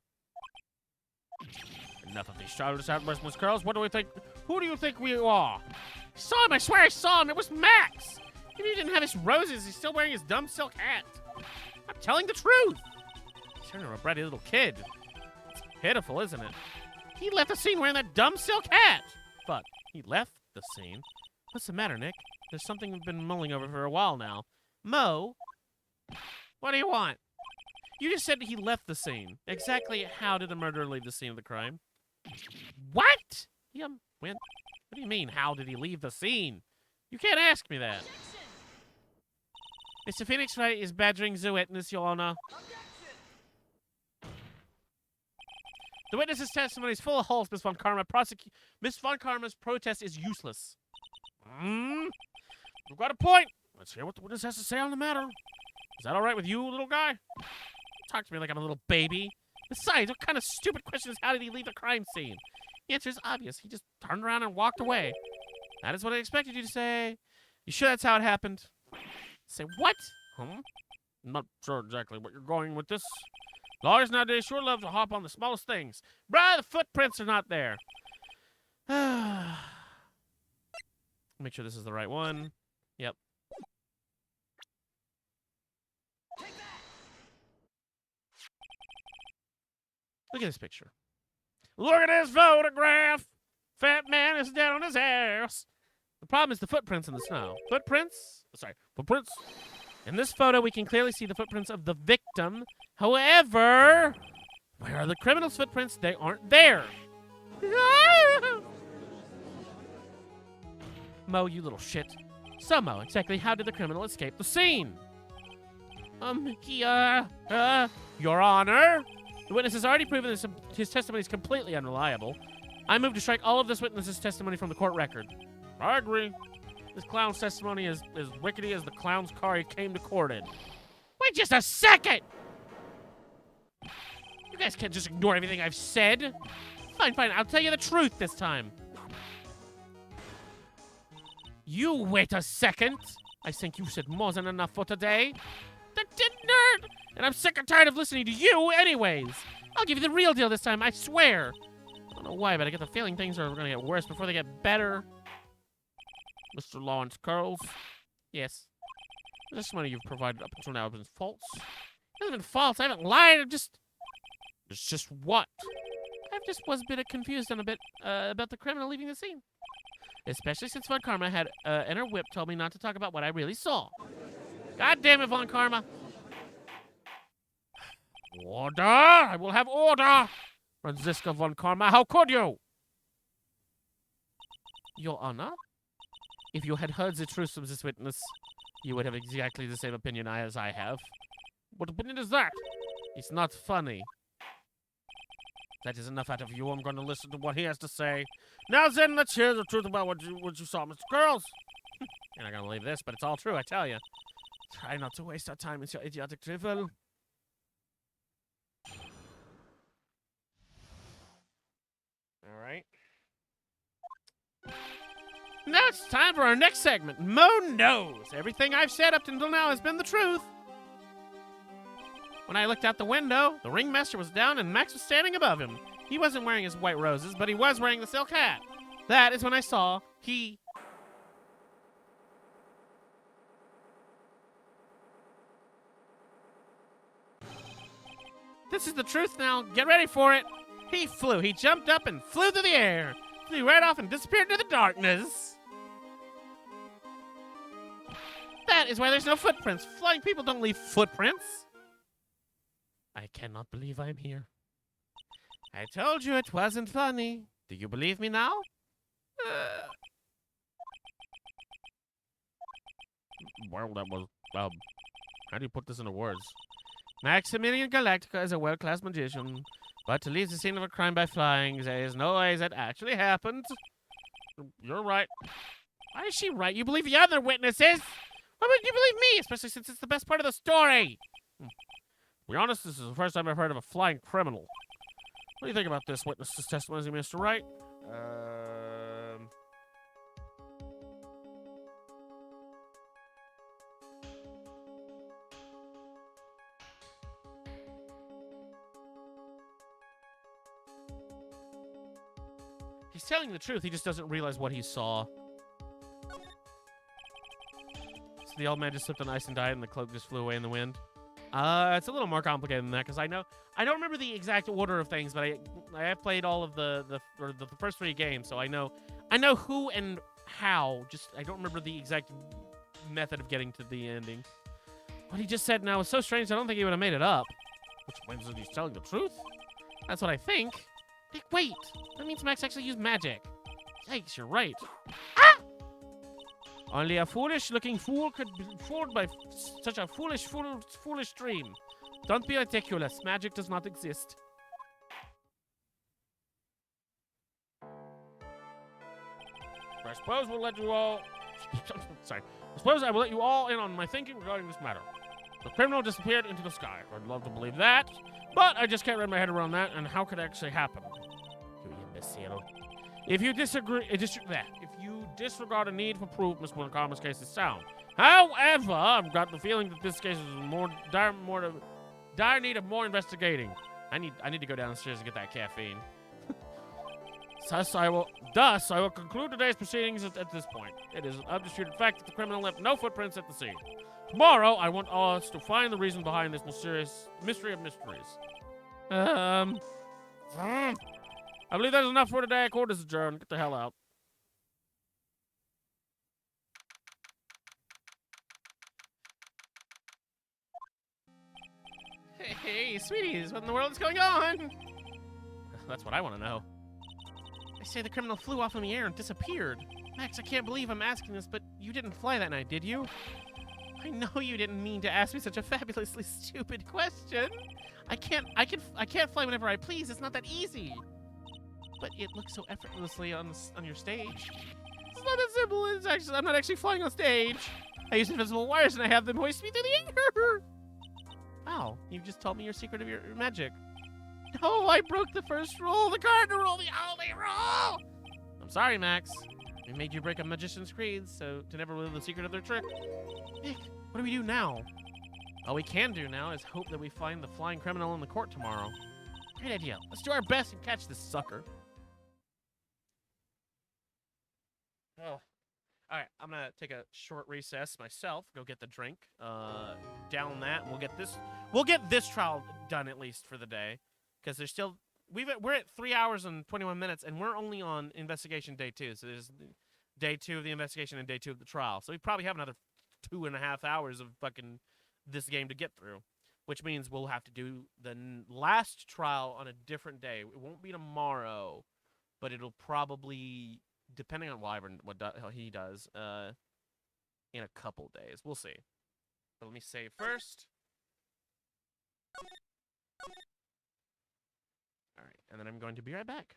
Enough of these childish outbursts, Miss Curls. What do we think? Who do you think we are? I saw him. I swear I saw him. It was Max. Even if he didn't have his roses, he's still wearing his dumb silk hat. I'm telling the truth. He's turning into a bratty little kid. It's pitiful, isn't it? He left the scene wearing that dumb silk hat. But he left the scene. What's the matter, Nick? There's something we've been mulling over for a while now. Mo, what do you want? You just said he left the scene. Exactly how did the murderer leave the scene of the crime? What? He went. What do you mean, how did he leave the scene? You can't ask me that. Mr. Phoenix Wright is badgering the witness, Your Honor. The witness's testimony is full of holes, Miss Von Karma. Miss Von Karma's protest is useless. We've got a point. Let's hear what the witness has to say on the matter. Is that all right with you, little guy? Talk to me like I'm a little baby. Besides, what kind of stupid question is how did he leave the crime scene? The answer is obvious. He just turned around and walked away. That is what I expected you to say. You sure that's how it happened? Say what? I'm not sure exactly what you're going with this. Lawyers nowadays sure love to hop on the smallest things. Bruh, the footprints are not there. Make sure this is the right one. Yep. Look at this picture. Look at this photograph. Fat man is dead on his ass. The problem is the footprints in the snow. Footprints? Footprints. In this photo, we can clearly see the footprints of the victim. However, where are the criminal's footprints? They aren't there. Mo, you little shit. So, Mo, exactly how did the criminal escape the scene? Your Honor, the witness has already proven his testimony is completely unreliable. I move to strike all of this witness's testimony from the court record. I agree. This clown's testimony is as rickety as the clown's car he came to court in. Wait just a second! You guys can't just ignore everything I've said. Fine, I'll tell you the truth this time. You wait a second. I think you said more than enough for today. The nerd! And I'm sick and tired of listening to you anyways. I'll give you the real deal this time, I swear. I don't know why, but I get the feeling things are going to get worse before they get better. Mr. Lawrence Curls. Yes. The testimony you've provided up until now has been false. It hasn't been false. I haven't lied. It's just what? I just was a bit confused and a bit about the criminal leaving the scene. Especially since Von Karma had in her whip told me not to talk about what I really saw. God damn it, Von Karma. Order! I will have order! Franziska von Karma, how could you? Your Honor, if you had heard the truth from this witness, you would have exactly the same opinion as I have. What opinion is that? It's not funny. That is enough out of you. I'm going to listen to what he has to say. Now then, let's hear the truth about what you saw, Mr. Girls. You're not going to believe this, but it's all true, I tell you. Try not to waste our time with your idiotic drivel. All right. Now it's time for our next segment. Mo knows. Everything I've said up until now has been the truth. When I looked out the window, the ringmaster was down and Max was standing above him. He wasn't wearing his white roses, but he was wearing the silk hat. That is when I saw he... This is the truth now. Get ready for it. He flew. He jumped up and flew through the air. Flew right off and disappeared into the darkness. That is why there's no footprints. Flying people don't leave footprints. I cannot believe I'm here. I told you it wasn't funny. Do you believe me now? Well, that was, how do you put this into words? Maximilian Galactica is a world-class magician, but to leave the scene of a crime by flying, there is no way that actually happened. You're right. Why is she right? You believe the other witnesses? Why would you believe me, especially since it's the best part of the story? To be honest, this is the first time I've heard of a flying criminal. What do you think about this witness's testimony, Mr. Wright? He's telling the truth, he just doesn't realize what he saw. So the old man just slipped on ice and died, and the cloak just flew away in the wind. It's a little more complicated than that, because I don't remember the exact order of things, but I have played all of the first 3 games, so I know who and how. Just I don't remember the exact method of getting to the ending. What he just said now was so strange. I don't think he would have made it up. Which means that he's telling the truth. That's what I think. Wait, that means Max actually used magic. Yikes, you're right. Ah! Only a foolish-looking fool could be fooled by such a foolish dream. Don't be ridiculous. Magic does not exist. I suppose we'll let you all... Sorry. I suppose I will let you all in on my thinking regarding this matter. The criminal disappeared into the sky. I'd love to believe that, but I just can't wrap my head around that, and how could it actually happen? You imbecile. If you disregard a need for proof, Miss Karma's case is sound. However, I've got the feeling that this case is dire need of more investigating. I need to go downstairs and get that caffeine. Thus, I will conclude today's proceedings at this point. It is an undisputed fact that the criminal left no footprints at the scene. Tomorrow, I want us to find the reason behind this mystery of mysteries. I believe that's enough for today. Court is adjourned. Get the hell out. Hey, sweeties, what in the world is going on? That's what I want to know. They say the criminal flew off in the air and disappeared. Max, I can't believe I'm asking this, but you didn't fly that night, did you? I know you didn't mean to ask me such a fabulously stupid question. I can't fly whenever I please. It's not that easy. But it looks so effortlessly on your stage. It's not that simple. I'm not actually flying on stage. I use invisible wires and I have them hoist me through the air. Wow, you just told me your secret of your magic. No, I broke the first rule, the cardinal rule, the only rule. I'm sorry, Max. We made you break a magician's creed, so to never reveal the secret of their trick. Nick, what do we do now? All we can do now is hope that we find the flying criminal in the court tomorrow. Great idea. Let's do our best and catch this sucker. Oh. Alright, I'm gonna take a short recess myself, go get the drink, down that, and we'll get this trial done at least for the day. Because there's still, we're at 3 hours and 21 minutes, and we're only on investigation day 2. So there's day 2 of the investigation and day 2 of the trial. So we probably have another 2.5 hours of fucking this game to get through. which means we'll have to do the last trial on a different day. It won't be tomorrow, but it'll probably, depending on Wyvern, how he does, in a couple days. We'll see. But let me save first. All right, and then I'm going to be right back.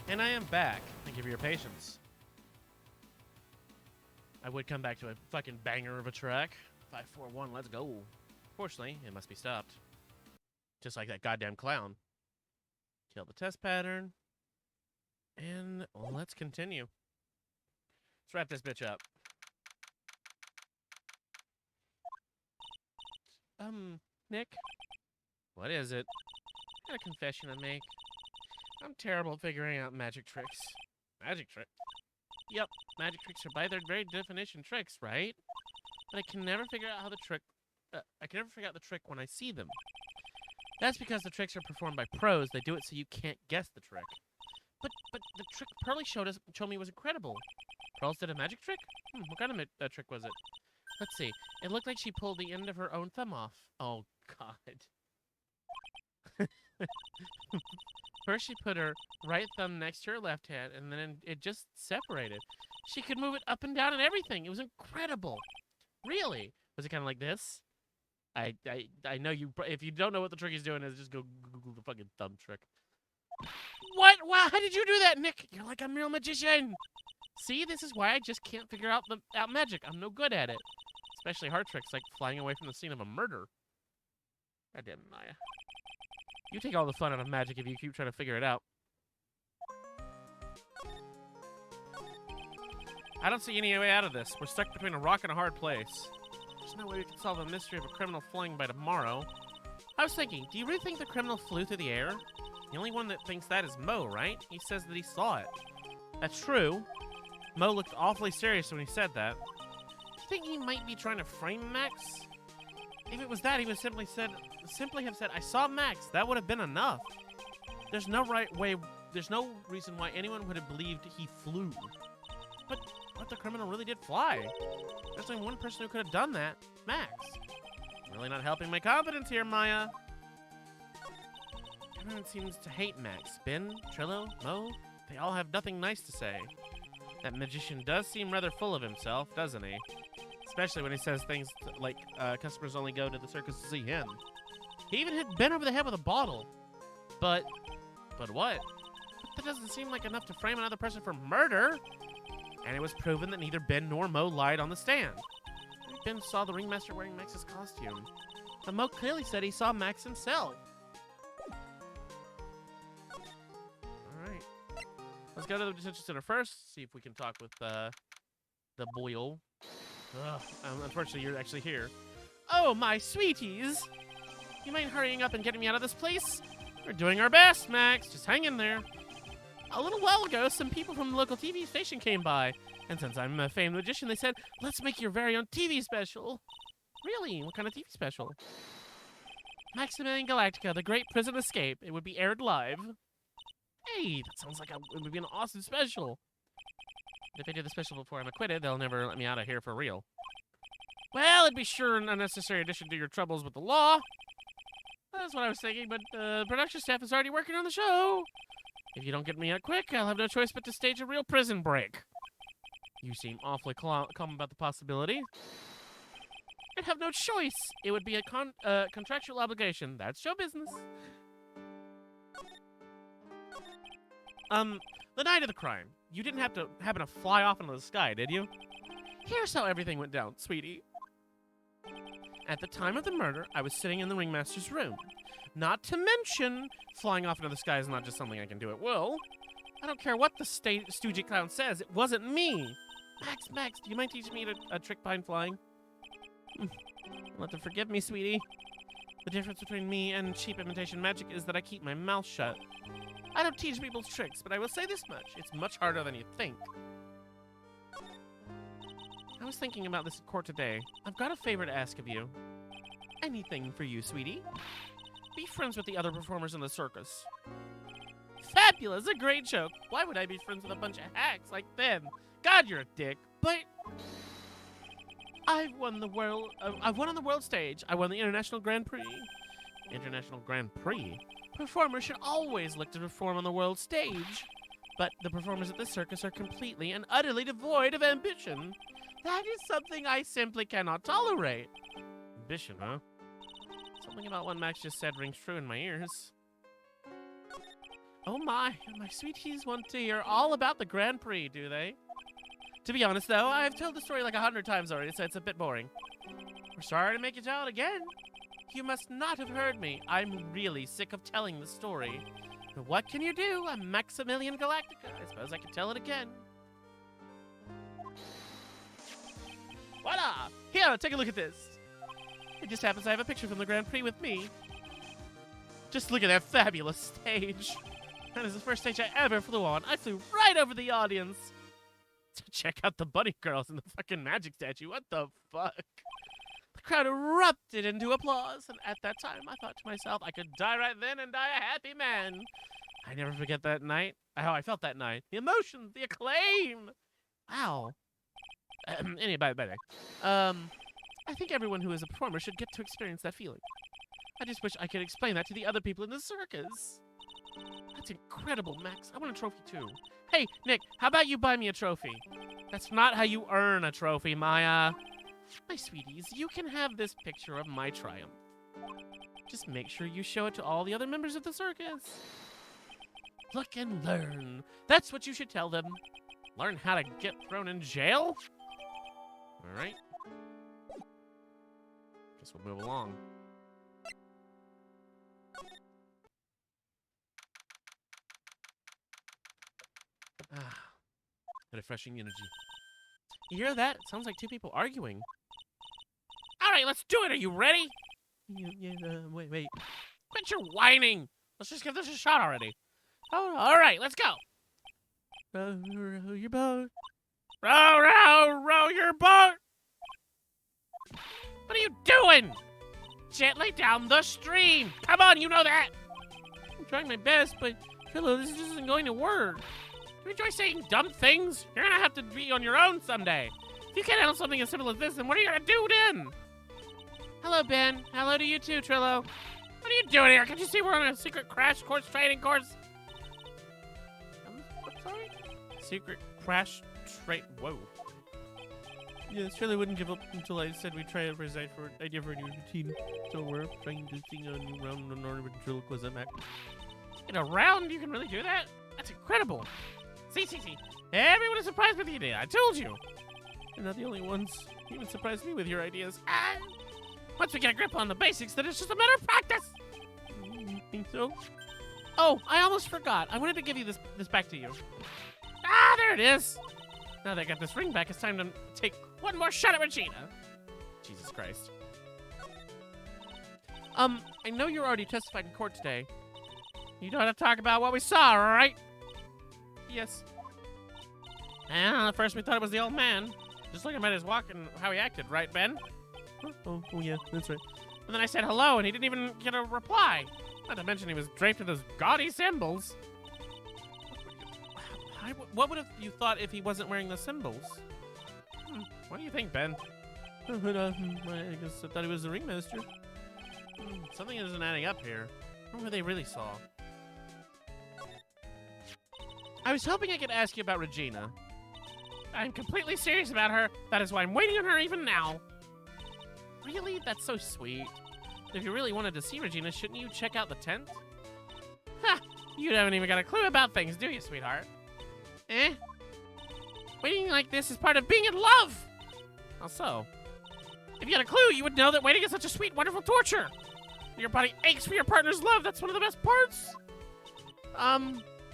And I am back. Thank you for your patience. I would come back to a fucking banger of a track. 541, let's go. Fortunately, it must be stopped. Just like that goddamn clown. Kill the test pattern. And well, let's continue. Let's wrap this bitch up. Nick? What is it? I got a confession to make. I'm terrible at figuring out magic tricks. Magic trick? Yep, magic tricks are by their very definition tricks, right? But I can never figure out how the trick... I can never figure out the trick when I see them. That's because the tricks are performed by pros. They do it so you can't guess the trick. But the trick Pearly showed me was incredible. Pearls did a magic trick? What kind of trick was it? Let's see. It looked like she pulled the end of her own thumb off. Oh, God. First, she put her right thumb next to her left hand, and then it just separated. She could move it up and down and everything. It was incredible. Really? Was it kind of like this? I know you. If you don't know what the trick he's doing is, just go Google the fucking thumb trick. What? Wow! How did you do that, Nick? You're like a real magician. See, this is why I just can't figure out magic. I'm no good at it, especially hard tricks like flying away from the scene of a murder. Goddamn Maya. You take all the fun out of magic if you keep trying to figure it out. I don't see any way out of this. We're stuck between a rock and a hard place. There's no way we can solve the mystery of a criminal flying by tomorrow. I was thinking, do you really think the criminal flew through the air? The only one that thinks that is Mo, right? He says that he saw it. That's true. Mo looked awfully serious when he said that. Do you think he might be trying to frame Max? If it was that, he would simply have said, I saw Max. That would have been enough. There's no reason why anyone would have believed he flew. But the criminal really did fly. There's only one person who could have done that, Max. Really not helping my confidence here, Maya. Everyone seems to hate Max. Ben, Trillo, Mo, they all have nothing nice to say. That magician does seem rather full of himself, doesn't he? Especially when he says things like customers only go to the circus to see him. He even hit Ben over the head with a bottle. But what? That doesn't seem like enough to frame another person for murder. And it was proven that neither Ben nor Mo lied on the stand. Ben saw the ringmaster wearing Max's costume. But Mo clearly said he saw Max himself. Alright. Let's go to the detention center first, see if we can talk with the boyo. Unfortunately, you're actually here. Oh, my sweeties! You mind hurrying up and getting me out of this place? We're doing our best, Max. Just hang in there. A little while ago, some people from the local TV station came by. And since I'm a famed magician, they said, let's make your very own TV special. Really? What kind of TV special? Maximilian Galactica, The Great Prison Escape. It would be aired live. Hey, that sounds like it would be an awesome special. If I do the special before I'm acquitted, they'll never let me out of here for real. Well, it'd be sure an unnecessary addition to your troubles with the law. That's what I was thinking, but the production staff is already working on the show. If you don't get me out quick, I'll have no choice but to stage a real prison break. You seem awfully calm about the possibility. I'd have no choice. It would be a contractual obligation. That's show business. The night of the crime, you didn't happen to fly off into the sky, did you? Here's how everything went down, sweetie. At the time of the murder, I was sitting in the ringmaster's room. Not to mention, flying off into the sky is not just something I can do at will. I don't care what the stoogie clown says, it wasn't me. Max, do you mind teaching me a trick behind flying? You'll have to forgive me, sweetie. The difference between me and cheap imitation magic is that I keep my mouth shut. I don't teach people's tricks, but I will say this much. It's much harder than you think. I was thinking about this in court today. I've got a favor to ask of you. Anything for you, sweetie. Be friends with the other performers in the circus. Fabulous, a great joke. Why would I be friends with a bunch of hacks like them? God, you're a dick. But I've won the world. I've won on the world stage. I won the International Grand Prix. International Grand Prix? Performers should always look to perform on the world stage. But the performers at this circus are completely and utterly devoid of ambition. That is something I simply cannot tolerate. Ambition, huh? Something about what Max just said rings true in my ears. Oh my sweeties want to hear all about the Grand Prix, do they? To be honest, though, I've told the story like 100 times already, so it's a bit boring. We're sorry to make you tell it again. You must not have heard me. I'm really sick of telling the story. But what can you do? I'm Maximilian Galactica. I suppose I can tell it again. Voila! Here, take a look at this. It just happens I have a picture from the Grand Prix with me. Just look at that fabulous stage. That is the first stage I ever flew on. I flew right over the audience. To check out the bunny girls and the fucking magic statue. What the fuck? The crowd erupted into applause, and at that time, I thought to myself, I could die right then and die a happy man. I never forget that night. How I felt that night. The emotions, the acclaim. Wow. Anyway, bye. I think everyone who is a performer should get to experience that feeling. I just wish I could explain that to the other people in the circus. That's incredible, Max. I want a trophy, too. Hey, Nick, how about you buy me a trophy? That's not how you earn a trophy, Maya. My sweeties, you can have this picture of my triumph. Just make sure you show it to all the other members of the circus. Look and learn. That's what you should tell them. Learn how to get thrown in jail? All right. Guess we'll move along. Refreshing energy. You hear that? It sounds like two people arguing. All right, let's do it. Are you ready? Wait. Quit your whining. Let's just give this a shot already. Oh, all right, let's go. Row your boat. Row your boat. What are you doing? Gently down the stream. Come on, you know that. I'm trying my best, but Philo, this just isn't going to work. You enjoy saying dumb things? You're gonna have to be on your own someday. If you can't handle something as simple as this, then what are you gonna do then? Hello, Ben. Hello to you too, Trillo. What are you doing here? Can't you see we're on a secret crash course training course? I'm sorry? Secret crash trade. Whoa. Yes, Trillo wouldn't give up until I said we'd try a preside for an idea for a new routine. So we're trying to sing a new round in order with Ventriloquism act. In a round, you can really do that? That's incredible. See. Everyone is surprised with the idea. I told you. You're not the only ones. You even surprised me with your ideas. Once we get a grip on the basics, then it's just a matter of practice. You think so? Oh, I almost forgot. I wanted to give you this back to you. There it is. Now that I got this ring back, it's time to take one more shot at Regina. Jesus Christ. I know you already testified in court today. You don't have to talk about what we saw, right? Yes. At first we thought it was the old man. Just looking at his walk and how he acted, right, Ben? Oh, yeah, that's right. And then I said hello, and he didn't even get a reply. Not to mention he was draped in those gaudy symbols. What would have you thought if he wasn't wearing the symbols? What do you think, Ben? I guess I thought he was the ringmaster. Something isn't adding up here. I wonder what they really saw. I was hoping I could ask you about Regina. I'm completely serious about her. That is why I'm waiting on her even now. Really? That's so sweet. If you really wanted to see Regina, shouldn't you check out the tent? Ha! You haven't even got a clue about things, do you, sweetheart? Waiting like this is part of being in love! How so? If you had a clue, you would know that waiting is such a sweet, wonderful torture. Your body aches for your partner's love. That's one of the best parts.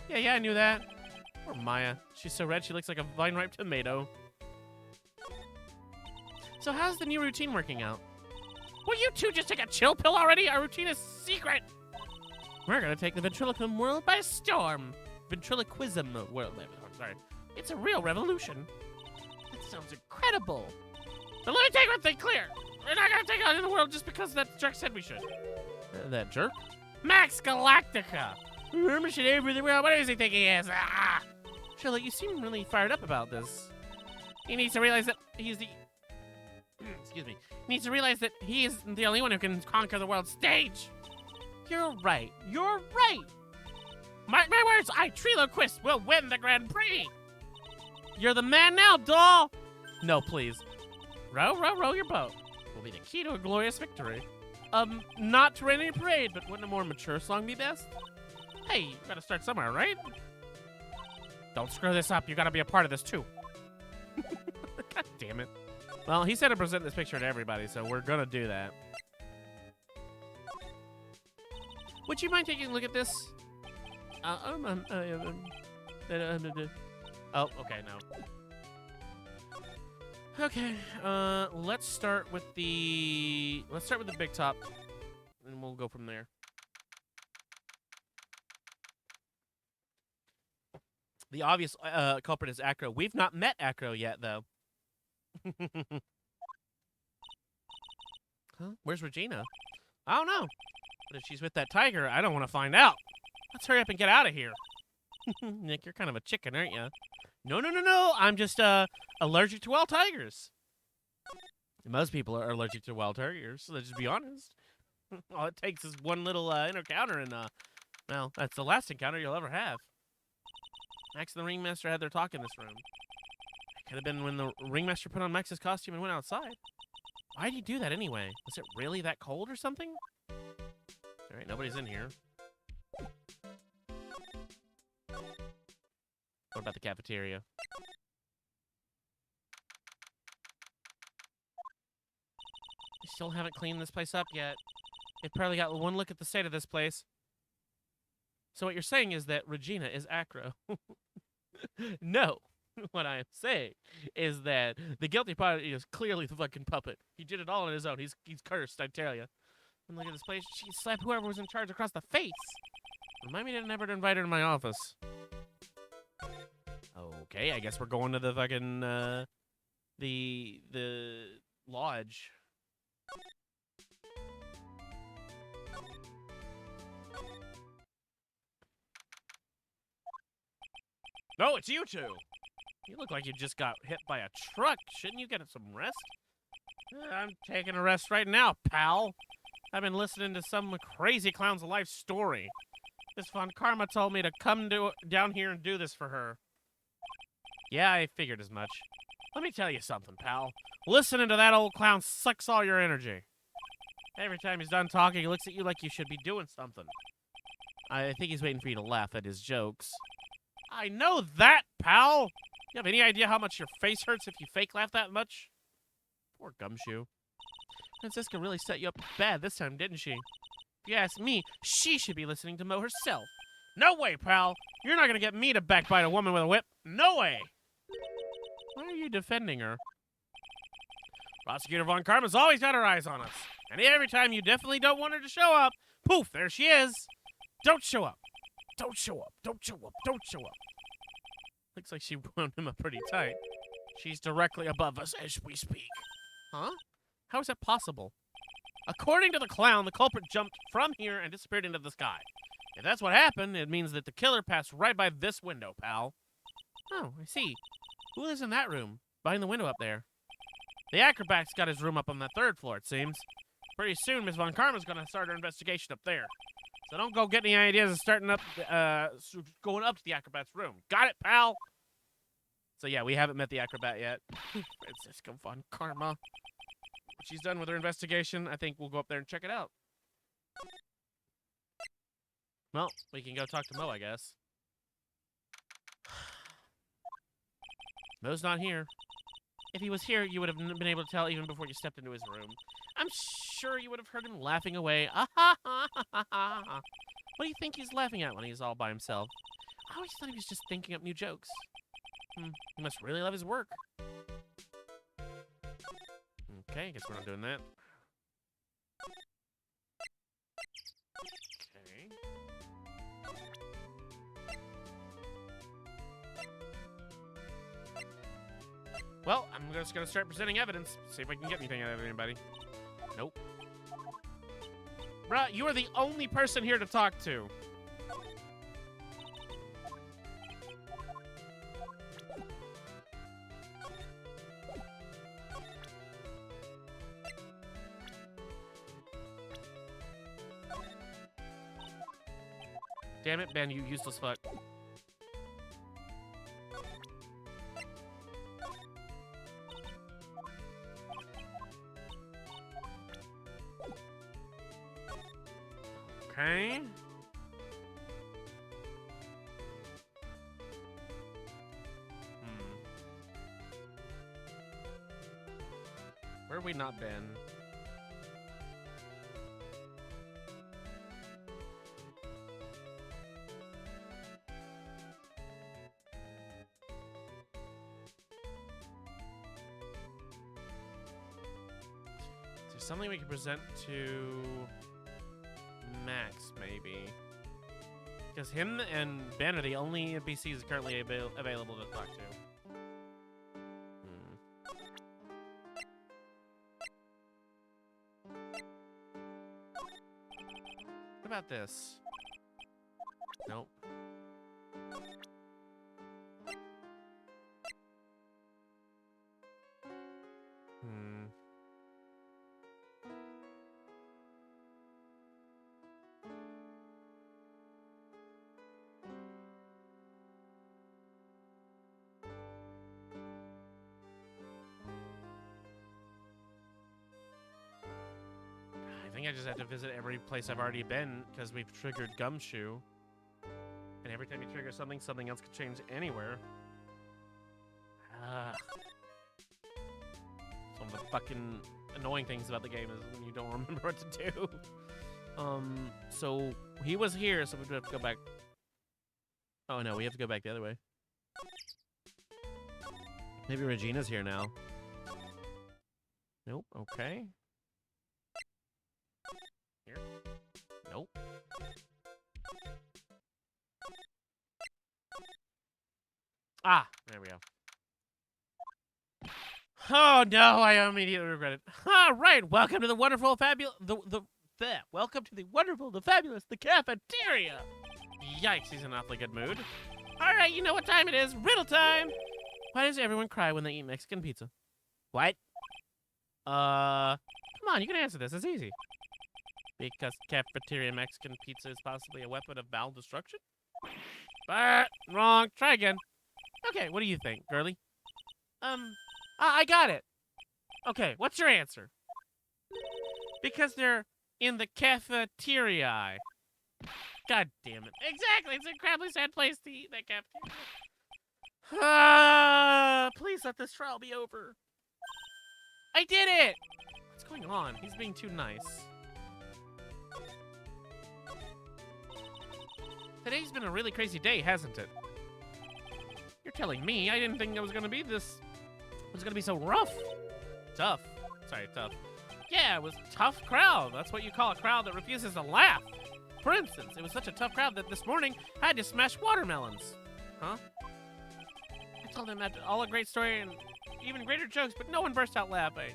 Yeah, I knew that. Poor Maya. She's so red, she looks like a vine-ripe tomato. So how's the new routine working out? Will you two just take a chill pill already? Our routine is secret. We're gonna take the ventriloquism world by storm. Ventriloquism world. Sorry. It's a real revolution. That sounds incredible. But let me take one thing clear. We're not gonna take on the world just because that jerk said we should. That jerk? Max Galactica. Remember shit everything. What does he think he is? Trillo, you seem really fired up about this. He needs to realize that he's the... Excuse me. He needs to realize that he is the only one who can conquer the world stage. You're right. Mark my words, I, Triloquist, will win the Grand Prix. You're the man now, doll. No, please. Row your boat. Will be the key to a glorious victory. Not to rain any parade, but wouldn't a more mature song be best? Hey, you gotta start somewhere, right? Don't screw this up. You gotta be a part of this, too. God damn it. Well, he said to present this picture to everybody, so we're gonna do that. Would you mind taking a look at this? Oh, okay, no. Okay, let's start with the big top, and we'll go from there. The obvious culprit is Acro. We've not met Acro yet, though. Huh? Where's Regina? I don't know. But if she's with that tiger, I don't want to find out. Let's hurry up and get out of here. Nick, you're kind of a chicken, aren't you? No, no, no, no. I'm just allergic to wild tigers. Most people are allergic to wild tigers, so let's just be honest. All it takes is one little encounter, and well, that's the last encounter you'll ever have. Max and the Ringmaster had their talk in this room. It could have been when the Ringmaster put on Max's costume and went outside. Why'd he do that anyway? Was it really that cold or something? All right, nobody's in here. What about the cafeteria? We still haven't cleaned this place up yet. They've probably got one look at the state of this place. So what you're saying is that Regina is Acro. No. What I am saying is that the guilty party is clearly the fucking puppet. He did it all on his own. He's cursed, I tell you. And look at this place. She slapped whoever was in charge across the face. Remind me to never invite her to my office. Okay, I guess we're going to the fucking the lodge. No, it's you two. You look like you just got hit by a truck. Shouldn't you get some rest? I'm taking a rest right now, pal. I've been listening to some crazy clown's life story. Miss Von Karma told me to come down here and do this for her. Yeah, I figured as much. Let me tell you something, pal. Listening to that old clown sucks all your energy. Every time he's done talking, he looks at you like you should be doing something. I think he's waiting for you to laugh at his jokes. I know that, pal! You have any idea how much your face hurts if you fake laugh that much? Poor Gumshoe. Francisca really set you up bad this time, didn't she? If you ask me, she should be listening to Mo herself. No way, pal! You're not gonna get me to backbite a woman with a whip. No way! Why are you defending her? Prosecutor Von Karma's always got her eyes on us. And every time you definitely don't want her to show up, poof, there she is! Don't show up! Don't show up! Don't show up! Don't show up! Looks like she wound him up pretty tight. She's directly above us as we speak. Huh? How is that possible? According to the clown, the culprit jumped from here and disappeared into the sky. If that's what happened, it means that the killer passed right by this window, pal. Oh, I see. Who lives in that room? Behind the window up there. The acrobat's got his room up on the 3rd floor, it seems. Pretty soon, Miss Von Karma's gonna start her investigation up there. So don't go get any ideas of starting up, going up to the acrobat's room. Got it, pal? So yeah, we haven't met the acrobat yet. Francisca Von Karma. When she's done with her investigation, I think we'll go up there and check it out. Well, we can go talk to Mo, I guess. Mo's not here. If he was here, you would have been able to tell even before you stepped into his room. I'm sure you would have heard him laughing away. What do you think he's laughing at when he's all by himself? I always thought he was just thinking up new jokes. He must really love his work. Okay, I guess we're not doing that. Okay. Well, I'm just gonna start presenting evidence. See if I can get anything out of anybody. Nope. Bruh, you are the only person here to talk to. Damn it, Ben, you useless fuck. Okay. Where have we not been? Is there something we can present to Max, maybe? Because him and Ben are the only NPCs currently available to talk to. What about this? Nope. I think I just have to visit every place I've already been because we've triggered Gumshoe. And every time you trigger something, something else could change anywhere. Some of the fucking annoying things about the game is when you don't remember what to do. So he was here, so we have to go back. Oh no, we have to go back the other way. Maybe Regina's here now. Nope, okay. Here. Nope. Ah, there we go. Oh no, I immediately regret it. All right, welcome to the wonderful, fabulous, welcome to the wonderful, the fabulous, the cafeteria. Yikes, he's in an awfully good mood. All right, you know what time it is? Riddle time. Why does everyone cry when they eat Mexican pizza? What? Come on, you can answer this. It's easy. Because cafeteria Mexican pizza is possibly a weapon of bowel destruction? But wrong. Try again. Okay, what do you think, girly? I got it. Okay, what's your answer? Because they're in the cafeteria. God damn it. Exactly, it's an incredibly sad place to eat, that cafeteria. Please let this trial be over. I did it! What's going on? He's being too nice. Today's been a really crazy day, hasn't it? You're telling me I didn't think it was gonna be this. It was gonna be so rough. Tough. Sorry, tough. Yeah, it was a tough crowd. That's what you call a crowd that refuses to laugh. For instance, it was such a tough crowd that this morning I had to smash watermelons. Huh? I told them that all a great story and even greater jokes, but no one burst out laughing.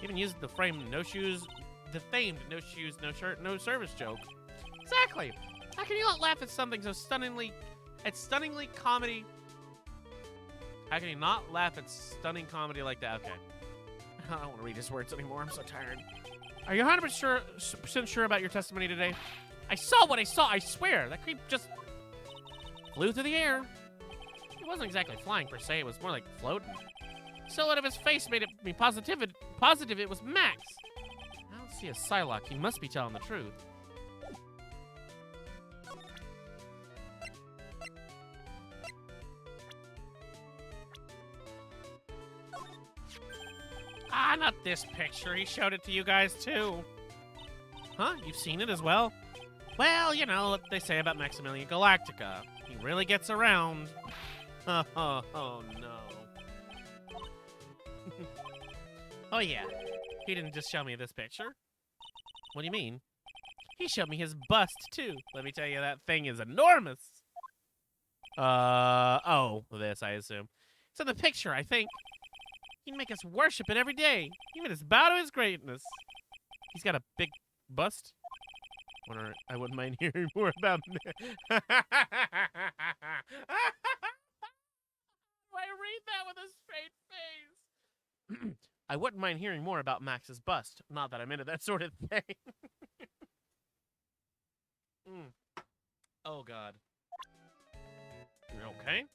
Even used the famed no shoes, no shirt, no service joke. Exactly. How can you not laugh at something so stunningly comedy? How can you not laugh at stunning comedy like that? Okay. I don't want to read his words anymore. I'm so tired. Are you 100% sure about your testimony today? I saw what I saw. I swear. That creep just flew through the air. It wasn't exactly flying per se. It was more like floating. Silhouette of his face made it me positive it was Max. I don't see a Psylocke. He must be telling the truth. Ah, not this picture. He showed it to you guys, too. Huh? You've seen it as well? Well, you know what they say about Maximilian Galactica. He really gets around. Oh, no. Oh, yeah. He didn't just show me this picture. What do you mean? He showed me his bust, too. Let me tell you, that thing is enormous. This, I assume. It's in the picture, I think. He'd make us worship it every day. Even his bow to his greatness. He's got a big bust. I wouldn't mind hearing more about that. I read that with a straight face. I wouldn't mind hearing more about Max's bust. Not that I'm into that sort of thing. Oh, God. Okay.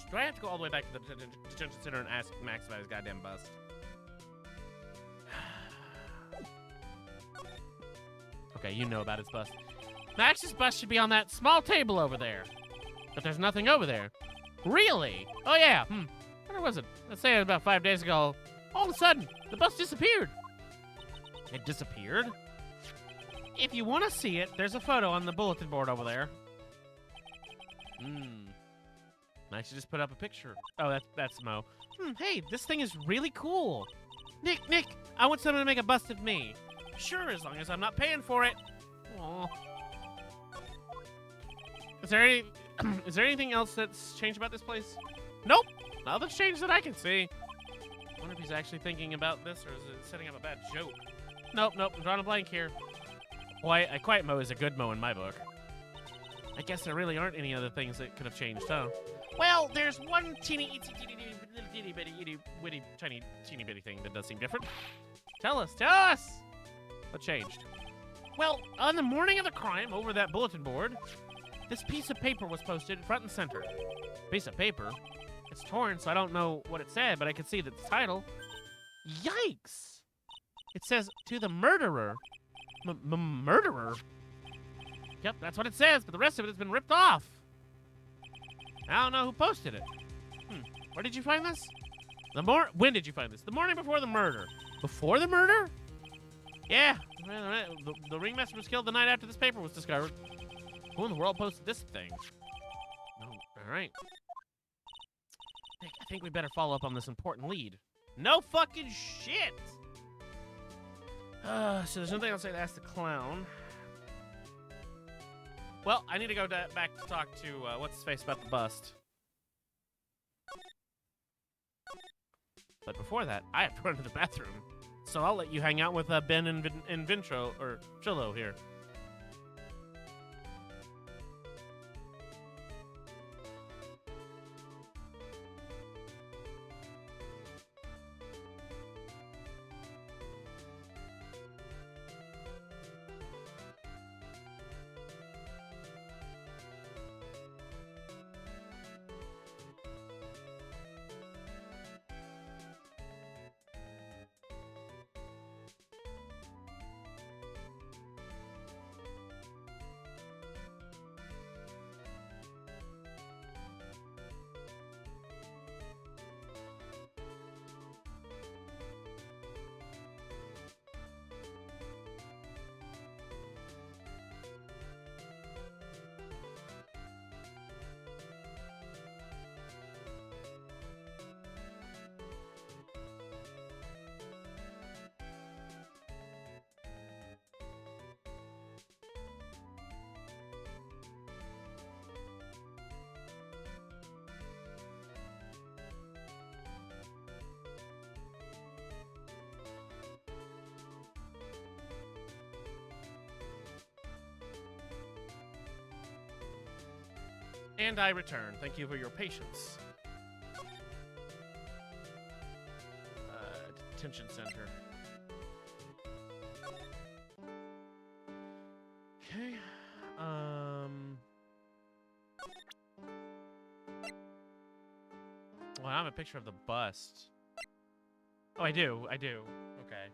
Do I have to go all the way back to the detention center and ask Max about his goddamn bust? Okay, you know about his bust. Max's bust should be on that small table over there. But there's nothing over there. Really? Oh, yeah. I Where was it? Let's say about 5 days ago. All of a sudden, the bus disappeared. It disappeared? If you want to see it, there's a photo on the bulletin board over there. I should just put up a picture. Oh, that's Mo. Hey, this thing is really cool. Nick, I want someone to make a bust of me. Sure, as long as I'm not paying for it. Aw. Is there anything else that's changed about this place? Nope. Nothing's changed that I can see. I wonder if he's actually thinking about this or is it setting up a bad joke? Nope. I'm drawing a blank here. Boy, a quiet Mo is a good Mo in my book. I guess there really aren't any other things that could have changed, huh? Well, there's one teeny bitty thing that does seem different. Tell us! What changed? Well, on the morning of the crime, over that bulletin board, this piece of paper was posted front and center. Piece of paper? It's torn, so I don't know what it said, but I could see the title. Yikes! It says, to the murderer. Murderer? Yep, that's what it says, but the rest of it has been ripped off. I don't know who posted it. Where did you find this? When did you find this? The morning before the murder. Before the murder? Yeah. The ringmaster was killed the night after this paper was discovered. Who in the world posted this thing? No. All right. I think we better follow up on this important lead. No fucking shit! So there's nothing else I'd ask the clown. Well, I need to go back to talk to what's-his-face about the bust. But before that, I have to run to the bathroom. So I'll let you hang out with Ben and Vintro, or Chillo here. And I return. Thank you for your patience. Detention center. Okay. Well, I have a picture of the bust. Oh, I do. Okay.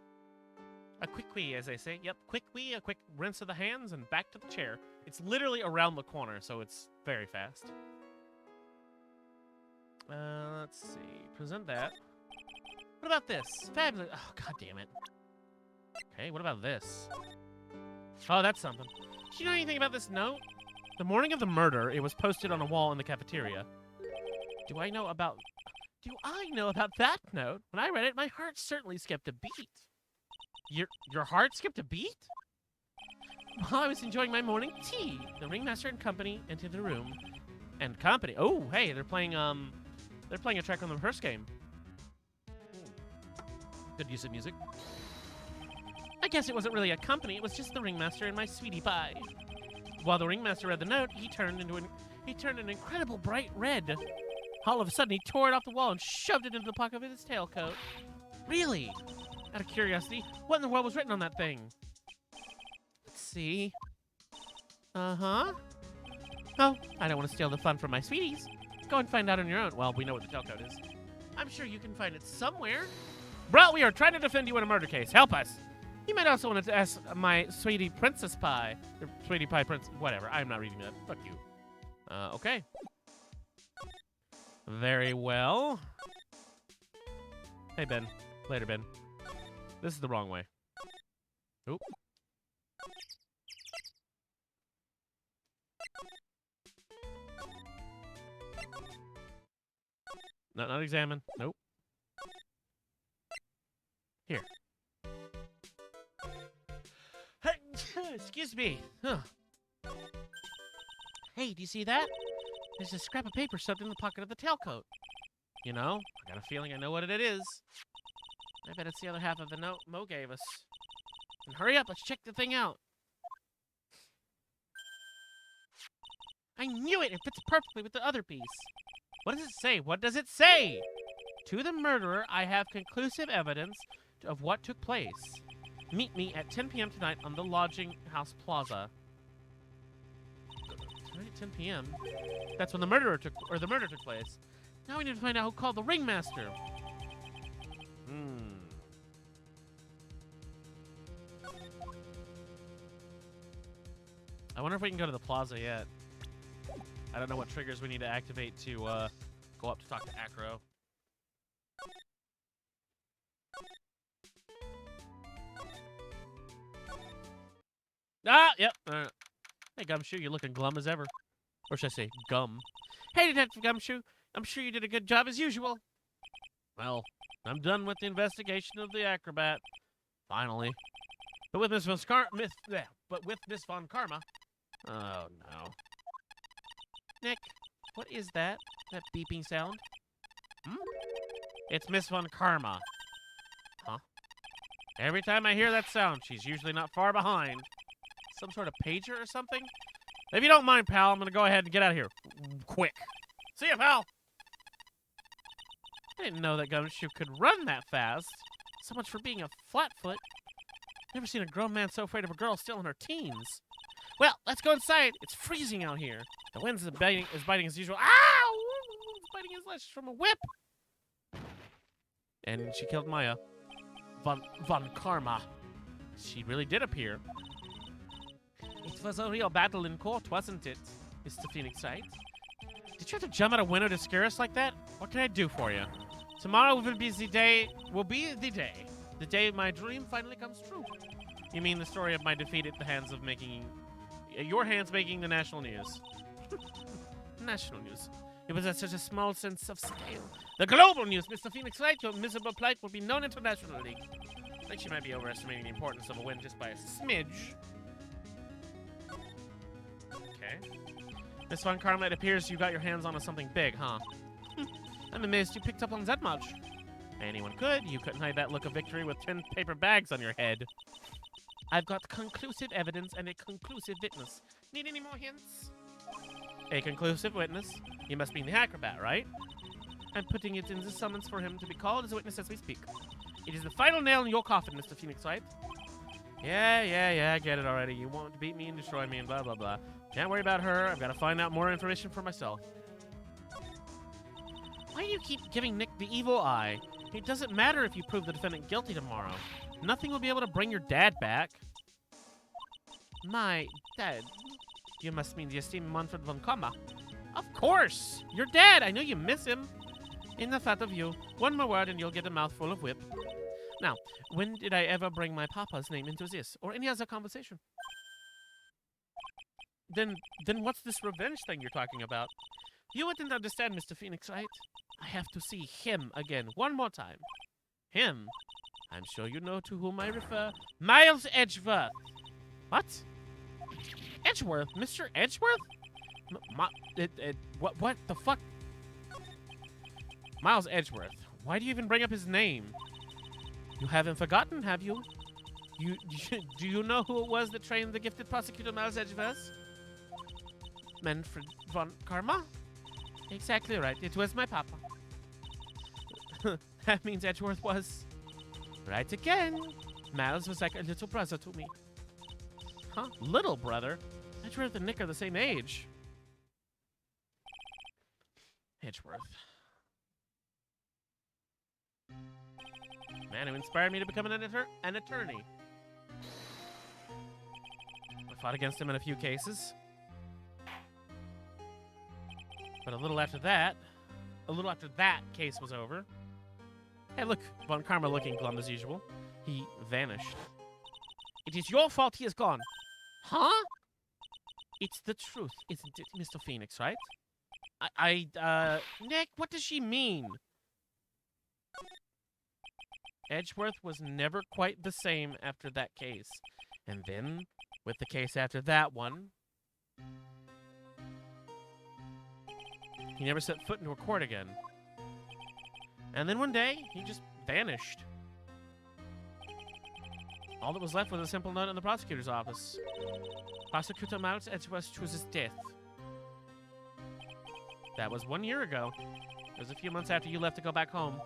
A quick wee, as they say. Yep, quick wee, a quick rinse of the hands, and back to the chair. It's literally around the corner, so it's very fast. Let's see. Present that. What about this? Fabulous. Oh, god damn it. Okay, what about this? Oh, that's something. Do you know anything about this note? The morning of the murder, it was posted on a wall in the cafeteria. Do I know about that note? When I read it, my heart certainly skipped a beat. Your heart skipped a beat? While I was enjoying my morning tea, the ringmaster and company entered the room. And company. Oh, hey, they're playing a track from the first game. Good use of music. I guess it wasn't really a company, it was just the ringmaster and my sweetie pie. While the ringmaster read the note, he turned an incredible bright red. All of a sudden, he tore it off the wall and shoved it into the pocket of his tailcoat. Really? Out of curiosity, what in the world was written on that thing? Let's see. Uh-huh. Oh, I don't want to steal the fun from my sweeties. Go and find out on your own. Well, we know what the tailcoat is. I'm sure you can find it somewhere. Bro, we are trying to defend you in a murder case. Help us. You might also want to ask my sweetie princess pie. Or sweetie pie prince. Whatever. I'm not reading that. Fuck you. Okay. Very well. Hey, Ben. Later, Ben. This is the wrong way. Oop. No, not examine. Nope. Here. Excuse me. Huh. Hey, do you see that? There's a scrap of paper stuffed in the pocket of the tailcoat. You know, I got a feeling I know what it is. I bet it's the other half of the note Mo gave us. And hurry up, let's check the thing out. I knew it! It fits perfectly with the other piece. What does it say? What does it say? To the murderer, I have conclusive evidence of what took place. Meet me at 10 p.m. tonight on the Lodging House Plaza. Tonight at 10 p.m.? That's when the murder took place. Now we need to find out who called the ringmaster. I wonder if we can go to the plaza yet. I don't know what triggers we need to activate to go up to talk to Acro. Ah, yep. Hey, Gumshoe, you're looking glum as ever. Or should I say, gum. Hey, Detective Gumshoe, I'm sure you did a good job as usual. Well, I'm done with the investigation of the acrobat. Finally. But with Miss Von Karma. Oh, no. Nick, what is that? That beeping sound? It's Miss Von Karma. Huh? Every time I hear that sound, she's usually not far behind. Some sort of pager or something? If you don't mind, pal, I'm gonna go ahead and get out of here. Quick. See ya, pal! I didn't know that Gumshoe could run that fast. So much for being a flatfoot. Never seen a grown man so afraid of a girl still in her teens. Well, let's go inside. It's freezing out here. The wind is biting as usual. Ow! It's biting his flesh from a whip. And she killed Maya. Von Karma. She really did appear. It was a real battle in court, wasn't it, Mr. Phoenix Wright? Did you have to jump out a window to scare us like that? What can I do for you? Tomorrow will be the day. The day my dream finally comes true. You mean the story of my defeat at the hands of making... your hands making the national news. National news. It was at such a small sense of scale. The global news, Mr. Phoenix Wright, your miserable plight will be known internationally. I think she might be overestimating the importance of a win just by a smidge. Okay. Miss Von Karma, it appears you got your hands on something big, huh? I'm amazed you picked up on that much. Anyone could. You couldn't hide that look of victory with 10 paper bags on your head. I've got conclusive evidence and a conclusive witness. Need any more hints? A conclusive witness? You must be the acrobat, right? I'm putting it in the summons for him to be called as a witness as we speak. It is the final nail in your coffin, Mr. Phoenix Wright. Yeah, I get it already. You won't beat me and destroy me and blah, blah, blah. Can't worry about her. I've got to find out more information for myself. Why do you keep giving Nick the evil eye? It doesn't matter if you prove the defendant guilty tomorrow. Nothing will be able to bring your dad back. My dad? You must mean the esteemed Manfred von Karma. Of course! Your dad! I know you miss him. In the thought of you, one more word and you'll get a mouthful of whip. Now, when did I ever bring my papa's name into this, or any other conversation? Then what's this revenge thing you're talking about? You wouldn't understand, Mr. Phoenix, right? I have to see him again, one more time. Him? I'm sure you know to whom I refer. Miles Edgeworth. What? Edgeworth? Mr. Edgeworth? What the fuck? Miles Edgeworth. Why do you even bring up his name? You haven't forgotten, have you? Do you know who it was that trained the gifted prosecutor Miles Edgeworth? Manfred von Karma? Exactly right. It was my papa. That means Edgeworth was... right again. Miles was like a little brother to me. Huh? Little brother? Edgeworth and Nick are the same age. Edgeworth. Man who inspired me to become an attorney. I fought against him in a few cases. But a little after that case was over, Hey, look, Von Karma looking glum as usual. He vanished. It is your fault he is gone. Huh? It's the truth, isn't it, Mr. Phoenix, right? Nick, what does she mean? Edgeworth was never quite the same after that case. And then, with the case after that one, he never set foot into a court again. And then one day, he just vanished. All that was left was a simple note in the prosecutor's office. Prosecutor Miles Edgeworth chooses death. That was 1 year ago. It was a few months after you left to go back home.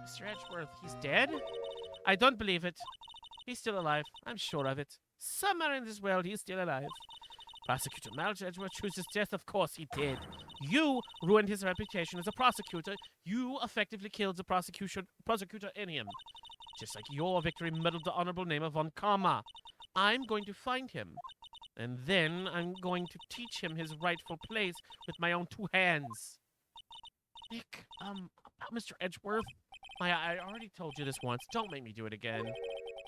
Mr. Edgeworth, he's dead? I don't believe it. He's still alive. I'm sure of it. Somewhere in this world, he's still alive. Prosecutor Miles Edgeworth chooses death? Of course he did. You ruined his reputation as a prosecutor. You effectively killed the prosecutor in him. Just like your victory muddled the honorable name of Von Karma. I'm going to find him. And then I'm going to teach him his rightful place with my own 2 hands. Nick, about Mr. Edgeworth, I already told you this once. Don't make me do it again.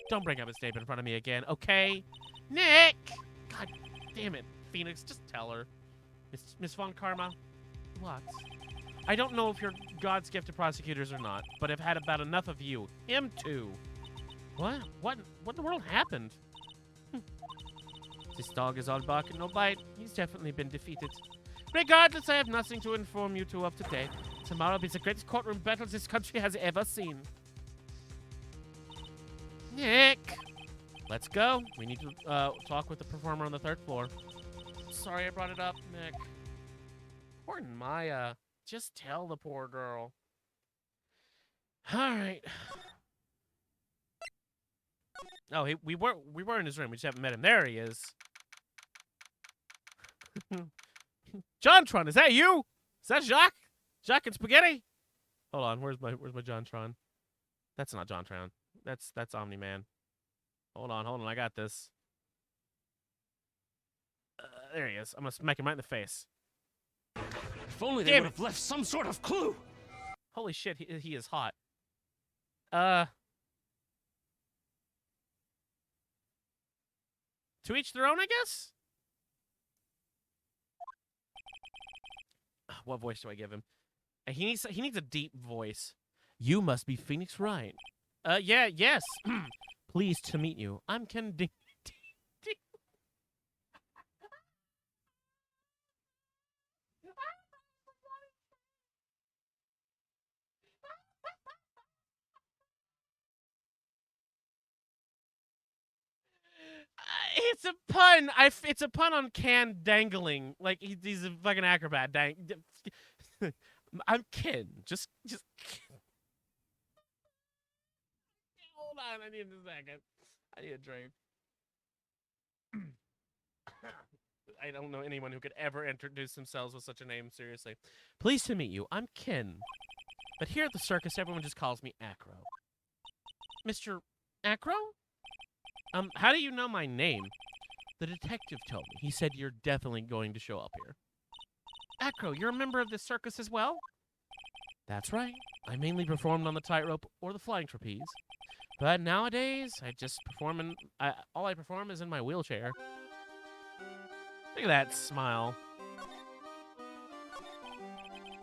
Don't bring up his name in front of me again, okay? Nick! God damn it, Phoenix, just tell her. Miss Von Karma, what? I don't know if you're God's gift to prosecutors or not, but I've had about enough of you. Him too. What? What in the world happened? This dog is all bark and no bite. He's definitely been defeated. Regardless, I have nothing to inform you two of today. Tomorrow will be the greatest courtroom battle this country has ever seen. Nick! Let's go. We need to talk with the performer on the 3rd floor. Sorry I brought it up, Nick. Poor Maya. Just tell the poor girl. All right. Oh, we were in his room. We just haven't met him. There he is. JonTron, is that you? Is that Jacques? Jacques and Spaghetti? Hold on, where's my JonTron? That's not JonTron. That's Omni-Man. Hold on, I got this. There he is. I'm gonna smack him right in the face. If only they would have left some sort of clue. Holy shit, he is hot. To each their own, I guess? What voice do I give him? He needs a deep voice. You must be Phoenix Wright. Yes. Pleased to meet you. I'm Ken Ding. It's a pun. It's a pun on Can dangling. Like he's a fucking acrobat. I'm Ken. Just. Hold on. I need a second. I need a drink. I don't know anyone who could ever introduce themselves with such a name. Seriously. Pleased to meet you. I'm Ken. But here at the circus, everyone just calls me Acro. Mr. Acro? How do you know my name? The detective told me. He said you're definitely going to show up here. Acro, you're a member of this circus as well? That's right. I mainly performed on the tightrope or the flying trapeze. But nowadays, I just perform in... all I perform is in my wheelchair. Look at that smile.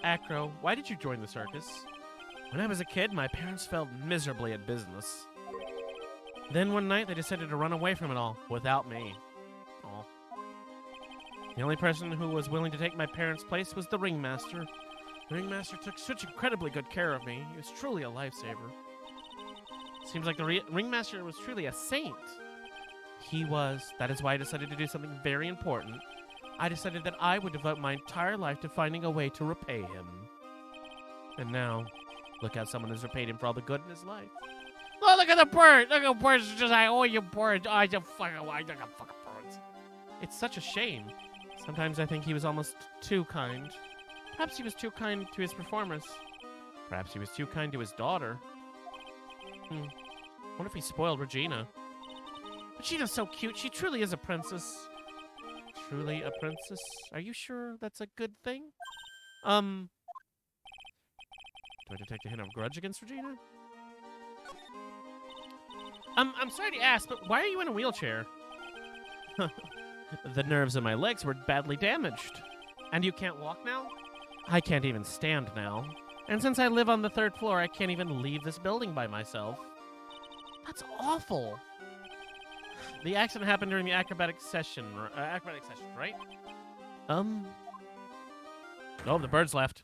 Acro, why did you join the circus? When I was a kid, my parents failed miserably at business. Then one night, they decided to run away from it all, without me. Aw. The only person who was willing to take my parents' place was the ringmaster. The ringmaster took such incredibly good care of me. He was truly a lifesaver. Seems like the ringmaster was truly a saint. He was. That is why I decided to do something very important. I decided that I would devote my entire life to finding a way to repay him. And now, look how someone has repaid him for all the good in his life. Oh, look at the bird! Look at the birds! Just like, oh, you bird! I just fucking like fucking birds. It's such a shame. Sometimes I think he was almost too kind. Perhaps he was too kind to his performers. Perhaps he was too kind to his daughter. What if he spoiled Regina? Regina's so cute. She truly is a princess. Truly a princess? Are you sure that's a good thing? Do I detect a hint of grudge against Regina? I'm sorry to ask, but why are you in a wheelchair? The nerves in my legs were badly damaged. And you can't walk now? I can't even stand now. And since I live on the 3rd floor, I can't even leave this building by myself. That's awful. The accident happened during the acrobatic session, right? Oh, the birds left.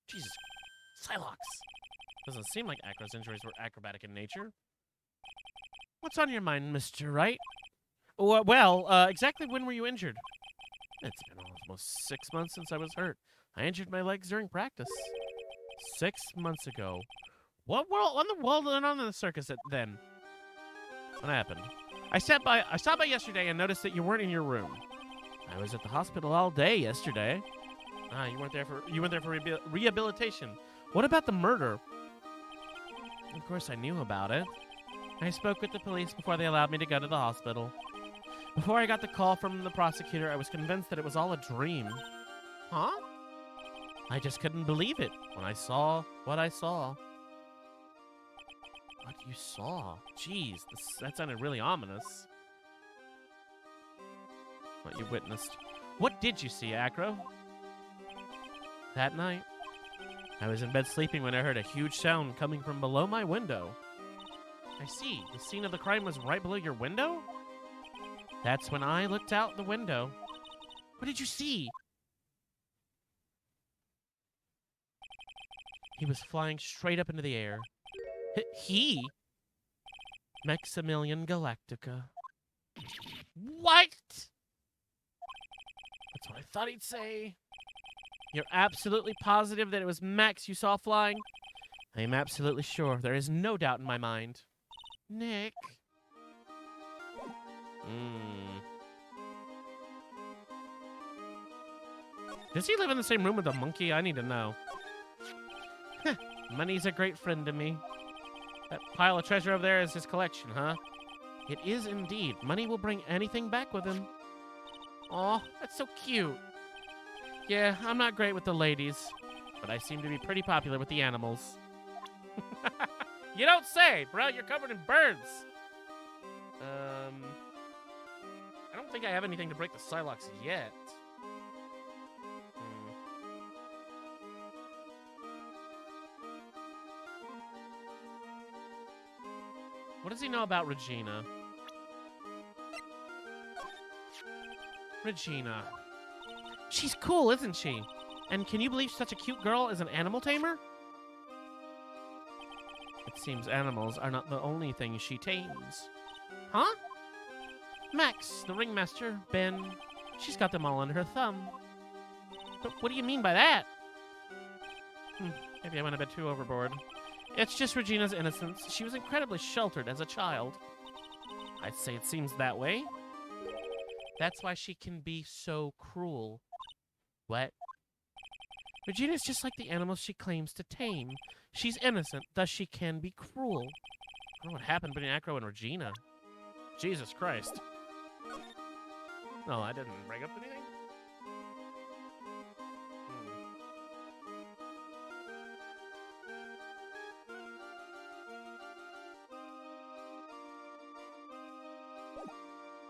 Jesus. Psylocke. Doesn't seem like Acro's injuries were acrobatic in nature. What's on your mind, Mr. Wright? Well, exactly when were you injured? It's been almost 6 months since I was hurt. I injured my legs during practice. 6 months ago. What in the world went on in the circus then? What happened? I stopped by yesterday and noticed that you weren't in your room. I was at the hospital all day yesterday. You went there for rehabilitation. What about the murder? Of course I knew about it. I spoke with the police before they allowed me to go to the hospital. Before I got the call from the prosecutor, I was convinced that it was all a dream. Huh? I just couldn't believe it when I saw what I saw. What you saw? Jeez, that sounded really ominous. What you witnessed. What did you see, Acro? That night, I was in bed sleeping when I heard a huge sound coming from below my window. I see. The scene of the crime was right below your window? That's when I looked out the window. What did you see? He was flying straight up into the air. He? Maximilian Galactica. What? That's what I thought he'd say. You're absolutely positive that it was Max you saw flying? I am absolutely sure. There is no doubt in my mind. Nick. Does he live in the same room with the monkey? I need to know. Money's a great friend to me. That pile of treasure over there is his collection, huh? It is indeed. Money will bring anything back with him. Aw, that's so cute. Yeah, I'm not great with the ladies, but I seem to be pretty popular with the animals. You don't say, bro. You're covered in birds. I don't think I have anything to break the Psylocke yet. What does he know about Regina? Regina. She's cool, isn't she? And can you believe such a cute girl is an animal tamer? It seems animals are not the only thing she tames. Huh? Max, the ringmaster, Ben, she's got them all under her thumb. But what do you mean by that? Maybe I went a bit too overboard. It's just Regina's innocence. She was incredibly sheltered as a child. I'd say it seems that way. That's why she can be so cruel. What? Regina's just like the animals she claims to tame. She's innocent, thus she can be cruel. I don't know what happened between Acro and Regina. Jesus Christ. No, I didn't bring up anything.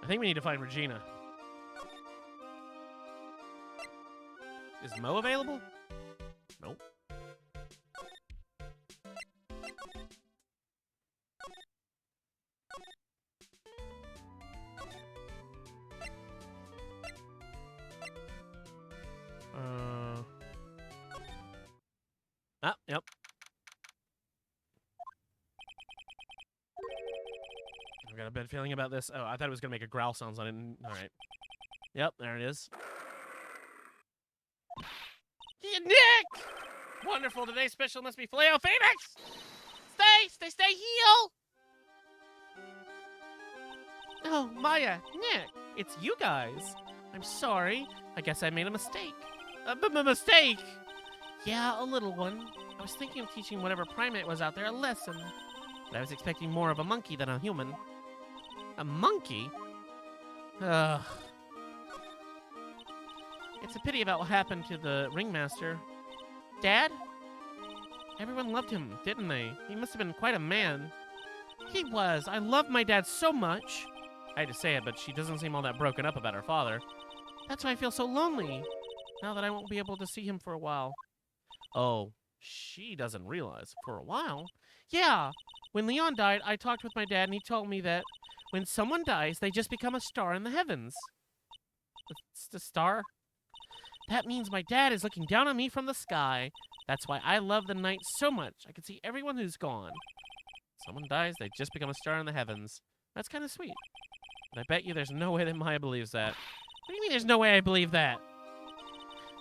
I think we need to find Regina. Is Mo available? Nope. Yep. I've got a bad feeling about this. Oh, I thought it was going to make a growl sound, so I didn't. All right. Yep, there it is. Nick! Wonderful. Today's special must be Filet-O Phoenix! Stay, heal! Oh, Maya, Nick, it's you guys. I'm sorry. I guess I made a mistake. A mistake? Yeah, a little one. I was thinking of teaching whatever primate was out there a lesson. But I was expecting more of a monkey than a human. A monkey? It's a pity about what happened to the ringmaster. Dad? Everyone loved him, didn't they? He must have been quite a man. He was. I loved my dad so much. I hate to say it, but she doesn't seem all that broken up about her father. That's why I feel so lonely, now that I won't be able to see him for a while. Oh, she doesn't realize. For a while? Yeah. When Leon died, I talked with my dad, and he told me that when someone dies, they just become a star in the heavens. It's the star? That means my dad is looking down on me from the sky. That's why I love the night so much. I can see everyone who's gone. Someone dies, they just become a star in the heavens. That's kind of sweet. But I bet you there's no way that Maya believes that. What do you mean there's no way I believe that?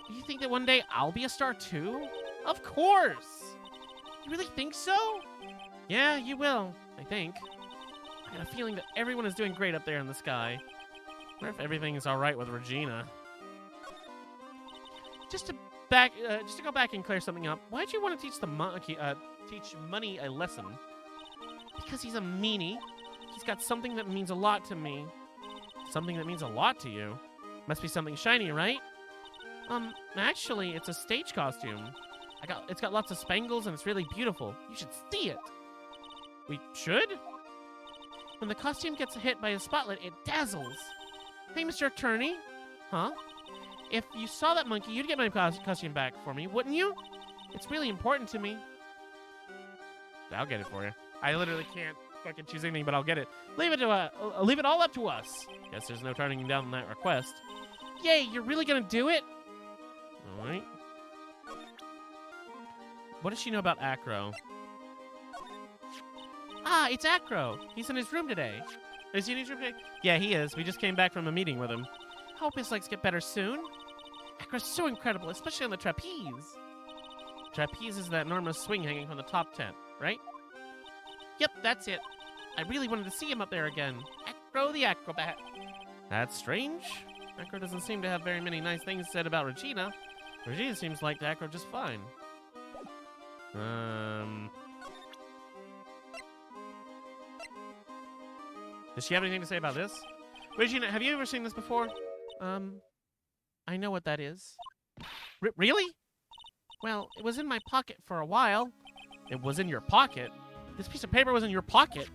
Do you think that one day I'll be a star too? Of course! You really think so? Yeah, you will, I think. I got a feeling that everyone is doing great up there in the sky. I wonder if everything is alright with Regina. Just to go back and clear something up, why'd you want to teach the monkey, teach Money a lesson? Because he's a meanie. He's got something that means a lot to me. Something that means a lot to you? Must be something shiny, right? Actually, it's a stage costume. It's got lots of spangles and it's really beautiful. You should see it. We should? When the costume gets hit by a spotlight, it dazzles. Hey, Mr. Attorney. Huh? If you saw that monkey, you'd get my costume back for me, wouldn't you? It's really important to me. I'll get it for you. I literally can't fucking choose anything, but I'll get it. Leave it all up to us. Guess there's no turning down that request. Yay, you're really gonna do it? All right. What does she know about Acro? Ah, it's Acro. He's in his room today. Is he in his room today? Yeah, he is. We just came back from a meeting with him. Hope his legs get better soon. Acro's so incredible, especially on the trapeze. Trapeze is that enormous swing hanging from the top tent, right? Yep, that's it. I really wanted to see him up there again. Acro the acrobat. That's strange. Acro doesn't seem to have very many nice things said about Regina. Regina seems like Acro just fine. Does she have anything to say about this? Regina, have you ever seen this before? I know what that is. Really? Well, it was in my pocket for a while. It was in your pocket? This piece of paper was in your pocket?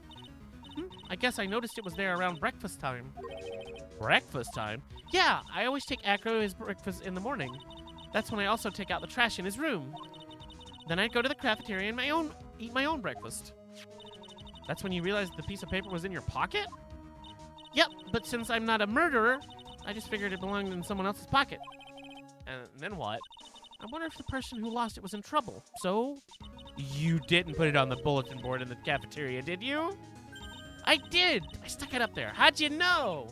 I guess I noticed it was there around breakfast time. Breakfast time? Yeah, I always take Acro his breakfast in the morning. That's when I also take out the trash in his room. Then I'd go to the cafeteria and eat my own breakfast. That's when you realized the piece of paper was in your pocket? Yep, but since I'm not a murderer, I just figured it belonged in someone else's pocket. And then what? I wonder if the person who lost it was in trouble. So, you didn't put it on the bulletin board in the cafeteria, did you? I did! I stuck it up there. How'd you know?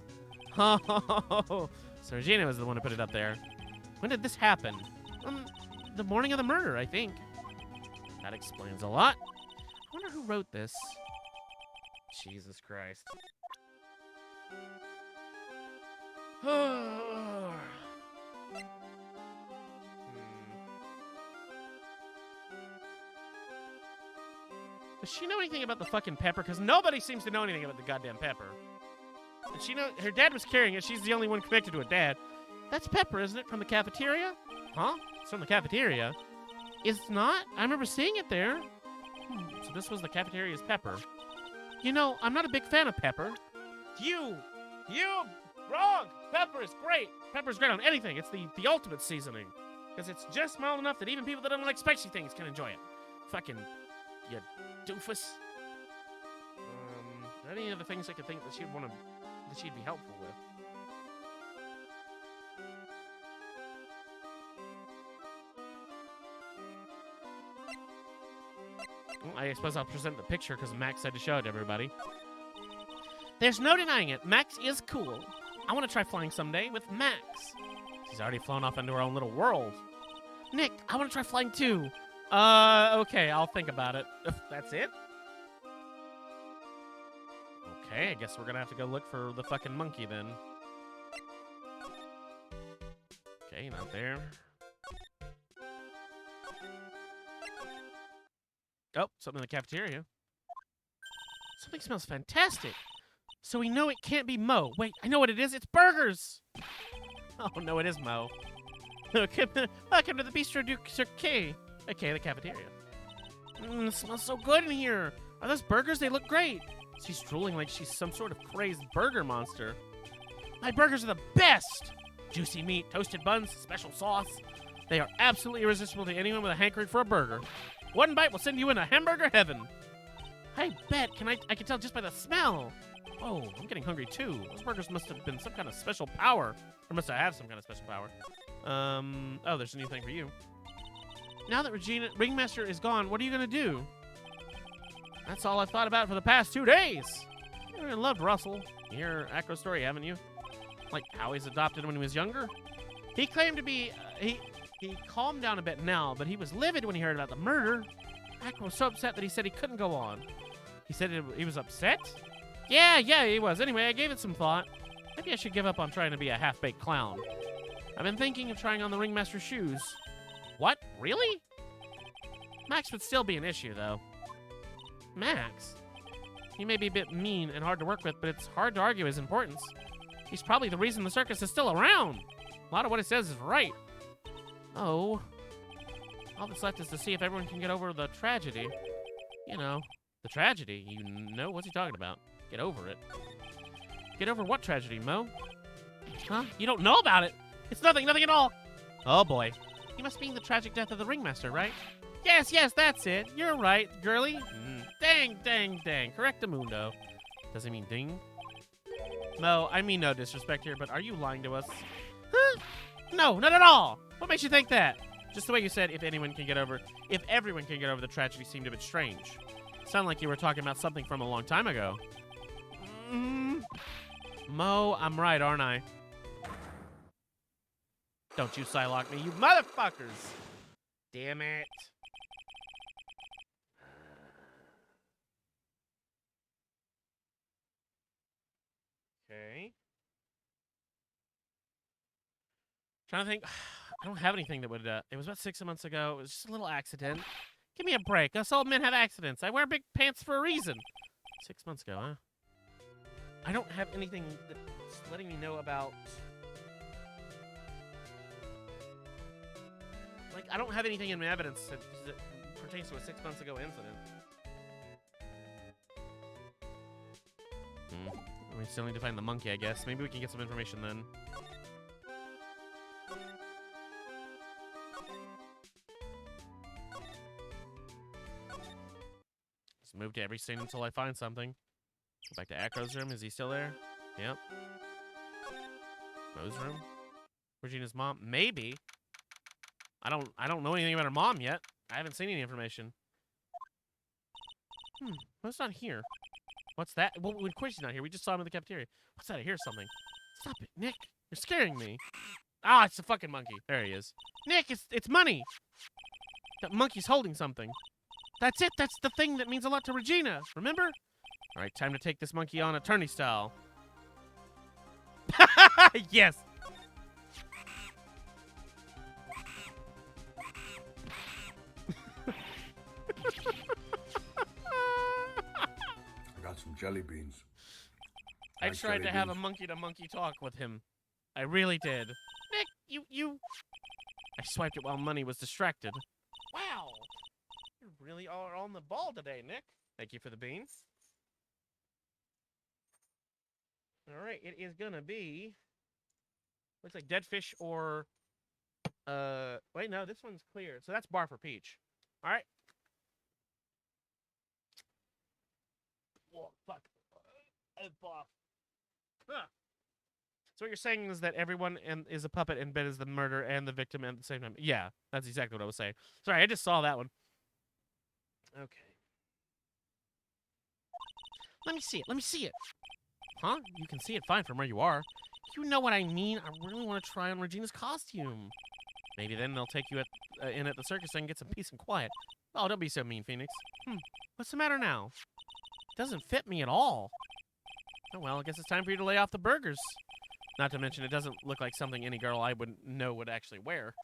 Oh, so Regina was the one who put it up there. When did this happen? The morning of the murder, I think. That explains a lot. I wonder who wrote this. Jesus Christ. Does she know anything about the fucking pepper? Because nobody seems to know anything about the goddamn pepper. And she knows her dad was carrying it. She's the only one connected to a dad. That's pepper, isn't it? From the cafeteria? Huh? It's from the cafeteria. It's not? I remember seeing it there. So this was the cafeteria's pepper. You know, I'm not a big fan of pepper. You, wrong! Pepper is great. Pepper's great on anything. It's the ultimate seasoning. Because it's just mild enough that even people that don't like spicy things can enjoy it. Fucking, you doofus. Any other things I could think that she'd be helpful with? Well, I suppose I'll present the picture because Max said to show it to everybody. There's no denying it. Max is cool. I want to try flying someday with Max. She's already flown off into her own little world. Nick, I want to try flying too. Okay, I'll think about it. That's it? Okay, I guess we're gonna have to go look for the fucking monkey then. Okay, not there. Oh, something in the cafeteria. Something smells fantastic. So we know it can't be Mo. Wait, I know what it is. It's burgers. Oh, no, it is Mo. Welcome to the Bistro du Cirque. Okay, the cafeteria. It smells so good in here. Are those burgers? They look great. She's drooling like she's some sort of crazed burger monster. My burgers are the best. Juicy meat, toasted buns, special sauce. They are absolutely irresistible to anyone with a hankering for a burger. One bite will send you into hamburger heaven. I bet. I can tell just by the smell. Oh, I'm getting hungry too. Those burgers must have been some kind of special power. Or must have some kind of special power. Oh, there's a new thing for you. Now that Ringmaster is gone, what are you gonna do? That's all I've thought about for the past 2 days. You loved Russell. You hear Acro's story, haven't you? Like how he's adopted when he was younger? He claimed to be, he calmed down a bit now, but he was livid when he heard about the murder. Acro was so upset that he said he couldn't go on. He said he was upset? Yeah, he was. Anyway, I gave it some thought. Maybe I should give up on trying to be a half-baked clown. I've been thinking of trying on the Ringmaster's shoes. What? Really? Max would still be an issue, though. Max? He may be a bit mean and hard to work with, but it's hard to argue his importance. He's probably the reason the circus is still around. A lot of what he says is right. Oh. All that's left is to see if everyone can get over the tragedy. You know, the tragedy. You know, what's he talking about? Get over it. Get over what tragedy, Mo? Huh? You don't know about it? It's nothing at all. Oh, boy. You must mean the tragic death of the Ringmaster, right? Yes, that's it. You're right, girly. Dang. Correctamundo. Does he mean ding? Mo, I mean no disrespect here, but are you lying to us? Huh? No, not at all. What makes you think that? Just the way you said, if everyone can get over the tragedy seemed a bit strange. Sound like you were talking about something from a long time ago. Mo, I'm right, aren't I? Don't you Psylocke me, you motherfuckers! Damn it. Okay. Trying to think. I don't have anything that would, it was about 6 months ago. It was just a little accident. Give me a break. Us old men have accidents. I wear big pants for a reason. 6 months ago, huh? I don't have anything that's letting me know about... Like, I don't have anything in my evidence that pertains to a 6 months ago incident. We still need to find the monkey, I guess. Maybe we can get some information then. Let's move to every scene until I find something. Go back to Acro's room. Is he still there? Yep. Mo's room? Regina's mom? Maybe. I don't know anything about her mom yet. I haven't seen any information. Mo's not here. What's that? Well, of course he's not here. We just saw him in the cafeteria. What's that? I hear something. Stop it, Nick. You're scaring me. Ah, it's the fucking monkey. There he is. Nick, it's money. That monkey's holding something. That's it. That's the thing that means a lot to Regina. Remember? All right, time to take this monkey on attorney style. Yes. I got some jelly beans. I tried to have a monkey-to-monkey talk with him. I really did. Nick, you... I swiped it while Money was distracted. Wow. You really are on the ball today, Nick. Thank you for the beans. All right, it is gonna be... Looks like dead fish or... Wait, no, this one's clear. So that's bar for peach. All right. Whoa, fuck. Huh. So what you're saying is that everyone is a puppet and Ben is the murderer and the victim at the same time. Yeah, that's exactly what I was saying. Sorry, I just saw that one. Okay. Let me see it. Huh? You can see it fine from where you are. You know what I mean? I really want to try on Regina's costume. Maybe then they'll take you in at the circus and get some peace and quiet. Oh, don't be so mean, Phoenix. What's the matter now? It doesn't fit me at all. Oh, well, I guess it's time for you to lay off the burgers. Not to mention, it doesn't look like something any girl I would know would actually wear.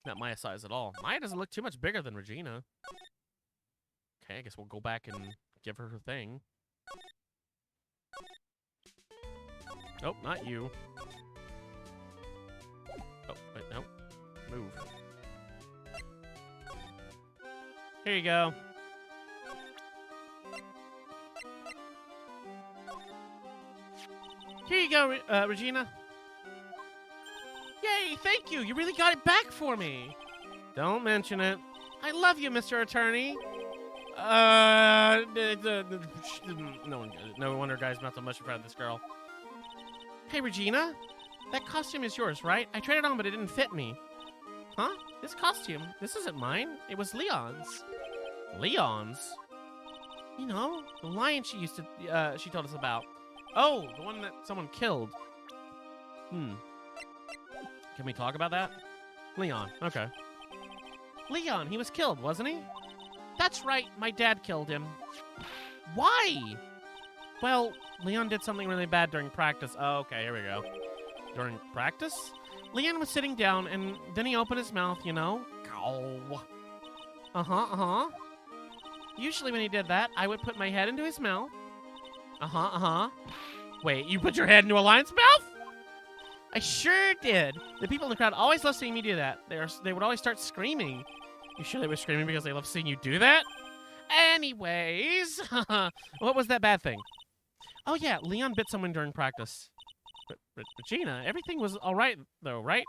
Not Maya size at all. Maya doesn't look too much bigger than Regina. Okay, I guess we'll go back and give her her thing. Nope, not you. Here you go. Here you go, Regina. Yay, thank you. You really got it back for me. Don't mention it. I love you, Mr. Attorney. No wonder guys not so much in front of this girl. Hey, Regina. That costume is yours, right? I tried it on, but it didn't fit me. Huh? This costume? This isn't mine. It was Leon's. Leon's? You know, the lion she used to, she told us about. Oh, the one that someone killed. Can we talk about that? Leon, okay. Leon, he was killed, wasn't he? That's right, my dad killed him. Why? Well, Leon did something really bad during practice. Oh, okay, here we go. During practice? Leon was sitting down, and then he opened his mouth, you know? Uh-huh. Usually when he did that, I would put my head into his mouth. Wait, you put your head into a lion's mouth? I sure did. The people in the crowd always love seeing me do that. They would always start screaming. You sure they were screaming because they love seeing you do that? Anyways, what was that bad thing? Oh yeah, Leon bit someone during practice. Regina, everything was all right though, right?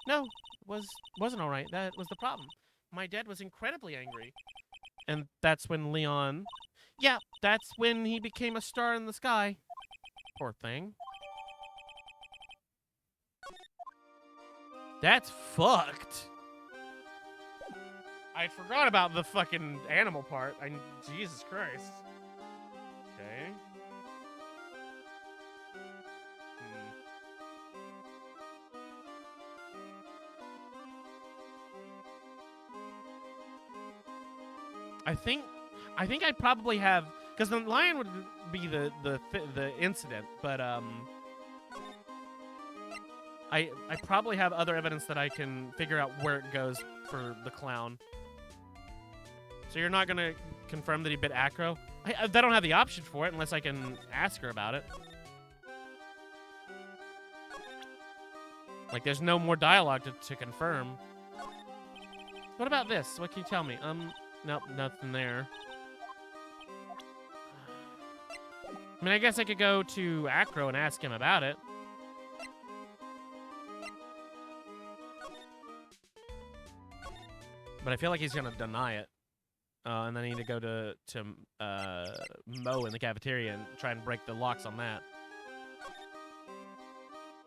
No, wasn't all right. That was the problem. My dad was incredibly angry. And that's when Leon... Yeah, that's when he became a star in the sky. Poor thing. That's fucked. I forgot about the fucking animal part. Jesus Christ. Okay. I think I'd probably have, because the lion would be the incident, but I probably have other evidence that I can figure out where it goes for the clown. So you're not gonna confirm that he bit Acro? I don't have the option for it unless I can ask her about it. Like, there's no more dialogue to confirm. What about this? What can you tell me? Nope, nothing there. I mean, I guess I could go to Acro and ask him about it. But I feel like he's gonna deny it. And then I need to go to Mo in the cafeteria and try and break the locks on that.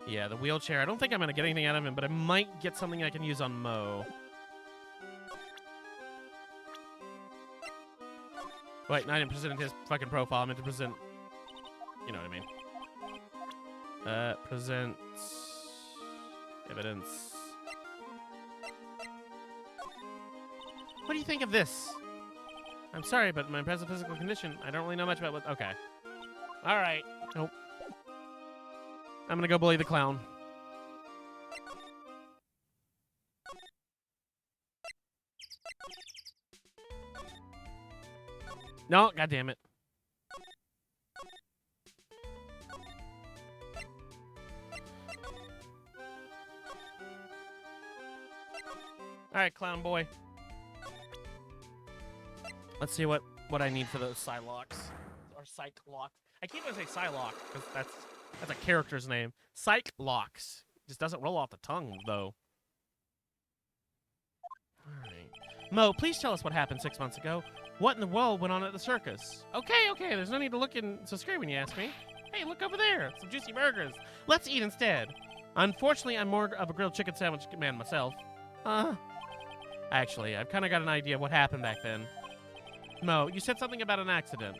Yeah, the wheelchair. I don't think I'm gonna get anything out of him, but I might get something I can use on Mo. Wait, no, I didn't present his fucking profile. I meant to present... You know what I mean. Present... Evidence. What do you think of this? I'm sorry, but my present physical condition, I don't really know much about what... Okay. Alright. Nope. I'm gonna go bully the clown. No, goddammit. Alright, clown boy. Let's see what I need for those Psylocks. Or Psych-locks. I keep going to say Psylocke, because that's a character's name. Psych-locks. Just doesn't roll off the tongue, though. Alright. Mo, please tell us what happened 6 months ago. What in the world went on at the circus? Okay, there's no need to look in so scary when you ask me. Hey, look over there. Some juicy burgers. Let's eat instead. Unfortunately, I'm more of a grilled chicken sandwich man myself. Actually, I've kind of got an idea of what happened back then. Mo, you said something about an accident.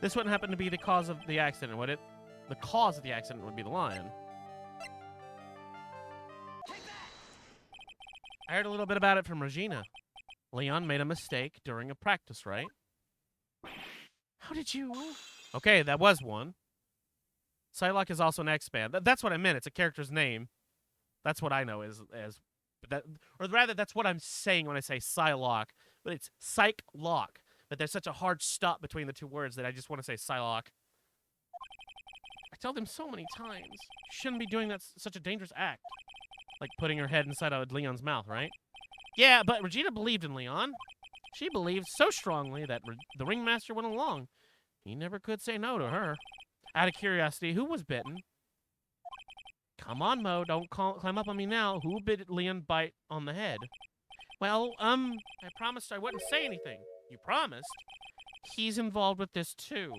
This wouldn't happen to be the cause of the accident, would it? The cause of the accident would be the lion. I heard a little bit about it from Regina. Leon made a mistake during a practice, right? How did you... Okay, that was one. Psylocke is also an X-Band. That's what I meant. It's a character's name. That's what I know as that, or rather, that's what I'm saying when I say Psylocke. But it's Psych-Locke. But there's such a hard stop between the two words that I just want to say Psylocke. I tell them so many times. You shouldn't be doing that. Such a dangerous act. Like putting her head inside of Leon's mouth, right? Yeah, but Regina believed in Leon. She believed so strongly that the ringmaster went along. He never could say no to her. Out of curiosity, who was bitten? Come on, Mo, don't climb up on me now. Who bit Leon bite on the head? Well, I promised I wouldn't say anything. You promised? He's involved with this, too.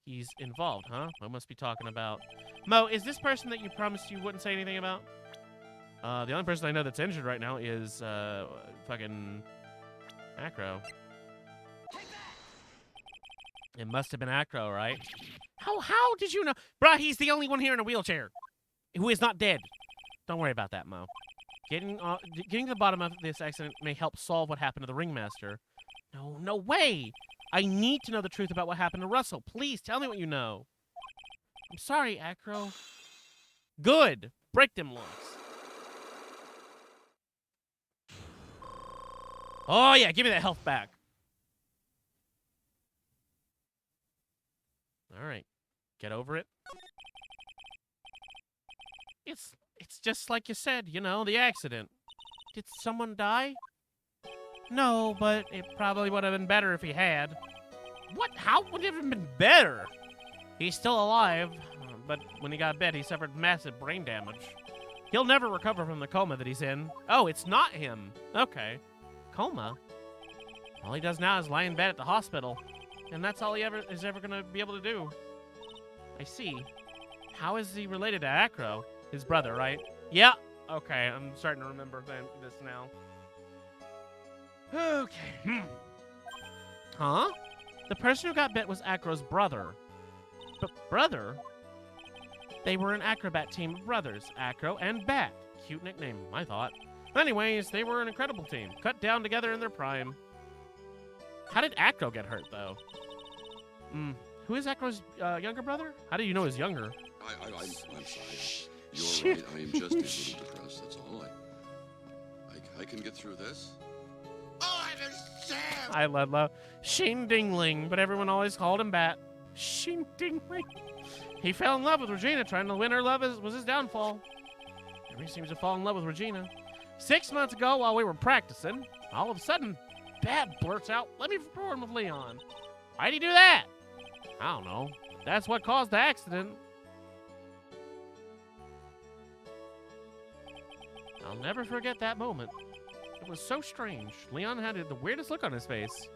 He's involved, huh? I must be talking about... Mo, is this person that you promised you wouldn't say anything about? The only person I know that's injured right now is, fucking... Acro. It must have been Acro, right? How did you know? Bruh, he's the only one here in a wheelchair who is not dead. Don't worry about that, Mo. Getting to the bottom of this accident may help solve what happened to the ringmaster. No way! I need to know the truth about what happened to Russell. Please, tell me what you know. I'm sorry, Acro. Good. Break them lungs. Oh, yeah, give me that health back. All right. Get over it. It's just like you said, you know, the accident. Did someone die? No, but it probably would have been better if he had. What? How would it have been better? He's still alive, but when he got bit, he suffered massive brain damage. He'll never recover from the coma that he's in. Oh, it's not him. Okay. Coma? All he does now is lie in bed at the hospital. And that's all he is ever going to be able to do. I see. How is he related to Acro? His brother, right? Yeah. Okay, I'm starting to remember this now. Okay. Huh? The person who got bit was Acro's brother. But brother? They were an acrobat team of brothers, Acro and Bat. Cute nickname, I thought. Anyways, they were an incredible team, cut down together in their prime. How did Acro get hurt, though? Who is Acro's younger brother? How do you know he's younger? I'm sorry. You're right. I am just a little depressed. That's all. I can get through this. Oh, I understand. I love Shane Dingling, but everyone always called him Bat. Shane Dingling. He fell in love with Regina. Trying to win her love was his downfall. Everybody seems to fall in love with Regina. 6 months ago, while we were practicing, all of a sudden, Bat blurts out, "Let me perform with Leon." Why'd he do that? I don't know. That's what caused the accident. I'll never forget that moment. It was so strange. Leon had the weirdest look on his face.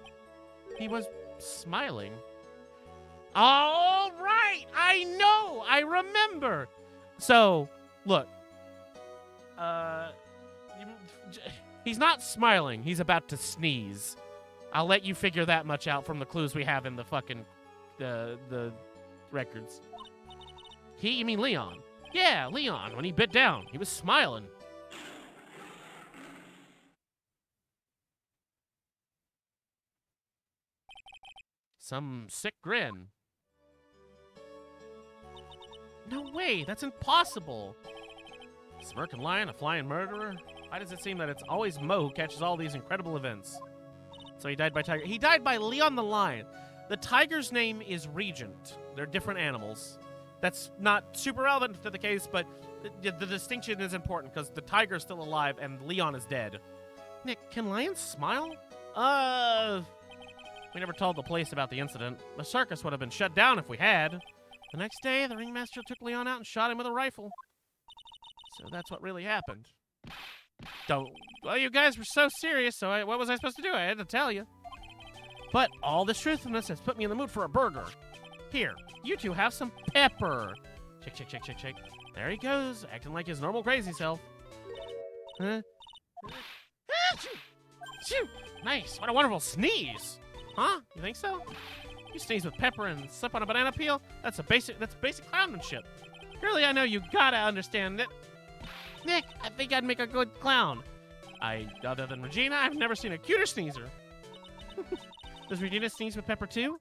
He was smiling. All right! I know! I remember! So, look. He's not smiling. He's about to sneeze. I'll let you figure that much out from the clues we have in the fucking the records. You mean Leon? Yeah, Leon. When he bit down, he was smiling. Some sick grin. No way, that's impossible. Smirking lion, a flying murderer? Why does it seem that it's always Mo who catches all these incredible events? So he died by tiger. He died by Leon the lion. The tiger's name is Regent. They're different animals. That's not super relevant to the case, but the distinction is important because the tiger's still alive and Leon is dead. Nick, can lions smile? We never told the police about the incident. The circus would have been shut down if we had. The next day, the ringmaster took Leon out and shot him with a rifle. So that's what really happened. Well, you guys were so serious, so what was I supposed to do? I had to tell you. But all this truthfulness has put me in the mood for a burger. Here, you two have some pepper. Shake. There he goes, acting like his normal crazy self. Huh? Nice, what a wonderful sneeze. Huh? You think so? You sneeze with pepper and slip on a banana peel? That's basic clownmanship. Surely I know you gotta understand it. Nick, I think I'd make a good clown. Other than Regina, I've never seen a cuter sneezer. Does Regina sneeze with pepper too?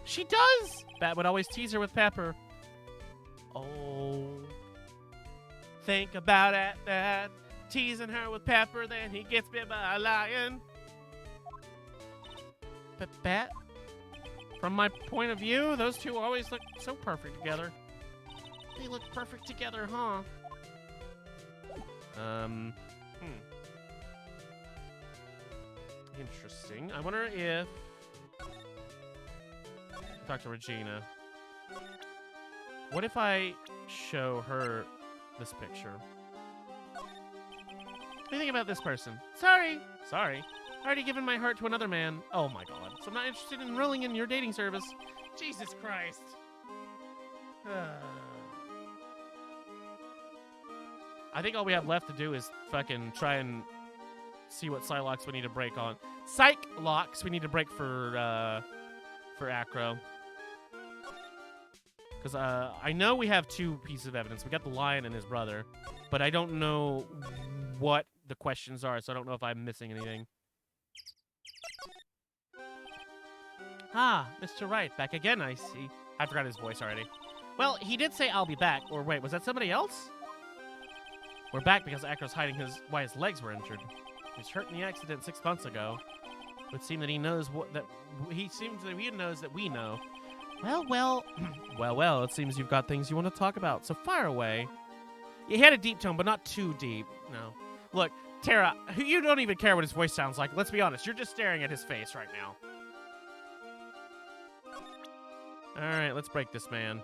She does! Bat would always tease her with pepper. Oh. Think about that. Teasing her with pepper, then he gets bit by a lion. But Bat, from my point of view, those two always look so perfect together. They look perfect together, huh? interesting. I wonder if... Talk to Regina. What if I show her this picture? What do you think about this person? Sorry. Already given my heart to another man. Oh my god. So I'm not interested in enrolling in your dating service. Jesus Christ. I think all we have left to do is fucking try and see what Psylocks we need to break on. Psych locks we need to break for Acro. Because I know we have two pieces of evidence. We got the lion and his brother. But I don't know what the questions are, so I don't know if I'm missing anything. Ah, Mr. Wright, back again, I see. I forgot his voice already. Well, he did say I'll be back. Or wait, was that somebody else? We're back because Acro's hiding why his legs were injured. He was hurt in the accident 6 months ago. It would seem that he knows he knows that we know. Well, it seems you've got things you want to talk about, so fire away. He had a deep tone, but not too deep. No. Look, Tara, you don't even care what his voice sounds like. Let's be honest. You're just staring at his face right now. All right, let's break this man.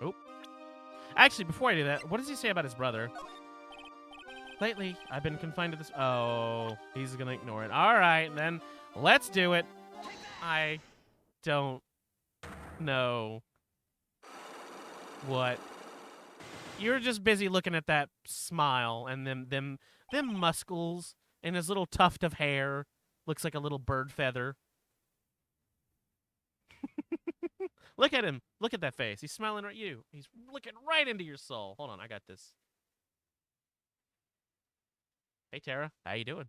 Oh. Actually, before I do that, what does he say about his brother? Lately, I've been confined to this... Oh, he's going to ignore it. All right, then. Let's do it. I don't know what... You're just busy looking at that smile and them muscles and his little tuft of hair. Looks like a little bird feather. Look at him. Look at that face. He's smiling at you. He's looking right into your soul. Hold on, I got this. Hey, Tara. How you doing?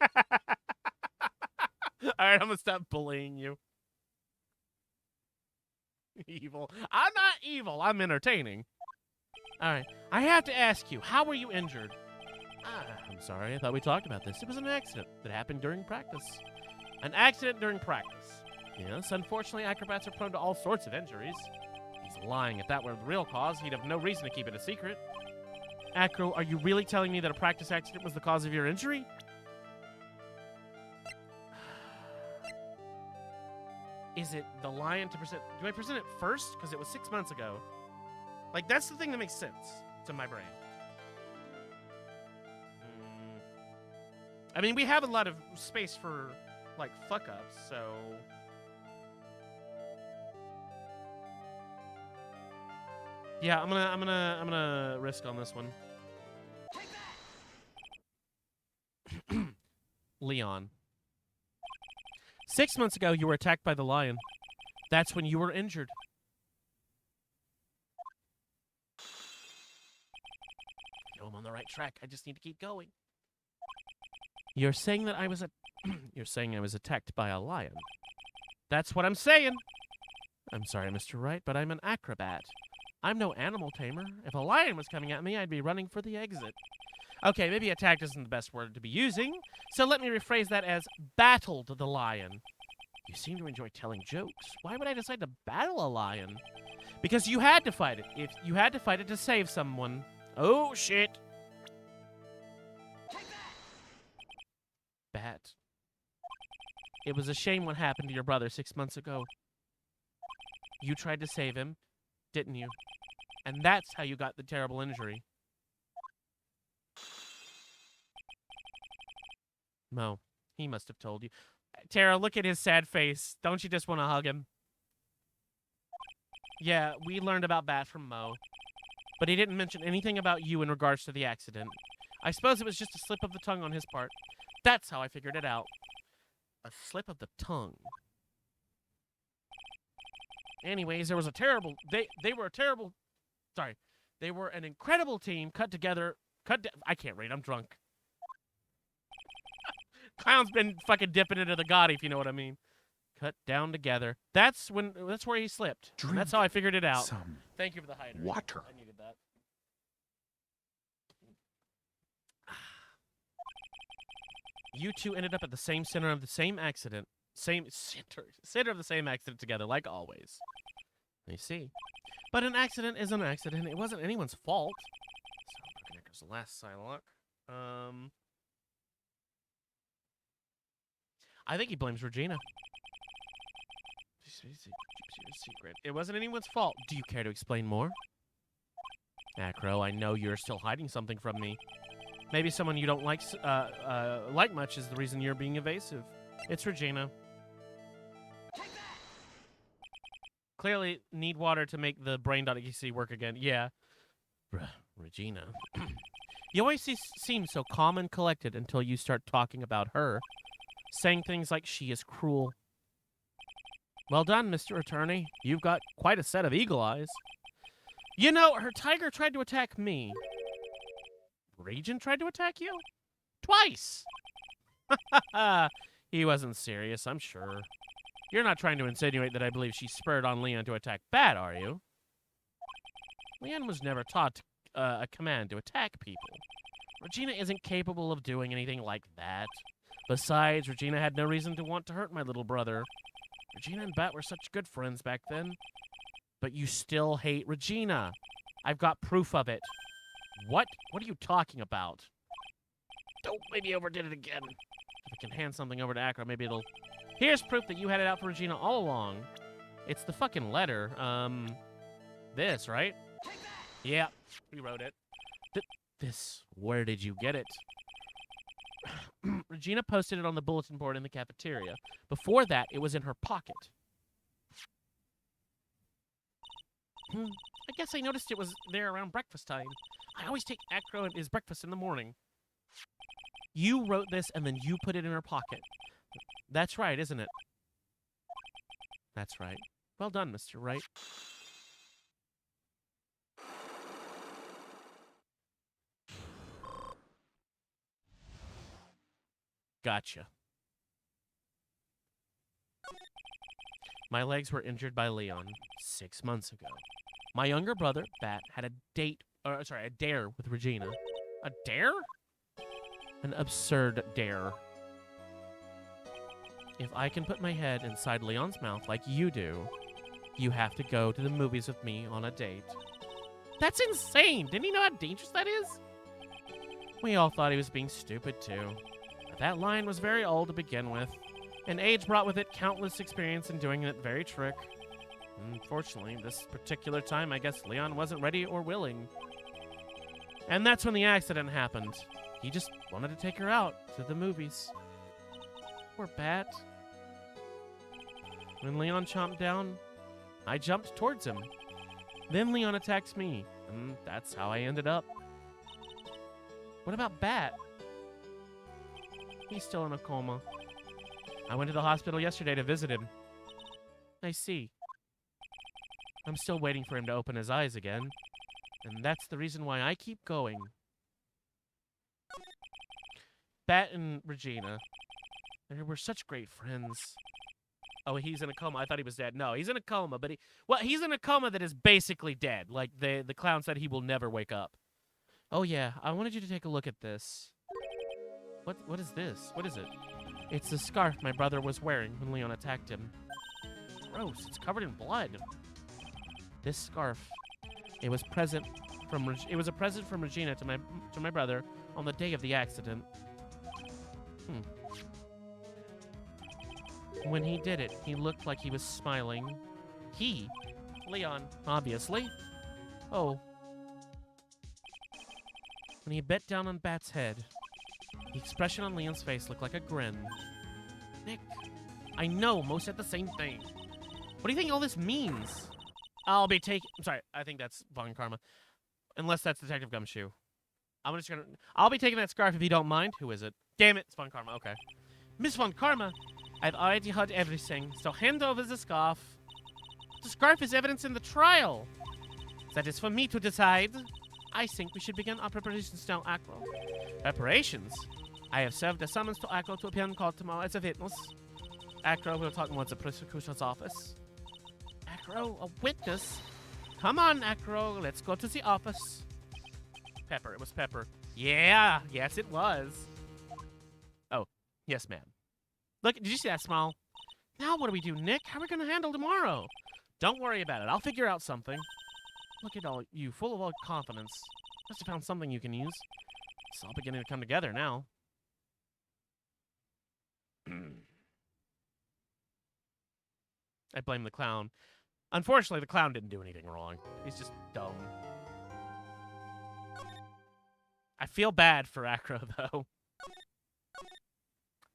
All right, I'm going to stop bullying you. Evil. I'm not evil. I'm entertaining. All right. I have to ask you, how were you injured? I'm sorry. I thought we talked about this. It was an accident that happened during practice. An accident during practice. Yes, unfortunately, acrobats are prone to all sorts of injuries. He's lying. If that were the real cause, he'd have no reason to keep it a secret. Acro, are you really telling me that a practice accident was the cause of your injury? Is it the lion to present? Do I present it first? Because it was 6 months ago. Like, that's the thing that makes sense to my brain. I mean, we have a lot of space for, like, fuck-ups, so... Yeah, I'm gonna risk on this one. Leon. 6 months ago, you were attacked by the lion. That's when you were injured. I'm on the right track. I just need to keep going. You're saying that I was You're saying I was attacked by a lion. That's what I'm saying. I'm sorry, Mr. Wright, but I'm an acrobat. I'm no animal tamer. If a lion was coming at me, I'd be running for the exit. Okay, maybe attacked isn't the best word to be using, so let me rephrase that as battled the lion. You seem to enjoy telling jokes. Why would I decide to battle a lion? Because you had to fight it. If you had to fight it to save someone. Oh, shit. Bat. It was a shame what happened to your brother 6 months ago. You tried to save him, didn't you? And that's how you got the terrible injury. Mo, he must have told you. Tara, look at his sad face. Don't you just want to hug him? Yeah, we learned about Bat from Mo. But he didn't mention anything about you in regards to the accident. I suppose it was just a slip of the tongue on his part. That's how I figured it out. A slip of the tongue. Anyways, there was a terrible... They were a terrible... Sorry. They were an incredible team cut together... I can't read. I'm drunk. Clown's been fucking dipping into the God, if you know what I mean. Cut down together. That's where he slipped. That's how I figured it out. Thank you for the hydrate. Water. I needed that. You two ended up at the same center of the same accident. Same center of the same accident together, like always. I see. But an accident is an accident. It wasn't anyone's fault. So, there goes the last Psylocke. I think he blames Regina. Secret. It wasn't anyone's fault. Do you care to explain more? Acro, I know you're still hiding something from me. Maybe someone you don't like much is the reason you're being evasive. It's Regina. Clearly need water to make the brain.exe work again. Yeah. Regina. You always seem so calm and collected until you start talking about her. Saying things like she is cruel. Well done, Mr. Attorney. You've got quite a set of eagle eyes. You know, her tiger tried to attack me. Regent tried to attack you? Twice! He wasn't serious, I'm sure. You're not trying to insinuate that I believe she spurred on Leon to attack Bat, are you? Leon was never taught a command to attack people. Regina isn't capable of doing anything like that. Besides, Regina had no reason to want to hurt my little brother. Regina and Bat were such good friends back then. But you still hate Regina. I've got proof of it. What? What are you talking about? Don't maybe overdid it again. If I can hand something over to Acro, maybe it'll... Here's proof that you had it out for Regina all along. It's the fucking letter. This, right? Yeah, we wrote it. This, where did you get it? Regina posted it on the bulletin board in the cafeteria. Before that, it was in her pocket. I guess I noticed it was there around breakfast time. I always take Acro and his breakfast in the morning. You wrote this and then you put it in her pocket. That's right, isn't it? That's right. Well done, Mr. Wright. Gotcha. My legs were injured by Leon 6 months ago. My younger brother, Bat, had a dare with Regina. A dare? An absurd dare. If I can put my head inside Leon's mouth like you do, you have to go to the movies with me on a date. That's insane! Didn't he know how dangerous that is? We all thought he was being stupid, too. But that line was very old to begin with, and age brought with it countless experience in doing that very trick. Unfortunately, this particular time, I guess Leon wasn't ready or willing. And that's when the accident happened. He just wanted to take her out to the movies. Poor Bat. When Leon chomped down, I jumped towards him. Then Leon attacked me, and that's how I ended up. What about Bat? He's still in a coma. I went to the hospital yesterday to visit him. I see. I'm still waiting for him to open his eyes again. And that's the reason why I keep going. Bat and Regina. They were such great friends. Oh, he's in a coma. I thought he was dead. No, he's in a coma, but he's in a coma that is basically dead. Like, the clown said he will never wake up. Oh, yeah. I wanted you to take a look at this. What is this? What is it? It's the scarf my brother was wearing when Leon attacked him. Gross. It's covered in blood. This scarf. It was a present from Regina to my brother on the day of the accident. When he did it, he looked like he was smiling. Leon, obviously. Oh. When he bit down on Bat's head, the expression on Leon's face looked like a grin. Nick, I know, most said the same thing. What do you think all this means? I'm sorry, I think that's Von Karma. Unless that's Detective Gumshoe. I'll be taking that scarf if you don't mind. Who is it? Damn it, it's Von Karma, okay. Miss Von Karma, I've already heard everything, so hand over the scarf. The scarf is evidence in the trial. That is for me to decide. I think we should begin our preparations now, Acro. Preparations? I have served a summons to Acro to appear in court tomorrow as a witness. Acro, we'll talk more at the prosecutor's office. Acro, a witness? Come on, Acro, let's go to the office. Pepper, it was Pepper. Yeah, yes it was. Oh, yes ma'am. Look, did you see that smile? Now what do we do, Nick? How are we going to handle tomorrow? Don't worry about it, I'll figure out something. Look at all you, full of all confidence. Must have found something you can use. It's all beginning to come together now. I blame the clown. Unfortunately, the clown didn't do anything wrong. He's just dumb. I feel bad for Acro, though.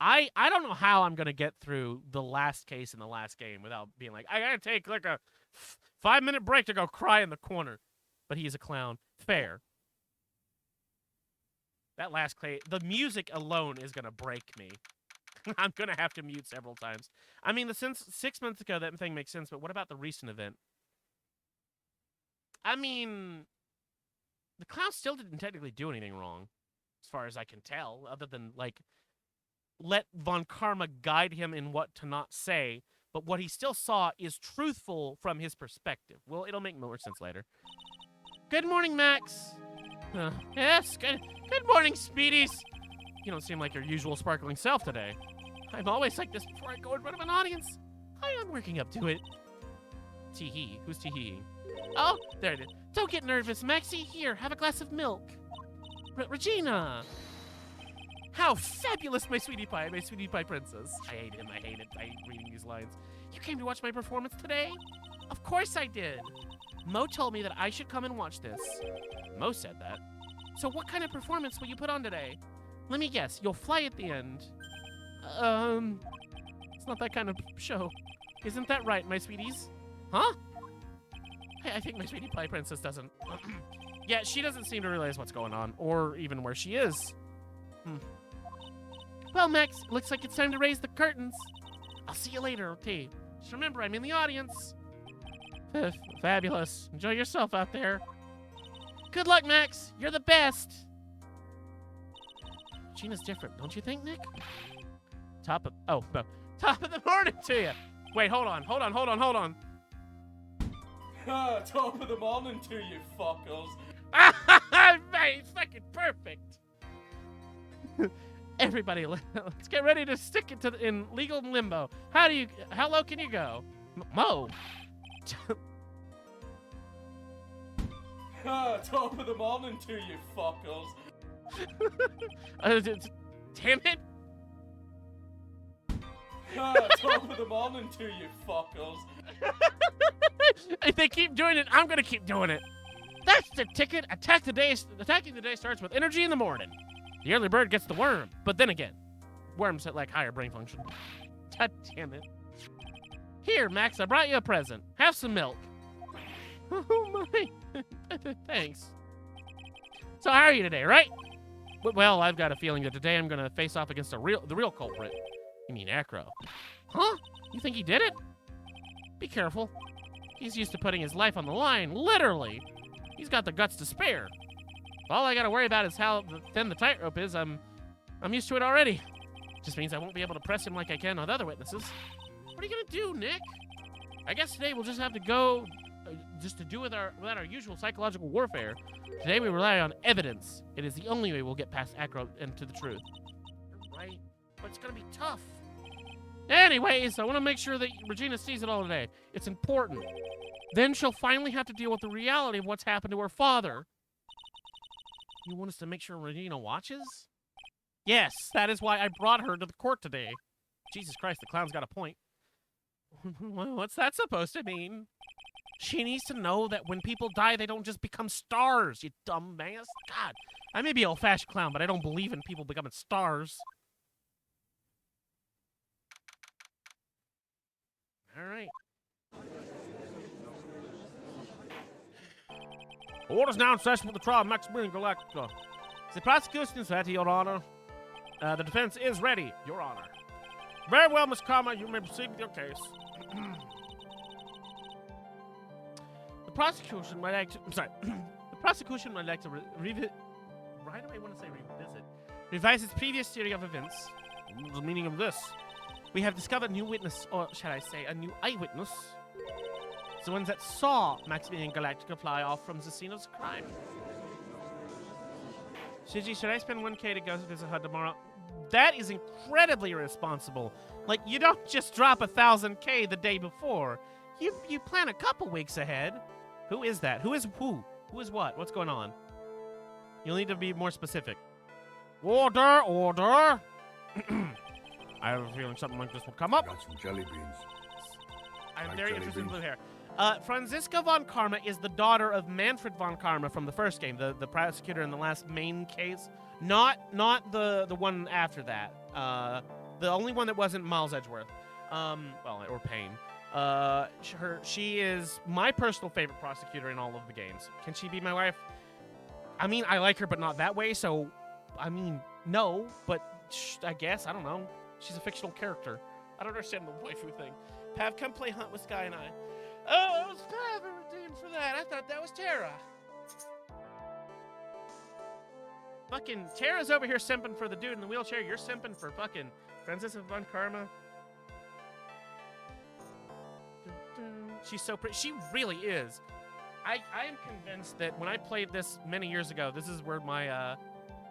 I don't know how I'm going to get through the last case in the last game without being like, I got to take like a 5-minute break to go cry in the corner. But he's a clown. Fair. That last case, the music alone is going to break me. I'm going to have to mute several times. I mean, since 6 months ago, that thing makes sense, but what about the recent event? I mean, the clown still didn't technically do anything wrong, as far as I can tell, other than, like, let Von Karma guide him in what to not say, but what he still saw is truthful from his perspective. Well, it'll make more sense later. Good morning, Max. Yes, good morning, Speedies. You don't seem like your usual sparkling self today. I'm always like this before I go in front of an audience. I am working up to it. Tee-hee. Who's tee-hee? Oh, there it is. Don't get nervous, Maxie. Here, have a glass of milk. Regina. How fabulous, my sweetie pie princess. I hate him. I hate reading these lines. You came to watch my performance today? Of course I did. Mo told me that I should come and watch this. Mo said that. So what kind of performance will you put on today? Let me guess, you'll fly at the end. It's not that kind of show. Isn't that right, my sweeties? Huh? Hey, I think my sweetie pie princess doesn't. Yeah, she doesn't seem to realize what's going on, or even where she is. Well, Max, looks like it's time to raise the curtains. I'll see you later, okay? Just remember, I'm in the audience. Fabulous. Enjoy yourself out there. Good luck, Max. You're the best. Gina's different, don't you think, Nick? Top of the morning to you. Wait, hold on. Top of the morning to you, fuckers. Mate, it's fucking perfect. Everybody, let's get ready to stick it in legal limbo. How low can you go? Mo. Top of the morning to you, fuckers. Damn it. Top of the morning to you, fuckers. If they keep doing it, I'm gonna keep doing it. That's the ticket. Attacking the day starts with energy in the morning. The early bird gets the worm. But then again, worms have like higher brain function. God damn it. Here, Max, I brought you a present. Have some milk. Oh my. Thanks. So how are you today, right? Well, I've got a feeling that today I'm gonna face off against the real culprit. You mean Acro? Huh? You think he did it? Be careful. He's used to putting his life on the line, literally. He's got the guts to spare. All I gotta worry about is how thin the tightrope is. I'm used to it already. Just means I won't be able to press him like I can with other witnesses. What are you gonna do, Nick? I guess today we'll just have to go without our usual psychological warfare. Today we rely on evidence. It is the only way we'll get past Acro and to the truth. Right? But it's gonna be tough. Anyways, I want to make sure that Regina sees it all today. It's important. Then she'll finally have to deal with the reality of what's happened to her father. You want us to make sure Regina watches? Yes, that is why I brought her to the court today. Jesus Christ, the clown's got a point. What's that supposed to mean? She needs to know that when people die, they don't just become stars, you dumbass. God, I may be an old-fashioned clown, but I don't believe in people becoming stars. All right. Orders now in session for the trial of Maximilian Galactica. The prosecution is ready, Your Honor. The defense is ready, Your Honor. Very well, Miss Karma. You may proceed with your case. The prosecution would like to... I'm sorry. The prosecution would like to revisit... Why do I want to say revisit? Revise its previous theory of events. What's the meaning of this? We have discovered a new witness, or shall I say, a new eyewitness. It's the ones that saw Maximilian Galactica fly off from the scene of the crime. Shiji, should I spend 1K to go visit her tomorrow? That is incredibly irresponsible. Like, you don't just drop 1,000K the day before. You plan a couple weeks ahead. Who is that? Who is who? Who is what? What's going on? You'll need to be more specific. Order, order. I have a feeling something like this will come up. Got some jelly beans. I'm Hi, very Jelly interested in Bean. blue hair. Franziska von Karma is the daughter of Manfred von Karma from the first game, the prosecutor in the last main case. Not the one after that. The only one that wasn't Miles Edgeworth. Or Payne. She is my personal favorite prosecutor in all of the games. Can she be my wife? I mean, I like her, but not that way. So, I mean, no. But I guess I don't know. She's a fictional character. I don't understand the waifu thing. Pav, come play Hunt with Sky and I. Oh, it was Pav who redeemed for that. I thought that was Tara. Fucking Tara's over here simping for the dude in the wheelchair. You're simping for fucking Francis von Karma. She's so pretty. She really is. I am convinced that when I played this many years ago, this is where my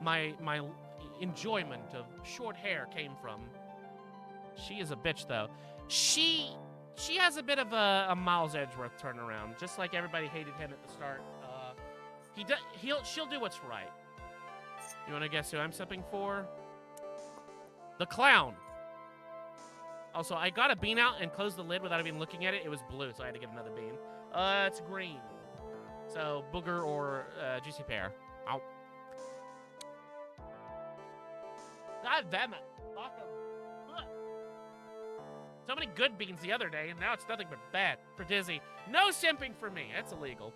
my enjoyment of short hair came from. She is a bitch, though. She has a bit of a Miles Edgeworth turnaround, just like everybody hated him at the start. She'll do what's right. You want to guess who I'm stepping for? The clown. Also, I got a bean out and closed the lid without even looking at it. It was blue, so I had to get another bean. It's green. So, booger or juicy pear. Ow. God damn it. So many good beans the other day, and now it's nothing but bad for Dizzy. No simping for me. That's illegal.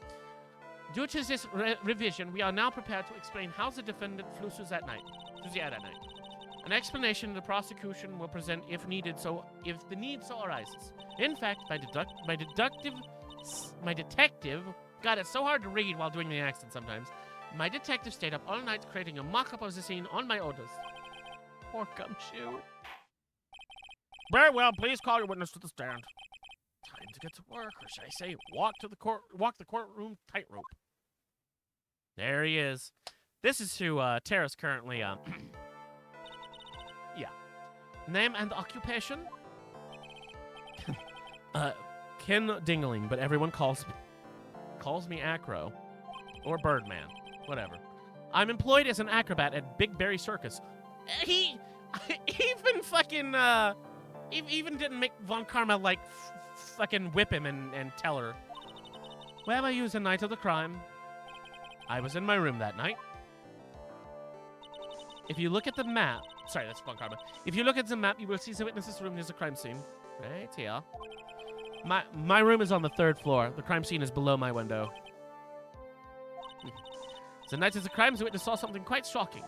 Due to this revision, we are now prepared to explain how the defendant flew through that night. An explanation the prosecution will present if the need so arises. In fact, my detective, God, it's so hard to read while doing the accent sometimes. My detective stayed up all night creating a mock-up of the scene on my orders. Poor gumshoe. Very well, please call your witness to the stand. Time to get to work, or should I say, walk the courtroom tightrope. There he is. This is who Tara's currently yeah. Name and occupation? Ken Dingling, but everyone calls me Acro. Or Birdman. Whatever. I'm employed as an acrobat at Big Berry Circus. He even fucking even didn't make Von Karma like fucking whip him and tell her. Where were you the night of the crime? I was in my room that night. If you look at the map, sorry, that's Von Karma. If you look at the map, you will see the witness's room near the crime scene. Right here. My room is on the 3rd floor. The crime scene is below my window. The night of the crime, the witness saw something quite shocking.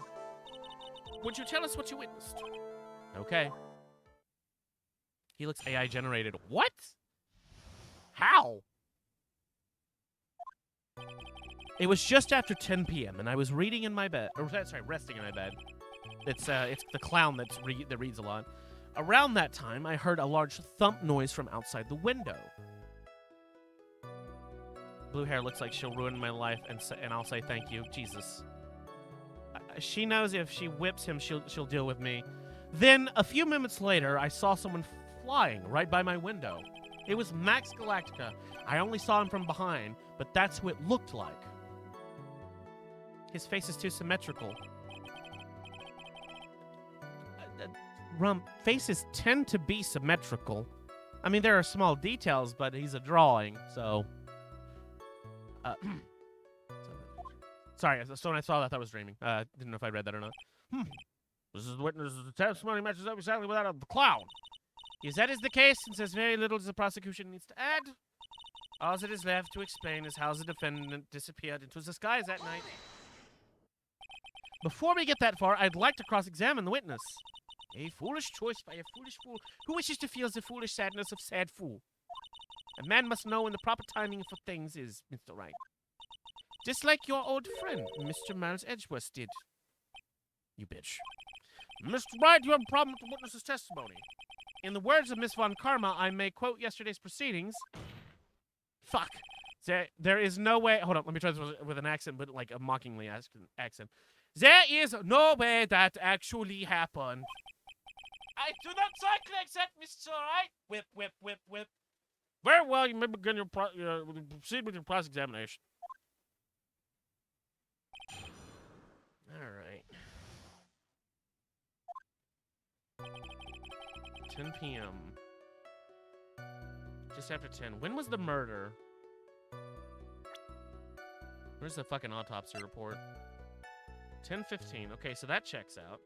Would you tell us what you witnessed? Okay. He looks AI generated. What? How? It was just after 10 p.m. and I was reading in my bed. Or sorry, resting in my bed. It's the clown that reads a lot. Around that time, I heard a large thump noise from outside the window. Blue hair looks like she'll ruin my life, and I'll say thank you, Jesus. She knows if she whips him, she'll deal with me. Then, a few minutes later, I saw someone flying right by my window. It was Max Galactica. I only saw him from behind, but that's who it looked like. His face is too symmetrical. Faces tend to be symmetrical. I mean, there are small details, but he's a drawing, so... Sorry, so when I saw that, I was dreaming. Didn't know if I read that or not. This is the witness's testimony matches up exactly with that of the clown. If that is the case, since there's very little the prosecution needs to add, all that is left to explain is how the defendant disappeared into the skies that night. Before we get that far, I'd like to cross-examine the witness. A foolish choice by a foolish fool who wishes to feel the foolish sadness of sad fool. A man must know when the proper timing for things is, Mr. Wright. Just like your old friend, Mr. Miles Edgeworth did. You bitch. Mr. Wright, you have a problem with the witness's testimony. In the words of Miss Von Karma, I may quote yesterday's proceedings. Fuck. There is no way... Hold on, let me try this with an accent, but like a mockingly accent. There is no way that actually happened. I do not talk like that, Mr. Wright. Whip, whip, whip, whip. Very well, you may begin proceed with your cross-examination. All right. 10 p.m. Just after 10. When was the murder? Where's the fucking autopsy report? 10:15. Okay, so that checks out.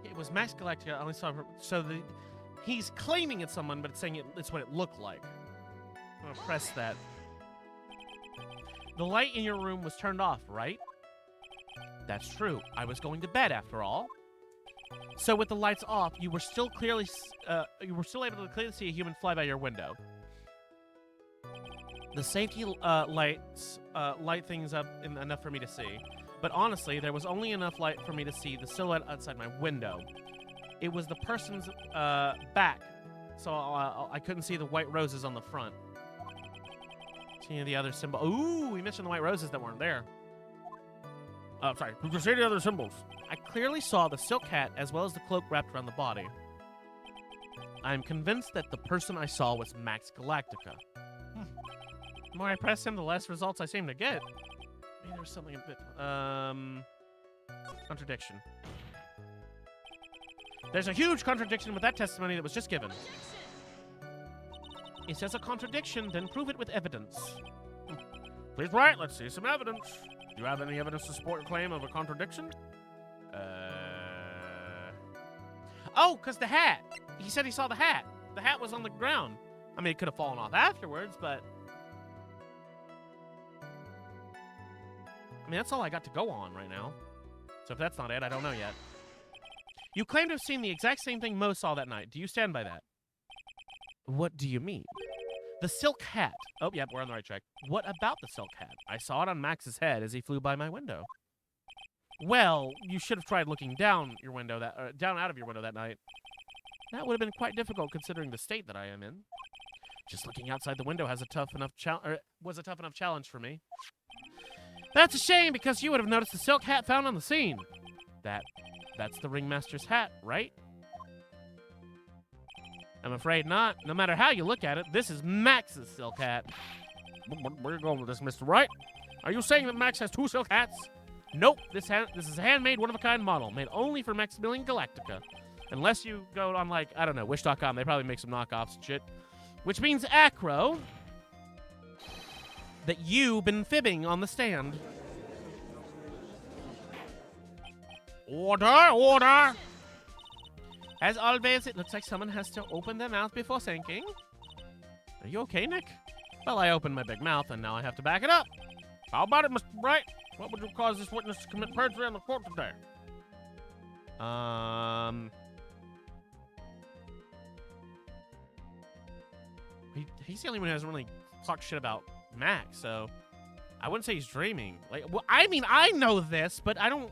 It was Max Galactica. I only saw her. So he's claiming it's someone, but it's saying it's what it looked like. I'm gonna press that. The light in your room was turned off, right? That's true. I was going to bed after all. So with the lights off, you were still able to clearly see a human fly by your window. The safety lights light things up enough for me to see. But honestly, there was only enough light for me to see the silhouette outside my window. It was the person's back, so I couldn't see the white roses on the front. See any of the other symbols? Ooh, we mentioned the white roses that weren't there. Sorry, did you see the other symbols? I clearly saw the silk hat as well as the cloak wrapped around the body. I'm convinced that the person I saw was Max Galactica. The more I press him, the less results I seem to get. Maybe there's something a bit... contradiction. There's a huge contradiction with that testimony that was just given. It says a contradiction, then prove it with evidence. Please write, let's see some evidence. Do you have any evidence to support your claim of a contradiction? Oh, because the hat. He said he saw the hat. The hat was on the ground. I mean, it could have fallen off afterwards, but... I mean, that's all I got to go on right now. So if that's not it, I don't know yet. You claim to have seen the exact same thing Mo saw that night. Do you stand by that? What do you mean? The silk hat. Oh, yeah, we're on the right track. What about the silk hat? I saw it on Max's head as he flew by my window. Well, you should have tried looking down your window down out of your window that night. That would have been quite difficult considering the state that I am in. Just looking outside the window was a tough enough challenge for me. That's a shame because you would have noticed the silk hat found on the scene. That's the ringmaster's hat, right? I'm afraid not. No matter how you look at it, this is Max's silk hat. Where are you going with this, Mr. Wright? Are you saying that Max has two silk hats? Nope. This is a handmade, one-of-a-kind model, made only for Maximilian Galactica. Unless you go on, like, I don't know, Wish.com. They probably make some knockoffs and shit. Which means, Acro, that you've been fibbing on the stand. Order! Order! As always, it looks like someone has to open their mouth before thinking. Are you okay, Nick? Well, I opened my big mouth, and now I have to back it up. How about it, Mr. Wright? What would you cause this witness to commit perjury on the court today? He's the only one who hasn't really talked shit about Max, so I wouldn't say he's dreaming. Like, well, I mean, I know this, but I don't...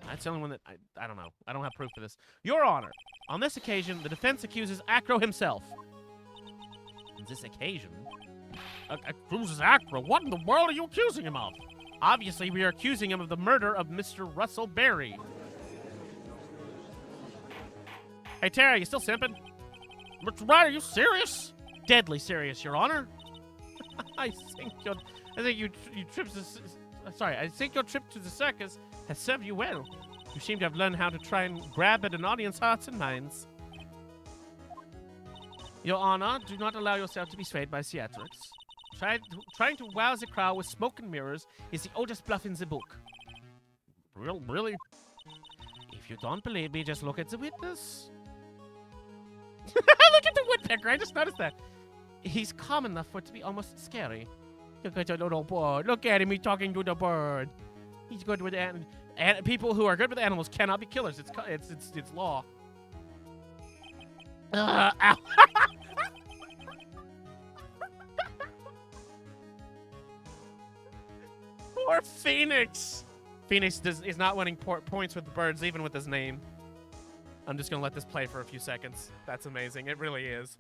That's the only one that I don't know. I don't have proof for this. Your Honor, on this occasion, the defense accuses Acro himself. On this occasion? Accuses Acro? What in the world are you accusing him of? Obviously, we are accusing him of the murder of Mr. Russell Berry. Hey, Tara, you still simping? Mr. Wright, are you serious? Deadly serious, Your Honor. I think your trip to the circus has served you well. You seem to have learned how to try and grab at an audience's hearts and minds. Your Honor, do not allow yourself to be swayed by theatrics. Trying to wow the crowd with smoke and mirrors is the oldest bluff in the book. Really? If you don't believe me, just look at the witness. Look at the woodpecker, I just noticed that. He's calm enough for it to be almost scary. Look at the little bird. Look at him, he's talking to the bird. He's good with animals. And people who are good with animals cannot be killers. It's law. Ow. Poor Phoenix. Phoenix is not winning points with the birds, even with his name. I'm just gonna let this play for a few seconds. That's amazing. It really is.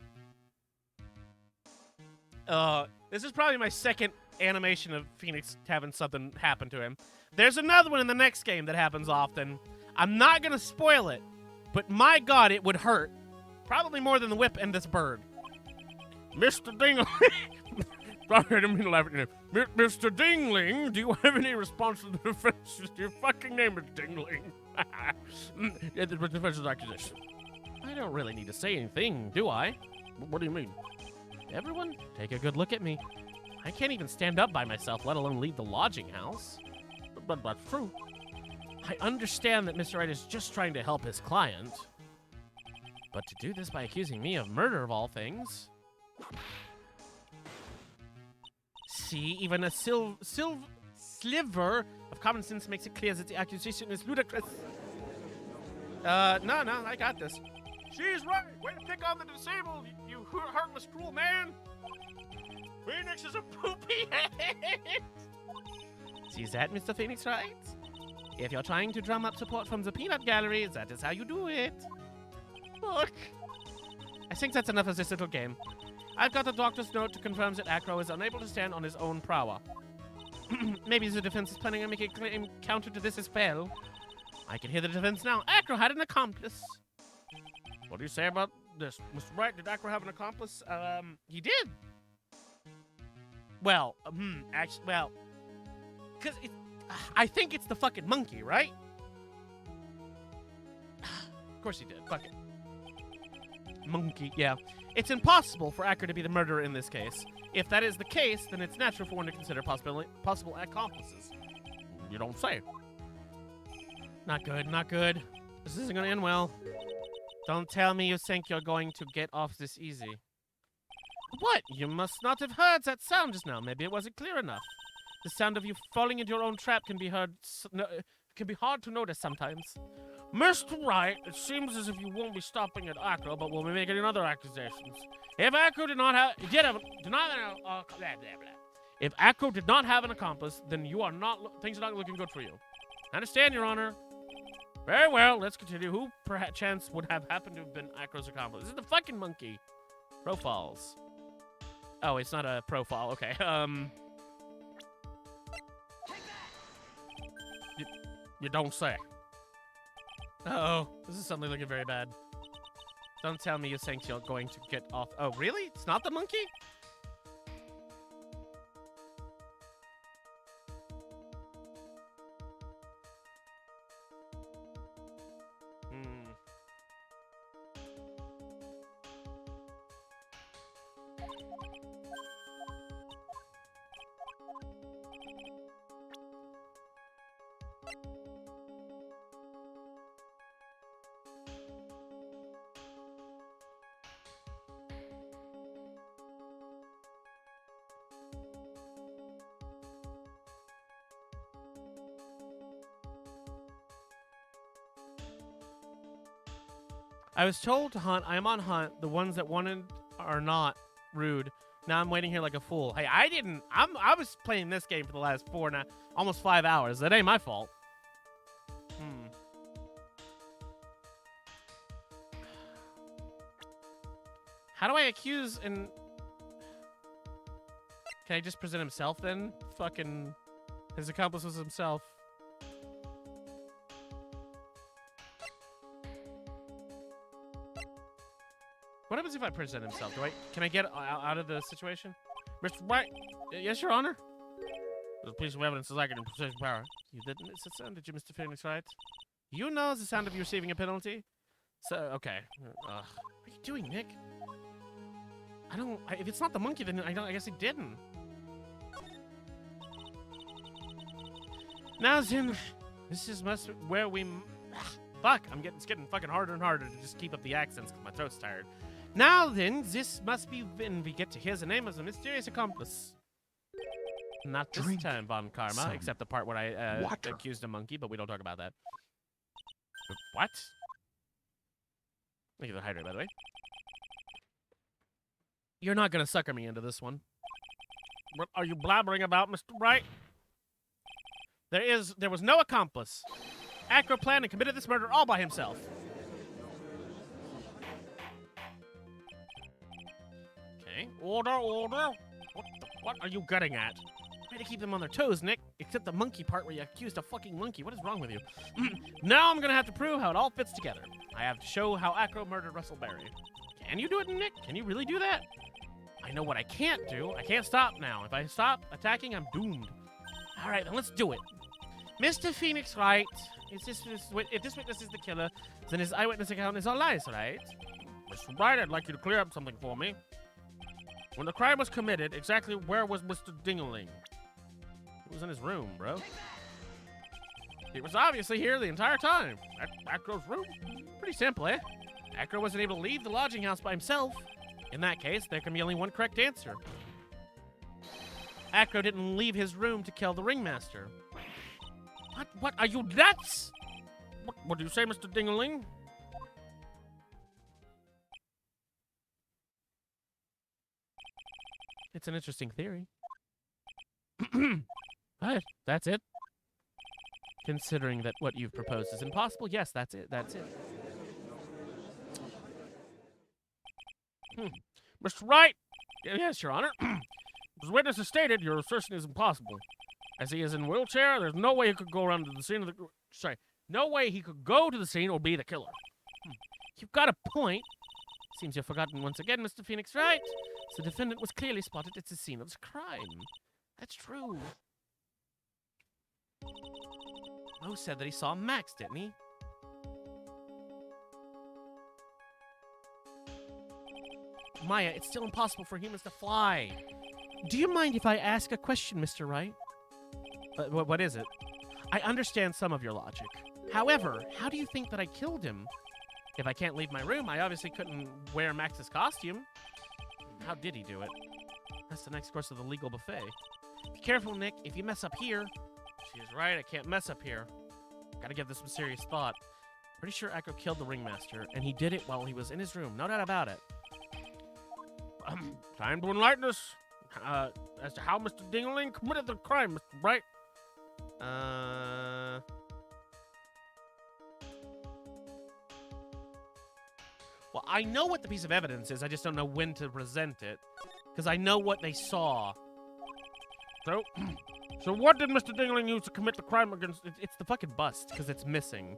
This is probably my second animation of Phoenix having something happen to him. There's another one in the next game that happens often. I'm not gonna spoil it, but my god, it would hurt. Probably more than the whip and this bird. Mr. Dingling. Sorry, I didn't mean to laugh at your name. Mr. Dingling, do you have any response to the defense? Your fucking name is Dingling. Yeah, the defense's accusation. I don't really need to say anything, do I? What do you mean? Everyone, take a good look at me. I can't even stand up by myself, let alone leave the lodging house. But that's true. I understand that Mr. Wright is just trying to help his client. But to do this by accusing me of murder of all things... See, even a sliver of common sense makes it clear that the accusation is ludicrous. No, I got this. She's right. Way to pick on the disabled, you heartless, cruel man. Phoenix is a poopy head. See that, Mr. Phoenix Wright? If you're trying to drum up support from the peanut gallery, that is how you do it. Look. I think that's enough of this little game. I've got the doctor's note to confirm that Acro is unable to stand on his own prowess. Maybe the defense is planning on making a claim counter to this as well. I can hear the defense now. Acro had an accomplice. What do you say about this? Mr. Wright, did Acro have an accomplice? He did. Well, actually, well, because I think it's the fucking monkey, right? Of course he did. Fuck it. Monkey, yeah. It's impossible for Acro to be the murderer in this case. If that is the case, then it's natural for one to consider possible accomplices. You don't say. Not good, not good. This isn't gonna end well. Don't tell me you think you're going to get off this easy. What? You must not have heard that sound just now. Maybe it wasn't clear enough. The sound of you falling into your own trap can be heard. Can be hard to notice sometimes. Mr. Wright, it seems as if you won't be stopping at Acro, but will be making other accusations. If Acro did not have, If Acro did not have an accomplice, then you are not. Things are not looking good for you. I understand, Your Honor. Very well. Let's continue. Who, perchance, would have happened to have been Acro's accomplice? This is the fucking monkey. Profiles. Oh, it's not a profile. Okay. You don't say. Uh-oh. This is suddenly looking very bad. Don't tell me you think you're going to get off. Oh, really? It's not the monkey? I was told to hunt. I am on hunt. The ones that wanted are not rude. Now I'm waiting here like a fool. Hey, I was playing this game for the last almost 5 hours. That ain't my fault. How do I accuse and... Can I just present himself then? Fucking... His accomplice was himself. What happens if I present himself? Can I get out of the situation? Mr. Wright? Yes, Your Honor? There's a piece of evidence is lacking in possession power. You didn't miss the sound, did you, Mr. Phoenix Wright? You know the sound of you receiving a penalty? So, okay. What are you doing, Nick? If it's not the monkey, then I guess he didn't. Now then, this is where we... Fuck, it's getting fucking harder and harder to just keep up the accents because my throat's tired. Now then, this must be when we get to hear the name of the mysterious accomplice. Not this time, Von Karma, except the part where I accused a monkey, but we don't talk about that. What? Thank you for the hydrate, by the way. You're not gonna sucker me into this one. What are you blabbering about, Mr. Wright? There was no accomplice. Acro planned and committed this murder all by himself. Okay. Order. What are you getting at? Try to keep them on their toes, Nick. Except the monkey part where you accused a fucking monkey. What is wrong with you? Now I'm gonna have to prove how it all fits together. I have to show how Acro murdered Russell Berry. Can you do it, Nick? Can you really do that? I know what I can't do. I can't stop now. If I stop attacking, I'm doomed. All right, then let's do it. Mr. Phoenix Wright, if this witness is the killer, then his eyewitness account is all lies, right? Mr. Wright, I'd like you to clear up something for me. When the crime was committed, exactly where was Mr. Dingaling? He was in his room, bro. He was obviously here the entire time. At Acro's room? Pretty simple, eh? Acro wasn't able to leave the lodging house by himself. In that case, there can be only one correct answer. Acro didn't leave his room to kill the ringmaster. What? Are you nuts? What do you say, Mr. Dingaling? It's an interesting theory. But that's it. Considering that what you've proposed is impossible, yes, that's it. That's it. Mr. Wright! Yes, Your Honor. As witness has stated, your assertion is impossible. As he is in a wheelchair, there's no way he could go around to the scene of the... Sorry. No way he could go to the scene or be the killer. You've got a point. Seems you've forgotten once again, Mr. Phoenix Wright. The defendant was clearly spotted at the scene of the crime. That's true. Mo said that he saw Max, didn't he? Maya, it's still impossible for humans to fly. Do you mind if I ask a question, Mr. Wright? What is it? I understand some of your logic. However, how do you think that I killed him? If I can't leave my room, I obviously couldn't wear Max's costume. How did he do it? That's the next course of the legal buffet. Be careful, Nick. If you mess up here... She's right, I can't mess up here. Gotta give this some serious thought. Pretty sure Echo killed the ringmaster, and he did it while he was in his room. No doubt about it. Time to enlighten us as to how Mr. Dingaling committed the crime, Mr. Wright. Well, I know what the piece of evidence is. I just don't know when to present it. Because I know what they saw. So what did Mr. Dingaling use to commit the crime against... It's the fucking bust, because it's missing.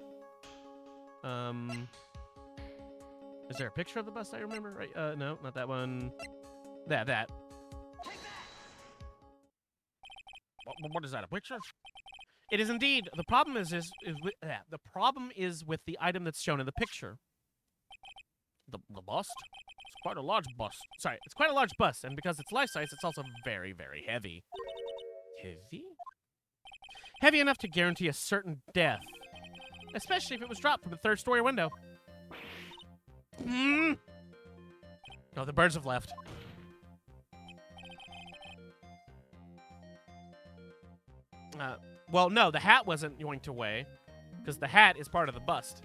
Is there a picture of the bust I remember? Right? No, not that one. That. What is that, a picture? It is indeed. The problem is the problem is with the item that's shown in the picture. The bust? It's quite a large bust. Sorry, it's quite a large bust, and because it's life-size, it's also very, very heavy. Heavy? Heavy enough to guarantee a certain death. Especially if it was dropped from a third-story window. Oh, the birds have left. Well, no, the hat wasn't going to weigh, because the hat is part of the bust.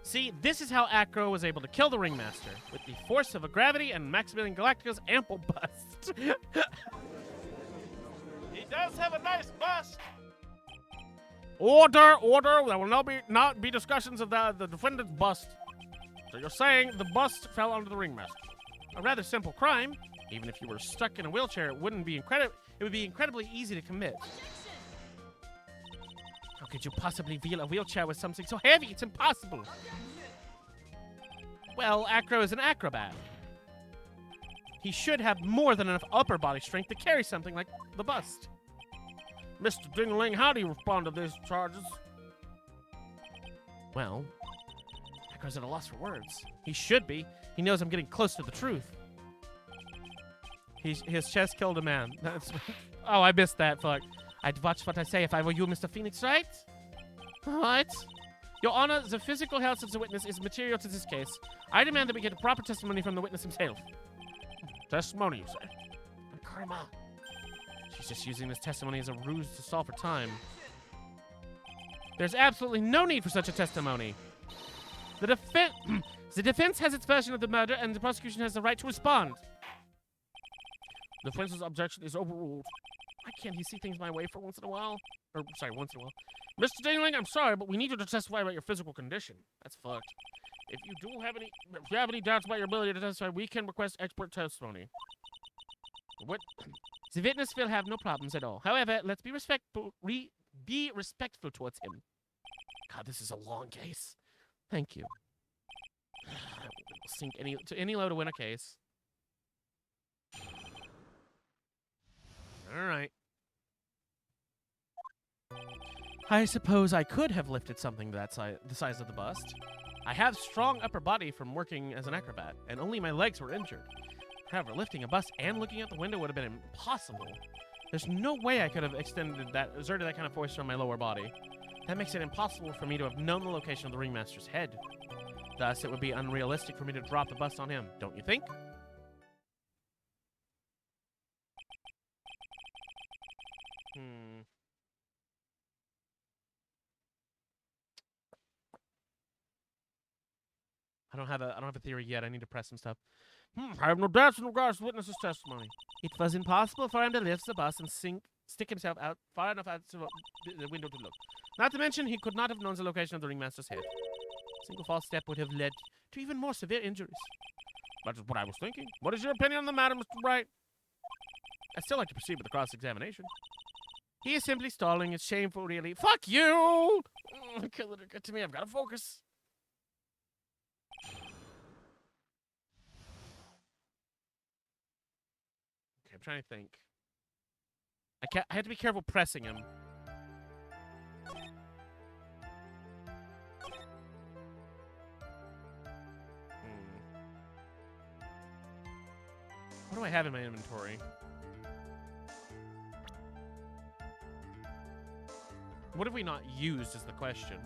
See, this is how Acro was able to kill the ringmaster, with the force of a gravity and Maximilian Galactica's ample bust. He does have a nice bust! Order! There will not be discussions of the defendant's bust. So you're saying the bust fell onto the ringmaster. A rather simple crime. Even if you were stuck in a wheelchair, it would be incredibly easy to commit. How could you possibly wheel a wheelchair with something so heavy? It's impossible. Well, Acro is an acrobat. He should have more than enough upper body strength to carry something like the bust. Mr. Dingaling, how do you respond to these charges? Well, Acro's at a loss for words. He should be. He knows I'm getting close to the truth. His chest killed a man. Oh, I missed that. Fuck. I'd watch what I say if I were you, Mr. Phoenix, right? What? Your Honor, the physical health of the witness is material to this case. I demand that we get a proper testimony from the witness himself. Testimony, you say? Karma. She's just using this testimony as a ruse to stall for time. There's absolutely no need for such a testimony. The defense has its version of the murder, and the prosecution has the right to respond. The defense's objection is overruled. Why can't he see things my way for once in a while? Once in a while. Mr. Dingaling, I'm sorry, but we need you to testify about your physical condition. That's fucked. If you have any doubts about your ability to testify, we can request expert testimony. What? The witness will have no problems at all. However, let's be respectful towards him. God, this is a long case. Thank you. Sink to any low to win a case. All right. I suppose I could have lifted something that the size of the bust. I have strong upper body from working as an acrobat, and only my legs were injured. However, lifting a bust and looking out the window would have been impossible. There's no way I could have exerted that kind of force from my lower body. That makes it impossible for me to have known the location of the ringmaster's head. Thus, it would be unrealistic for me to drop the bust on him, don't you think? I don't have a theory yet. I need to press some stuff. I have no doubts in regards to witness's testimony. It was impossible for him to lift the bus and stick himself out far enough out to the window to look. Not to mention, he could not have known the location of the ringmaster's head. A single false step would have led to even more severe injuries. That's what I was thinking. What is your opinion on the matter, Mr. Bright? I'd still like to proceed with the cross-examination. He is simply stalling. It's shameful, really. Fuck you! Can't let it get to me. I've got to focus. I'm trying to think. I have to be careful pressing him. What do I have in my inventory? What have we not used is the question.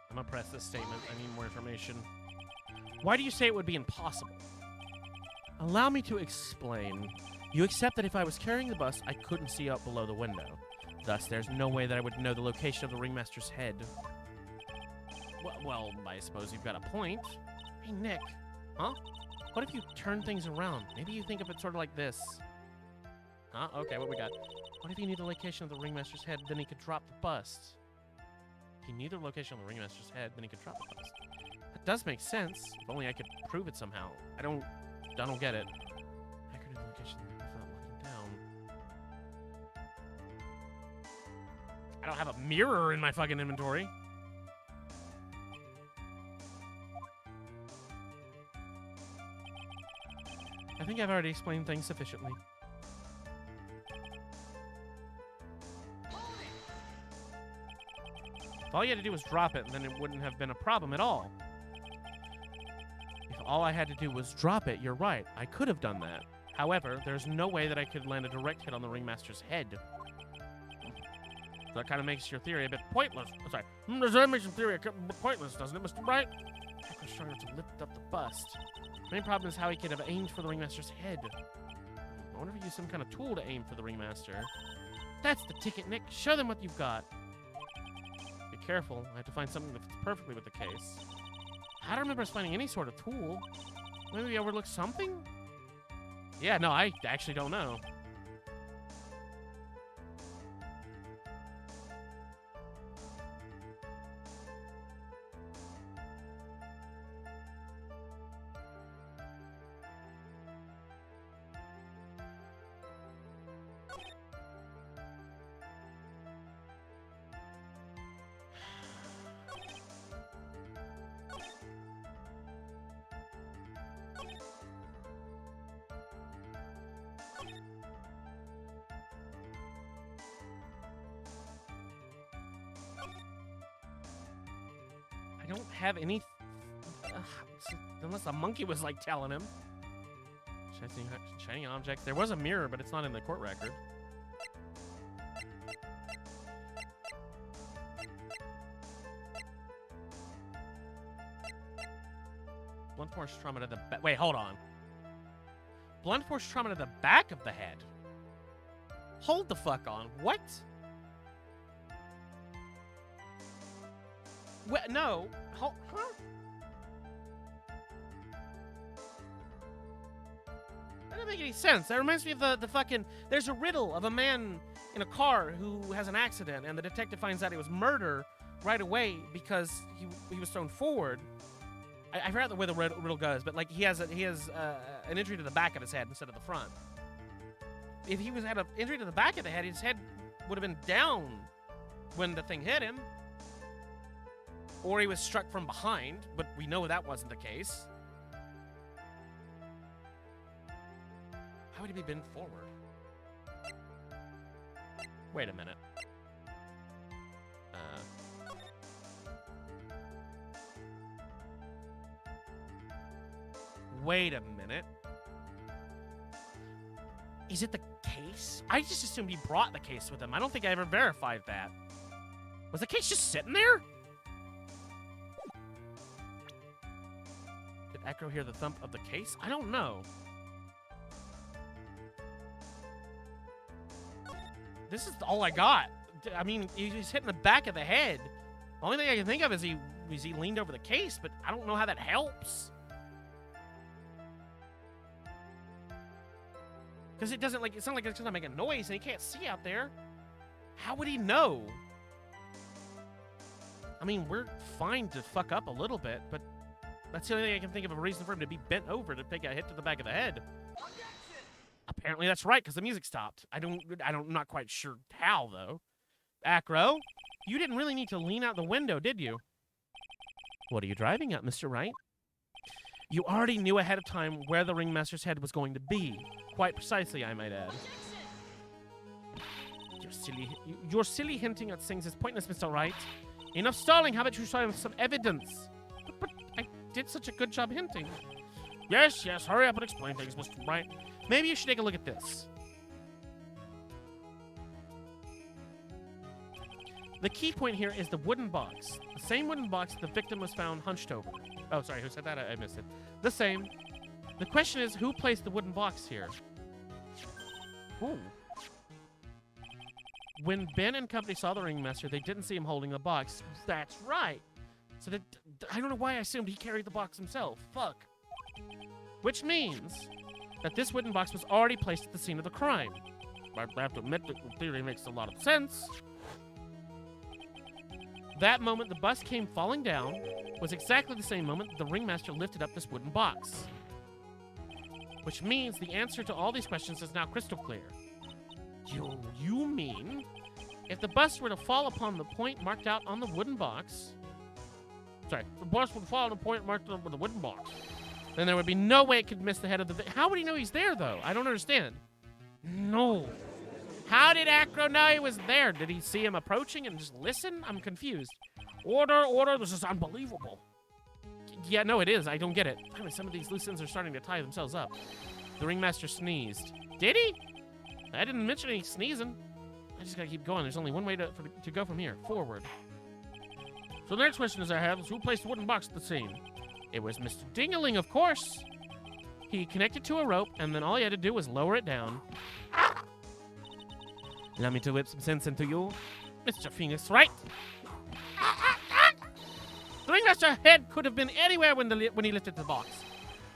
I'm gonna press this statement. I need more information. Why do you say it would be impossible? Allow me to explain. You accept that if I was carrying the bus, I couldn't see out below the window. Thus, there's no way that I would know the location of the ringmaster's head. Well, I suppose you've got a point. Hey, Nick. Huh? What if you turn things around? Maybe you think of it sort of like this. Huh? Okay, what we got? What if you knew the location of the ringmaster's head, then he could drop the bust? If he knew the location of the ringmaster's head, then he could drop the bust. That does make sense. If only I could prove it somehow. I don't get it. I could know the location without looking down. I don't have a mirror in my fucking inventory. I think I've already explained things sufficiently. If all you had to do was drop it, then it wouldn't have been a problem at all. If all I had to do was drop it, you're right. I could have done that. However, there's no way that I could land a direct hit on the ringmaster's head. So that kind of makes your theory a bit pointless. Oh, sorry. Does that make your theory a bit pointless, doesn't it, Mr. Bright? I was trying to lift up the bust. The main problem is how he could have aimed for the ringmaster's head. I wonder if he used some kind of tool to aim for the ringmaster. That's the ticket, Nick. Show them what you've got. Be careful. I have to find something that fits perfectly with the case. I don't remember us finding any sort of tool. Maybe we overlooked something? Yeah, no, I actually don't know. I don't have any... unless the monkey was, like, telling him. Shiny object. There was a mirror, but it's not in the court record. force trauma to the back. Wait, hold on. Blunt force trauma to the back of the head. Hold the fuck on. What? What? No. Huh? That doesn't make any sense. That reminds me of the fucking... There's a riddle of a man in a car who has an accident, and the detective finds out it was murder right away because he was thrown forward. I forgot the way the riddle goes, but like he has an injury to the back of his head instead of the front. If he had an injury to the back of the head, his head would have been down when the thing hit him. Or he was struck from behind, but we know that wasn't the case. How would he be bent forward? Wait a minute. Wait a minute. Is it the case? I just assumed he brought the case with him. I don't think I ever verified that. Was the case just sitting there? Did Acro hear the thump of the case? I don't know. This is all I got. I mean, he's hitting the back of the head. The only thing I can think of is he leaned over the case, but I don't know how that helps. Because it doesn't, like, it's not like it's gonna make a noise and he can't see out there. How would he know? I mean, we're fine to fuck up a little bit, but that's the only thing I can think of a reason for him to be bent over to take a hit to the back of the head. Apparently that's right, because the music stopped. I'm not quite sure how, though. Acro, you didn't really need to lean out the window, did you? What are you driving at, Mr. Wright? You already knew ahead of time where the ringmaster's head was going to be. Quite precisely, I might add. Your silly hinting at things is pointless, Mr. Wright. Enough stalling, how about you show him some evidence? But I did such a good job hinting. Yes, hurry up and explain things, Mr. Wright. Maybe you should take a look at this. The key point here is the wooden box. The same wooden box the victim was found hunched over. Oh, sorry, who said that? I missed it. The same. The question is, who placed the wooden box here? Ooh. When Ben and company saw the ringmaster, they didn't see him holding the box. That's right. So I don't know why I assumed he carried the box himself. Fuck. Which means that this wooden box was already placed at the scene of the crime. I have to admit that the theory makes a lot of sense. That moment the bus came falling down was exactly the same moment the ringmaster lifted up this wooden box. Which means the answer to all these questions is now crystal clear. You mean if the bus were to fall upon the point marked out on the wooden box... Sorry, the bus would fall on the point marked on the wooden box. Then there would be no way it could miss the head of the... How would he know he's there, though? I don't understand. No. How did Acro know he was there? Did he see him approaching and just listen? I'm confused. Order, this is unbelievable. Yeah, no, it is. I don't get it. Finally, some of these loose ends are starting to tie themselves up. The ringmaster sneezed. Did he? I didn't mention any sneezing. I just gotta keep going. There's only one way to go from here. Forward. So the next question I have is who placed the wooden box at the scene? It was Mr. Dingaling, of course. He connected to a rope, and then all he had to do was lower it down. Allow me to whip some sense into you, Mr. Phoenix Wright. The ringmaster's head could have been anywhere when he lifted the box.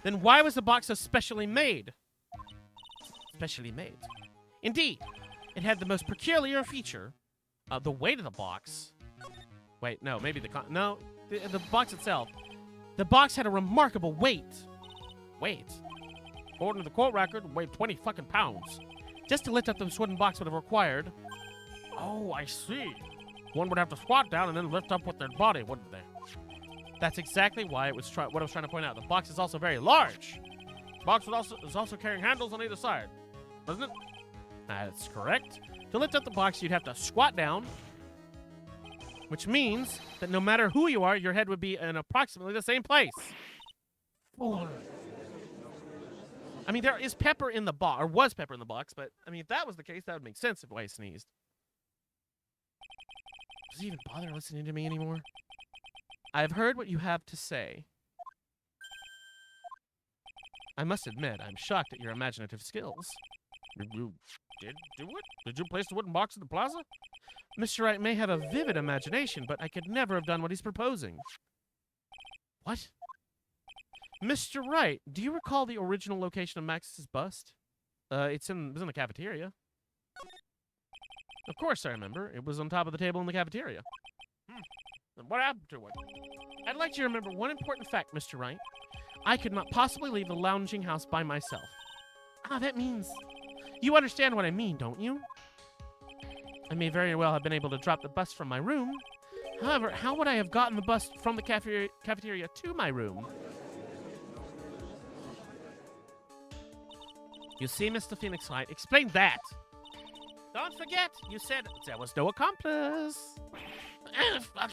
Then why was the box so specially made? Specially made. Indeed, it had the most peculiar feature, the weight of the box. Wait, no, maybe the box itself. The box had a remarkable weight. According to the court record, it weighed 20 fucking pounds. Just to lift up this wooden box would have required... Oh, I see. One would have to squat down and then lift up with their body, wouldn't they? That's exactly why it was what I was trying to point out. The box is also very large. The box is also carrying handles on either side, doesn't it? That's correct. To lift up the box, you'd have to squat down, which means that no matter who you are, your head would be in approximately the same place. I mean, there is pepper in the box, or was pepper in the box, but, I mean, if that was the case, that would make sense of why he sneezed. Does he even bother listening to me anymore? I've heard what you have to say. I must admit, I'm shocked at your imaginative skills. You did do it? Did you place the wooden box in the plaza? Mr. Wright may have a vivid imagination, but I could never have done what he's proposing. What? Mr. Wright, do you recall the original location of Max's bust? It was in the cafeteria. Of course I remember. It was on top of the table in the cafeteria. And what happened to it? I'd like you to remember one important fact, Mr. Wright. I could not possibly leave the lounging house by myself. Ah, that means... You understand what I mean, don't you? I may very well have been able to drop the bust from my room. However, how would I have gotten the bust from the cafeteria to my room? You see, Mr. Phoenix Wright, explain that. Don't forget, you said there was no accomplice. Fuck.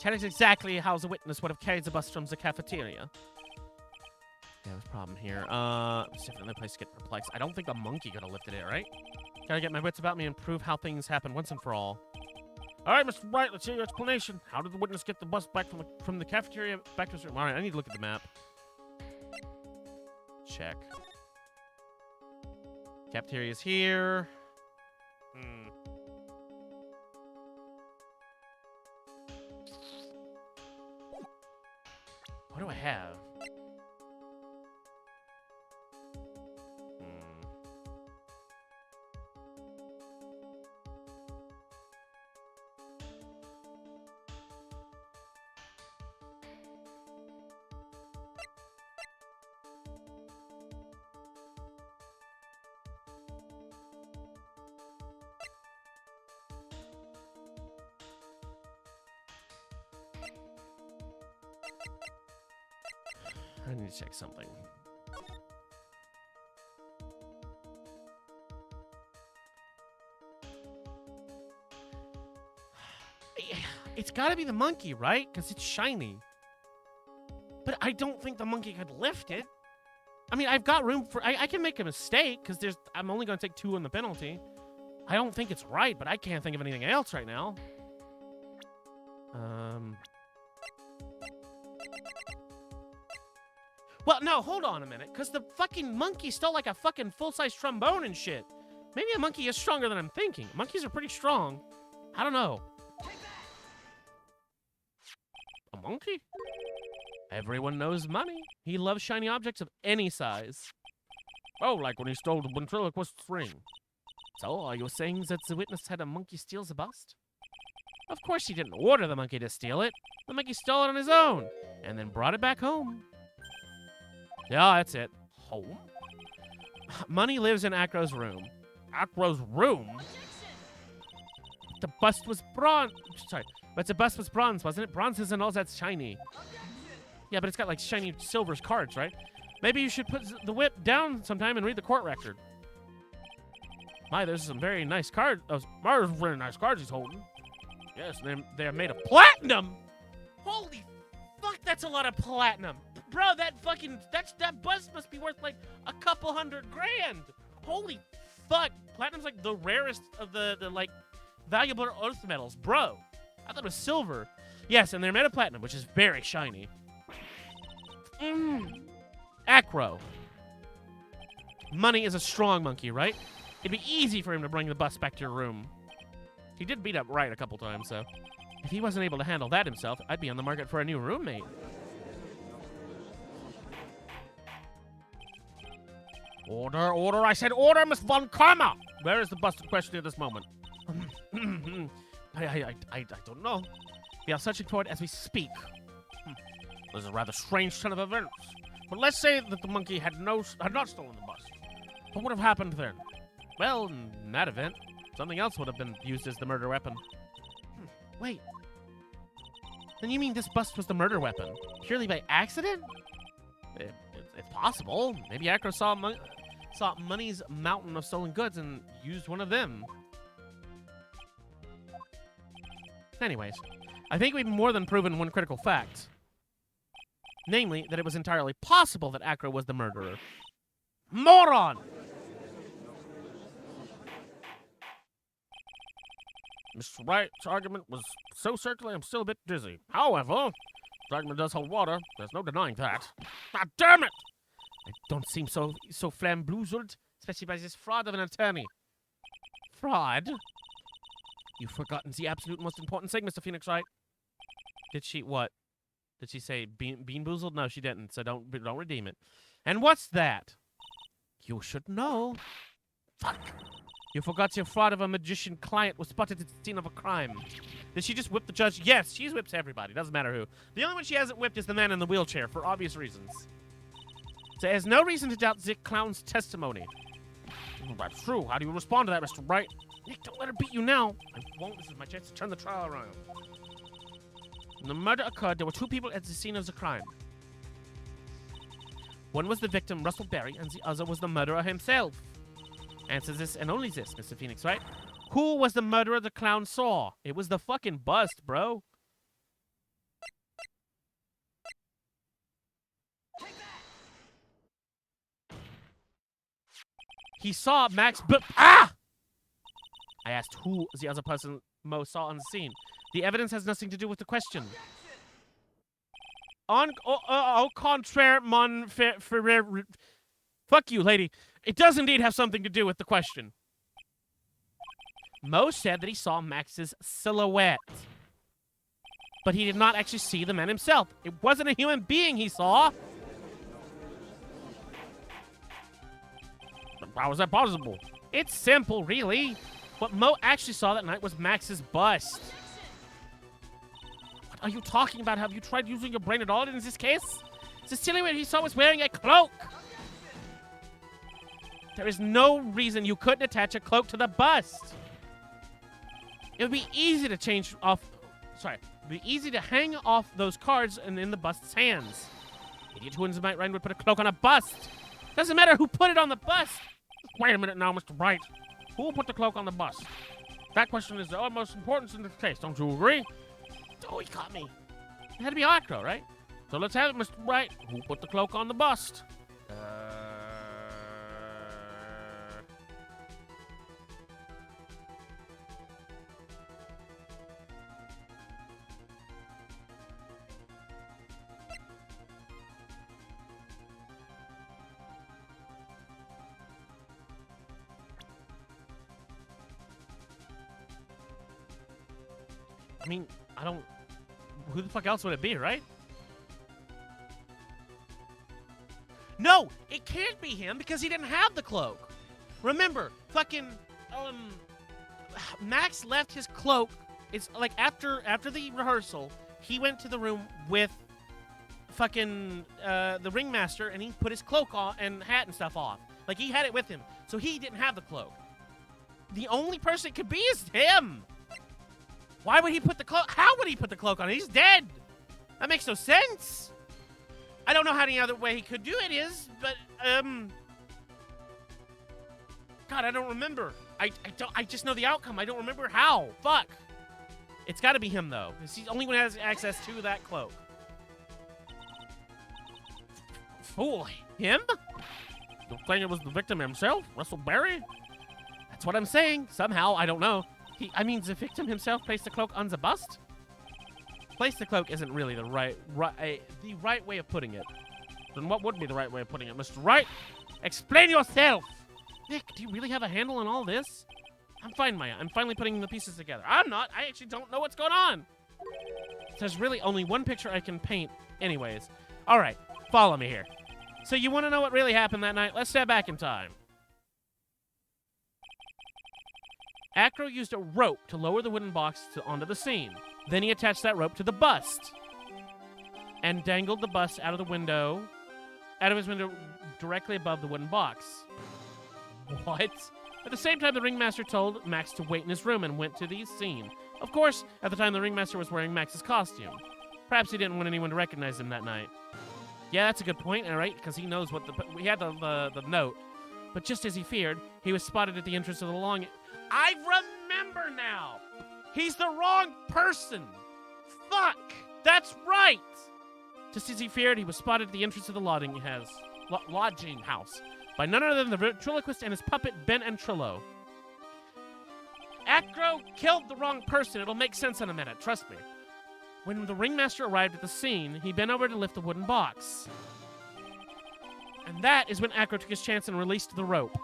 Tell us exactly how the witness would have carried the bus from the cafeteria. Yeah, there's a problem here. It's definitely a place to get perplexed. I don't think the monkey could have lifted it, right? Gotta get my wits about me and prove how things happen once and for all. All right, Mr. Wright, let's hear your explanation. How did the witness get the bus back from the cafeteria back to his room? All right, I need to look at the map. Check. Cafeteria's here. What do I have? I need to check something. It's gotta be the monkey, right? Because it's shiny. But I don't think the monkey could lift it. I mean, I've got room for... I can make a mistake, because I'm only going to take 2 on the penalty. I don't think it's right, but I can't think of anything else right now. Well, no, hold on a minute, because the fucking monkey stole like a fucking full-size trombone and shit. Maybe a monkey is stronger than I'm thinking. Monkeys are pretty strong. I don't know. A monkey? Everyone knows money. He loves shiny objects of any size. Oh, like when he stole the ventriloquist's ring. So, are you saying that the witness had a monkey steal the bust? Of course he didn't order the monkey to steal it. The monkey stole it on his own, and then brought it back home. Yeah, that's it. Home? Money lives in Acro's room. Acro's room? The bust was bronze. Sorry, but the bust was bronze, wasn't it? Bronze isn't all that shiny. Yeah, but it's got like shiny silver cards, right? Maybe you should put the whip down sometime and read the court record. My, there's some very nice cards. There's very nice cards he's holding. Yes, they're made of platinum. Holy fuck, that's a lot of platinum. Bro, that bust must be worth like a couple $100 grand. Holy fuck. Platinum's like the rarest of the like valuable earth metals. Bro, I thought it was silver. Yes, and they're made of platinum, which is very shiny. Acro. Money is a strong monkey, right? It'd be easy for him to bring the bus back to your room. He did beat up Wright a couple times, so if he wasn't able to handle that himself, I'd be on the market for a new roommate. Order, order, I said order, Miss Von Karma! Where is the bust in question at this moment? I don't know. We are searching for it as we speak. This is a rather strange turn of events. But let's say that the monkey had not stolen the bust. What would have happened then? Well, in that event, something else would have been used as the murder weapon. Wait. Then you mean this bust was the murder weapon? Purely by accident? It's possible. Maybe Acro saw Money's mountain of stolen goods and used one of them. Anyways, I think we've more than proven one critical fact. Namely, that it was entirely possible that Acro was the murderer. Moron! Mr. Wright's argument was so circular, I'm still a bit dizzy. However, Dragman does hold water. There's no denying that. God damn it! I don't seem so flamboozled, especially by this fraud of an attorney. Fraud? You've forgotten the absolute most important thing, Mr. Phoenix, right? Did she what? Did she say bean boozled? No, she didn't. So don't redeem it. And what's that? You should know. Fuck. You forgot your fraud of a magician client was spotted at the scene of a crime. Did she just whip the judge? Yes, she whips everybody. Doesn't matter who. The only one she hasn't whipped is the man in the wheelchair, for obvious reasons. So there's no reason to doubt Zick Clown's testimony. That's true. How do you respond to that, Mr. Wright? Nick, don't let her beat you now. I won't. This is my chance to turn the trial around. When the murder occurred, there were two people at the scene of the crime. One was the victim, Russell Berry, and the other was the murderer himself. Answer this and only this, Mr. Phoenix, right? Who was the murderer the clown saw? It was the fucking bust, bro. He saw Max, but I asked who the other person Mo saw on the scene. The evidence has nothing to do with the question. Au contraire, mon frère. Fuck you, lady. It does indeed have something to do with the question. Mo said that he saw Max's silhouette. But he did not actually see the man himself. It wasn't a human being he saw. How is that possible? It's simple, really. What Mo actually saw that night was Max's bust. What are you talking about? Have you tried using your brain at all in this case? The silhouette he saw was wearing a cloak. There is no reason you couldn't attach a cloak to the bust. It would be easy to change off... Sorry. It would be easy to hang off those cards and in the bust's hands. Idiot who in his right mind would put a cloak on a bust. Doesn't matter who put it on the bust. Wait a minute now, Mr. Bright. Who will put the cloak on the bust? That question is the utmost importance in this case. Don't you agree? Oh, he caught me. It had to be Acro, right? So let's have it, Mr. Bright. Who put the cloak on the bust? I mean, I don't... Who the fuck else would it be, right? No! It can't be him because he didn't have the cloak. Remember, fucking... Max left his cloak. It's like after the rehearsal, he went to the room with fucking the ringmaster and he put his cloak on and hat and stuff off. Like, he had it with him. So he didn't have the cloak. The only person it could be is him. Why would he put the cloak? How would he put the cloak on? He's dead. That makes no sense. I don't know how any other way he could do it is, but God, I don't remember. I just know the outcome. I don't remember how. Fuck. It's got to be him though. He's the only one who has access to that cloak. Fool. Him? You're saying it was the victim himself, Russell Berry? That's what I'm saying. Somehow, I don't know. The victim himself placed the cloak on the bust? Place the cloak isn't really the right way of putting it. Then what would be the right way of putting it, Mr. Wright? Explain yourself! Nick, do you really have a handle on all this? I'm fine, Maya. I'm finally putting the pieces together. I'm not. I actually don't know what's going on. There's really only one picture I can paint anyways. All right, follow me here. So you want to know what really happened that night? Let's step back in time. Acro used a rope to lower the wooden box onto the scene. Then he attached that rope to the bust and dangled the bust out of his window directly above the wooden box. What? At the same time, the ringmaster told Max to wait in his room and went to the scene. Of course, at the time, the ringmaster was wearing Max's costume. Perhaps he didn't want anyone to recognize him that night. Yeah, that's a good point, all right, because he knows what we had the note. But just as he feared, he was spotted at the entrance of the long... I remember now! He's the wrong person! Fuck! That's right! Just as he feared, he was spotted at the entrance of the lodging house by none other than the ventriloquist and his puppet, Ben Antrillo. Acro killed the wrong person. It'll make sense in a minute, trust me. When the ringmaster arrived at the scene, he bent over to lift the wooden box. And that is when Acro took his chance and released the rope.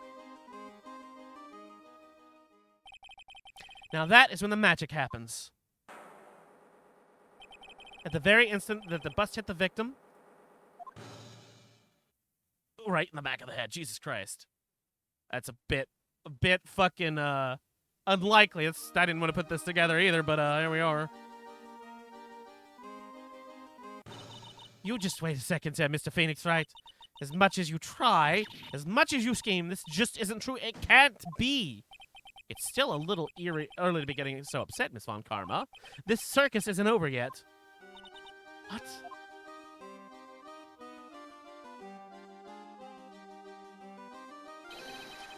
Now that is when the magic happens. At the very instant that the bust hit the victim, right in the back of the head. Jesus Christ. That's a bit fucking, unlikely. I didn't want to put this together either, but, here we are. You just wait a second there, Mr. Phoenix, right? As much as you try, as much as you scheme, this just isn't true. It can't be. It's still a little early to be getting so upset, Miss Von Karma. This circus isn't over yet. What?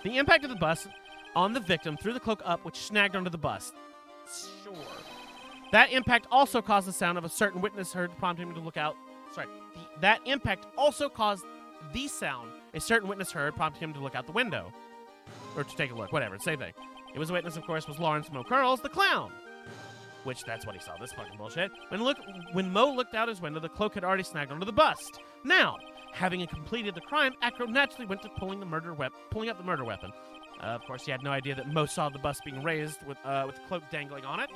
The impact of the bus on the victim threw the cloak up, which snagged onto the bus. Sure. That impact also caused the sound of a certain witness heard, prompting him to look out. Sorry. That impact also caused the sound a certain witness heard, prompting him to look out the window. Or to take a look, whatever, same thing. It was a witness, of course, was Lawrence Mo Curls, the clown. Which, that's what he saw, this fucking bullshit. When Mo looked out his window, the cloak had already snagged onto the bust. Now, having completed the crime, Acro naturally went to pulling up the murder weapon. Of course, he had no idea that Mo saw the bust being raised with the cloak dangling on it.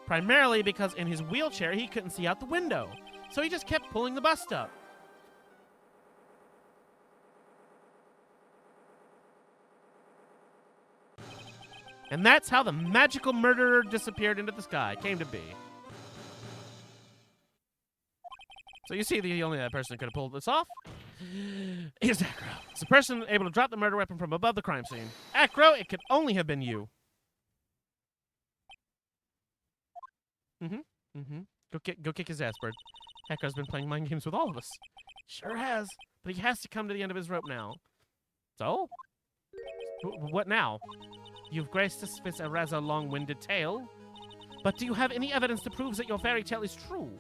Primarily because in his wheelchair, he couldn't see out the window. So he just kept pulling the bust up. And that's how the magical murderer disappeared into the sky, came to be. So you see, the only person who could have pulled this off is Acro. It's the person able to drop the murder weapon from above the crime scene. Acro, it could only have been you. Go kick his ass, Bird. Acro's been playing mind games with all of us. Sure has, but he has to come to the end of his rope now. So? What now? You've graced us with a rather long-winded tale, but do you have any evidence to prove that your fairy tale is true?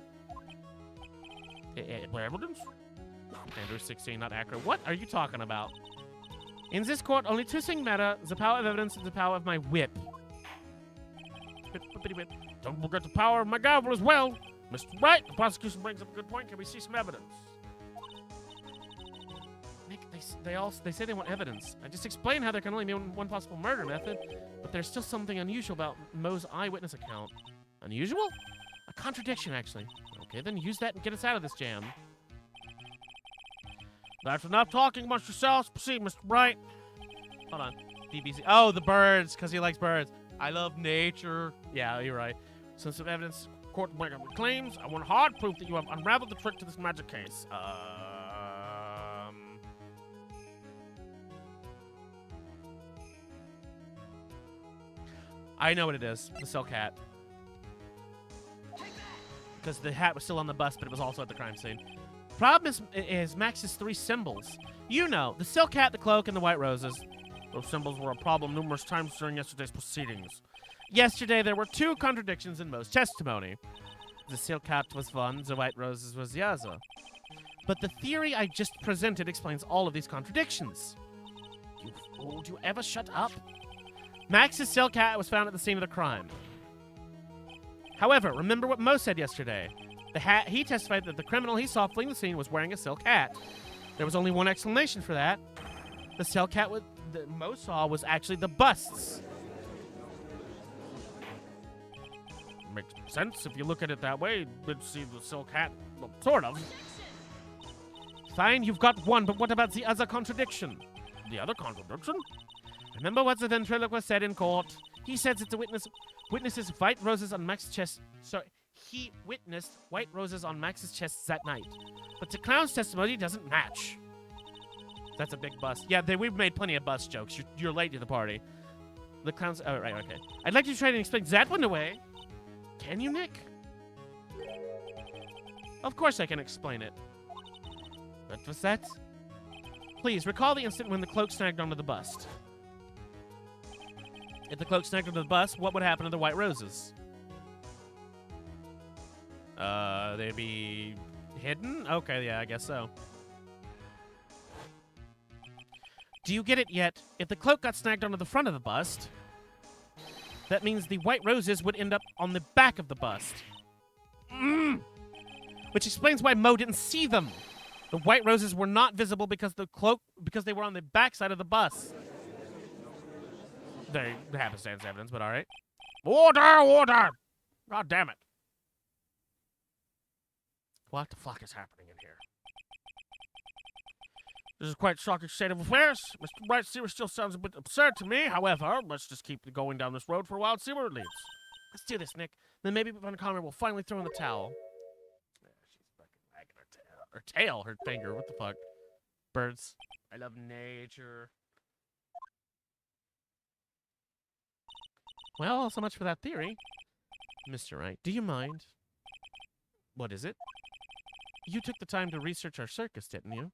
Evidence? Andrew 16, not Acro. What are you talking about? In this court, only two things matter: the power of evidence and the power of my whip. Don't forget the power of my gavel as well. Mr. Wright, the prosecution brings up a good point. Can we see some evidence? Nick, they say they want evidence. I just explained how there can only be one possible murder method, but there's still something unusual about Mo's eyewitness account. Unusual? A contradiction, actually. Okay, then use that and get us out of this jam. That's enough talking amongst yourselves. Proceed, Mr. Bright. Hold on. DBC. Oh, the birds, because he likes birds. I love nature. Yeah, you're right. Since of evidence, court will bring up the claims. I want hard proof that you have unraveled the trick to this magic case. I know what it is. The silk hat. Because the hat was still on the bus, but it was also at the crime scene. Problem is Max's three symbols. You know, the silk hat, the cloak, and the white roses. Those symbols were a problem numerous times during yesterday's proceedings. Yesterday, there were two contradictions in Mo's testimony. The silk hat was one, the white roses was the other. But the theory I just presented explains all of these contradictions. You fool, do you ever shut up? Max's silk hat was found at the scene of the crime. However, remember what Mo said yesterday. He testified that the criminal he saw fleeing the scene was wearing a silk hat. There was only one explanation for that. The silk hat that Mo saw was actually the busts. Makes sense if you look at it that way. You'd see the silk hat, well, sort of. Fine, you've got one, but what about the other contradiction? The other contradiction? Remember what the ventriloquist said in court? He said that the witnesses white roses on Max's chest. Sorry, he witnessed white roses on Max's chest that night. But the clown's testimony doesn't match. That's a big bust. Yeah, we've made plenty of bust jokes. You're late to the party. The clown's... Oh, right, okay. I'd like you to try and explain that one away. Can you, Nick? Of course I can explain it. What was that? Please, recall the instant when the cloak snagged onto the bust. If the cloak snagged onto the bust, what would happen to the white roses? They'd be hidden? Okay, yeah, I guess so. Do you get it yet? If the cloak got snagged onto the front of the bust, that means the white roses would end up on the back of the bust. Which explains why Mo didn't see them. The white roses were not visible because they were on the backside of the bus. They happenstance evidence, but all right. Order! God damn it! What the fuck is happening in here? This is quite a shocking state of affairs. Mr. Wright's theory still sounds a bit absurd to me. However, let's just keep going down this road for a while and see where it leads. Let's do this, Nick. Then maybe Von Conrad will finally throw in the towel. Yeah, she's fucking wagging her tail. Her tail, her finger. What the fuck? Birds. I love nature. Well, so much for that theory. Mr. Wright, do you mind? What is it? You took the time to research our circus, didn't you?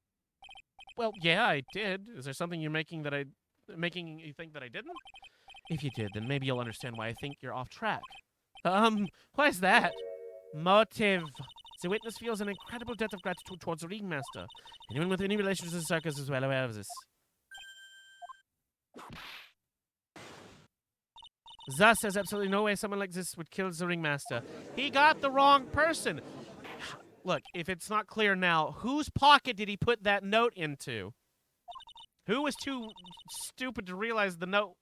Well, yeah, I did. Is there something you're making you think that I didn't? If you did, then maybe you'll understand why I think you're off track. Why is that? Motive. The witness feels an incredible debt of gratitude towards the ringmaster. Anyone with any relation to the circus is well aware of this. Thus, there's absolutely no way someone like this would kill the ringmaster. He got the wrong person. Look, if it's not clear now, whose pocket did he put that note into? Who was too stupid to realize the note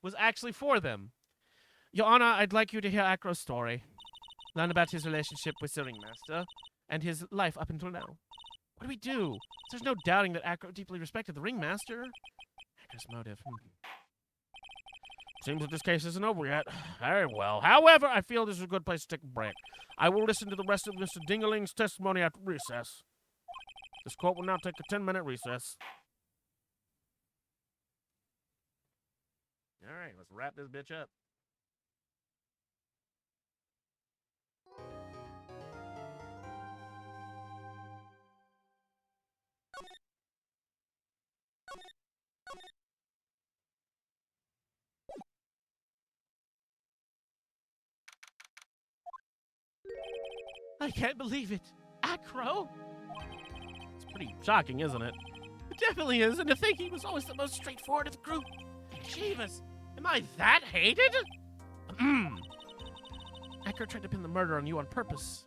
was actually for them? Your Honor, I'd like you to hear Acro's story. Learn about his relationship with the ringmaster and his life up until now. What do we do? There's no doubting that Acro deeply respected the ringmaster. Acro's motive. Seems that this case isn't over yet. Very well. However, I feel this is a good place to take a break. I will listen to the rest of Mr. Dingling's testimony at recess. This court will now take a 10-minute recess. All right, let's wrap this bitch up. I can't believe it. Acro? It's pretty shocking, isn't it? It definitely is, and to think he was always the most straightforward of the group. Jeebus, am I that hated? Acro tried to pin the murder on you on purpose.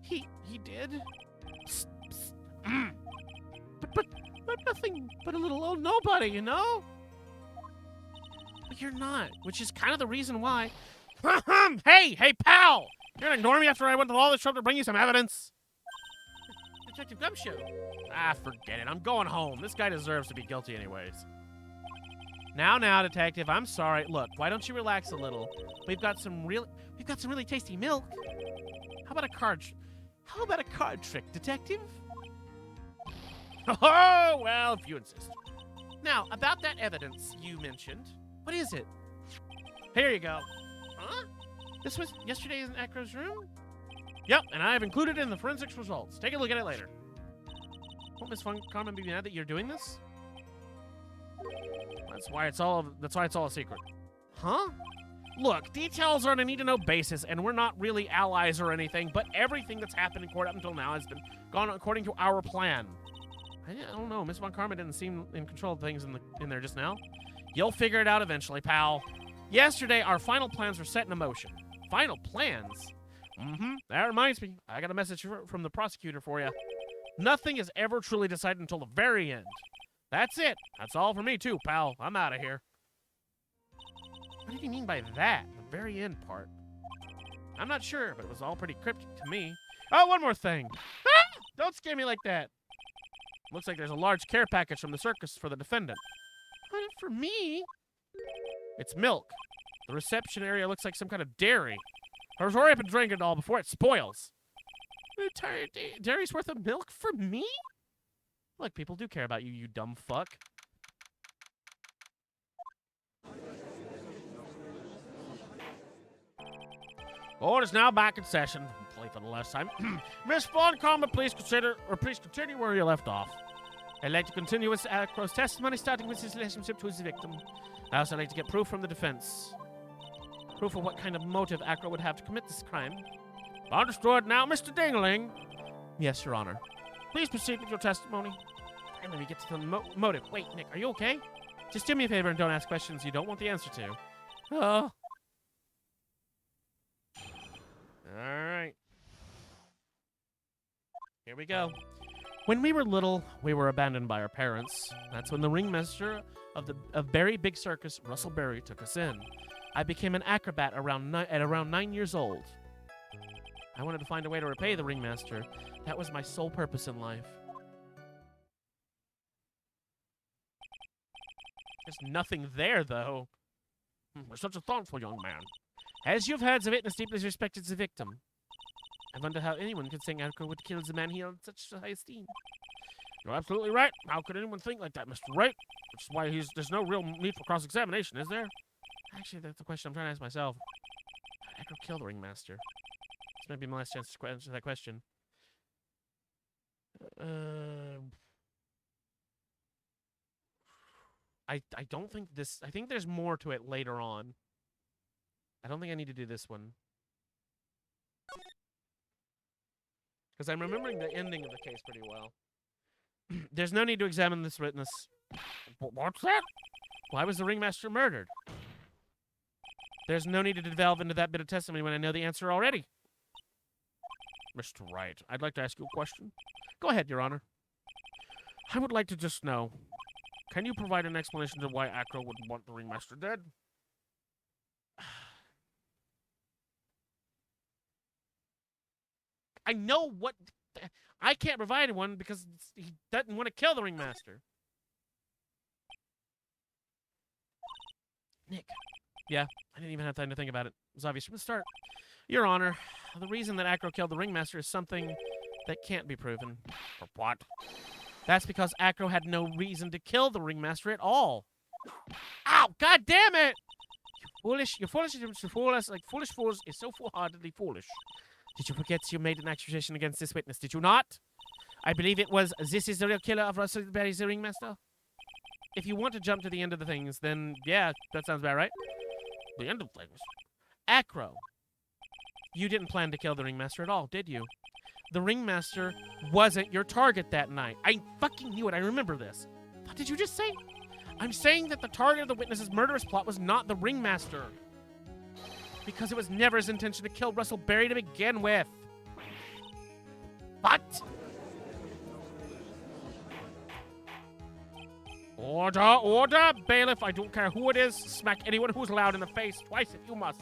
He did? Psst, psst. But nothing but a little old nobody, you know? But you're not, which is kind of the reason why. Hey, pal! You're gonna ignore me after I went to all this trouble to bring you some evidence? Detective Gumshoe. Forget it. I'm going home. This guy deserves to be guilty anyways. Now, detective, I'm sorry. Look, why don't you relax a little? We've got some really tasty milk. How about a card trick, detective? Oh, well, if you insist. Now, about that evidence you mentioned, what is it? Here you go. Huh? This was yesterday in Acro's room? Yep, and I have included it in the forensics results. Take a look at it later. Won't Miss Von Carmen be mad that you're doing this? That's why it's all a secret. Huh? Look, details are on a need-to-know basis, and we're not really allies or anything, but everything that's happened in court up until now has been gone according to our plan. I don't know, Miss Von Carmen didn't seem in control of things in there just now. You'll figure it out eventually, pal. Yesterday, our final plans were set in motion. Final plans? That reminds me, I got a message from the prosecutor for you. Nothing is ever truly decided until the very end. That's it. That's all for me too, pal. I'm out of here. What did he mean by that? The very end part. I'm not sure, but it was all pretty cryptic to me. Oh, one more thing. Ah! Don't scare me like that. Looks like there's a large care package from the circus for the defendant. What, for me? It's milk. The reception area looks like some kind of dairy. Hurry up and drink it all before it spoils. An entire dairy's worth of milk for me? Look, people do care about you, you dumb fuck. Court is now back in session. Play for the last time. Miss Von Carmen, please continue where you left off. I'd like to continue with Acro's testimony, starting with his relationship to his victim. I also like to get proof from the defense. Proof of what kind of motive Acro would have to commit this crime. Understood. Now, Mr. Dingling. Yes, Your Honor. Please proceed with your testimony. And let me get to the motive. Wait, Nick, are you okay? Just do me a favor and don't ask questions you don't want the answer to. Oh. Alright. Here we go. When we were little, we were abandoned by our parents. That's when the ringmaster of Berry Big Circus, Russell Berry, took us in. I became an acrobat at around 9 years old. I wanted to find a way to repay the ringmaster. That was my sole purpose in life. There's nothing there, though. You're such a thoughtful young man. As you've heard, the witness deeply respected the victim. I wonder how anyone could think Acro would kill the man he held in such high esteem. You're absolutely right. How could anyone think like that, Mr. Wright? Which is why there's no real need for cross-examination, is there? Actually, that's the question I'm trying to ask myself. How did Acro kill the ringmaster? This might be my last chance to answer that question. I don't think this... I think there's more to it later on. I don't think I need to do this one. Because I'm remembering the ending of the case pretty well. There's no need to examine this witness. What's that? Why was the ringmaster murdered? There's no need to delve into that bit of testimony when I know the answer already. Mr. Wright, I'd like to ask you a question. Go ahead, Your Honor. I would like to just know, can you provide an explanation to why Acro would want the ringmaster dead? I know what... I can't provide one because he doesn't want to kill the ringmaster. Nick. Yeah, I didn't even have time to think about it. It was obvious from the start. Your Honor, the reason that Acro killed the ringmaster is something that can't be proven. For what? That's because Acro had no reason to kill the ringmaster at all. Ow! God damn it! You're foolish to fool us like foolish fools is so foolhardily foolish. Did you forget you made an accusation against this witness, did you not? I believe it was, this is the real killer of Russell Berry's ringmaster? If you want to jump to the end of the things, then yeah, that sounds about right. The end of things? Acro. You didn't plan to kill the ringmaster at all, did you? The ringmaster wasn't your target that night. I fucking knew it, I remember this. What did you just say? I'm saying that the target of the witness's murderous plot was not the ringmaster. Because it was never his intention to kill Russell Berry to begin with. What? Order, order! Bailiff, I don't care who it is. Smack anyone who's loud in the face twice if you must.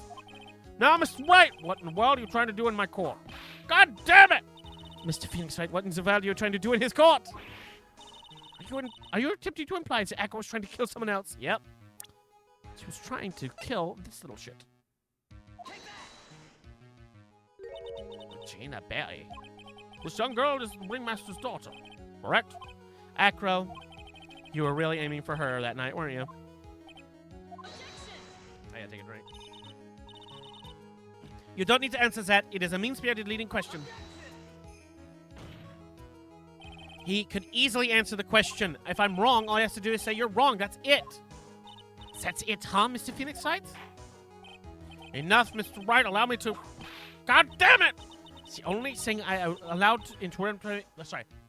Now, Mr. Wright, what in the world are you trying to do in my court? God damn it! Mr. Phoenix Wright, what in the world are you trying to do in his court? Are you attempting to imply that Acro was trying to kill someone else? Yep. She was trying to kill this little shit. Regina Berry. This young girl is the ringmaster's daughter, correct? Acro, you were really aiming for her that night, weren't you? I gotta take a drink. You don't need to answer that. It is a mean-spirited leading question. He could easily answer the question. If I'm wrong, all he has to do is say you're wrong. That's it. That's it, huh, Mr. Phoenix Wright? Enough, Mr. Wright. Allow me to... God damn it! The only thing allowed to interrupt...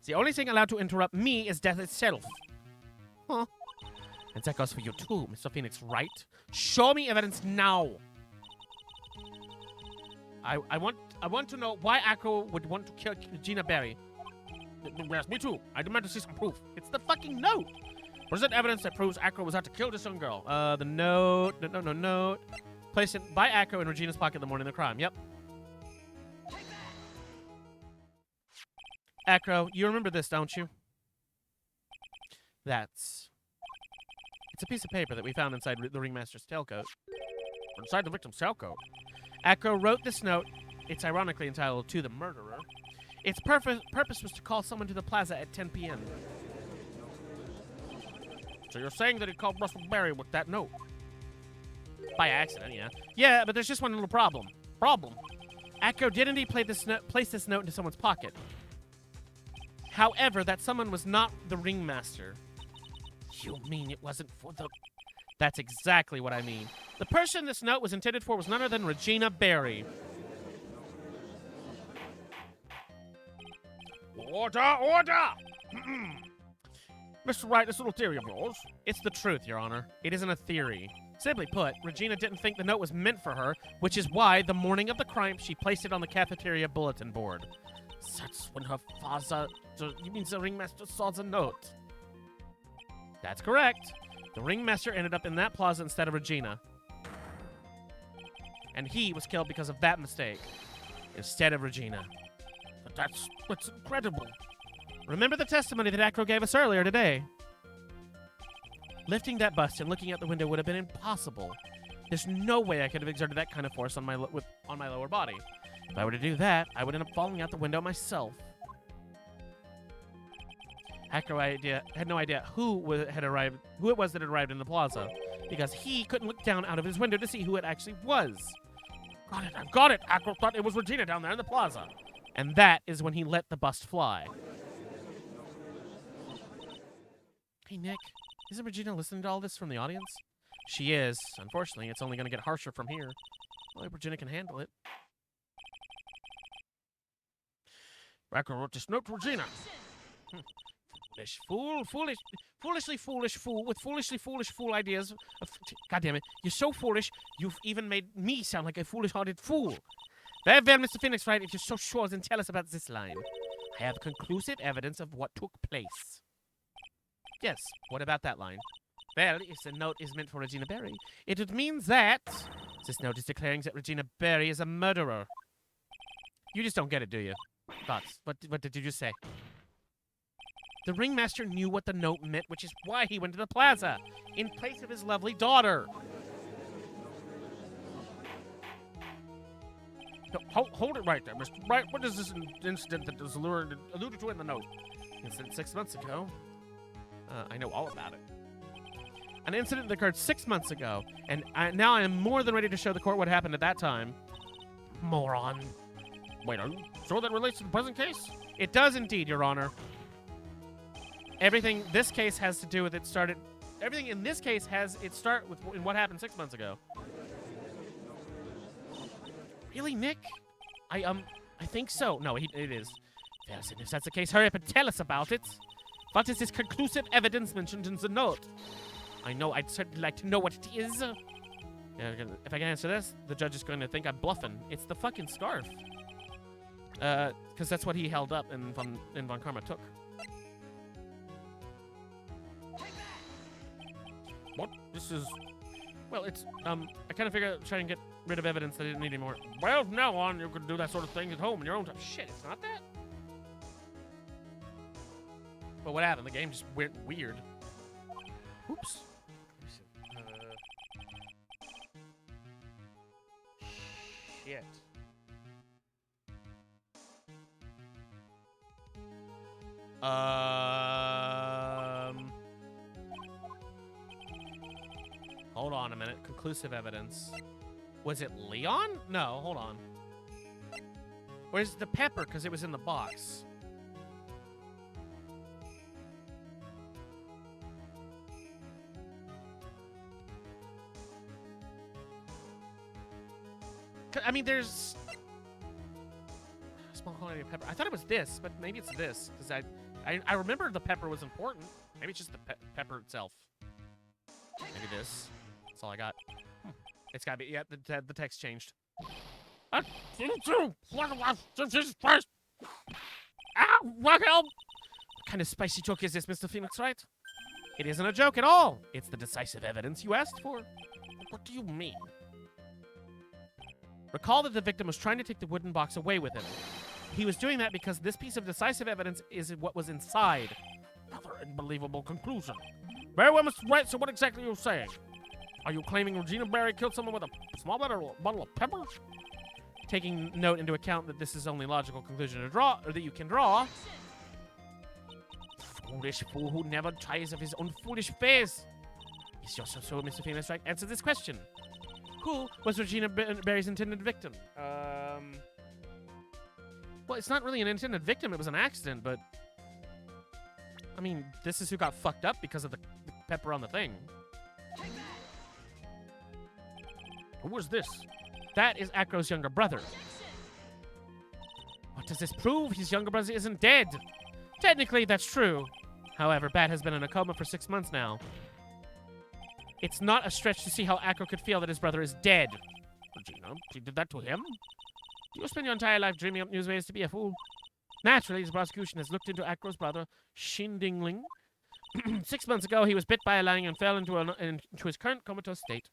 The only thing allowed to interrupt me is death itself. Huh. And that goes for you too, Mr. Phoenix Wright. Show me evidence now. I want to know why Acro would want to kill Regina Berry. Yes, me too. I demand to see some proof. It's the fucking note. What is that evidence that proves Acro was out to kill this young girl? The note. No, note. Placed it by Acro in Regina's pocket the morning of the crime. Yep. Acro, you remember this, don't you? It's a piece of paper that we found inside the ringmaster's tailcoat. Inside the victim's tailcoat? Acro wrote this note. It's ironically entitled, To the Murderer. Its purpose was to call someone to the plaza at 10 p.m. So you're saying that he called Russell Berry with that note? By accident, yeah. Yeah, but there's just one little problem. Acro did indeed place this note into someone's pocket. However, that someone was not the ringmaster. You mean it wasn't for the... That's exactly what I mean. The person this note was intended for was none other than Regina Berry. Order! Mr. Wright, this little theory of yours. It's the truth, Your Honor. It isn't a theory. Simply put, Regina didn't think the note was meant for her, which is why, the morning of the crime, she placed it on the cafeteria bulletin board. That's when her father... You mean the ringmaster saw the note? That's correct. The ringmaster ended up in that plaza instead of Regina. And he was killed because of that mistake, instead of Regina. But that's incredible. Remember the testimony that Acro gave us earlier today? Lifting that bust and looking out the window would have been impossible. There's no way I could have exerted that kind of force on my lower body. If I were to do that, I would end up falling out the window myself. Acro had no idea who it was that had arrived in the plaza, because he couldn't look down out of his window to see who it actually was. Got it, I've got it! Acro thought it was Regina down there in the plaza. And that is when he let the bust fly. Hey, Nick, isn't Regina listening to all this from the audience? She is. Unfortunately, it's only going to get harsher from here. I hope Regina can handle it. Acro wrote this note to Regina. Foolishly foolish fool with foolishly foolish fool ideas. God damn it, you're so foolish, you've even made me sound like a foolish-hearted fool. Very well, Mr. Phoenix Wright, if you're so sure, then tell us about this line. I have conclusive evidence of what took place. Yes, what about that line? Well, if the note is meant for Regina Berry, it would mean that this note is declaring that Regina Berry is a murderer. You just don't get it, do you? Thoughts? What did you just say? The ringmaster knew what the note meant, which is why he went to the plaza, in place of his lovely daughter. No, hold it right there, Mr. Wright. What is this incident that was alluded to in the note? Incident 6 months ago. I know all about it. An incident that occurred 6 months ago, and now I am more than ready to show the court what happened at that time. Moron. Wait, are you sure that relates to the present case? It does indeed, Your Honor. Everything this case has to do with everything in this case has its start in what happened 6 months ago. Really, Nick? I think so. No, it is. Yes, and if that's the case, hurry up and tell us about it. What is this conclusive evidence mentioned in the note? I know, I'd certainly like to know what it is. Yeah, if I can answer this, the judge is going to think I'm bluffing. It's the fucking scarf. Because that's what he held up and Von Karma took. What? This is... Well, it's, I kind of figured trying to get rid of evidence that I didn't need anymore. Well, from now on, you could do that sort of thing at home in your own time. Shit, it's not that? But what happened? The game just went weird. Oops. Shit. Hold on a minute. Conclusive evidence. Was it Leon? No, hold on. Where's the pepper? Because it was in the box. I mean, there's a small quantity of pepper. I thought it was this, but maybe it's this. Because I remember the pepper was important. Maybe it's just the pepper itself. Maybe this. That's all I got. It's gotta be. Yeah, the text changed. What kind of spicy joke is this, Mr. Phoenix Wright? It isn't a joke at all. It's the decisive evidence you asked for. What do you mean? Recall that the victim was trying to take the wooden box away with him. He was doing that because this piece of decisive evidence is what was inside. Another unbelievable conclusion. Very well, Mr. Wright, so what exactly are you saying? Are you claiming Regina Berry killed someone with a small bottle of pepper? Taking note into account that this is the only logical conclusion to draw, or that you can draw. Foolish fool who never tires of his own foolish face. Is yours so, Mr. Phoenix Wright? Answer this question. Who was Regina Berry's intended victim? Well, it's not really an intended victim. It was an accident, but... I mean, this is who got fucked up because of the pepper on the thing. Who was this? That is Acro's younger brother. What does this prove? His younger brother isn't dead. Technically, that's true. However, Bat has been in a coma for 6 months now. It's not a stretch to see how Acro could feel that his brother is dead. Regina, she did that to him? You spend your entire life dreaming up new ways to be a fool. Naturally, his prosecution has looked into Acro's brother, Shin Dingling. 6 months ago, he was bit by a lion and fell into his current comatose state.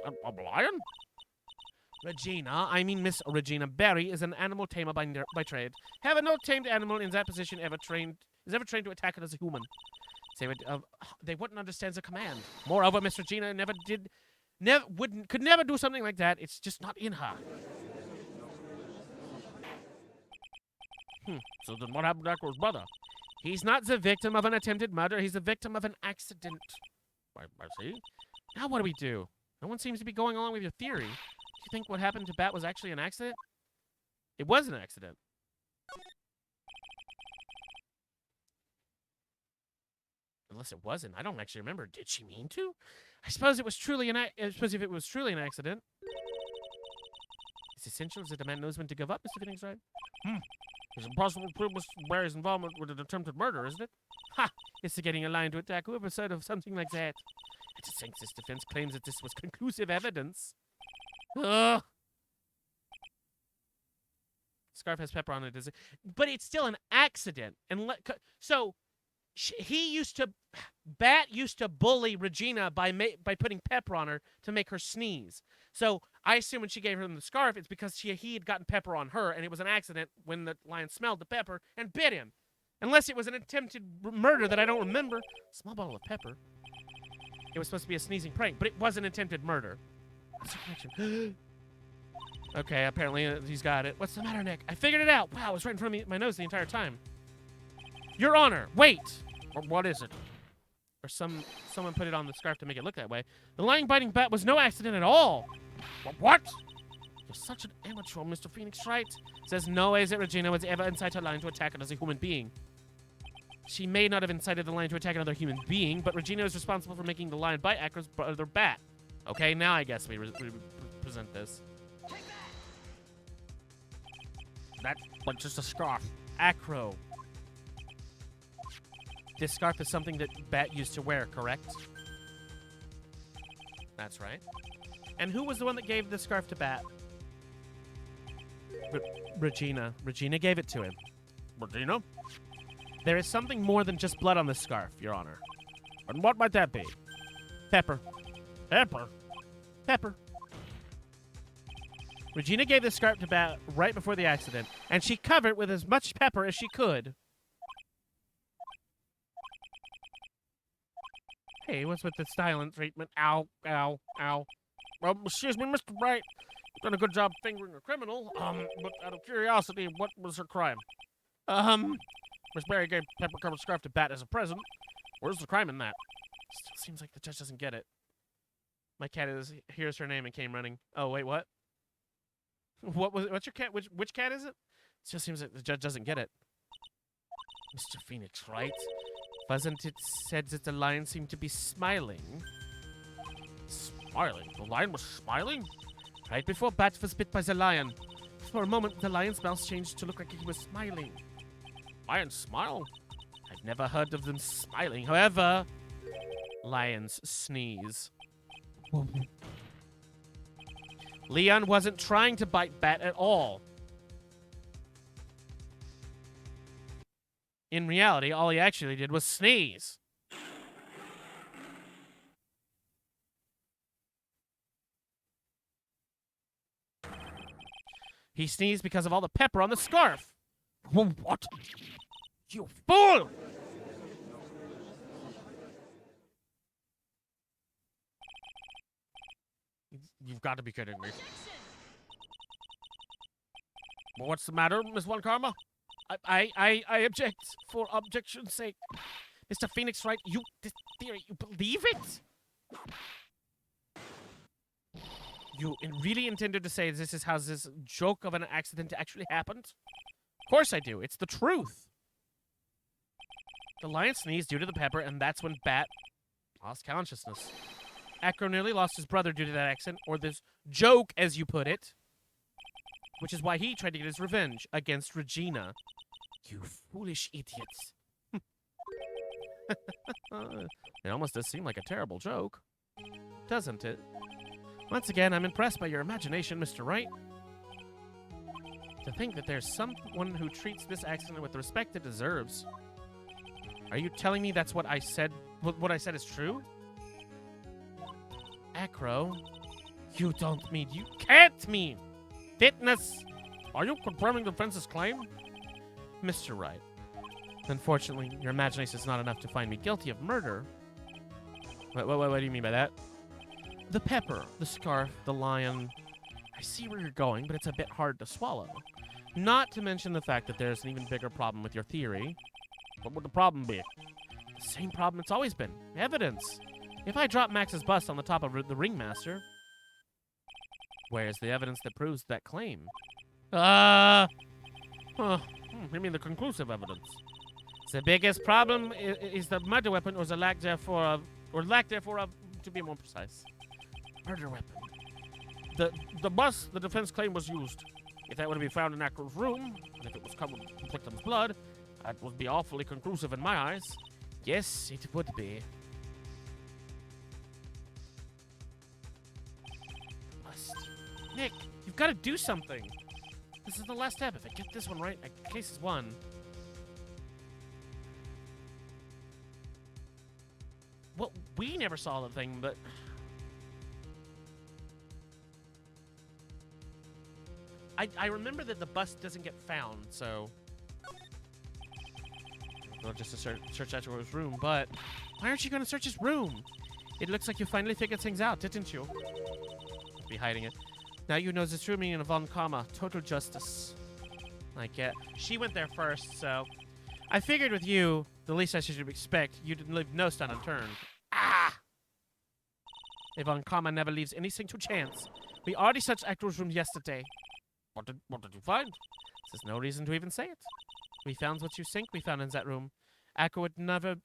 A lion? Regina, I mean Miss Regina Berry, is an animal tamer by trade. Having no tamed animal in that position is ever trained to attack it as a human. They wouldn't understand the command. Moreover, Miss Regina could never do something like that. It's just not in her. So then what happened to Acro's brother? He's not the victim of an attempted murder. He's the victim of an accident. I see. Now what do we do? No one seems to be going along with your theory. Do you think what happened to Bat was actually an accident? It was an accident. Unless it wasn't. I don't actually remember. Did she mean to? I suppose it was truly I suppose if it was truly an accident. It's essential that a man knows when to give up, Mr. Phoenix, right? It's impossible to prove Mr. Barry's involvement with an attempted murder, isn't it? Ha! It's getting a line to attack whoever said of something like that. I just think this defense claims that this was conclusive evidence. Ugh! Scarf has pepper on it, does it? But it's still an accident. And so Bat used to bully Regina by putting pepper on her to make her sneeze. So I assume when she gave him the scarf, it's because he had gotten pepper on her, and it was an accident when the lion smelled the pepper and bit him. Unless it was an attempted murder that I don't remember. Small bottle of pepper. It was supposed to be a sneezing prank, but it was an attempted murder. What's the connection? Okay, apparently he's got it. What's the matter, Nick? I figured it out. Wow, it was right in front of my nose the entire time. Your Honor, wait! Or what is it? Or someone put it on the scarf to make it look that way. The lion-biting bat was no accident at all! What? You're such an amateur, Mr. Phoenix, right? Says no ways that Regina was ever incite her lion to attack it as a human being. She may not have incited the lion to attack another human being, but Regina is responsible for making the lion bite Acro's brother Bat. Okay, now I guess we present this. That's but just a scarf. Acro. This scarf is something that Bat used to wear, correct? That's right. And who was the one that gave the scarf to Bat? Regina. Regina gave it to him. Regina? There is something more than just blood on this scarf, Your Honor. And what might that be? Pepper. Pepper? Pepper. Regina gave this scarf to Bat right before the accident, and she covered it with as much pepper as she could. Hey, what's with the silent treatment? Ow, ow, ow. Excuse me, Mr. Bright. You've done a good job fingering a criminal. But out of curiosity, what was her crime? Miss Berry gave pepper-covered scarf to Bat as a present. Where's the crime in that? Still seems like the judge doesn't get it. My cat hears her name and came running. Oh, wait, what? What's your cat? Which cat is it? It just seems like the judge doesn't get it. Mr. Phoenix, right? Wasn't it said that the lion seemed to be smiling? Smiling? The lion was smiling? Right before Bat was bit by the lion. For a moment, the lion's mouth changed to look like he was smiling. Lions smile? I've never heard of them smiling. However, lions sneeze. Leon wasn't trying to bite Bat at all. In reality, all he actually did was sneeze. He sneezed because of all the pepper on the scarf. What? You fool! You've got to be kidding me. Well, what's the matter, Miss One Karma? I object for objection's sake. Mr. Phoenix, right? This theory, you believe it? You really intended to say this is how this joke of an accident actually happened? Of course I do. It's the truth. The lion sneezed due to the pepper, and that's when Bat lost consciousness. Acro nearly lost his brother due to that accident, or this joke, as you put it. Which is why he tried to get his revenge against Regina. You foolish idiots. It almost does seem like a terrible joke. Doesn't it? Once again, I'm impressed by your imagination, Mr. Wright. To think that there's someone who treats this accident with the respect it deserves. Are you telling me that's what I said? What I said is true? Acro, you don't mean, you can't mean. Fitness. Are you confirming the defense's claim? Mr. Wright, unfortunately, your imagination is not enough to find me guilty of murder. What do you mean by that? The pepper, the scarf, the lion. I see where you're going, but it's a bit hard to swallow. Not to mention the fact that there's an even bigger problem with your theory. What would the problem be? The same problem it's always been. Evidence. If I drop Max's bust on the top of the ringmaster, where's the evidence that proves that claim? You mean the conclusive evidence? The biggest problem is the murder weapon, or the lack therefore of, to be more precise. Murder weapon. The bust the defense claim was used. If that were to be found in Acro's room, and if it was covered with the victim's blood, that would be awfully conclusive in my eyes. Yes, it would be. Bust. Nick, you've got to do something. This is the last step. If I get this one right, case is won. Well, we never saw the thing, but... I remember that the bust doesn't get found, so... Well, just to search Acro's room, but... Why aren't you going to search his room? It looks like you finally figured things out, didn't you? Must be hiding it. Now you know the true meaning of von Karma. Total justice. I get. She went there first, so... I figured with you, the least I should expect, you didn't leave no stone unturned. Ah! Von Karma never leaves anything to chance. We already searched Acro's room yesterday. What did you find? There's no reason to even say it. We found what you think we found in that room. Acro would never...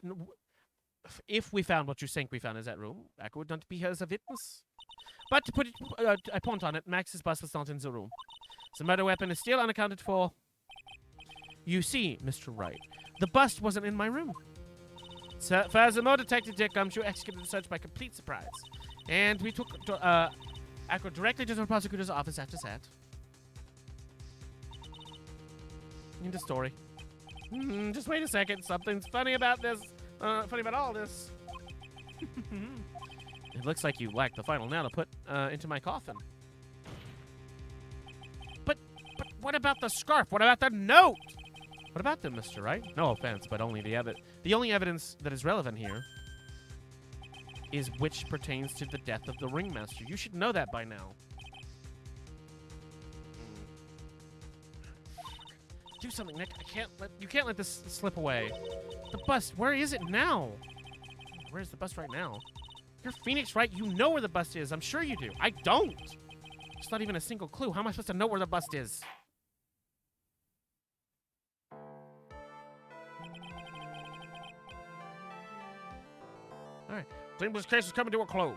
If we found what you think we found in that room, Acro would not be here as a witness. But to put it, a point on it, Max's bust was not in the room. The murder weapon is still unaccounted for. You see, Mr. Wright, the bust wasn't in my room. So, furthermore, Detective Dick Gumshoe executed the search by complete surprise. And we took Acro directly to the prosecutor's office after that. In the story. Just wait a second. Something's funny about this. Funny about all this. It looks like you lack the final nail to put into my coffin. But what about the scarf? What about the note? What about them, Mr. Wright? No offense, but only the only evidence that is relevant here is which pertains to the death of the ringmaster. You should know that by now. Do something, Nick. You can't let this slip away. The bust, where is it now? Where's the bust right now? You're Phoenix, right? You know where the bust is. I'm sure you do. I don't. It's not even a single clue. How am I supposed to know where the bust is? All right. This case is coming to a close.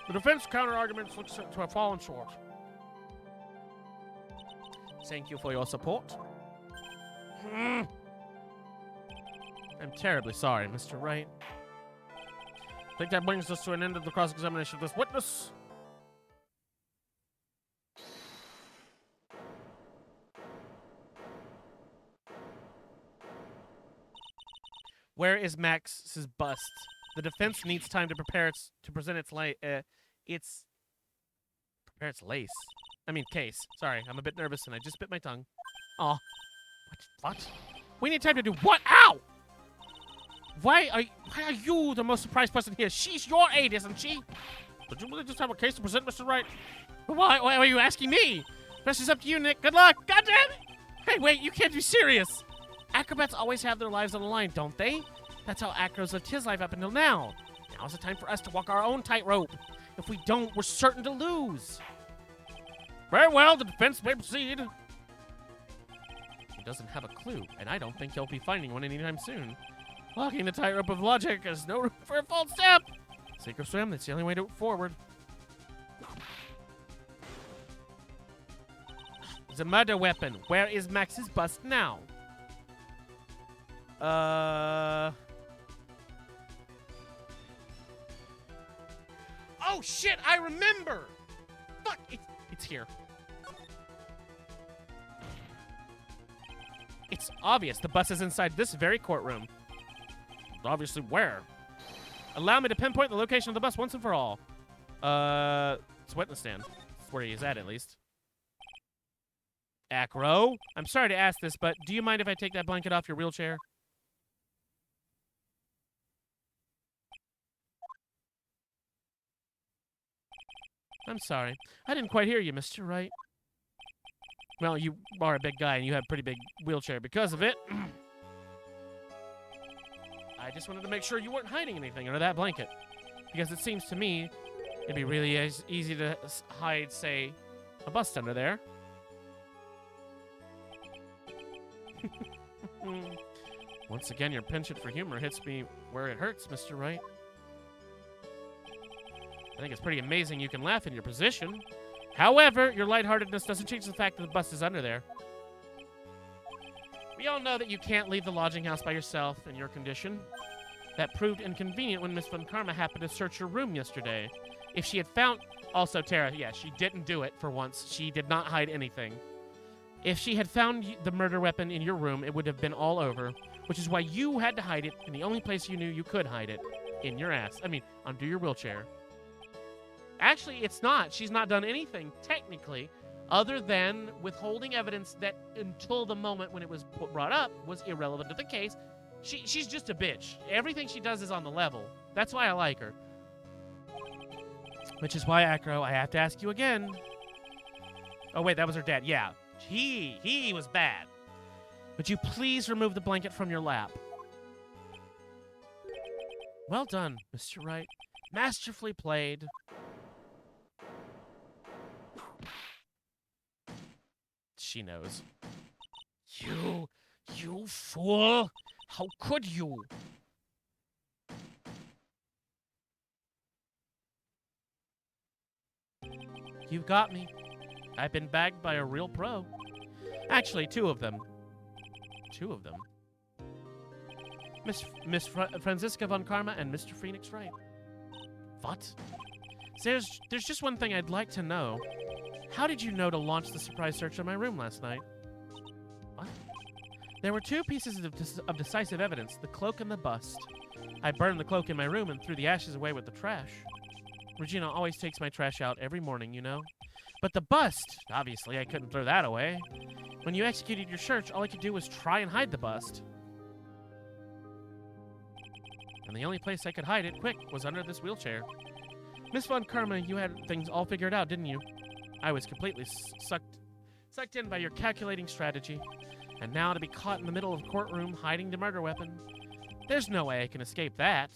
The defense counter-arguments looks to have fallen short. Thank you for your support. I'm terribly sorry, Mr. Wright. I think that brings us to an end of the cross-examination of this witness. Where is Max's bust? The defense needs time to prepare present its lace. I mean, case. Sorry, I'm a bit nervous and I just bit my tongue. Aw. What? We need time to do what? Ow! Why are you the most surprised person here? She's your aide, isn't she? Did you really just have a case to present, Mr. Wright? Why are you asking me? This is up to you, Nick. Good luck. God damn it! Hey, wait, you can't be serious. Acrobats always have their lives on the line, don't they? That's how Acro's lived his life up until now. Now's the time for us to walk our own tightrope. If we don't, we're certain to lose. Very well, the defense may proceed. He doesn't have a clue, and I don't think he'll be finding one anytime soon. Walking the tightrope of logic is no room for a false step. Sink or swim, that's the only way to move forward. The murder weapon. Where is Max's bust now? Oh, shit, I remember! Fuck, it's here. It's obvious. The bus is inside this very courtroom. Obviously, where? Allow me to pinpoint the location of the bus once and for all. It's witness stand. That's where he is at least. Acro, I'm sorry to ask this, but do you mind if I take that blanket off your wheelchair? I'm sorry. I didn't quite hear you, Mr. Wright. Well, you are a big guy, and you have a pretty big wheelchair because of it. I just wanted to make sure you weren't hiding anything under that blanket. Because it seems to me it'd be really easy to hide, say, a bust under there. Once again, your penchant for humor hits me where it hurts, Mr. Wright. I think it's pretty amazing you can laugh in your position. However, your lightheartedness doesn't change the fact that the bus is under there. We all know that you can't leave the lodging house by yourself in your condition. That proved inconvenient when Miss Von Karma happened to search your room yesterday. If she had found... Also, Tara, yeah, she didn't do it for once. She did not hide anything. If she had found the murder weapon in your room, it would have been all over, which is why you had to hide it in the only place you knew you could hide it, in your ass. I mean, under your wheelchair. Actually, it's not. She's not done anything, technically, other than withholding evidence that, until the moment when it was brought up, was irrelevant to the case. She's just a bitch. Everything she does is on the level. That's why I like her. Which is why, Acro, I have to ask you again. Oh, wait, that was her dad. Yeah, he was bad. Would you please remove the blanket from your lap? Well done, Mr. Wright. Masterfully played. She knows. You fool! How could you? You've got me. I've been bagged by a real pro. Actually, two of them. Two of them. Miss Franziska Von Karma and Mr. Phoenix Wright. What? There's just one thing I'd like to know. How did you know to launch the surprise search on my room last night? What? There were two pieces of decisive evidence, the cloak and the bust. I burned the cloak in my room and threw the ashes away with the trash. Regina always takes my trash out every morning, you know. But the bust, obviously I couldn't throw that away. When you executed your search, all I could do was try and hide the bust. And the only place I could hide it, quick, was under this wheelchair. Miss Von Karma, you had things all figured out, didn't you? I was completely sucked in by your calculating strategy. And now to be caught in the middle of a courtroom hiding the murder weapon. There's no way I can escape that.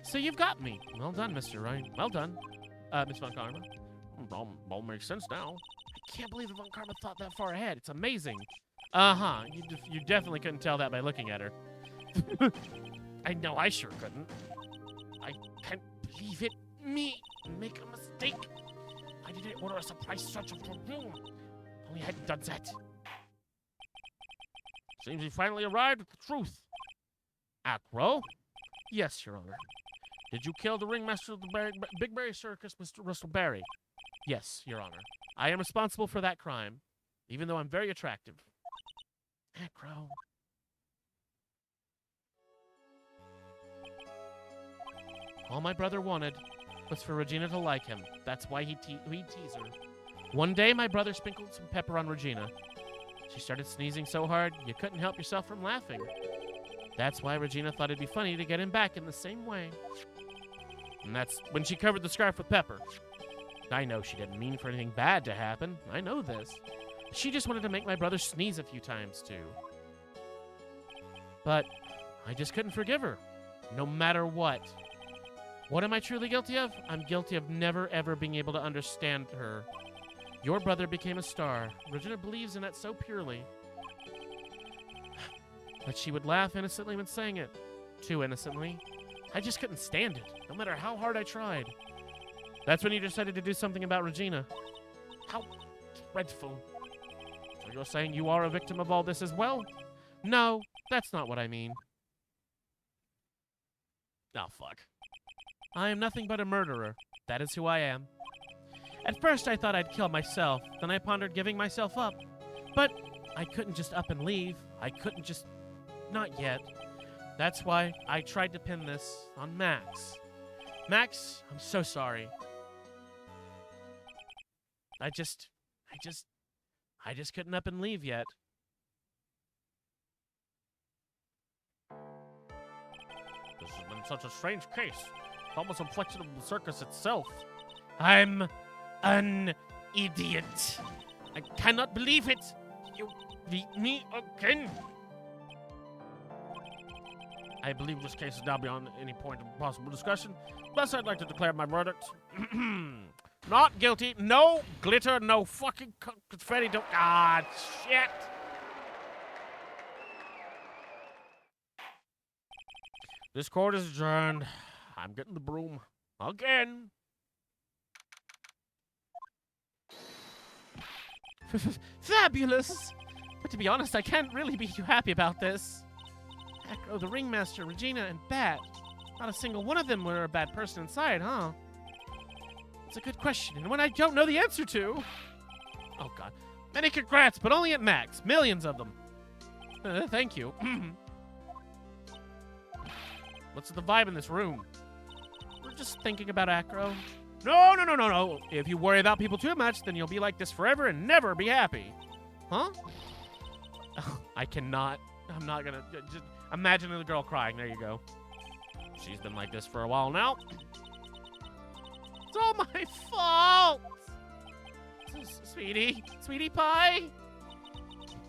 So you've got me. Well done, Mr. Wright. Well done, Miss Von Karma. All makes sense now. I can't believe that Von Karma thought that far ahead. It's amazing. Uh-huh. You definitely couldn't tell that by looking at her. I know I sure couldn't. I can't believe it. Me make a mistake. I didn't order a surprise search of your room. Only I hadn't done that. Seems we finally arrived at the truth. Acro? Yes, Your Honor. Did you kill the ringmaster of the Big Berry Circus, Mr. Russell Berry? Yes, Your Honor. I am responsible for that crime, even though I'm very attractive. Acro. All my brother wanted was for Regina to like him. That's why he'd tease her. One day, my brother sprinkled some pepper on Regina. She started sneezing so hard, you couldn't help yourself from laughing. That's why Regina thought it'd be funny to get him back in the same way. And that's when she covered the scarf with pepper. I know she didn't mean for anything bad to happen. I know this. She just wanted to make my brother sneeze a few times, too. But I just couldn't forgive her, no matter what. What am I truly guilty of? I'm guilty of never, ever being able to understand her. Your brother became a star. Regina believes in that so purely. But she would laugh innocently when saying it. Too innocently. I just couldn't stand it, no matter how hard I tried. That's when you decided to do something about Regina. How dreadful. So you're saying you are a victim of all this as well? No, that's not what I mean. Oh, fuck. I am nothing but a murderer. That is who I am. At first, I thought I'd kill myself. Then I pondered giving myself up. But I couldn't just up and leave. I couldn't just... Not yet. That's why I tried to pin this on Max. Max, I'm so sorry. I just couldn't up and leave yet. This has been such a strange case. It's almost a reflection of the circus itself. I'm an idiot. I cannot believe it. You beat me again. I believe this case is now beyond any point of possible discussion. Thus, I'd like to declare my verdict. Not guilty. No glitter, no fucking confetti. Don't. Ah, shit. This court is adjourned. I'm getting the broom. Again. Fabulous! But to be honest, I can't really be too happy about this. Acro, the ringmaster, Regina, and Bat. Not a single one of them were a bad person inside, huh? It's a good question, and one I don't know the answer to. Oh, God. Many congrats, but only at Max. Millions of them. Thank you. What's the vibe in this room? We're just thinking about Acro. No. If you worry about people too much, then you'll be like this forever and never be happy. Huh? Oh, I cannot. I'm not gonna. Just imagine the girl crying. There you go. She's been like this for a while now. It's all my fault. Sweetie pie.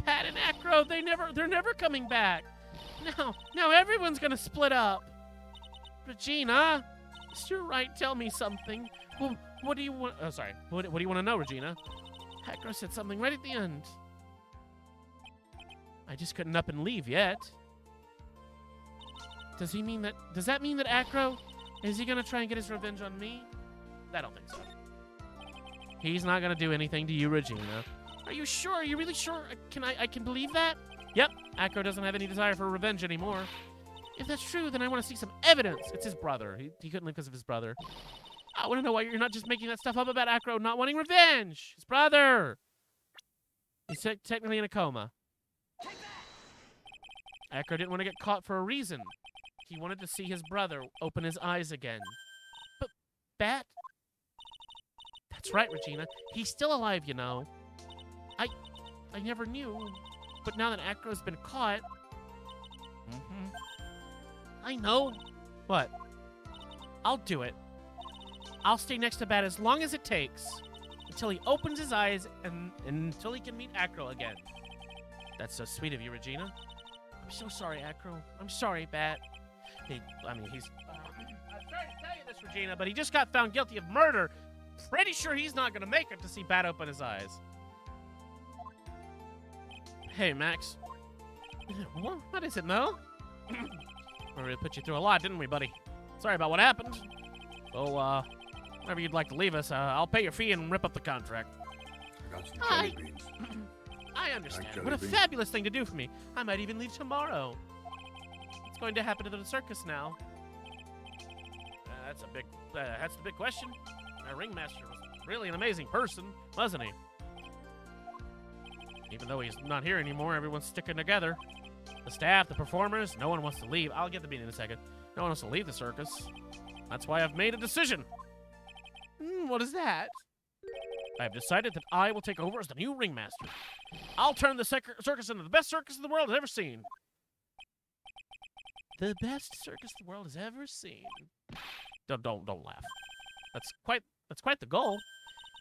Pat and Acro, they're never coming back. Now everyone's gonna split up. Regina, you're right. Tell me something. Well, what do you want? Oh, sorry. What do you want to know, Regina? Acro said something right at the end. I just couldn't up and leave yet. Does that mean that Acro, is he gonna try and get his revenge on me? I don't think so. He's not gonna do anything to you, Regina. Are you sure? Are you really sure? I can believe that? Yep. Acro doesn't have any desire for revenge anymore. If that's true, then I want to see some evidence. It's his brother. He couldn't live because of his brother. I want to know why you're not just making that stuff up about Acro not wanting revenge. His brother. He's technically in a coma. Acro didn't want to get caught for a reason. He wanted to see his brother open his eyes again. But Bat? That's right, Regina. He's still alive, you know. I never knew. But now that Acro's been caught... I know. What? I'll do it. I'll stay next to Bat as long as it takes. Until he opens his eyes and until he can meet Acro again. That's so sweet of you, Regina. I'm so sorry, Acro. I'm sorry, Bat. He's... I'm sorry to tell you this, Regina, but he just got found guilty of murder. Pretty sure he's not going to make it to see Bat open his eyes. Hey, Max. What is it, Mo? We really put you through a lot, didn't we, buddy? Sorry about what happened. So, whenever you'd like to leave us, I'll pay your fee and rip up the contract. I got some jelly beans. I understand. Jelly What a beans. fabulous thing to do for me. I might even leave tomorrow. What's going to happen to the circus now? That's the big question. Our ringmaster was really an amazing person, wasn't he? Even though he's not here anymore, everyone's sticking together. The staff, the performers, no one wants to leave. I'll get the beat in a second. No one wants to leave the circus. That's why I've made a decision. What is that? I have decided that I will take over as the new ringmaster. I'll turn the circus into the best circus the world has ever seen. The best circus the world has ever seen. Don't laugh. That's quite the goal.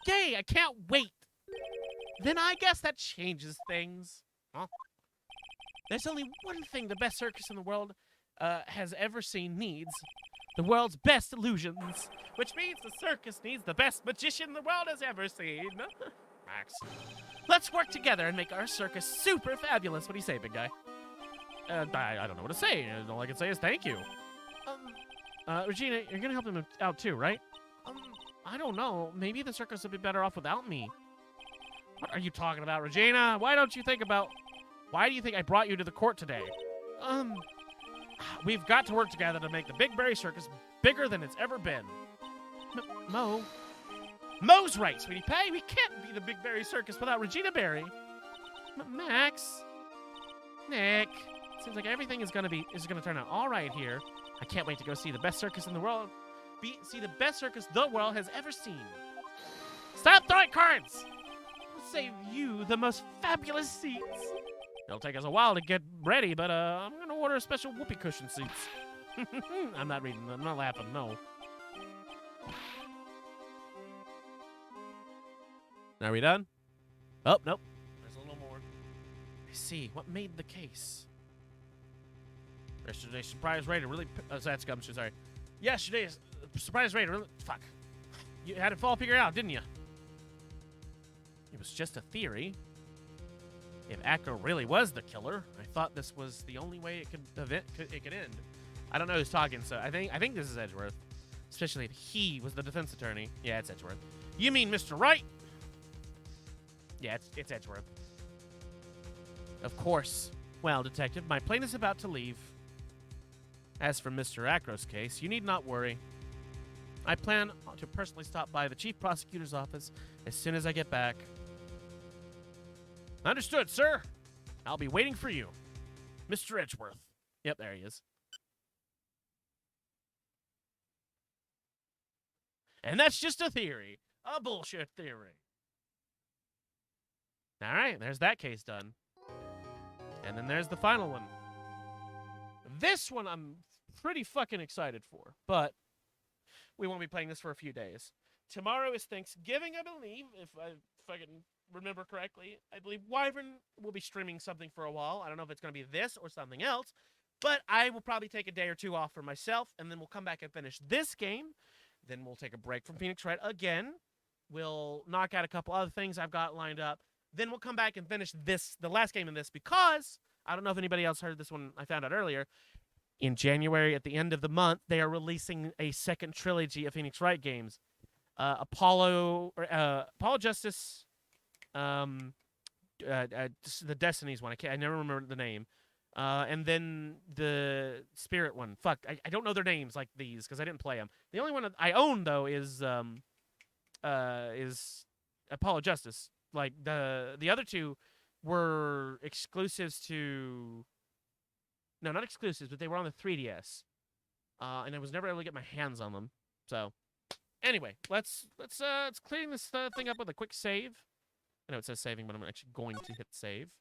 Yay! I can't wait. Then I guess that changes things. Huh? There's only one thing the best circus in the world has ever seen needs. The world's best illusions. Which means the circus needs the best magician the world has ever seen. Max. Let's work together and make our circus super fabulous. What do you say, big guy? I don't know what to say. All I can say is thank you. Regina, you're gonna help him out too, right? I don't know. Maybe the circus would be better off without me. What are you talking about, Regina? Why do you think I brought you to the court today? We've got to work together to make the Big Berry Circus bigger than it's ever been. Mo. Mo's right, sweetie pie. We can't be the Big Berry Circus without Regina Berry. Max. Nick. Seems like everything is gonna turn out all right here. I can't wait to go see the best circus in the world. See the best circus the world has ever seen. Stop throwing cards! We'll save you the most fabulous seats. It'll take us a while to get ready, but I'm gonna order special whoopee cushion seats. I'm not reading. I'm not laughing. No. Are we done? Oh, nope. There's a little more. I see. What made the case? Yesterday's surprise raider really... that's Gumshoe, sorry. Yesterday's surprise raider really... Fuck. You had it all figured out, didn't you? It was just a theory. If Acro really was the killer, I thought this was the only way it could end. I don't know who's talking, so I think this is Edgeworth. Especially if he was the defense attorney. Yeah, it's Edgeworth. You mean Mr. Wright? Yeah, it's Edgeworth. Of course. Well, Detective, my plane is about to leave. As for Mr. Acro's case, you need not worry. I plan to personally stop by the Chief Prosecutor's office as soon as I get back. Understood, sir. I'll be waiting for you. Mr. Edgeworth. Yep, there he is. And that's just a theory. A bullshit theory. All right, there's that case done. And then there's the final one. This one I'm pretty fucking excited for, but we won't be playing this for a few days. Tomorrow is Thanksgiving, I believe, if I fucking remember correctly. I believe Wyvern will be streaming something for a while. I don't know if it's going to be this or something else, but I will probably take a day or two off for myself, and then we'll come back and finish this game. Then we'll take a break from Phoenix Wright again. We'll knock out a couple other things I've got lined up. Then we'll come back and finish the last game in this, because I don't know if anybody else heard this one. I found out earlier. In January, at the end of the month, they are releasing a second trilogy of Phoenix Wright games. Apollo Justice, the Destinies one. I never remember the name. And then the Spirit one. Fuck, I don't know their names like these because I didn't play them. The only one I own though is Apollo Justice. Like the other two were exclusives to. No, not exclusives, but they were on the 3DS, and I was never able to get my hands on them. So, anyway, let's clean this thing up with a quick save. I know it says saving, but I'm actually going to hit save,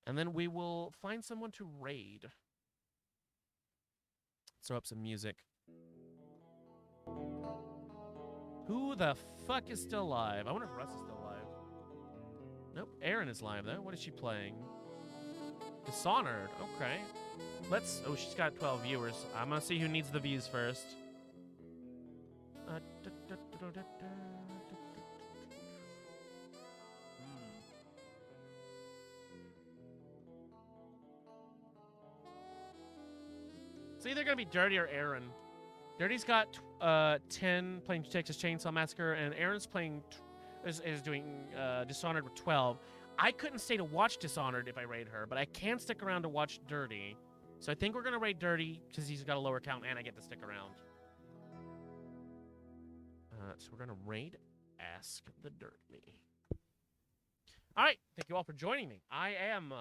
and then we will find someone to raid. Throw up some music. Who the fuck is still alive? I wonder if Russ is still alive. Nope, Erin is live though. What is she playing? Dishonored. Okay. Oh, she's got 12 viewers. I'm gonna see who needs the views first. It's either gonna be Dirty or Aaron. Dirty's got 10 playing Texas Chainsaw Massacre, and Aaron's playing is doing Dishonored with 12. I couldn't stay to watch Dishonored if I raid her, but I can stick around to watch Dirty. So I think we're going to raid Dirty because he's got a lower count and I get to stick around. So we're going to raid Ask the Dirty. All right. Thank you all for joining me. I'm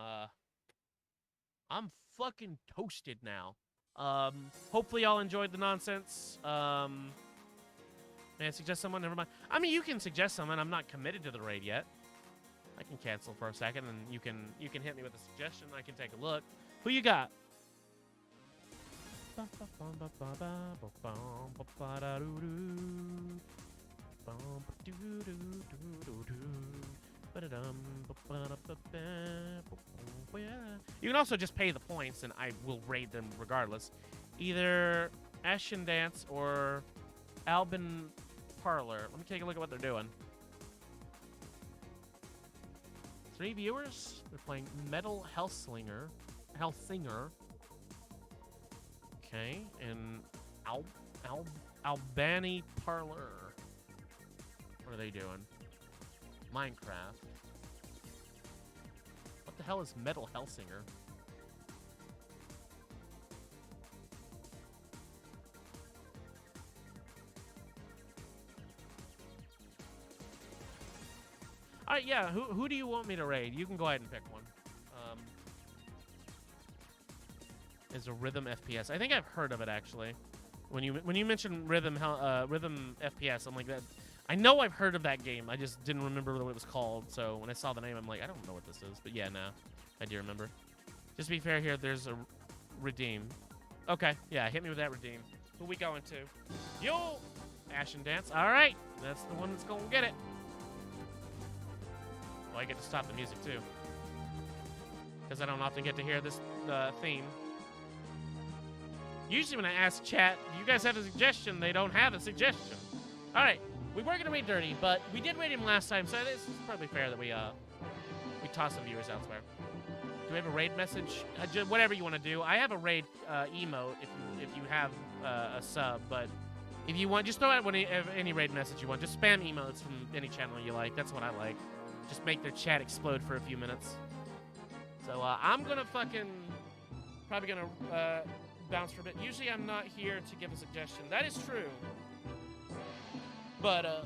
fucking toasted now. Hopefully y'all enjoyed the nonsense. May I suggest someone? Never mind. I mean, you can suggest someone. I'm not committed to the raid yet. I can cancel for a second, and you can hit me with a suggestion. I can take a look. Who you got? You can also just pay the points, and I will raid them regardless. Either Ashen Dance or Albin Parlor. Let me take a look at what they're doing. 3 viewers. They're playing Metal Hellsinger. Okay, and Albany Parlor. What are they doing? Minecraft. What the hell is Metal Hellsinger? All right, yeah. Who do you want me to raid? You can go ahead and pick one. Is a Rhythm FPS. I think I've heard of it actually. When you mentioned Rhythm FPS, I'm like that. I know I've heard of that game. I just didn't remember what it was called. So when I saw the name, I'm like, I don't know what this is. But yeah, no, I do remember. Just to be fair here, there's a redeem. Okay, yeah, hit me with that redeem. Who we going to? Yo, Ashen Dance. All right, that's the one that's gonna get it. Well, I get to stop the music too, because I don't often get to hear this theme. Usually when I ask chat, do you guys have a suggestion? They don't have a suggestion. All right, we were gonna raid Dirty, but we did raid him last time, so it's probably fair that we toss some viewers elsewhere. Do we have a raid message? Whatever you want to do. I have a raid emote if you have a sub, but if you want, just throw out any raid message you want. Just spam emotes from any channel you like. That's what I like. Just make their chat explode for a few minutes. So I'm gonna probably gonna bounce for a bit. Usually I'm not here to give a suggestion. That is true. But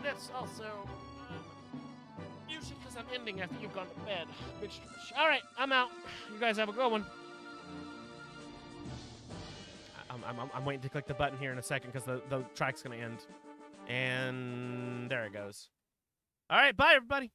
that's also usually because I'm ending after you've gone to bed. Big stretch. All right, I'm out. You guys have a good one. I'm waiting to click the button here in a second because the track's gonna end. And there it goes. All right, bye everybody.